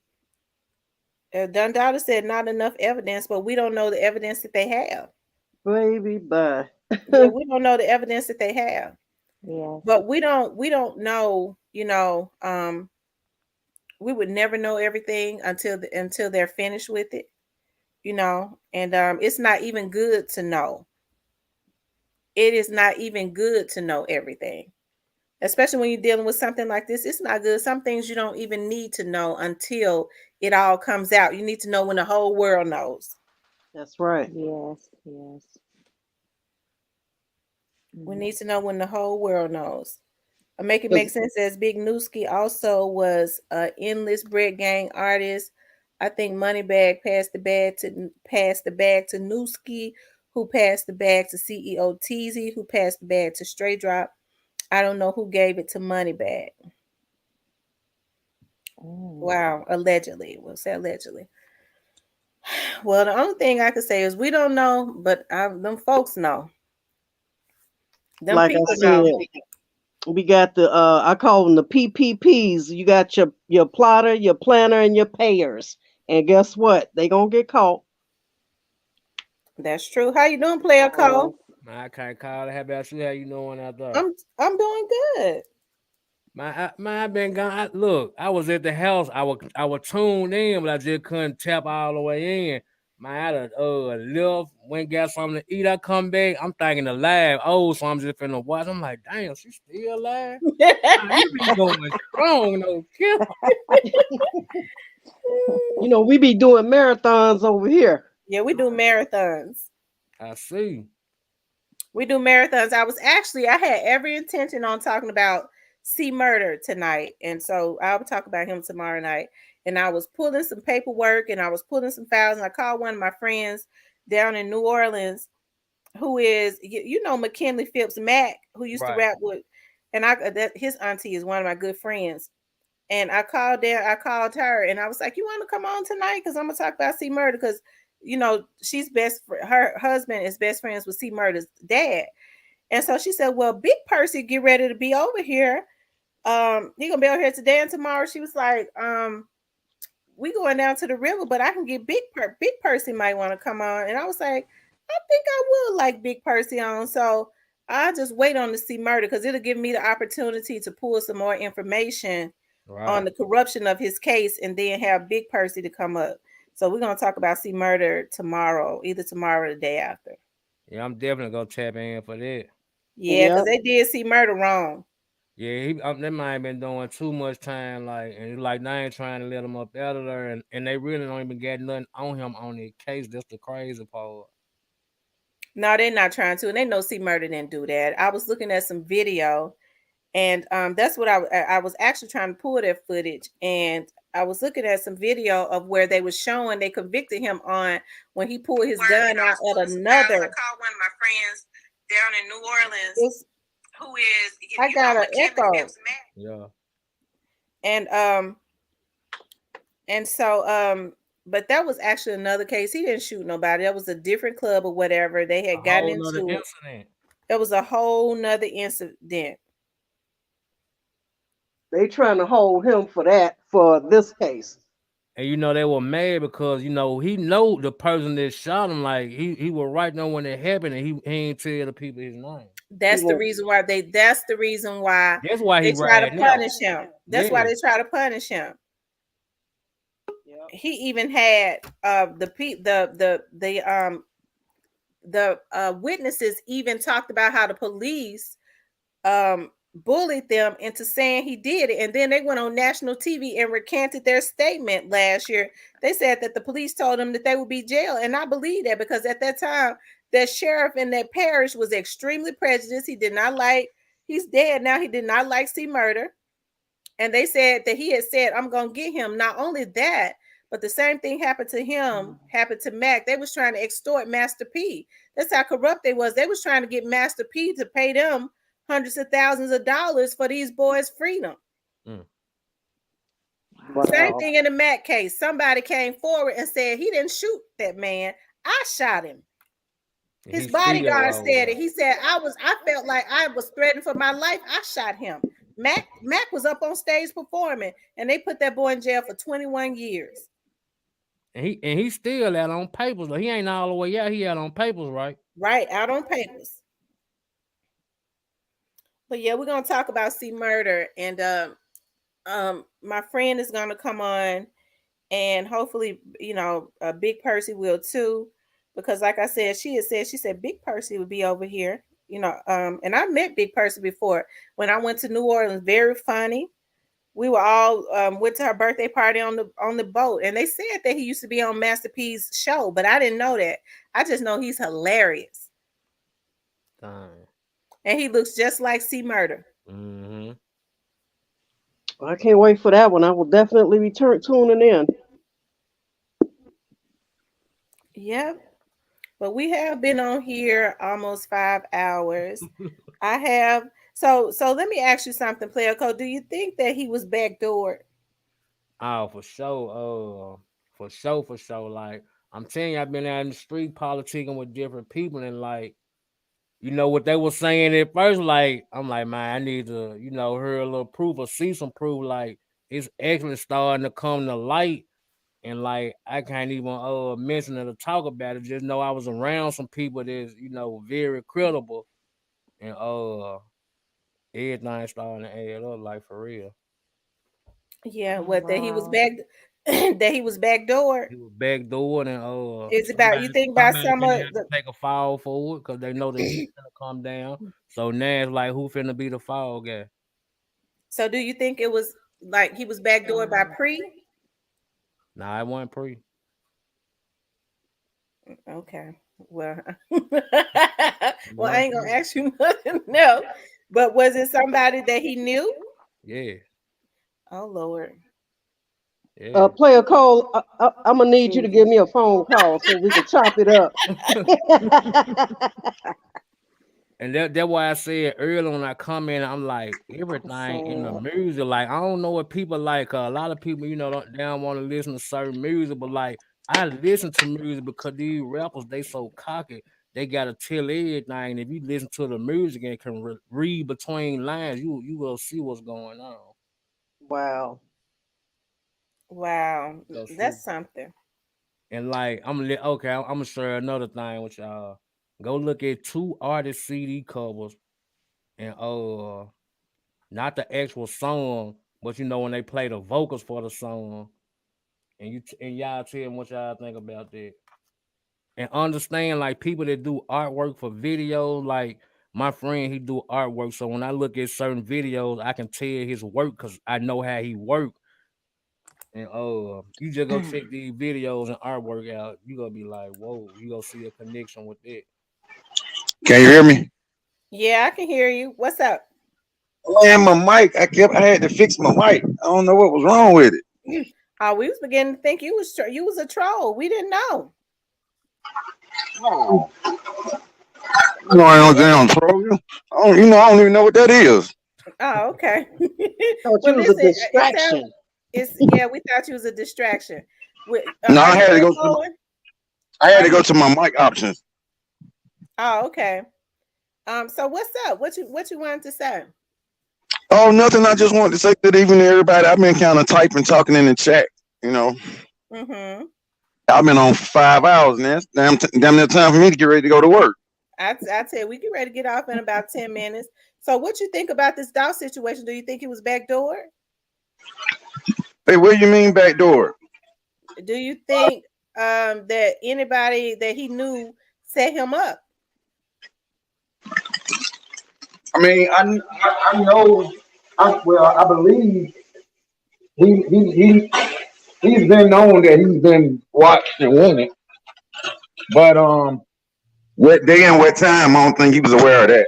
Dundada said not enough evidence, but we don't know the evidence that they have. Baby, bye. Yeah, we don't know the evidence that they have, Yes. but we don't know. We would never know everything until they're finished with it. And it's not even good to know. It is not even good to know everything, especially when you're dealing with something like this. It's not good. Some things you don't even need to know until it all comes out. You need to know when the whole world knows. That's right. Yes. Yes. We Mm. need to know when the whole world knows. Make it make 'Cause sense as Big Newski also was a endless bread gang artist. I think Moneybag passed the bag to Newski, who passed the bag to CEO Teasy, who passed the bag to Stray Drop. I don't know who gave it to Moneybag. Mm. Wow, allegedly. We'll say allegedly. Well, the only thing I can say is we don't know, but them folks know. Them like I people know. said, we got the I call them the PPPs. You got your plotter, your planner, and your payers. And guess what? They gonna get caught. That's true. How you doing, player Yes. Cole? I can't call it. How about you? How you doing out there? I'm doing good. I been gone. Look, I was at the house. I was tuned in, but I just couldn't tap all the way in. Man, I done, left, went got something to eat. I come back. I'm thinking alive. Oh, so I'm just finna watch. I'm like, damn, she still alive. Man, you be going strong, no kill. You know, we be doing marathons over here. Yeah, we do marathons. I see. We do marathons. I had every intention on talking about C Murder tonight. And so I'll talk about him tomorrow night. And I was pulling some paperwork and I was pulling some files. And I called one of my friends down in New Orleans, who is, you know, McKinley Phipps Mack, who used to Right. rap with, and his auntie is one of my good friends. And I called her and I was like, you want to come on tonight? Because I'm going to talk about C Murder. Because, you know, her husband is best friends with C Murder's dad. And so she said, well, Big Percy get ready to be over here. He gonna be over here today and tomorrow. She was like, we going down to the river, but I can get Big Percy might want to come on. And I was like, I think I would like Big Percy on. So I'll just wait on to see Murder because it'll give me the opportunity to pull some more information on the corruption of his case and then have Big Percy to come up. So we're gonna talk about C Murder tomorrow, either tomorrow or the day after. Yeah, I'm definitely gonna tap in for that. Yeah, because they did C Murder wrong. Yeah, they might have been doing too much time, and like they ain't trying to let him up out of there, and they really don't even get nothing on him on the case. That's the crazy part. No, they're not trying to, and they know C Murder didn't do that. I was looking at some video, and that's what I was actually trying to pull that footage, and I was looking at some video of where they was showing they convicted him on when he pulled his gun out at another. I called one of my friends down in New Orleans, who is I got an echo. Yeah. And so but that was actually another case. He didn't shoot nobody. That was a different club or whatever. They had gotten into incident. It was a whole nother incident. They trying to hold him for this case. And you know they were mad because you know he know the person that shot him. Like he was right there when it happened, and he ain't tell the people his name. That's the reason why That's why he try to punish now. him. That's why they try to punish him. He even had the witnesses even talked about how the police bullied them into saying he did it, and then they went on national TV and recanted their statement last year. They said that the police told them that they would be jailed, and I believe that because at that time that sheriff in that parish was extremely prejudiced. He's dead now. He did not like C Murder, and they said that he had said, I'm gonna get him. Not only that, but the same thing happened to him, happened to Mac. They was trying to extort Master P. That's how corrupt they was. They was trying to get Master P to pay them hundreds of thousands of dollars for these boys' freedom. Wow. Same thing in the Mac case. Somebody came forward and said he didn't shoot that man. I shot him. His bodyguard said it. He said, I felt like I was threatened for my life. I shot him. Mac was up on stage performing, and they put that boy in jail for 21 years. And he still out on papers. He ain't all the way out. He out on papers, right? Right, out on papers. But yeah, we're gonna talk about C Murder, and my friend is gonna come on, and hopefully, you know, Big Percy will too, because like I said, she said Big Percy would be over here, you know, and I met Big Percy before when I went to New Orleans. Very funny. We were all went to her birthday party on the boat, and they said that he used to be on Master P's show, but I didn't know that. I just know he's hilarious. And he looks just like C Murder. Mm-hmm. I can't wait for that one. I will definitely be tuning in. Yep. But we have been on here almost 5 hours. I have. So let me ask you something, Player Code. Do you think that he was backdoored? Oh, for sure. For sure. Like I'm telling you, I've been out in the street politicking with different people, and like, you know what they were saying at first, like, I'm like, man, I need to, you know, hear a little proof or see some proof. Like, it's actually starting to come to light. And like, I can't even mention it or talk about it. Just know I was around some people that's, you know, very credible. And Everything starting to add up, like for real. Yeah, Oh, what that he was wow. back that he was backdoored. He was backdoored, and Is about you somebody think about somebody some finna of have to take a fall for it because they know the heat finna come down. So now it's like who finna be the fall guy? so do you think it was like he was backdoored by Pre? Nah, it wasn't pre. Okay. Well, It well, I wasn't ain't gonna pre. ask you nothing. No, but was it somebody that he knew? Yeah, Oh Lord. yeah. Player Cole, I'm gonna need you to give Jesus. me a phone call so we can chop it up. And that's why I said earlier when I come in, I'm like everything in the Sad. music. Like I don't know what people like. A lot of people, they don't want to listen to certain music, but like I listen to music because these rappers they so cocky. They gotta tell everything. If you listen to the music and can read between lines, you will see what's going on. Wow. Wow. That's true. That's something. And like I'm gonna share another thing with y'all. Go look at two artist CD covers and not the actual song, but when they play the vocals for the song, and y'all tell me what y'all think about that. And understand like people that do artwork for videos, like my friend he do artwork. So when I look at certain videos, I can tell his work because I know how he work. And you just go check these videos and artwork out, you gonna be like, whoa, you gonna see a connection with that. Can you hear me? Yeah, I can hear you. What's up? Man, my mic. I had to fix my mic. I don't know what was wrong with it. We was beginning to think you was a troll. We didn't know. Oh, I don't damn program. I don't even know what that is. Oh, okay. Thought Well, you was a listen, it sounds distraction. it's yeah. We thought you was a distraction. No, Are you still going? I had Are to you? go to my mic options. Oh, okay. So what's up? What you wanted to say? Oh, nothing. I just wanted to say good evening to everybody. I've been kind of typing, talking in the chat. You know, Mm-hmm. I've been on for 5 hours now. It's damn near time for me to get ready to go to work. I tell you, we get ready to get off in about 10 minutes. So, what you think about this dog situation? Do you think he was backdoor? Hey, what do you mean back door? Do you think that anybody that he knew set him up? I mean, I know. I believe he he he he's been known that he's been watched and wanted, but what day and what time? I don't think he was aware of that.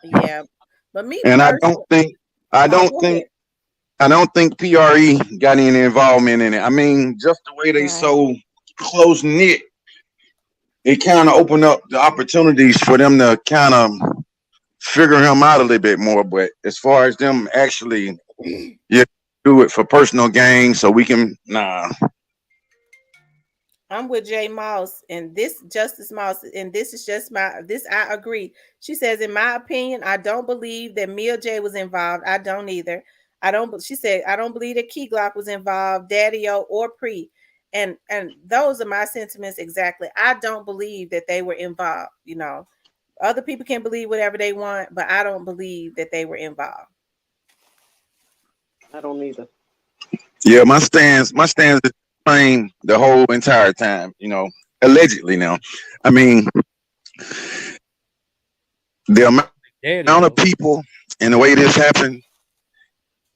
Yeah, but me And personally, I oh, don't go think ahead. I don't think PRE got any involvement in it. I mean, just the way they Right. so close knit, it kind of opened up the opportunities for them to kind of figure him out a little bit more. But as far as them actually, yeah, do it for personal gain, so we can nah. I'm with Jay Moss and this Justice Moss, and this is just this. I agree. She says, in my opinion, I don't believe that Mia J was involved. I don't either. I don't. She said, I don't believe that Key Glock was involved, Daddy O or Pre, and those are my sentiments exactly. I don't believe that they were involved. Other people can believe whatever they want, but I don't believe that they were involved. I don't either. Yeah, my stance is the same the whole entire time. Allegedly now. I mean, the amount Daddy of though. people and the way this happened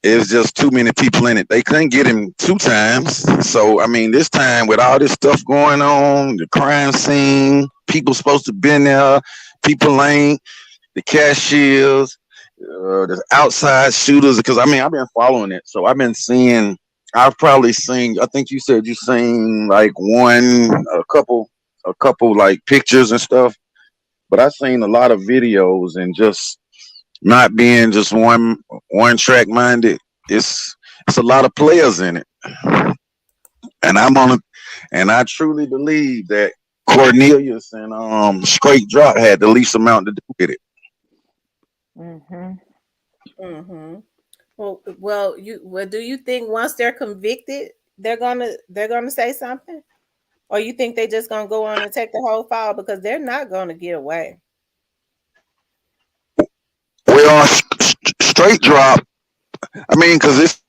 is just too many people in it. They couldn't get him two times. So I mean, this time with all this stuff going on, the crime scene, people supposed to been there, people ain't, the cashiers, the outside shooters. Because I mean, I've been following it, so I've been seeing. I've probably seen. I think you said you seen like a couple like pictures and stuff. But I've seen a lot of videos and just not being just one track minded. It's a lot of players in it, and and I truly believe that Cornelius and Straight Drop had the least amount to do with it. Mm-hmm. Mm-hmm. Well, do you think once they're convicted, they're gonna say something, or you think they just gonna go on and take the whole file because they're not gonna get away? Well, straight drop. I mean, because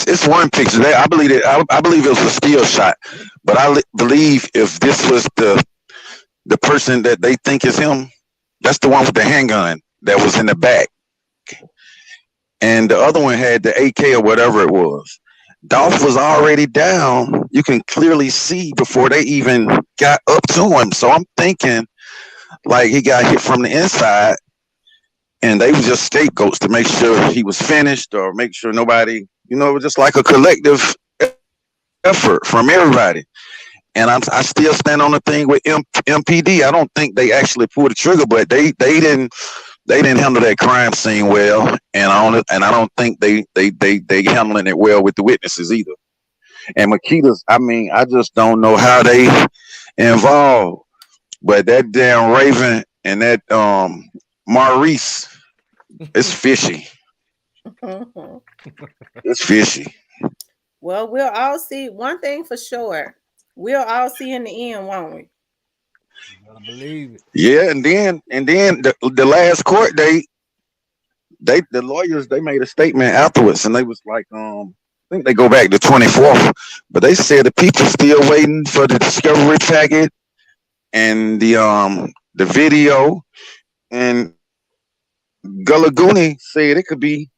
it's one picture. I believe it was a still shot, but believe if this was the person that they think is him, that's the one with the handgun that was in the back, and the other one had the AK or whatever it was. Dolph was already down. You can clearly see before they even got up to him. So I'm thinking like he got hit from the inside, and they were just scapegoats to make sure he was finished or make sure nobody, it was just like a collective effort from everybody. And I still stand on the thing with MPD. I don't think they actually pulled the trigger, but they didn't handle that crime scene well, and I don't think they handling it well with the witnesses either. And Makita's, I mean, I just don't know how they involved, but that damn Raven and that Maurice, it's fishy. It's fishy. Well, we'll all see. One thing for sure, we'll all see in the end, won't we? I believe it. Yeah, and then the last court date, the lawyers, they made a statement afterwards, and they was like, I think they go back to 24th, but they said the people still waiting for the discovery packet and the video, and Gulaguni said it could be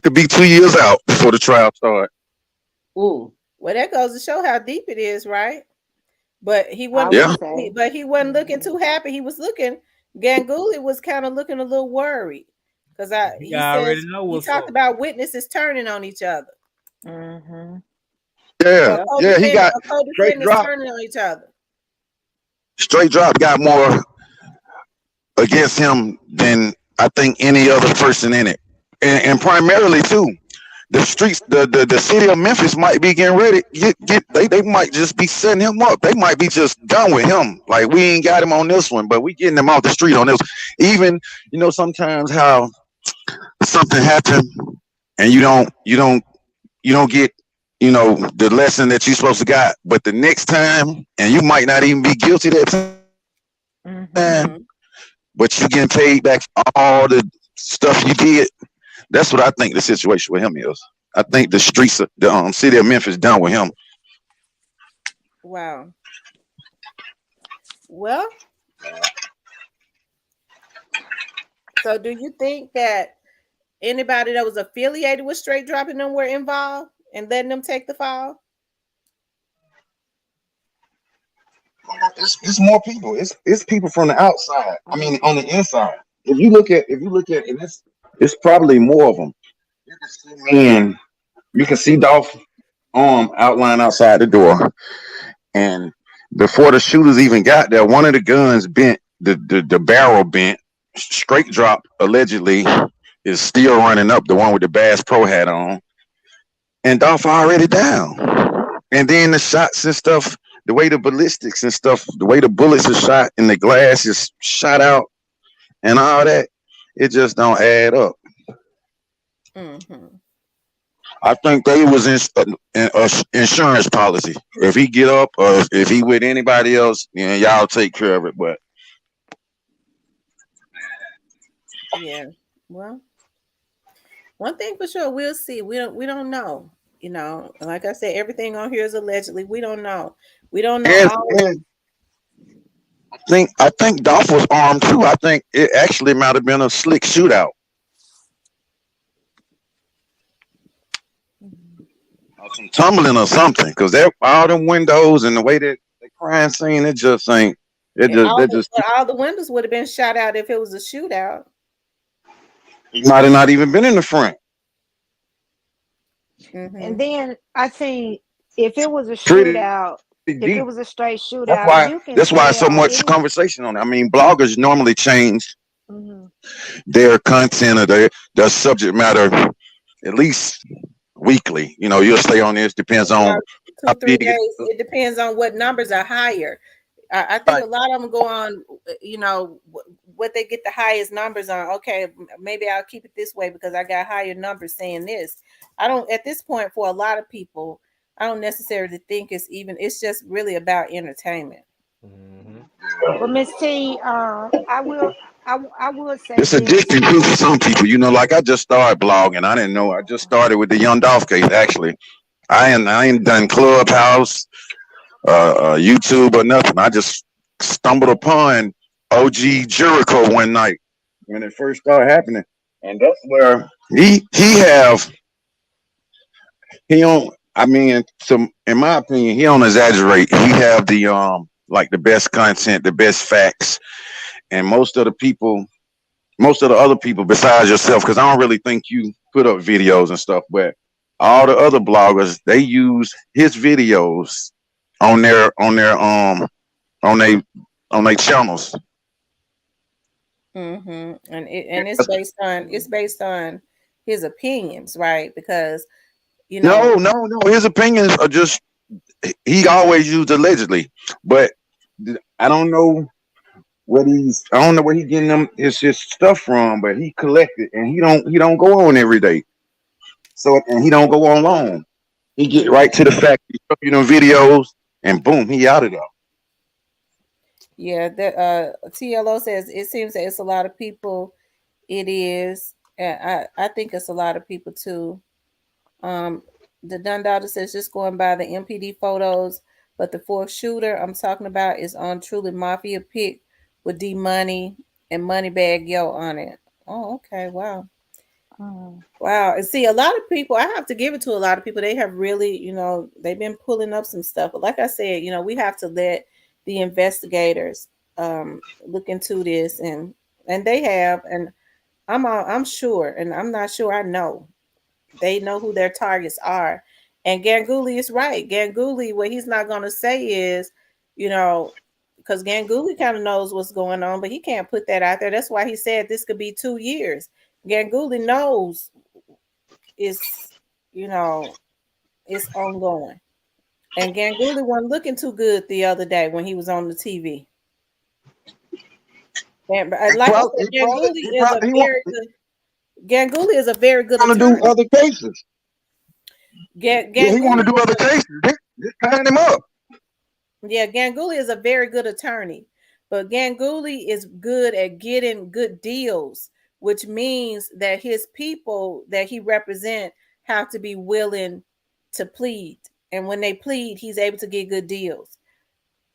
2 years out before the trial starts. Ooh. Well, that goes to show how deep it is, right? But he I wasn't. would say. But he wasn't looking too happy. He was looking. Ganguly was kind of looking a little worried because he already says know he what's talked up. about witnesses turning on each other. Mm-hmm. Yeah, he got straight co-defendants drop. turning on each other. Straight drop got more against him than I think any other person in it, and primarily too. The streets, the city of Memphis might be getting ready. They might just be setting him up. They might be just done with him. Like, we ain't got him on this one, but we getting him off the street on this. Even, sometimes how something happened and you don't get, the lesson that you're supposed to got. But the next time, and you might not even be guilty that time, Mm-hmm. but you getting paid back for all the stuff you did. That's what I think the situation with him is. I think the streets of the city of Memphis done with him. Wow. Well, so do you think that anybody that was affiliated with Straight Dropping them were involved and letting them take the fall? It's more people. It's people from the outside. I mean, on the inside. If you look at, and it's probably more of them. You can see men. You can see Dolph arm outline outside the door, and before the shooters even got there, one of the guns bent. The barrel bent. Straight drop allegedly is still running up. The one with the Bass Pro hat on, and Dolph already down. And then the shots and stuff. The way the ballistics and stuff, the way the bullets are shot and the glass is shot out and all that, it just don't add up. Mm-hmm. I think they was in insurance policy. If he get up or if he with anybody else, y'all take care of it. But Yeah. Well, one thing for sure, we'll see. We don't know. Like I said, everything on here is allegedly. We don't know. We don't know. and I think Dolph was armed too. I think it actually might have been a slick shootout. Or some tumbling or something, because all them windows and the way that the crime scene, it just ain't. All the windows would have been shot out if it was a shootout. He might have not even been in the front. Mm-hmm. And then I think if it was a Pretty shootout, if deep. it was a straight shootout, you can That's why so tell much conversation on it. I mean, bloggers normally change Mm-hmm. their content or their subject matter at least weekly. You'll stay on this. Depends on how 2-3 big days. It depends on what numbers are higher. I think a lot of them go on, what they get the highest numbers on. Okay, maybe I'll keep it this way because I got higher numbers saying this. I don't, at this point, for a lot of people, I don't necessarily think it's just really about entertainment. But Miss T, I I would say It's this. addicting too for some people. You know, like I just started blogging. I didn't know. I just started with the Young Dolph case. Actually, I ain't done Clubhouse, YouTube or nothing. I just stumbled upon OG Jericho one night when it first started happening, and that's where he don't. I mean, in my opinion, he don't exaggerate. He have the like the best content, the best facts, and most of the other people besides yourself, because I don't really think you put up videos and stuff, but all the other bloggers, they use his videos on on their on their channels. And it's based on his opinions, right? Because you No, know, no, no. His opinions are just he always used allegedly, but I don't know I don't know where he getting his stuff from, but he collected and he don't go on every day. So and he don't go on long. He get yeah, right to the fact. He show you them videos, and boom, he out of there. yeah. That TLO says it seems that it's a lot of people. It is, and I think it's a lot of people too. Um, the Dundalker says just going by the MPD photos, but the fourth shooter I'm talking about is on Truly Mafia pic with D Money and Moneybag Yo on it. Oh, okay, wow. Mm. Wow. And see, a lot of people, I have to give it to a lot of people. They have really, they've been pulling up some stuff. But like I said, we have to let the investigators look into this and they have, and I'm sure, and I'm not sure I know. They know who their targets are. And Ganguly is right. Ganguly, what he's not gonna say is, because Ganguly kind of knows what's going on, but he can't put that out there. That's why he said this could be 2 years. Ganguly knows it's it's ongoing. And Ganguly wasn't looking too good the other day when he was on the TV. And like I said, Ganguly is a very good Want to do attorney. other cases? Yeah, he want to do other cases. Just sign him up. Yeah, Ganguly is a very good attorney, but Ganguly is good at getting good deals, which means that his people that he represent have to be willing to plead, and when they plead, he's able to get good deals.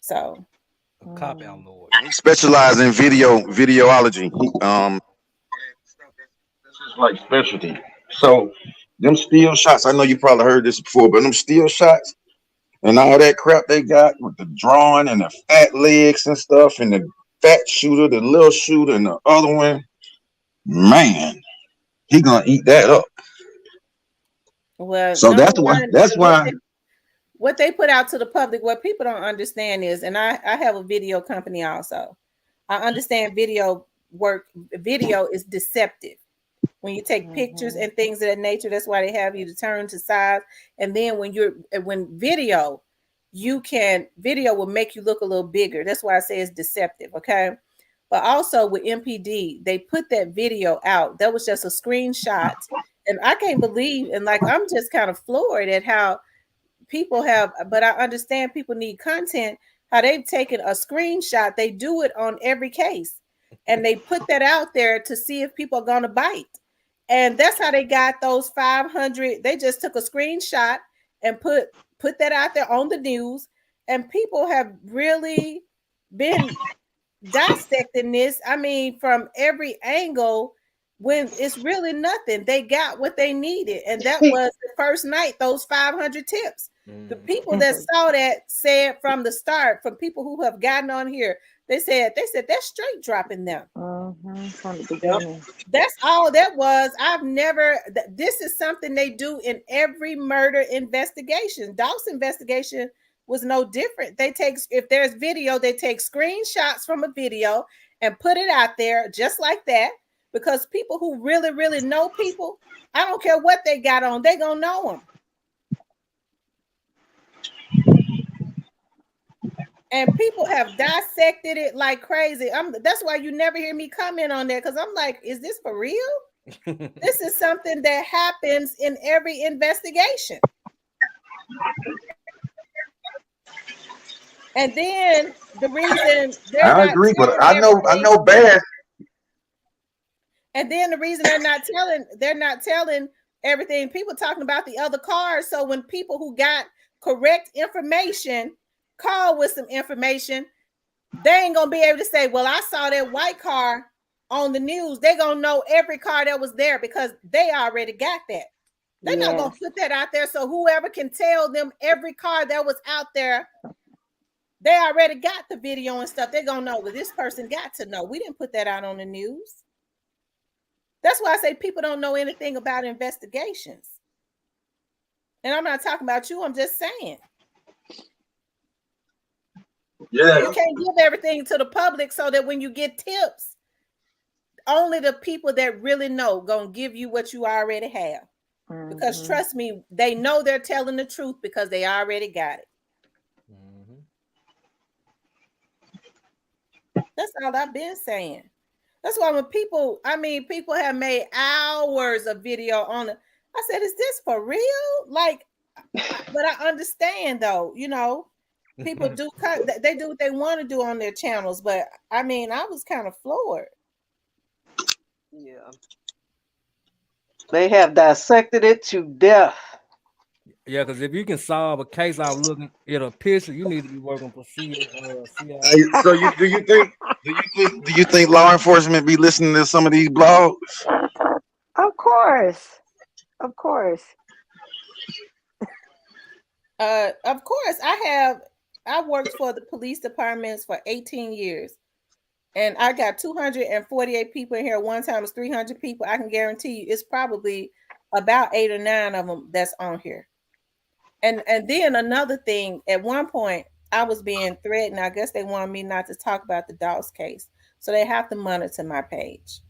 So, A cop out lord. He specializes in videology. This is like specialty. So them steel shots. I know you probably heard this before, but them steel shots and all that crap they got with the drawing and the fat legs and stuff and the fat shooter, the little shooter, and the other one, man, he gonna eat that up. well, So number that's why. one, That's why. what they put out to the public, what people don't understand is, and I have a video company also. I understand video is deceptive. When you take pictures and things of that nature, that's why they have you to turn to size. And then when video will make you look a little bigger. That's why I say it's deceptive. Okay. But also with MPD, they put that video out. That was just a screenshot. And I can't believe, and like, I'm just kind of floored at how people have, but I understand people need content, how they've taken a screenshot. They do it on every case and they put that out there to see if people are going to bite. And that's how they got those 500. They just took a screenshot and put that out there on the news. And people have really been dissecting this. I mean, from every angle, when it's really nothing. They got what they needed. And that was the first night, those 500 tips. The people that saw that said from the start, from people who have gotten on here, they said that's straight dropping them. From the beginning. That's all that was. This is something they do in every murder investigation. Dolph's investigation was no different. If there's video, they take screenshots from a video and put it out there just like that, because people who really, really know people, I don't care what they got on, they gonna know them. And people have dissected it like crazy. That's why you never hear me comment on that, because I'm like, is this for real? This is something that happens in every investigation. And then the reason I agree, but I know Bass. And then the reason they're not telling everything, people talking about the other cars. So when people who got correct information call with some information, they ain't gonna be able to say, well, I saw that white car on the news. They're gonna know every car that was there because they already got that. They're not gonna put that out there. So whoever can tell them every car that was out there, they already got the video and stuff. They're gonna know, well, this person got to know. We didn't put that out on the news. That's why I say people don't know anything about investigations. And I'm not talking about you, I'm just saying. Yeah. You can't give everything to the public so that when you get tips, only the people that really know gonna give you what you already have. Because trust me, they know they're telling the truth because they already got it. That's all I've been saying. That's why when people have made hours of video on it. I said, is this for real? Like, but I understand though, you know, people do they do what they want to do on their channels, but I mean, I was kind of floored. Yeah. They have dissected it to death. Yeah, because if you can solve a case out looking at a picture, you need to be working for CIA. So do you think law enforcement be listening to some of these blogs? Of course. Of course. Of course, I worked for the police departments for 18 years. And I got 248 people in here. One time it's 300 people. I can guarantee you it's probably about 8 or 9 of them that's on here. And then another thing, at one point I was being threatened. I guess they wanted me not to talk about the Dolph case. So they have to monitor my page.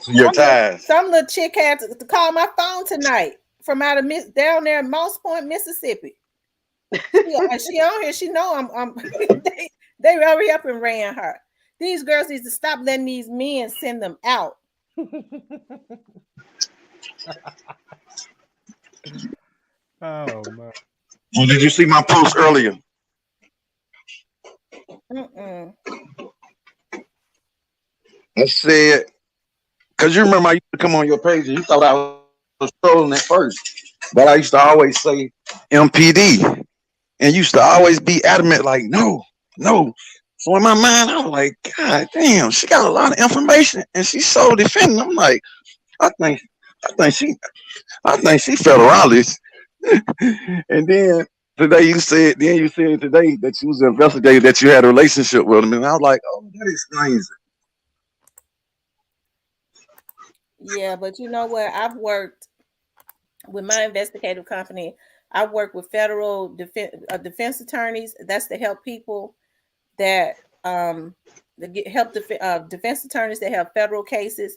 Your ties. Some little chick had to call my phone tonight from out of down there in Moss Point, Mississippi. She on here. She know I'm they hurry up and ran her. These girls need to stop letting these men send them out. Oh man. Well, did you see my post earlier? I said, because you remember I used to come on your page and you thought I was trolling at first, but I used to always say MPD, and used to always be adamant, like, no. So in my mind, I was like, God damn, she got a lot of information, and she's so defending. I'm like, I think she felt around this. And then today you said today that you was investigating that you had a relationship with him, and I was like, oh, that explains it. Yeah, but you know what? I've worked with my investigative company. I work with federal defense attorneys. That's to help people that help defense attorneys that have federal cases,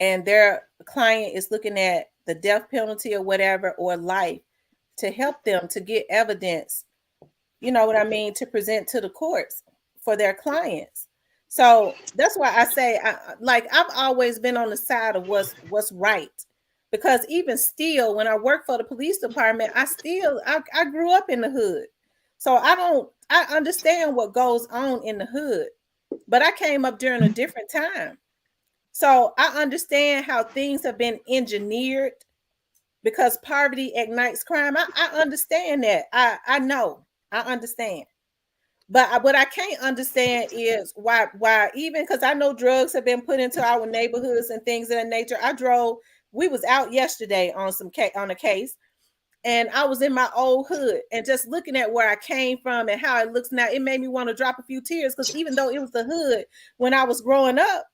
and their client is looking at the death penalty or whatever, or life, to help them to get evidence, you know what I mean, to present to the courts for their clients. So that's why I say, I've always been on the side of what's right, because even still, when I worked for the police department, I grew up in the hood, so I understand what goes on in the hood, but I came up during a different time, so I understand how things have been engineered because poverty ignites crime. I understand that. I know. I understand. But what I can't understand is why even, because I know drugs have been put into our neighborhoods and things of that nature. We was out yesterday on a case, and I was in my old hood, and just looking at where I came from and how it looks now, it made me want to drop a few tears, because even though it was the hood when I was growing up,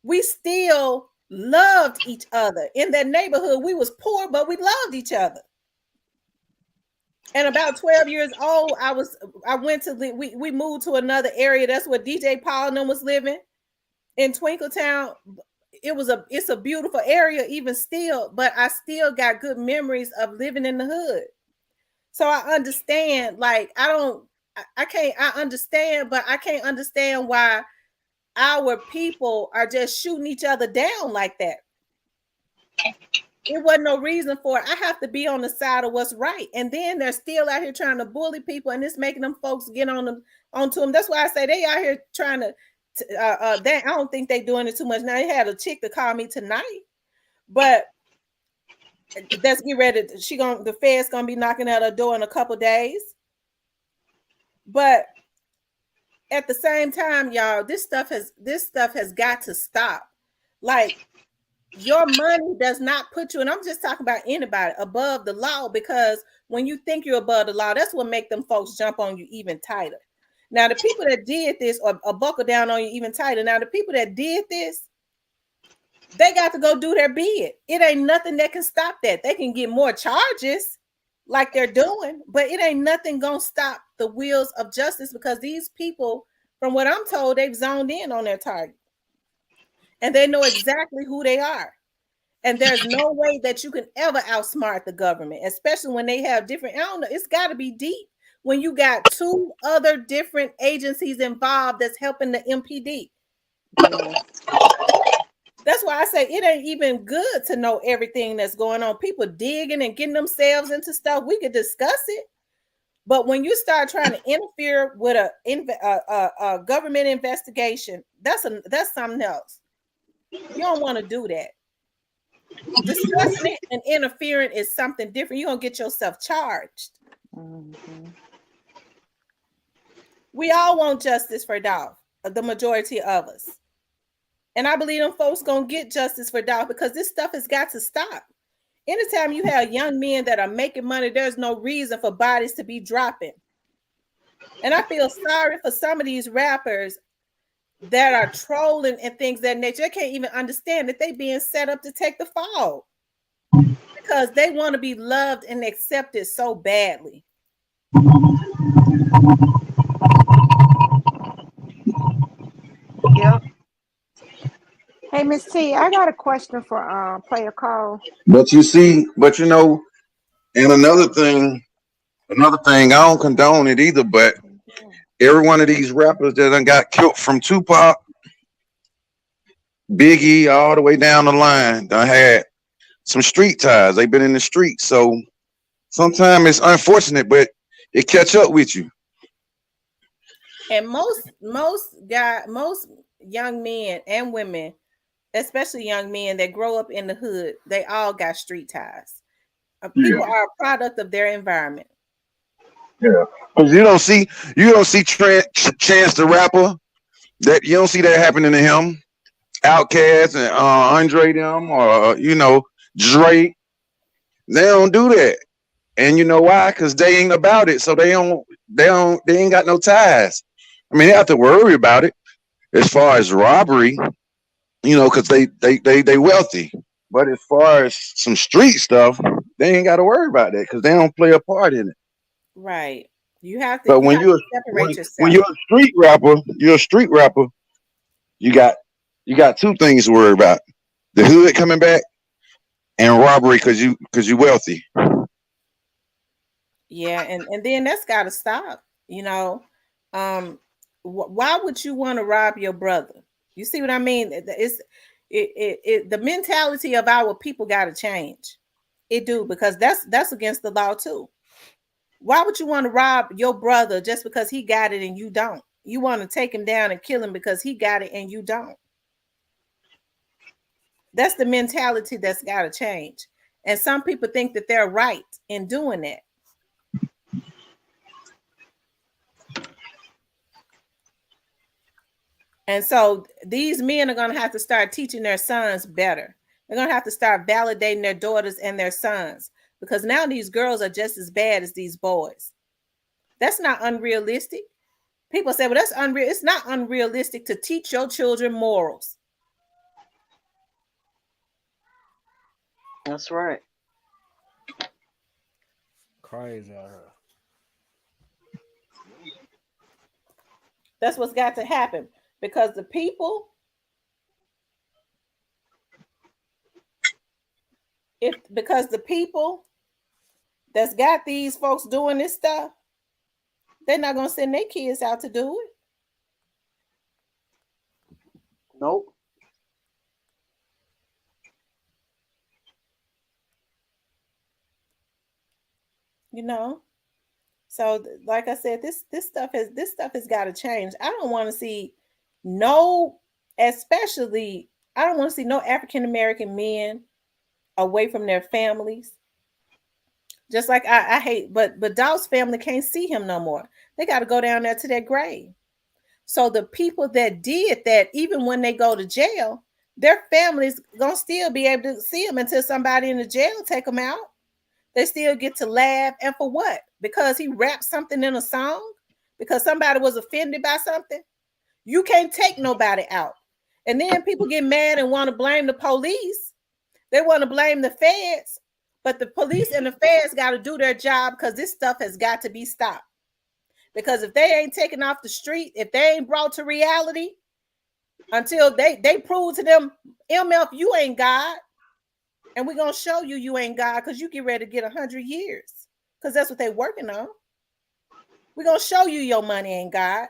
we still loved each other in that neighborhood. We was poor, but we loved each other. And about 12 years old, we moved to another area. That's where DJ Paul and them was living, in Twinkletown. It's a beautiful area even still, but I still got good memories of living in the hood. So I understand, I understand, but I can't understand why our people are just shooting each other down like that. It wasn't no reason for it. I have to be on the side of what's right. And then they're still out here trying to bully people, and it's making them folks get onto them. That's why I say they out here trying to I don't think they're doing it too much now. They had a chick to call me tonight, but let's get ready. The Fed's gonna be knocking at her door in a couple days. But at the same time, y'all, this stuff has got to stop. Like, your money does not put you, and I'm just talking about anybody, above the law, because when you think you're above the law, that's what make them folks jump on you even tighter. Now, the people that did this or buckle down on you even tighter. Now, the people that did this, they got to go do their bid. It ain't nothing that can stop that. They can get more charges like they're doing, but it ain't nothing gonna stop the wheels of justice, because these people, from what I'm told, they've zoned in on their target. And they know exactly who they are. And there's no way that you can ever outsmart the government, especially when they have different, I don't know, it's got to be deep when you got two other different agencies involved that's helping the MPD. Yes. That's why I say it ain't even good to know everything that's going on. People digging and getting themselves into stuff. We could discuss it. But when you start trying to interfere with a government investigation, that's something else. You don't want to do that. Discussing it and interfering is something different. You're going to get yourself charged. Mm-hmm. We all want justice for Dolph, the majority of us. And I believe them folks going to get justice for Dolph, because this stuff has got to stop. Anytime you have young men that are making money, there's no reason for bodies to be dropping. And I feel sorry for some of these rappers that are trolling and things of that nature. They can't even understand that they being set up to take the fall, because they want to be loved and accepted so badly. Yep. Hey, Miss T, I got a question for Player Call. But you know, and another thing, I don't condone it either, but every one of these rappers that done got killed, from Tupac, Biggie, all the way down the line, done had some street ties. They've been in the streets. So sometimes it's unfortunate, but it catch up with you. And most young men and women, especially young men that grow up in the hood, they all got street ties. People are a product of their environment. Yeah, because you don't see Chance the Rapper, that you don't see that happening to him. Outkast and Andre them, or Drake, they don't do that. And you know why? Because they ain't about it, so they ain't got no ties. I mean, they have to worry about it as far as robbery, because they wealthy. But as far as some street stuff, they ain't got to worry about that, because they don't play a part in it. Right. You have But to separate when yourself. you're a street rapper, you got two things to worry about: the hood coming back and robbery, because you wealthy. Yeah, and then that's got to stop. Why would you want to rob your brother? You see what I mean? The mentality of our people got to change. It do, because that's against the law too. Why would you want to rob your brother just because he got it and you don't? You want to take him down and kill him because he got it and you don't. That's the mentality that's got to change. And some people think that they're right in doing that. And so these men are going to have to start teaching their sons better. They're going to have to start validating their daughters and their sons, because now these girls are just as bad as these boys. That's not unrealistic. People say, well, that's unreal. It's not unrealistic to teach your children morals. That's right. Crazy. That's what's got to happen, because the people, because the people that's got these folks doing this stuff, they're not going to send their kids out to do it. Nope. So like I said, this stuff has got to change. I don't want to see No, especially, I don't want to see no African American men away from their families. Just like I hate, but Dolph's family can't see him no more. They got to go down there to their grave. So the people that did that, even when they go to jail, their families gonna still be able to see them until somebody in the jail take them out. They still get to laugh, and for what? Because he rapped something in a song? Because somebody was offended by something? You can't take nobody out. And then people get mad and want to blame the police. They want to blame the feds, but the police and the feds got to do their job because this stuff has got to be stopped. Because if they ain't taken off the street, if they ain't brought to reality until they prove to them, MF, you ain't God. And we're going to show you you ain't God because you get ready to get 100 years because that's what they're working on. We're going to show you your money ain't God.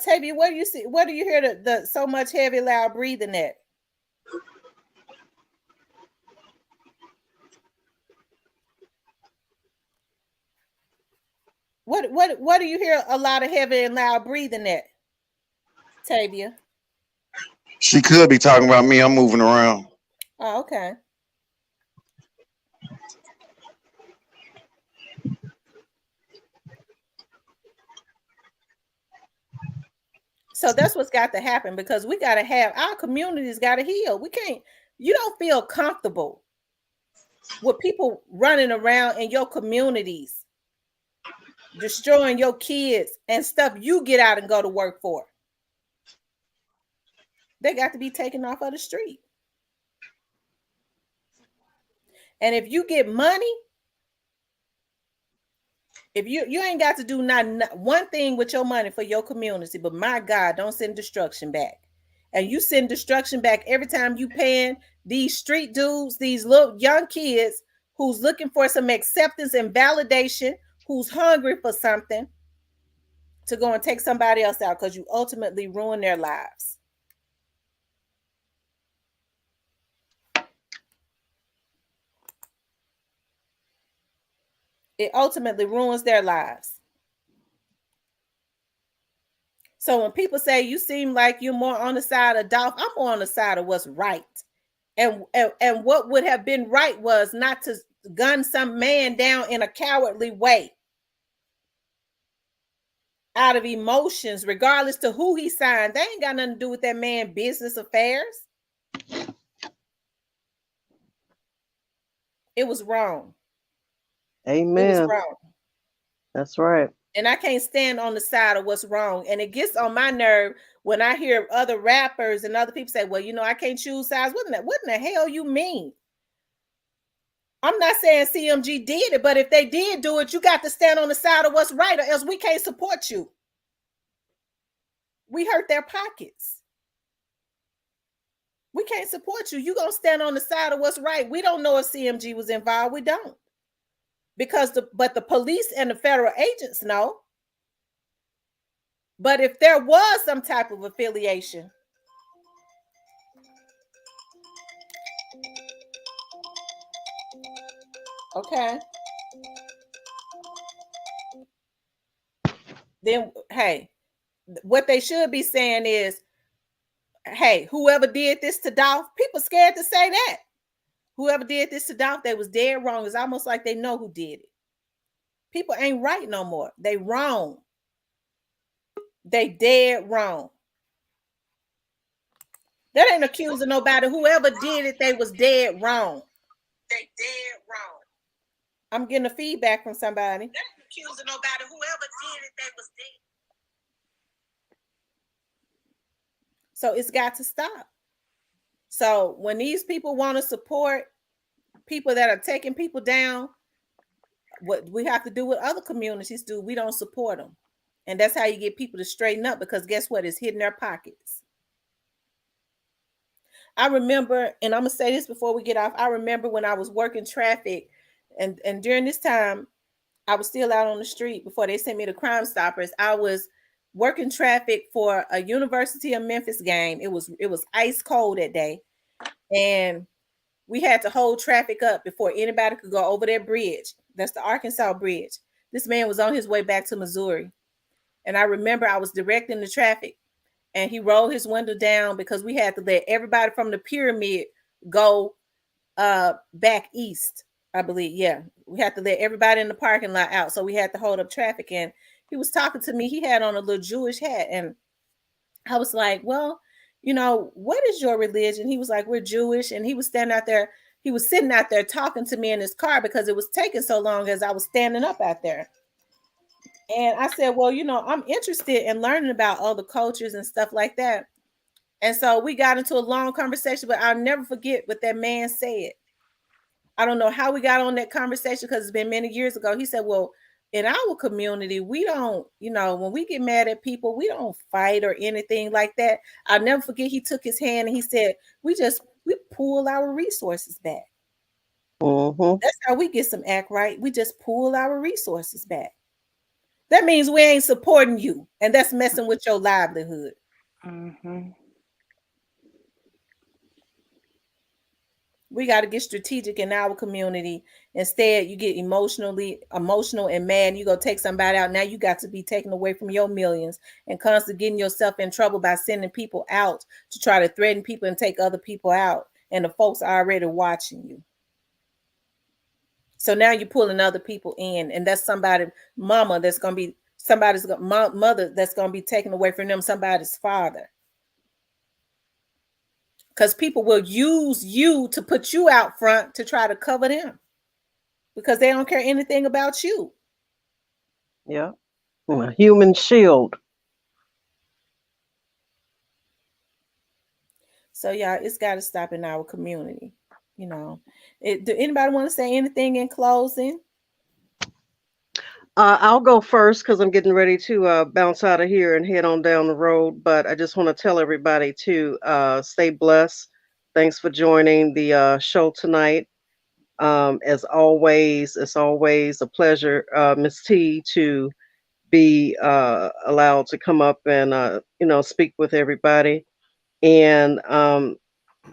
Tavia, what do you see? What do you hear the so much heavy, loud breathing at? What do you hear a lot of heavy and loud breathing at, Tavia? She could be talking about me. I'm moving around. Oh, okay. So that's what's got to happen because we got to have our communities got to heal. We can't, you don't feel comfortable with people running around in your communities, destroying your kids and stuff you get out and go to work for. They got to be taken off of the street. And if you get money, if you ain't got to do not one thing with your money for your community, but my God, don't send destruction back. And you send destruction back every time you paying these street dudes, these little young kids who's looking for some acceptance and validation, who's hungry for something, to go and take somebody else out because you ultimately ruin their lives. It ultimately ruins their lives. So when people say you seem like you're more on the side of Dolph, I'm more on the side of what's right. And what would have been right was not to gun some man down in a cowardly way out of emotions, regardless to who he signed. They ain't got nothing to do with that man's business affairs. It was wrong. Amen. It was wrong. That's right. And I can't stand on the side of what's wrong. And it gets on my nerve when I hear other rappers and other people say, well, you know, I can't choose sides. What in the hell you mean? I'm not saying CMG did it, but if they did do it, you got to stand on the side of what's right, or else we can't support you. We hurt their pockets. We can't support you. You're going to stand on the side of what's right. We don't know if CMG was involved. We don't. Because the police and the federal agents know. But if there was some type of affiliation, okay, then hey, what they should be saying is, hey, whoever did this to Dolph, people scared to say that. Whoever did this to Dolph, they was dead wrong. It's almost like they know who did it. People ain't right no more. They wrong. They dead wrong. That ain't accusing nobody. Whoever did it, they was dead wrong. They dead wrong. I'm getting a feedback from somebody. That ain't accusing nobody. Whoever did it, they was dead. So it's got to stop. So when these people want to support people that are taking people down, what we have to do with other communities do, we don't support them. And that's how you get people to straighten up, because guess what? It's hitting their pockets. I remember, and I'm going to say this before we get off, I remember when I was working traffic, and during this time, I was still out on the street before they sent me to Crime Stoppers. I was working traffic for a University of Memphis game. It was ice cold that day, and we had to hold traffic up before anybody could go over that bridge. That's the Arkansas Bridge. This man was on his way back to Missouri. And I remember I was directing the traffic and he rolled his window down because we had to let everybody from the pyramid go back east, I believe. Yeah. We had to let everybody in the parking lot out. So we had to hold up traffic. And he was talking to me. He had on a little Jewish hat. And I was like, well, what is your religion? He was like, we're Jewish. And he was standing out there. He was sitting out there talking to me in his car because it was taking so long as I was standing up out there. And I said, well, I'm interested in learning about other cultures and stuff like that. And so we got into a long conversation, but I'll never forget what that man said. I don't know how we got on that conversation because it's been many years ago. He said, well, in our community, we don't, when we get mad at people, we don't fight or anything like that. I'll never forget. He took his hand and he said, we pull our resources back. That's how we get some act right. We just pull our resources back. That means we ain't supporting you, and that's messing with your livelihood. We got to get strategic in our community. Instead, you get emotional and mad. And you go take somebody out. Now you got to be taken away from your millions and constantly getting yourself in trouble by sending people out to try to threaten people and take other people out. And the folks are already watching you. So now you're pulling other people in, and that's somebody's mama that's going to be somebody's mother that's going to be taken away from them, somebody's father. Because people will use you to put you out front to try to cover them because they don't care anything about you. Yeah. A human shield. So, yeah, it's got to stop in our community. Do anybody want to say anything in closing? I'll go first because I'm getting ready to bounce out of here and head on down the road. But I just want to tell everybody to stay blessed. Thanks for joining the show tonight. As always, it's always a pleasure, Miss T, to be allowed to come up and speak with everybody. And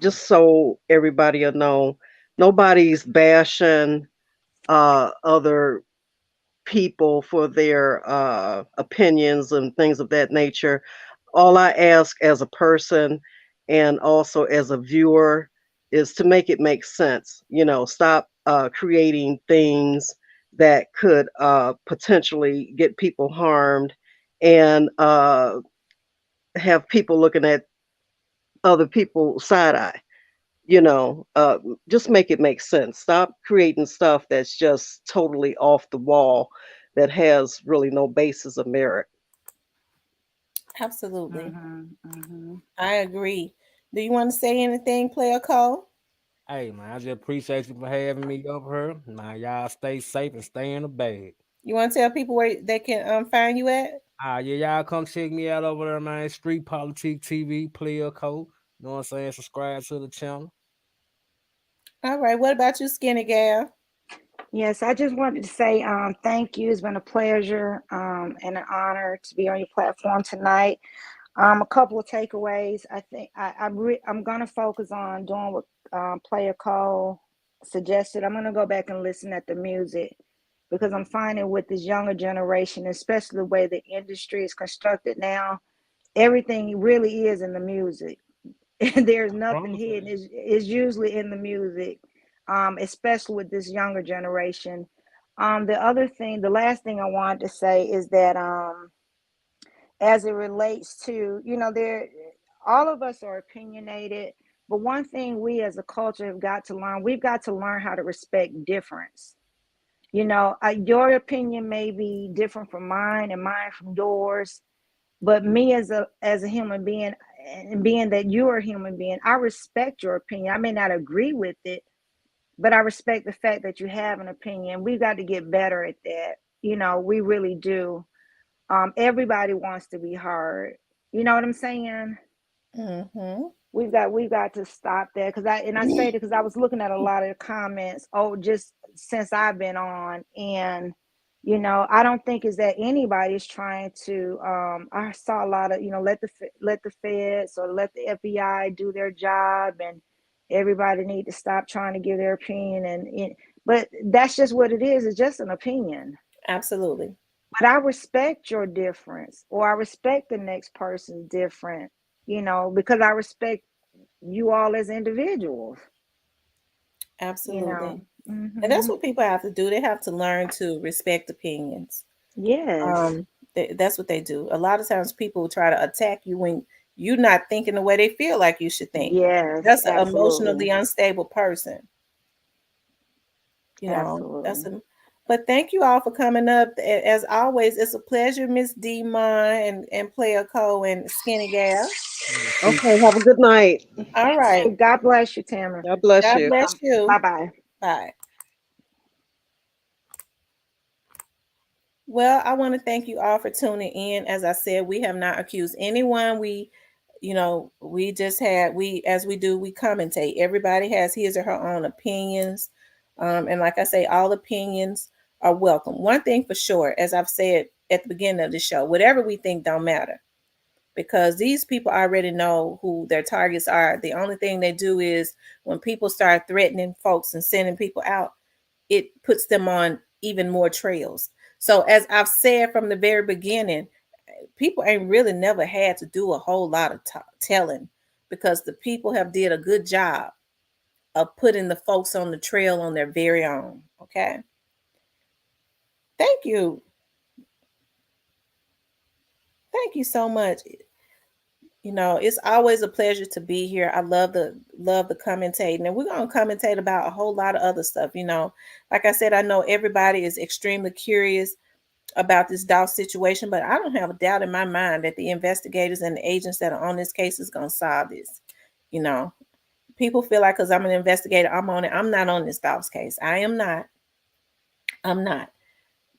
just so everybody will know, nobody's bashing other people for their opinions and things of that nature. All I ask as a person and also as a viewer is to make it make sense. Stop creating things that could potentially get people harmed and have people looking at other people side eye. Just make it make sense. Stop creating stuff that's just totally off the wall that has really no basis of merit. Absolutely. I agree. Do you want to say anything, Player Cole? Hey, man, I just appreciate you for having me over here. Man, y'all stay safe and stay in the bag. You want to tell people where they can find you at? Yeah, y'all come check me out over there, man. Street Politics TV, Player Code. You know what I'm saying? Subscribe to the channel. All right. What about you, Skinny Gal? Yes, I just wanted to say thank you. It's been a pleasure and an honor to be on your platform tonight. A couple of takeaways. I think I'm going to focus on doing what Player Cole suggested. I'm going to go back and listen at the music because I'm finding with this younger generation, especially the way the industry is constructed now, everything really is in the music. There's nothing hidden. It's usually in the music, especially with this younger generation. The last thing I wanted to say is that as it relates to, all of us are opinionated, but one thing we as a culture have got to learn, we've got to learn how to respect difference. Your opinion may be different from mine and mine from yours, but me as a human being, and being that you're a human being, I respect your opinion. I may not agree with it, but I respect the fact that you have an opinion. We've got to get better at that. We really do. Everybody wants to be heard. You know what I'm saying? We've got to stop that I say that because I was looking at a lot of the comments. Just since I've been on, and I don't think is that anybody's trying to. I saw a lot of let the feds or let the FBI do their job, and everybody need to stop trying to give their opinion. But that's just what it is. It's just an opinion. Absolutely. But I respect your difference, or I respect the next person's different, because I respect you all as individuals, you know. Absolutely. And that's Hmm. what people have to do. They have to learn to respect opinions. Yes. Um, that's what they do. A lot of times people try to attack you when you're not thinking the way they feel like you should think. Yes, That's an absolutely. emotionally unstable person. That's Absolutely. a. But thank you all for coming up. As always, it's a pleasure, Miss Demon and Player Co and Skinny Gal. Okay, have a good night. All You too. right. God bless you, Tamara. God bless God you. bless you. Bye bye. Bye. Well, I want to thank you all for tuning in. As I said, we have not accused anyone. We just had as we do, we commentate. Everybody has his or her own opinions. And like I say, all opinions are welcome. One thing for sure, as I've said at the beginning of the show, whatever we think don't matter because these people already know who their targets are. The only thing they do is when people start threatening folks and sending people out, it puts them on even more trails. So as I've said from the very beginning, people ain't really never had to do a whole lot of telling because the people have did a good job of putting the folks on the trail on their very own. Okay. Thank you. Thank you so much. It's always a pleasure to be here. I love the commentating, and we're gonna commentate about a whole lot of other stuff. Like I said, I know everybody is extremely curious about this Dolph situation, but I don't have a doubt in my mind that the investigators and the agents that are on this case is gonna solve this. You know, People feel like because I'm an investigator, I'm on it. I'm not on this Dolph's case. I am not. I'm not.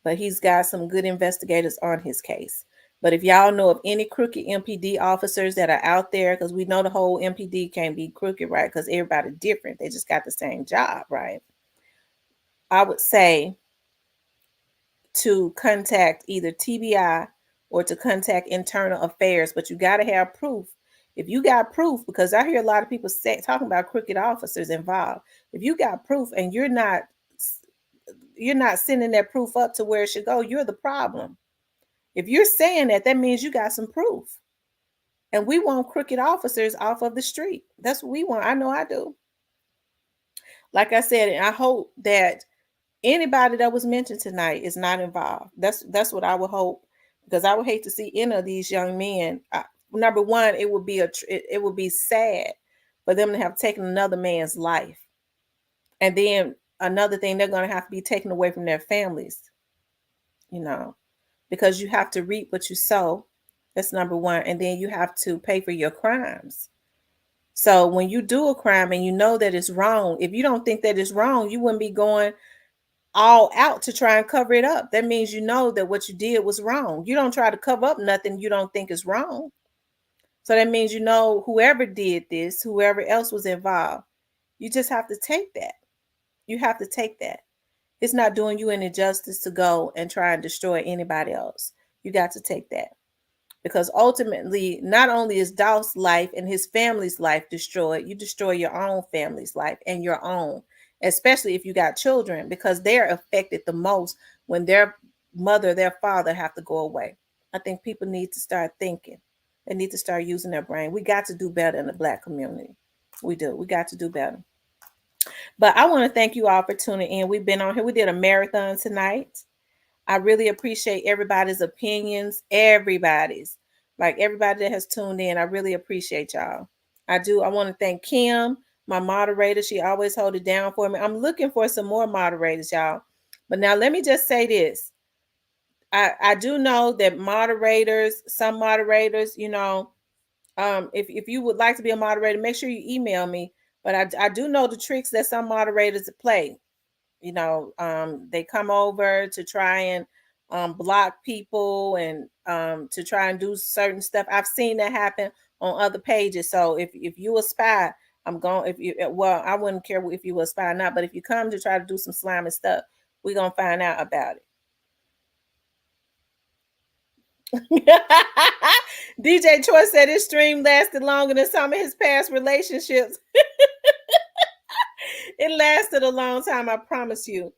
But he's got some good investigators on his case. But if y'all know of any crooked MPD officers that are out there, because we know the whole MPD can't be crooked, right? Because everybody different. They just got the same job, right? I would say to contact either TBI or to contact internal affairs, but you got to have proof. If you got proof, because I hear a lot of people talking about crooked officers involved. If you got proof and you're not sending that proof up to where it should go, you're the problem. If you're saying that, that means you got some proof. And we want crooked officers off of the street. That's what we want. I know I do. Like I said, and I hope that anybody that was mentioned tonight is not involved. That's what I would hope, because I would hate to see any of these young men. Number one, it would be sad for them to have taken another man's life, and then another thing, they're going to have to be taken away from their families. You know, because you have to reap what you sow. That's number one, and then you have to pay for your crimes. So when you do a crime and you know that it's wrong, if you don't think that it's wrong, you wouldn't be going all out to try and cover it up. That means you know that what you did was wrong. You don't try to cover up nothing you don't think is wrong. So that means whoever did this, whoever else was involved, you just have to take that. You have to take that. It's not doing you any justice to go and try and destroy anybody else. You got to take that. Because ultimately, not only is Dolph's life and his family's life destroyed, you destroy your own family's life and your own, especially if you got children, because they're affected the most when their mother, their father have to go away. I think people need to start thinking. They need to start using their brain. We got to do better in the Black community. We do. We got to do better. But I want to thank you all for tuning in. We've been on here. We did a marathon tonight. I really appreciate everybody's opinions, like everybody that has tuned in. I really appreciate y'all. I do. I want to thank Kim, my moderator. She always hold it down for me. I'm looking for some more moderators, y'all. But now let me just say this. I do know that some moderators, if you would like to be a moderator, make sure you email me. But I do know the tricks that some moderators play. They come over to try and block people and to try and do certain stuff. I've seen that happen on other pages. So if you a spy, I wouldn't care if you were a spy or not, but if you come to try to do some slimy stuff, we're gonna find out about it. DJ Troy said his stream lasted longer than some of his past relationships. It lasted a long time, I promise you.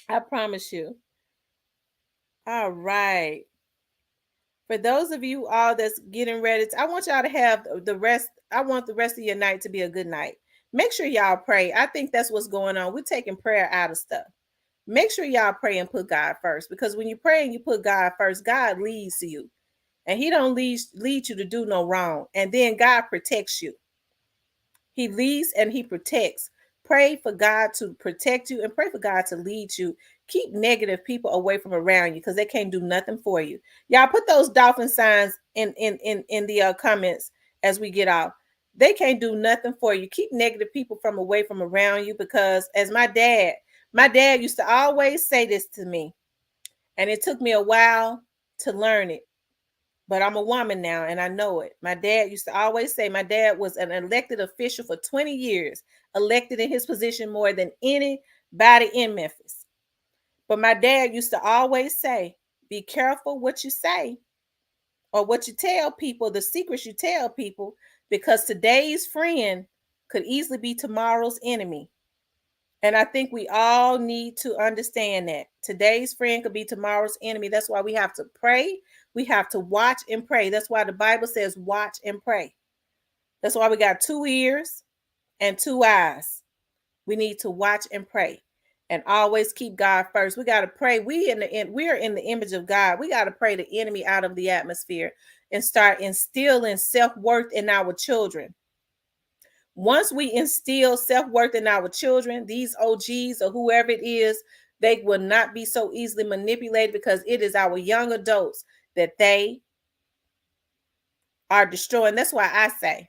I promise you. All right. For those of you all that's getting ready, I want y'all to have the rest. I want the rest of your night to be a good night. Make sure y'all pray. I think that's what's going on. We're taking prayer out of stuff. Make sure y'all pray and put God first, because when you pray and you put God first, God leads to you, and He don't lead you to do no wrong. And then God protects you. He leads and He protects. Pray for God to protect you and pray for God to lead you. Keep negative people away from around you because they can't do nothing for you. Y'all put those dolphin signs in the comments as we get off. They can't do nothing for you. Keep negative people from away from around you, because as my dad used to always say this to me, and it took me a while to learn it. But I'm a woman now and I know it. My dad used to always say, my dad was an elected official for 20 years, elected in his position more than anybody in Memphis. But my dad used to always say, be careful what you say or what you tell people, the secrets you tell people, because today's friend could easily be tomorrow's enemy. And I think we all need to understand that today's friend could be tomorrow's enemy. That's why we have to pray. We have to watch and pray. That's why the Bible says watch and pray. That's why we got 2 ears and 2 eyes. We need to watch and pray and always keep God first. We got to pray. We are in the image of God. We got to pray the enemy out of the atmosphere and start instilling self-worth in our children. Once we instill self-worth in our children, these OGs or whoever it is, they will not be so easily manipulated, because it is our young adults that they are destroying. That's why I say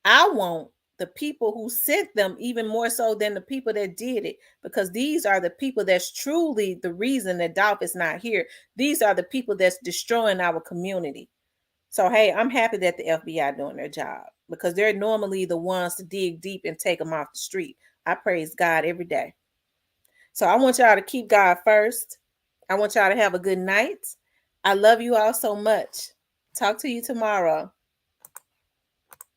I want the people who sent them even more so than the people that did it, because these are the people that's truly the reason that Dolph is not here. These are the people that's destroying our community. So, hey, I'm happy that the FBI doing their job, because they're normally the ones to dig deep and take them off the street. I praise God every day. So I want y'all to keep God first. I want y'all to have a good night. I love you all so much. Talk to you tomorrow.